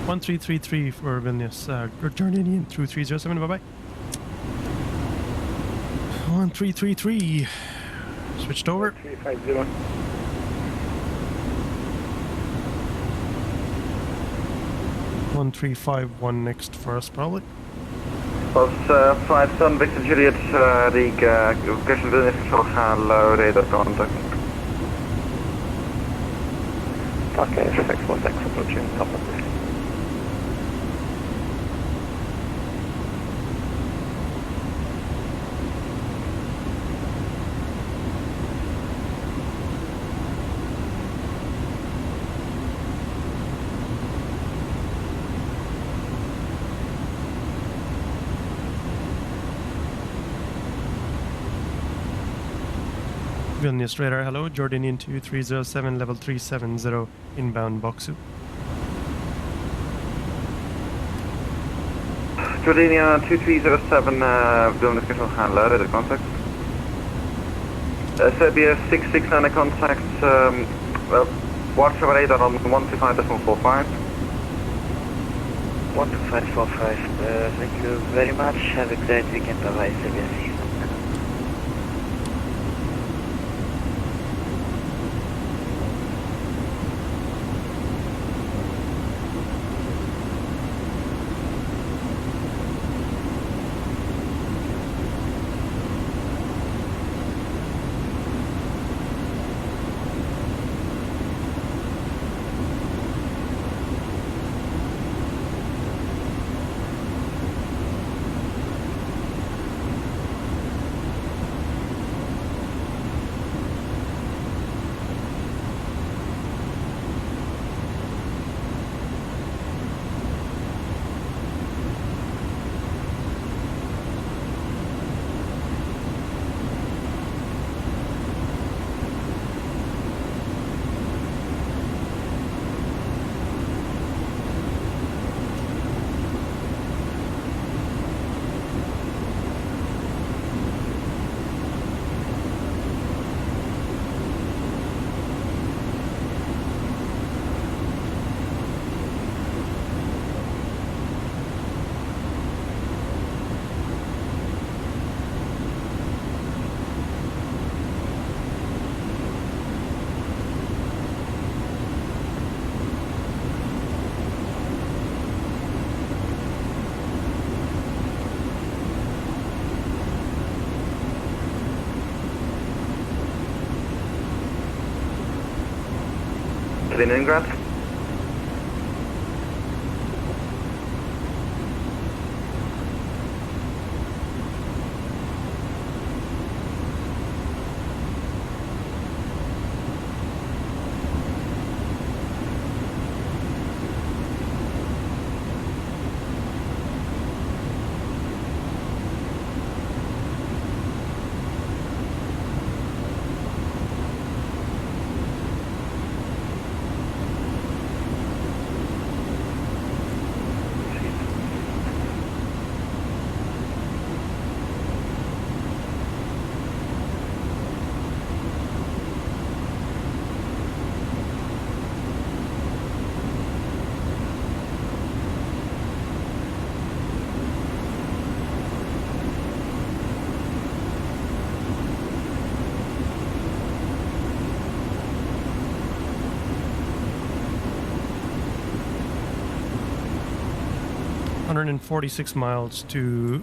1333 for Vilnius, Jordanian 2307, bye-bye. 1333, switched over. 350. 1351 next for us, probably. Was 57 Victor Juliet, Riga, question Vilnius control, hello, radar contact. Okay, 616 approaching top of this. Vilnius radar, hello, Jordanian 2307, level 370, inbound BOKSU. Jordanian 2307, Vilnius control, hello, radar contact. Serbia 669 contact, watch over radar on 125.45. 12545, thank you very much, have a great weekend, bye-bye, Serbia 6. Leningrad. And 46 miles to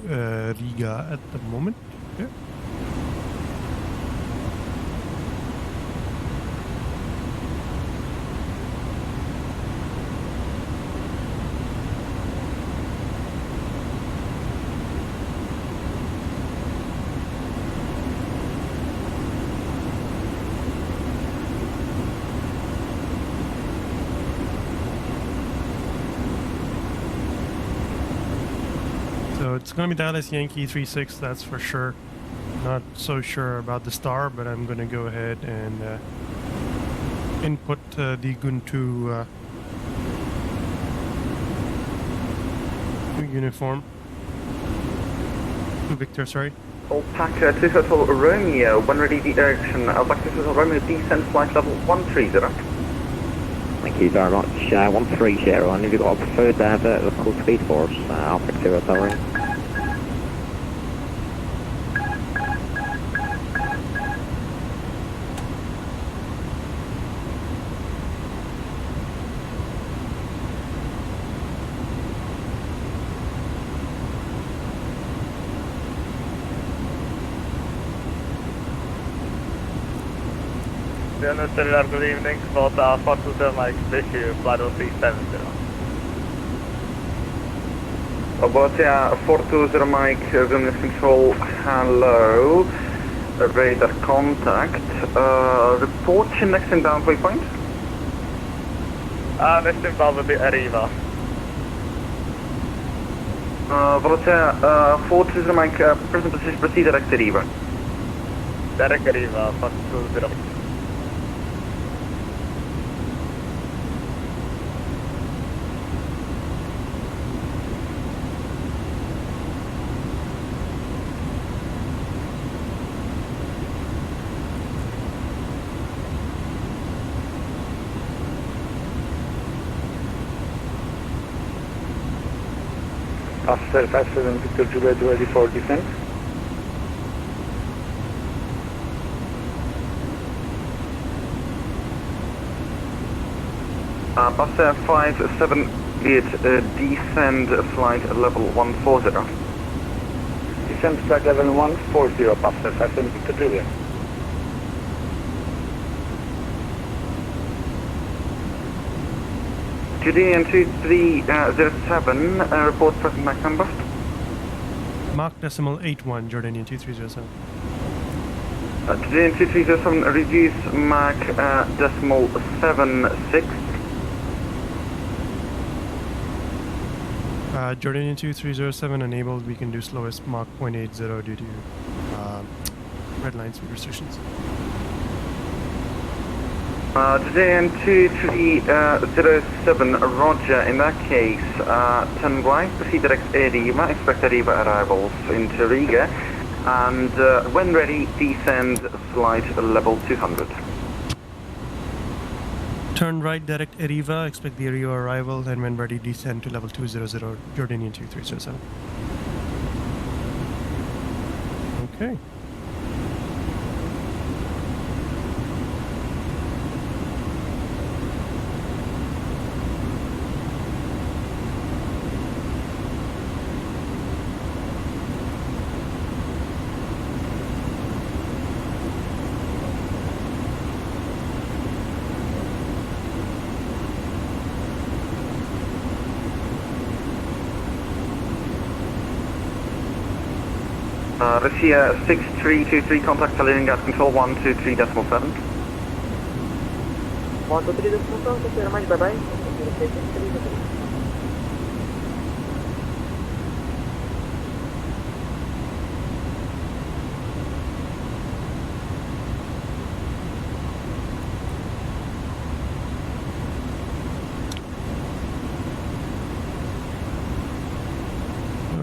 Riga at the moment. Yeah. So it's going to be Dallas Yankee 36, that's for sure. Not so sure about the star, but I'm going to go ahead and input the GUNTA uniform. To Victor, sorry. Alpaca 2 Hotel Romeo, when ready direction, Alpaca 2 Hotel Romeo, descent flight level 130. Thank you very much. 130, and if you've got a preferred vertical speed for us, Alpha 2 Hotel Romeo. Good evening, Volta 420 Mike, issue, flight 0370. Volta 420 Mike, Vilnius Control, hello, radar contact, report your next and down waypoint. Next involved will be Arriva. Volta 420 Mike, present position, proceed direct Arriva. Direct Arriva, 420. After 57 Victor Juliet ready for descent. Passenger 578, descend flight level 140. Descent flight level 140, Passenger 57 Victor Juliet. Jordanian 2307, report present Mach number. Mach decimal 81, Jordanian 2307. Jordanian 2307, reduce Mach decimal 76. Jordanian 2307 enabled, we can do slowest Mach 0.80 due to red line speed restrictions. Jordanian 2307, roger, in that case, turn right, proceed direct Arriva, expect Arriva arrivals into Riga, and when ready, descend flight level 200. Turn right, direct Arriva, expect the Arriva arrival, and when ready, descend to level 200, Jordanian 2307. Okay. Russia 6323, contact Italian gas control 123.7. 123.7, thank you very much, bye bye.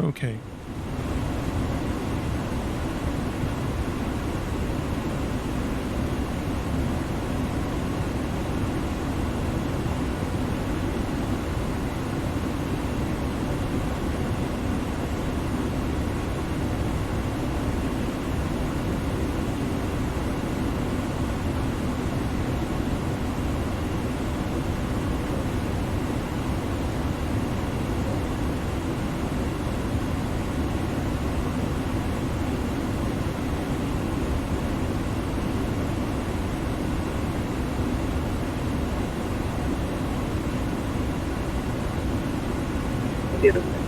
Okay.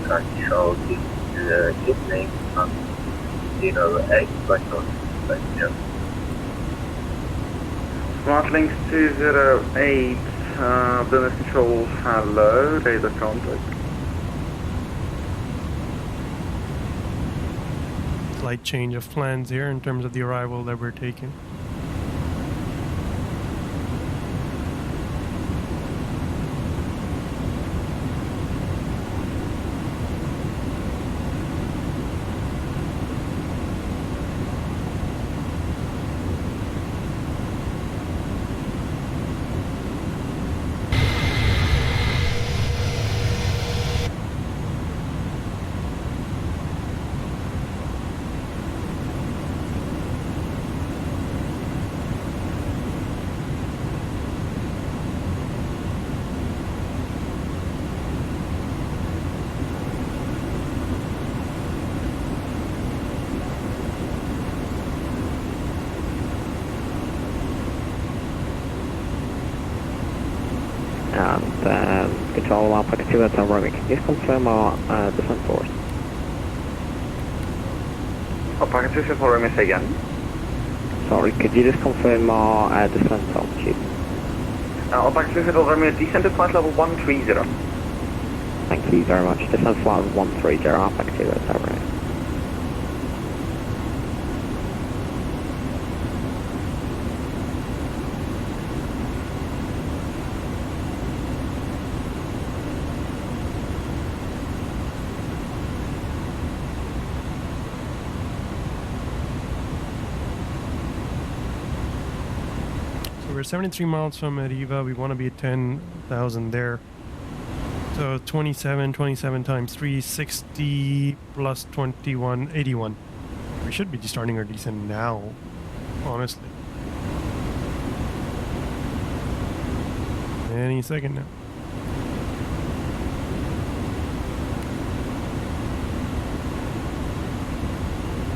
Control the evening on 08 Blackthorn. SmartLinks 208, business control, hello, radar contact. Slight change of plans here in terms of the arrival that we're taking. to Hotel Romeo. Can you just confirm our descent for us? Back to Hotel Romeo, say again. Sorry, could you just confirm our descent altitude? Back to Hotel Romeo, descent at flight level 130. Thank you very much. Descent flight 130, back to Hotel Romeo. We're 73 miles from Riga. We want to be at 10,000 there. So 27 times 360 plus 21, 81. We should be starting our descent now, honestly. Any second now.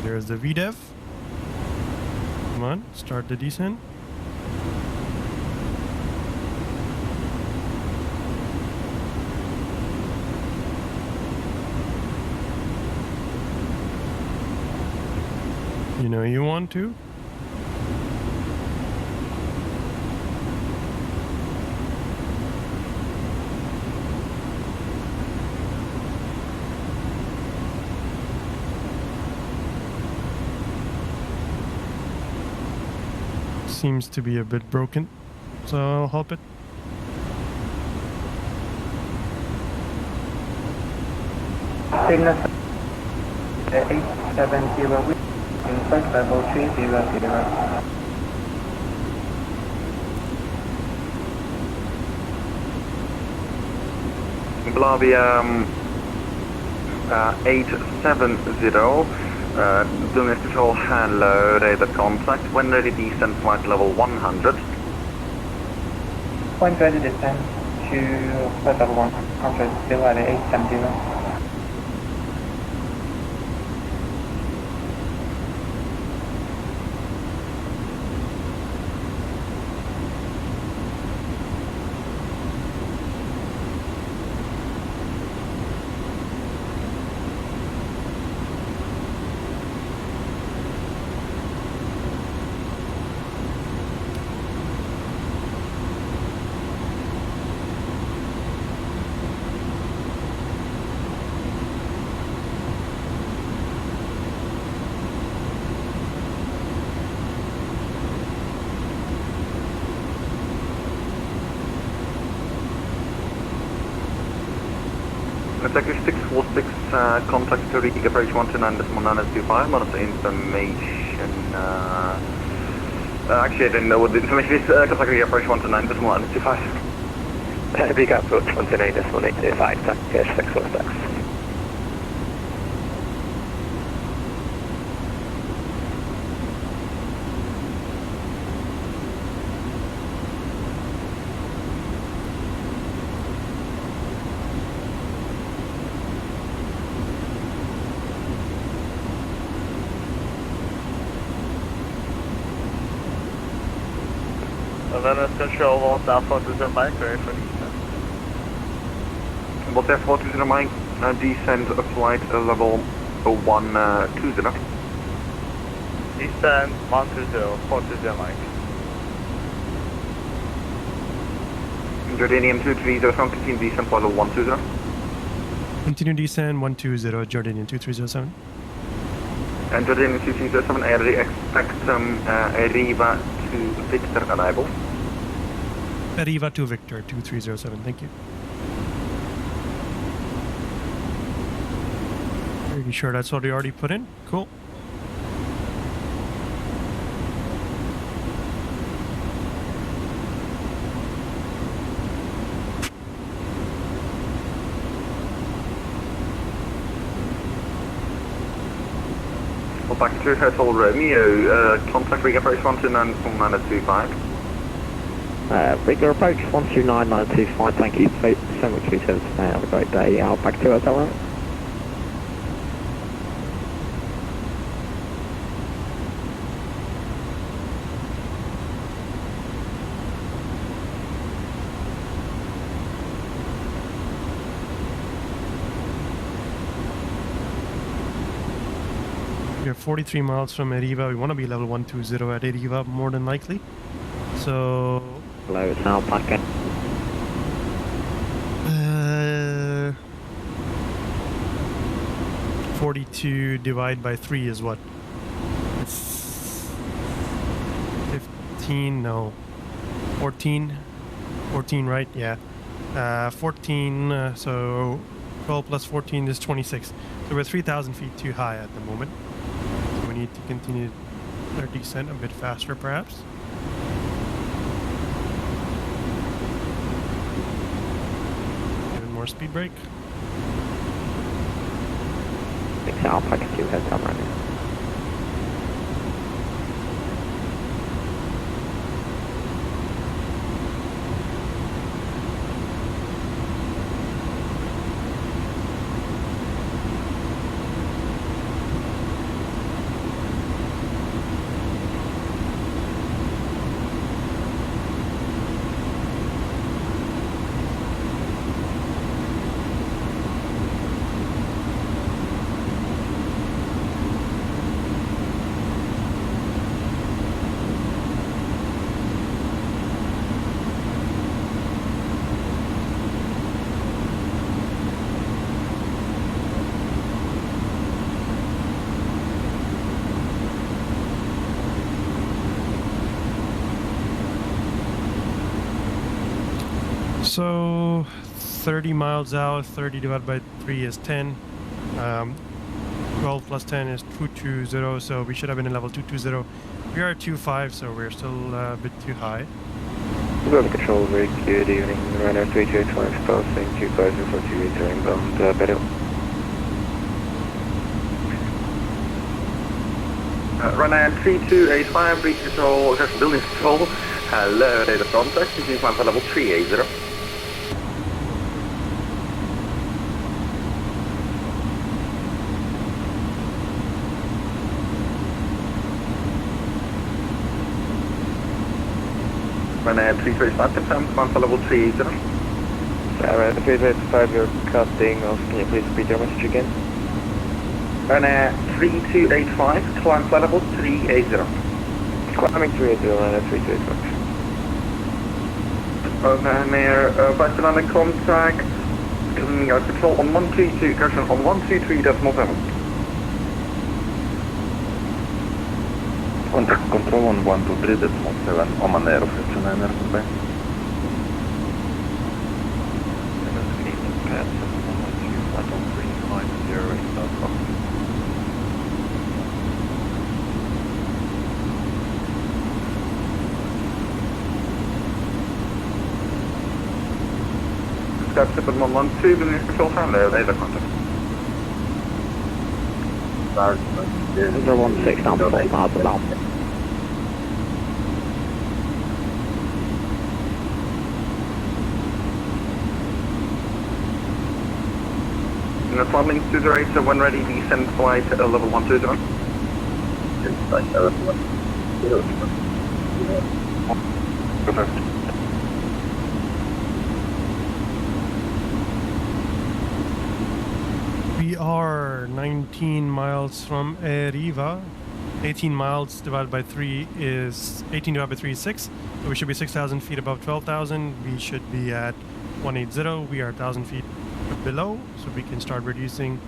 There's the VDEV. Come on, start the descent. You know you want to? Seems to be a bit broken, so I'll help it. Signal 870. Flight level 300. Blavia 870, Domestic Control, hello, radar contact, when ready descent flight level 100. When ready descent to flight level 100, still at 870. Executive 646, contact to Riga, approach 129.925, monitor information, actually I didn't know what the information is, contact Riga, approach 129.925. Riga, approach 129.825, Turkish 646. Addons Control, Volt Alpha 20 Mike, ready for descent. Volt Alpha 20 Mike, descent flight level 120. Descent 120, 420 Mike. Jordanian 2307, continue descent flight level 120. Continue descent 120, Jordanian 2307. And Jordanian 2307, I expect Riva to Victor arrival. Riva to Victor 2307, thank you. Are you sure that's what we already put in? Cool. Well, back to Hotel Romeo, contact Riga approach 129.925. Riga approach 129.925, thank you so much for your service today, have a great day. Back to Hotel Romeo. We are 43 miles from Eriva. We want to be level 120 at Eriva more than likely. So... Hello, it's now packet. 42 divided by 3 is what? 15, no. 14? 14, right? Yeah. 14, so 12 plus 14 is 26. So we're 3,000 feet too high at the moment. So we need to continue our descent a bit faster, perhaps. Even more speed brake. I'll packet 2 heads up right now. So 30 miles out, 30 divided by 3 is 10. 12 plus 10 is 220, so we should have been in level 220. We are at 2.5, so we're still a bit too high. Ground control, very good evening. Runner 3285 passing 2042 meter inbound, Beryl. Runner 3285, breach control, just building control. Hello, radar contact, this is for level 380. Runner 335, confirm, command for level 380. Runner 335, you're cutting off. Can you please repeat your message again? Runner 3285, climb for level 380. Climbing 380, runner 3285. Mayor, Barcelona contact, giving your control on 132, correction on 123.7. Contact control on 123.7, Amman Air of 59 Airplane. Step 7112, building control, hello, radar contact. 016 down, 4 miles about. In the following 208, so when ready, descend flight at level 120. We are 19 miles from Eriva. 18 miles divided by 3 is 18 divided by 3 is 6. So we should be 6,000 feet above 12,000. We should be at 180. We are 1,000 feet below, so we can start reducing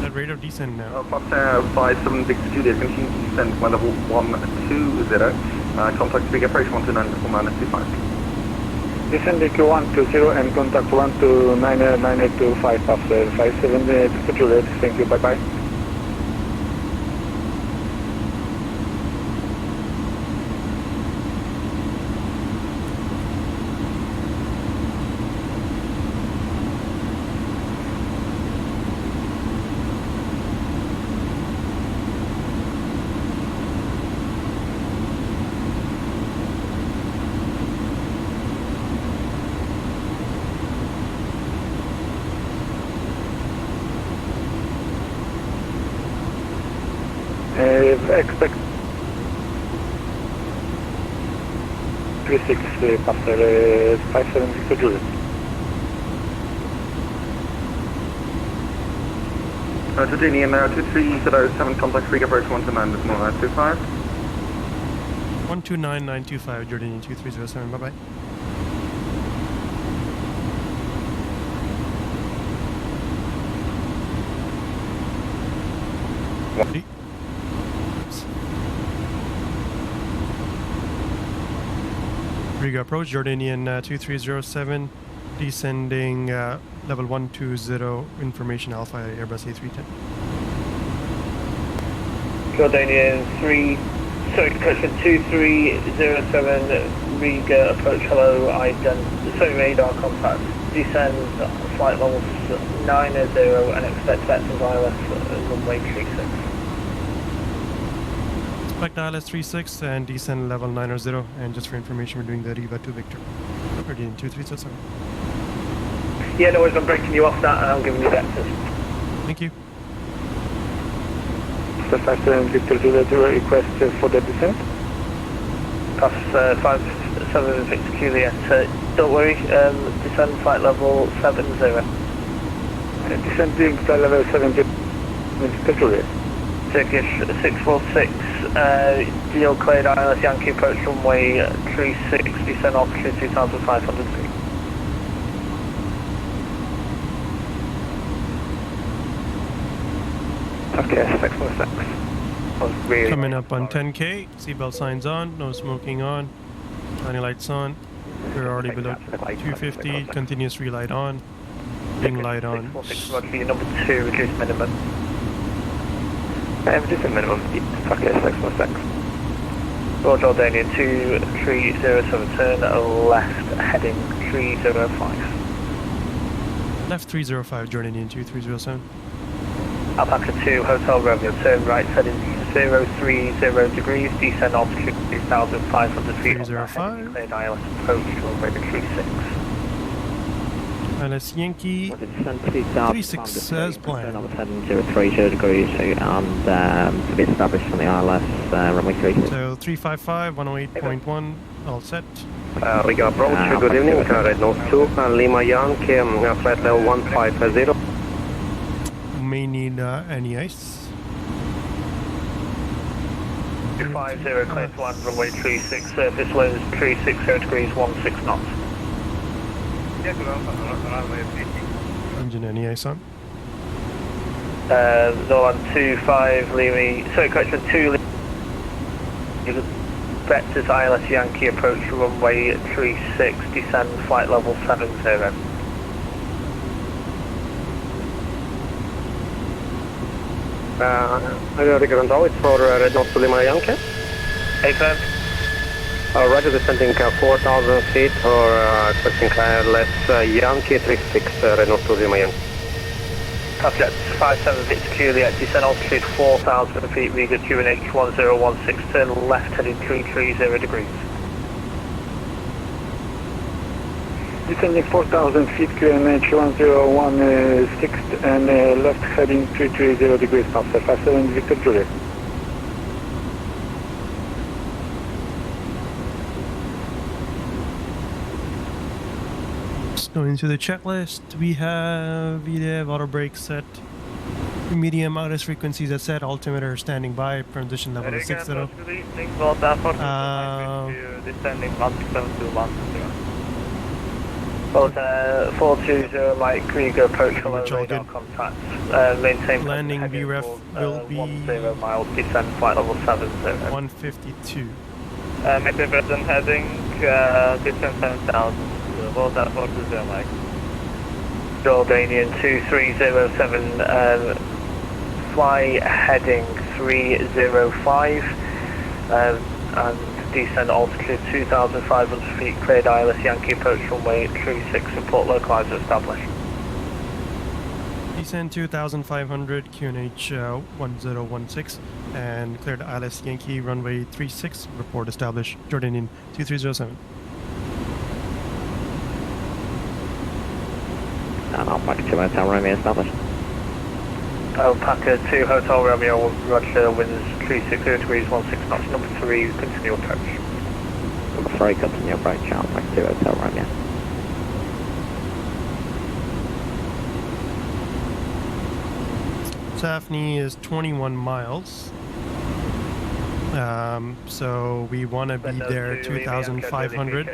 that rate of descent now. Fox 57 Juliet, continue to descend by level 120. Contact big approach 129.925. Descend DQ120 and contact 129.9825 after 57 Juliet. Thank you, bye-bye. Expect 36 after 576 Juliet. Jordanian 23007, contact Riga approach 129 this morning, 925. 129925, Jordanian 2307, bye bye. Riga approach, Jordanian 2307, descending level 120, information Alpha Airbus A310. Jordanian 2307, Riga approach, hello, radar contact, descend flight levels 90 and expect VATSIM ILS runway 36. Expect ILS 36 and descend level 90, and just for information we're doing the Riva to Victor. Jordanian 2307. Yeah, no worries, I'm breaking you off that and I'm giving you vectors. Thank you. After Victor Juliet, request for the descent. Pass 57 Juliet, don't worry, descend flight level 70. Descending flight level 70, Victor Juliet. Turkish 646, deal cleared ILS Yankee approach runway 36, descend altitude 2,500 feet. Okay, 616. Really coming up on 10K, seatbelt signs on, no smoking on, tiny lights on. We're already below 250, continuous relight on, ring light on. 646, Roger, number 2, reduce minimum. Reduce minimum, okay, 616. Roger, Jordanian 2307, turn left, heading 305. Left 305, Jordanian 2307. Alpaca 2, Hotel Romeo, turn right, heading 030 degrees, descend altitude 2,500 feet. 305. Cleared ILS approach, runway 36. ILS Yankee 36 as planned. 030 degrees and to be established on the ILS runway 36. So 355, 108.1, all set. Riga approach, good evening, Red Nose 2, Lima Yankee, flight level 150. May need any ice. 250, clear to land, runway 36, surface winds 360 degrees, 16 knots. Engine any ice on? Zolan 25, Lima, sorry, correction, 2 Lima. Vectors ILS Yankee approach runway 36, descend flight level 70. Riga Control, it's for Red Nose to Lima Yankee. Affirm. Roger, descending 4,000 feet or expecting less Yankee 36, Red Nose to Lima Yankee. Jet 57 Victor Juliet, descend altitude 4,000 feet, Riga QNH 1016, turn left heading 330 degrees. Descending 4,000 feet, QNH 1016 and left heading 330 degrees, after 57 Victor Juliet. Going to the checklist, we have VDEV, auto brake set, medium ILS frequencies are set, altimeter standing by, transition level is 60. Descending 172 420 Mike, Riga approach, hello, radar contact, maintain landing VREF will be 10 miles, descend flight level 70. 152. Maybe present heading, descend 7,000. What that for the Mike? Jordanian 2307, fly heading 305, and descend altitude 2,500 feet, cleared ILS Yankee approach runway 36, support localizer established. Descend 2,500, QNH 1016, and cleared ILS Yankee runway 36, report established, Jordanian 2307. And Alpaca 2 Hotel Romeo established. Alpaca 2 Hotel Romeo, Roger, winds 360 degrees, 16 knots, number 3, continue approach. Number 3, continue approach, Alpaca 2 Hotel Romeo. Safni is 21 miles. So we want to be there 2,500.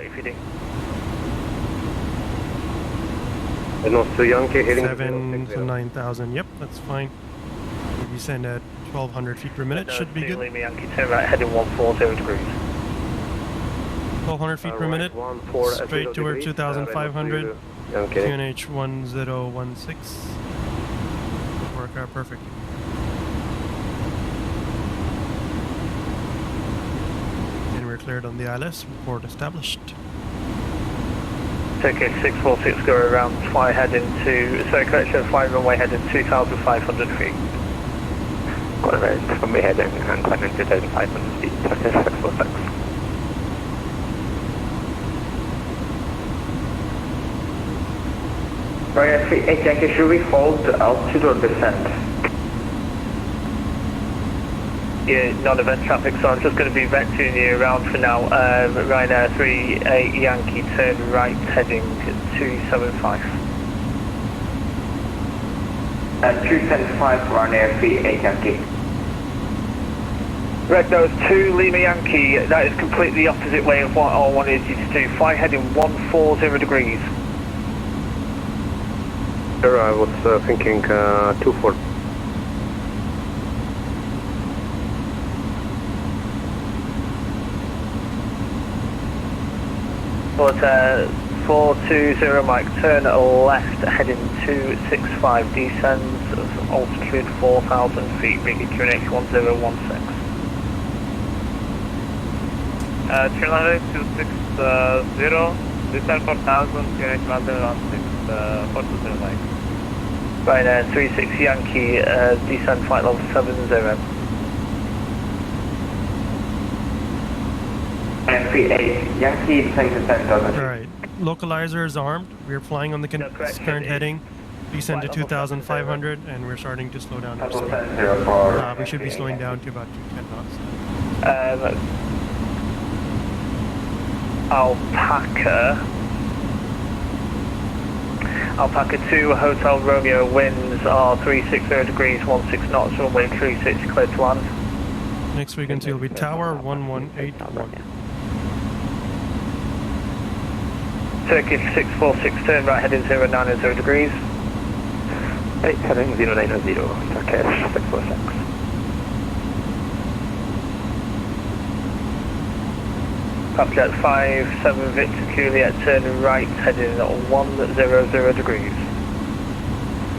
7 to 9,000. Yep, that's fine. We send at 1,200 feet per minute. Should be good. Lima Yankee, turn right, heading 140 degrees. 1,200 feet per minute. Straight toward 2,500. QNH 1016. Work out perfect. And we're cleared on the ILS. Report established. Turkish 646, go around, fly heading to, sorry, correction, fly runway heading 2,500 feet. Got around runway heading and climbing 2,500 feet, Turkish 646. Right, JY-AGK, should we hold altitude or descent? Yeah, non-event traffic, so I'm just going to be vectoring you around for now. Ryanair 38 Yankee, turn right, heading 275. 275 Ryanair 38 Yankee. Right, that was 2 Lima Yankee. That is completely the opposite way of what I wanted you to do. Fly heading 140 degrees. Sir, I was thinking 24. But 420 Mike, turn left, heading 265, descends of altitude 4,000 feet, Riga QNH 1016. Turn left 260, descend 4,000, QNH 1016, 420 Mike. Ryanair 36 Yankee, descend flight level 70. 38 Yankee, descend to 10,000. Alright, localizer is armed. We're flying on the current heading. Descend to 2,500 and we're starting to slow down our speed. We should be slowing down to about 10 knots. Alpaca 2 Hotel Romeo, winds are 360 degrees, 16 knots, runway 36, clear to land. Next frequency will be Tower 1181. Turkish 646, turn right, heading 090 degrees. Right, heading 090, Turkish 646. Puffjet 57 Victor Juliet, turn right, heading 100 degrees.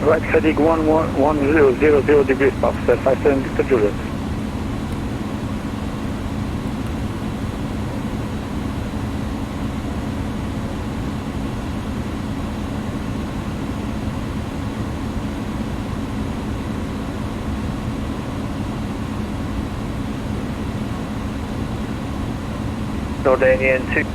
Right, heading 1000 degrees, Puffjet 57 Victor Juliet. Jordanian 2.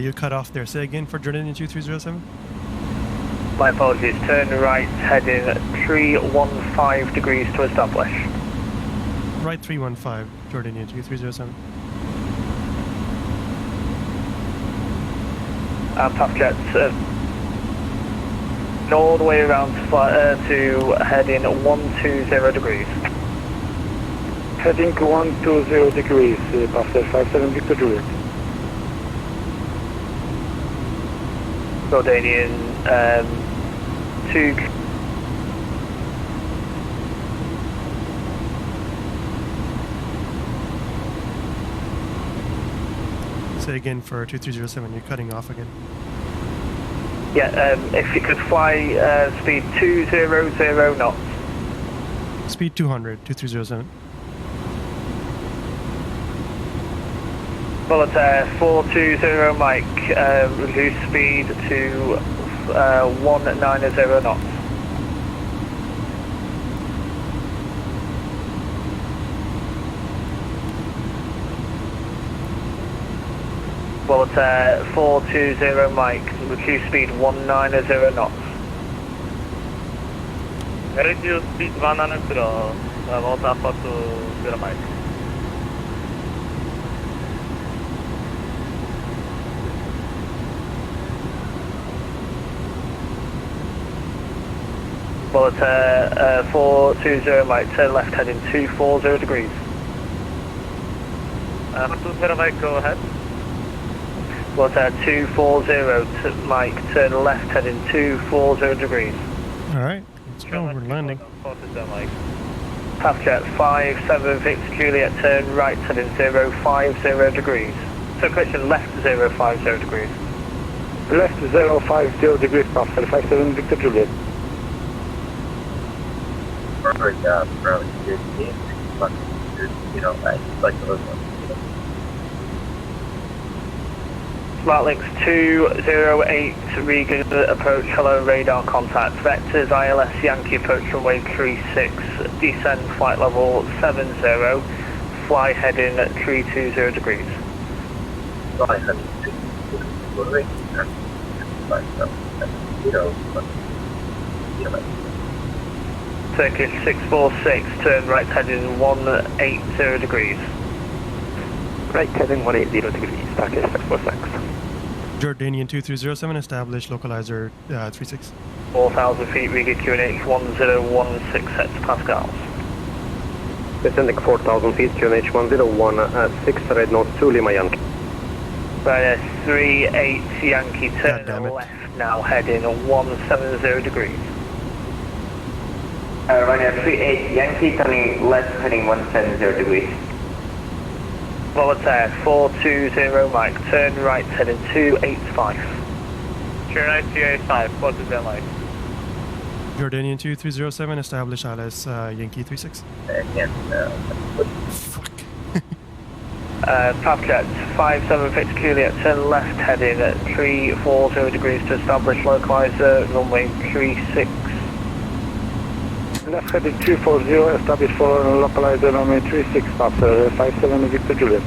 You cut off there. Say again for Jordanian 2307. My apologies. Turn right, heading 315 degrees to establish. Right 315, Jordanian 2307. Puffjet all the way around to heading 120 degrees. Heading 120 degrees, Puffjet 57 Victor Juliet. Jordanian 2. Say again for 2307, you're cutting off again. Yeah, if you could fly speed 200 knots. Speed 200, 2307. Volater 420 Mike, reduce speed to 190 knots. Volater 420 Mike, reduce speed 190 knots. Reduce speed 190, Volater 420 Mike. Volater 420, Mike, turn left heading 240 degrees. 20 Mike, go ahead. Volater 240, Mike, turn left heading 240 degrees. Alright, let's go, we're landing. Half jet 57 Victor Juliet, turn right heading 050 degrees. So correction, left 050 degrees. Left 050 degrees, Pascal 57 Victor Juliet. Perfect job, bro. You're, you know, I like those ones. SmartLinks 208 Riga approach, hello radar contact. Vectors ILS Yankee approach runway 36, descend flight level 70, fly heading 320 degrees. Fly heading 320 degrees. Turkish 646, turn right heading 180 degrees. Right heading 180 degrees, Turkish 646. Jordanian 2307, establish localizer 36. 4,000 feet, Riga QNH 1016 hectopascals. Descending 4,000 feet, QNH 101 red nose 2 Lima Yankee. Right, 38 Yankee, turn left now, heading 170 degrees. Ryanair 38 Yankee, turning left, heading 170 degrees. Volater 420 Mike, turn right, heading 285. Turn right 285, what is that like? Jordanian 2307, establish ILS Yankee 36. Fuck. Pavjet 57 Victor Juliet, turn left heading at 340 degrees to establish localizer runway 36. Left heading 340, establish for localizer runway 36, after 57 Victor Juliet.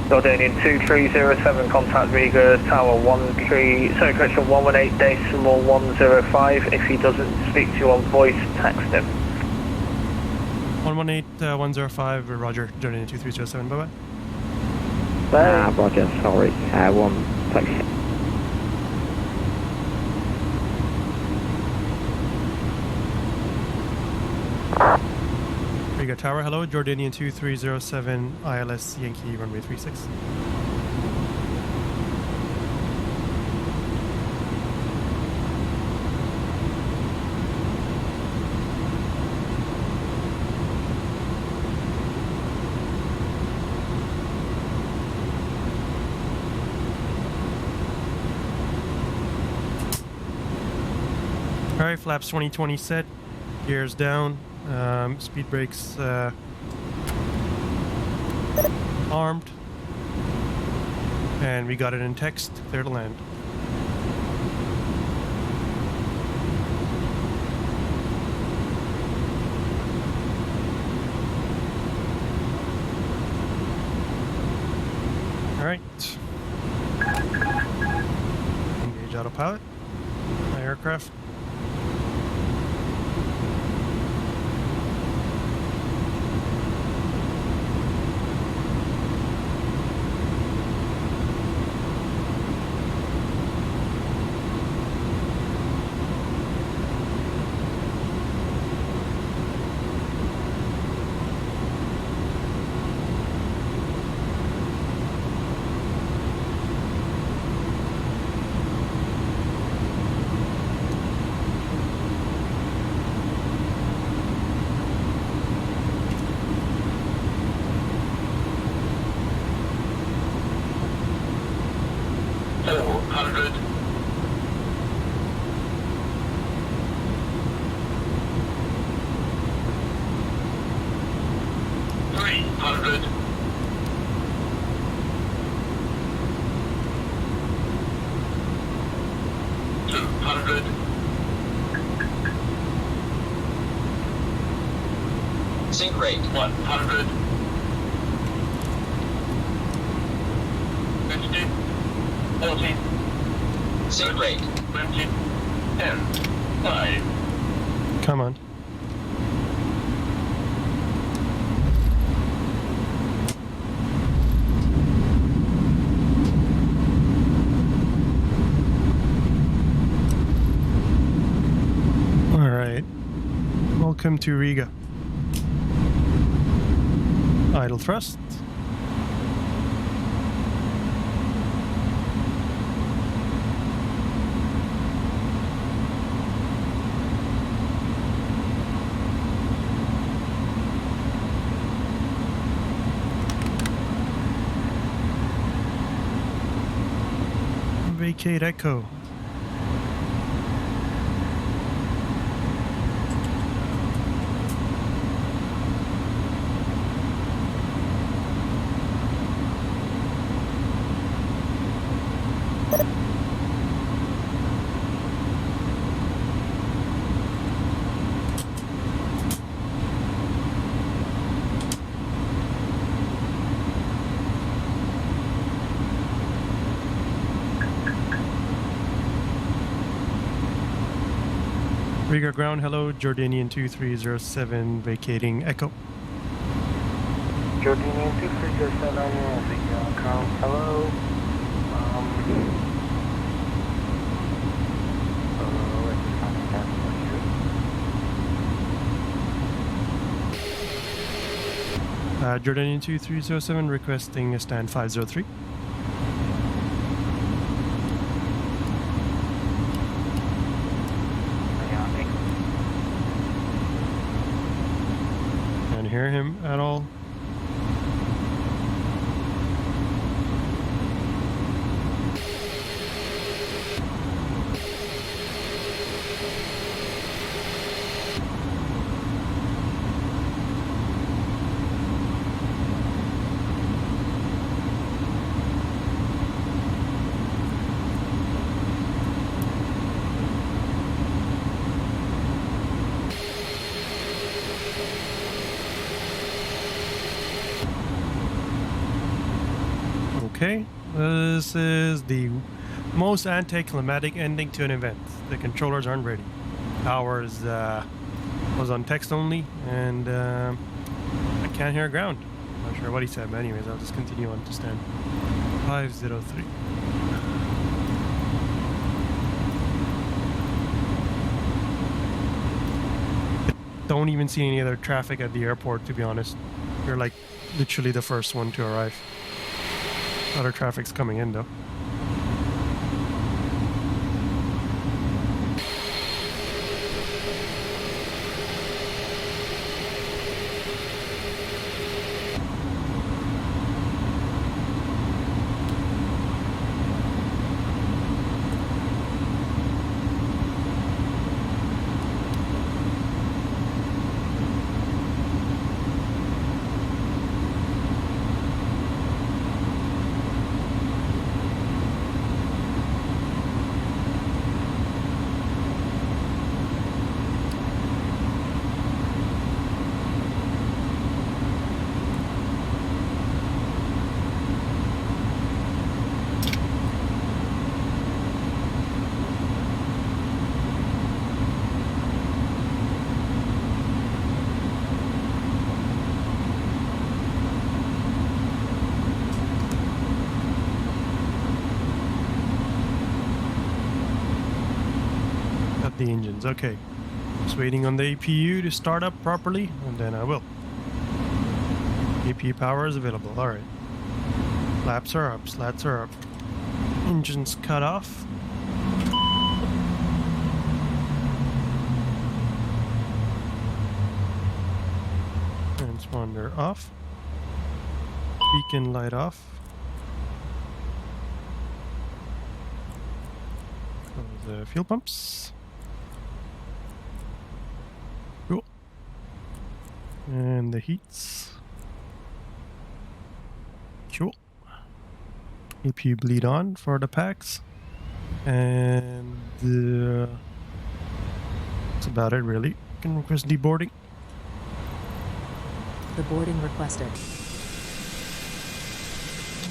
Jordanian 2307, contact Riga Tower 118.105. If he doesn't speak to you on voice, text him. 118.105, Roger, Jordanian 2307, bye-bye. Roger, sorry, one taxi. Riga Tower, hello, Jordanian 2307, ILS Yankee, runway 36. Alright, flaps 2020 set, gears down, speed brakes armed, and we got it in text, clear to land. Alright. Engage autopilot, my aircraft. Sync rate 100. 50, 40. Sync rate 20, 10, 5. Come on. All right. Welcome to Riga. Idle thrust. Vacate Echo. Riga ground, hello, Jordanian 2307, vacating Echo. Jordanian 2307, Riga ground, hello. Jordanian 2307, requesting a stand 503. Hear him at all? Okay, this is the most anticlimactic ending to an event. The controllers aren't ready. Ours was on text only, and I can't hear ground. Not sure what he said, but anyways, I'll just continue on to stand 503. Don't even see any other traffic at the airport, to be honest. You're like literally the first one to arrive. Other traffic's coming in though. The engines, okay. Just waiting on the APU to start up properly, and then I will. APU power is available, alright. Flaps are up, slats are up. Engines cut off. Transponder off. Beacon light off. Close the fuel pumps. Cool. And the heats. Cool. APU bleed on for the packs. And that's about it really. You can request deboarding. The boarding requested.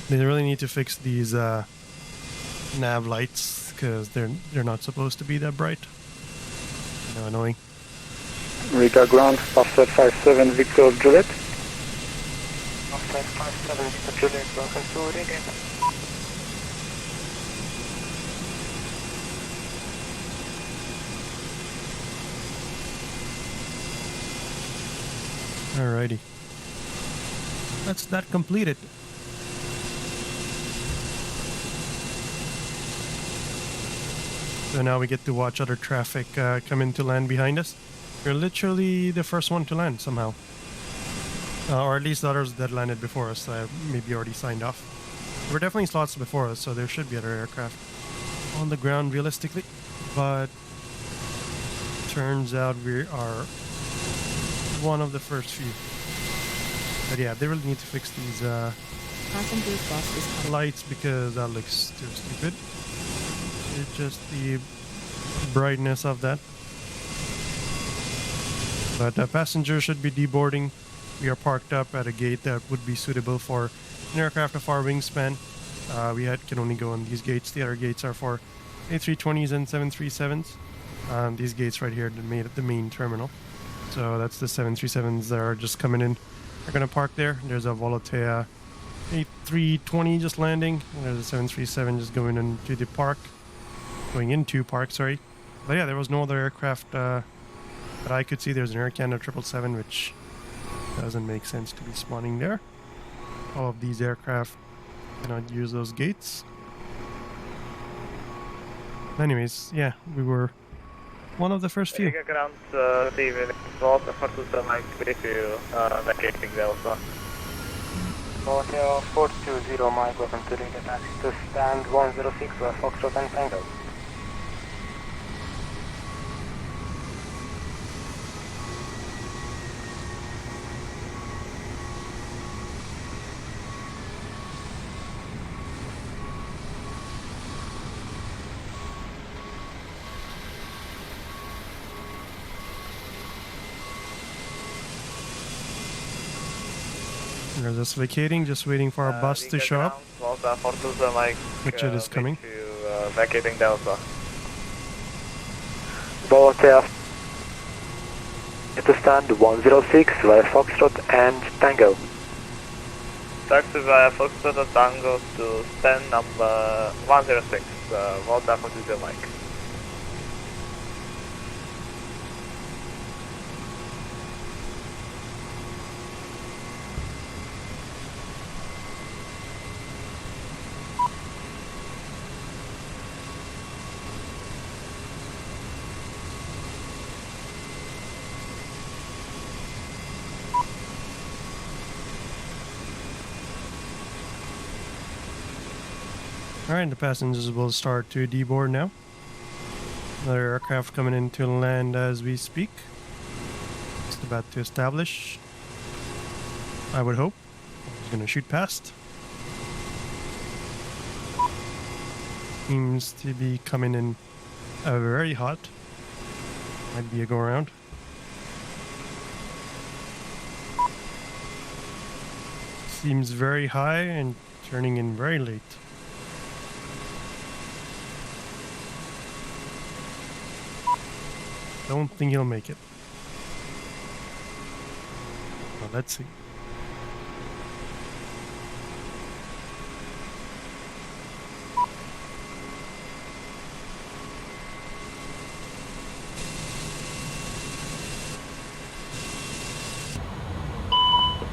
They really need to fix these nav lights because they're not supposed to be that bright. Kind of annoying. Riga ground, offset 57 Victor Juliet. Offset 57 Victor Juliet, welcome to Riga. Alrighty. That's that completed. So now we get to watch other traffic come in to land behind us. We're literally the first one to land somehow. Or at least the others that landed before us maybe already signed off. There were definitely slots before us, so there should be other aircraft on the ground realistically. But turns out we are one of the first few. But yeah, they really need to fix these lights because that looks too stupid. It's just the brightness of that. But passengers should be deboarding. We are parked up at a gate that would be suitable for an aircraft of our wingspan. We can only go on these gates. The other gates are for A320s and 737s. These gates right here made at the main terminal. So that's the 737s that are just coming in. They're going to park there. There's a Volotea A320 just landing. And there's a 737 just going into the park. Going into park, sorry. But yeah, there was no other aircraft that I could see. There's an Air Canada 777, which doesn't make sense to be spawning there. All of these aircraft cannot use those gates. Anyways, yeah, we were one of the first few. Riga ground, Steven, Volta for Mike, if you vacating the LOSAR. Hotel 420 Mike, welcome to Riga taxi to stand 106 Foxtrot and Tango. We're just vacating, just waiting for our bus to show up, which it is coming. Vacating Delta. Voltaire to stand 106 via Foxtrot and Tango. Taxi via Foxtrot and Tango to stand number 106. Voltaire for the Mike. Alright, the passengers will start to deboard now. Another aircraft coming in to land as we speak. Just about to establish. I would hope. He's gonna shoot past. Seems to be coming in very hot. Might be a go around. Seems very high and turning in very late. Don't think he'll make it. Well, let's see.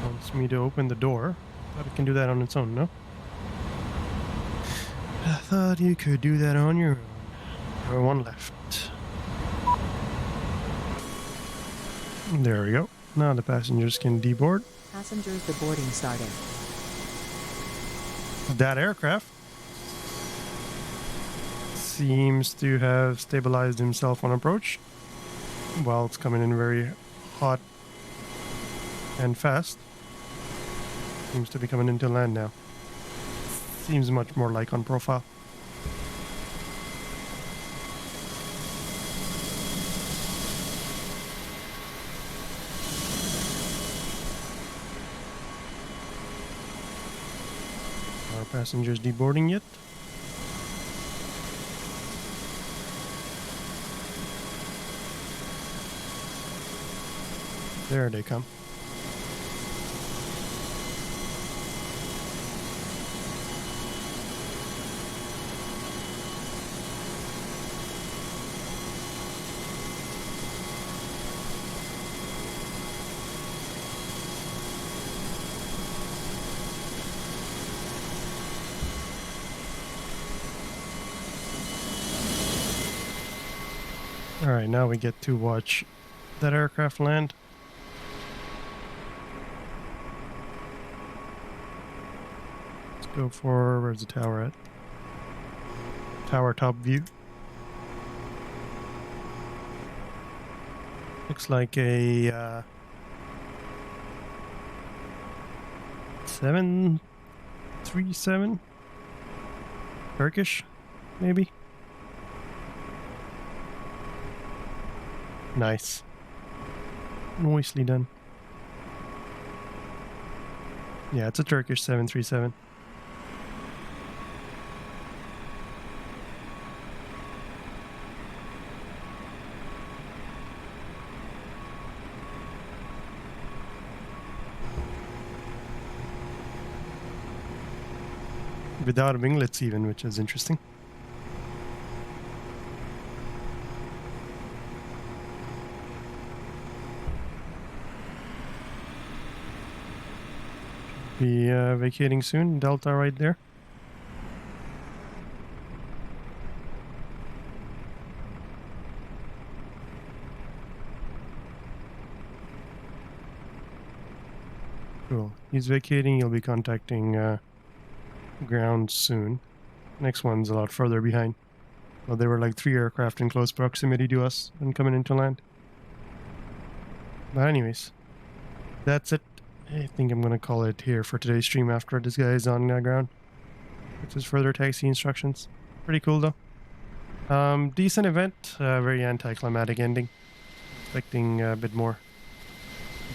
Wants me to open the door. Thought it can do that on its own, no? I thought you could do that on your own. There were one left. There we go. Now the passengers can deboard. Passengers deboarding starting. That aircraft seems to have stabilized himself on approach. While it's coming in very hot and fast. Seems to be coming into land now. Seems much more like on profile. Passengers deboarding yet? There they come. Alright, now we get to watch that aircraft land. Let's go for, where's the tower at? Tower top view. Looks like a 737 Turkish, maybe. Nice. Nicely done. Yeah, it's a Turkish 737. Without winglets even, which is interesting. Be vacating soon. Delta right there. Cool. He's vacating. He'll be contacting ground soon. Next one's a lot further behind. Well, there were like 3 aircraft in close proximity to us and coming into land. But anyways, that's it. I think I'm going to call it here for today's stream after this guy is on ground. Which is further taxi instructions. Pretty cool though. Decent event. Very anticlimactic ending. Expecting a bit more.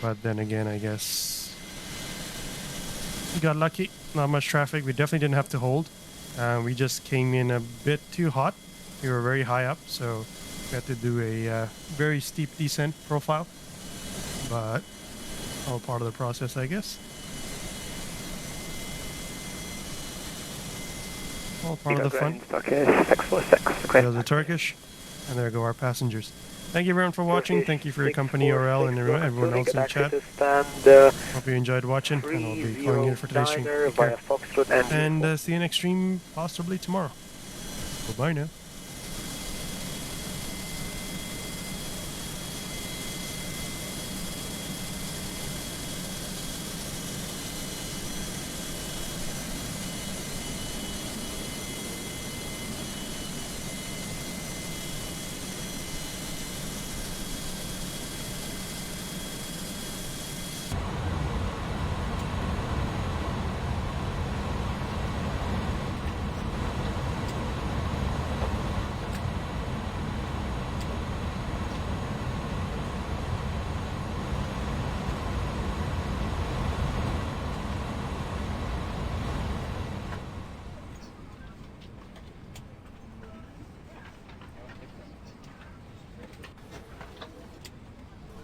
But then again, I guess we got lucky. Not much traffic. We definitely didn't have to hold. We just came in a bit too hot. We were very high up, so we had to do a very steep descent profile. But all part of the process, I guess. All part of the fun. Okay, 646. There's the Turkish, and there go our passengers. Thank you everyone for watching. Thank you for your company, RL, and everyone else in the chat. Hope you enjoyed watching, and I'll be calling in for today's stream. Take care. And see you next stream, possibly tomorrow. Bye-bye now.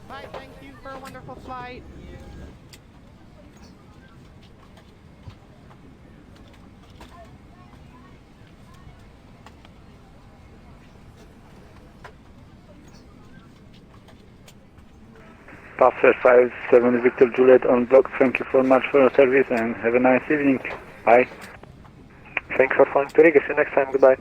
Bye, thank you for a wonderful flight. Passenger 57 Victor Juliet on block. Thank you very much for your service and have a nice evening. Bye. Thanks for flying to Riga. See you next time. Goodbye.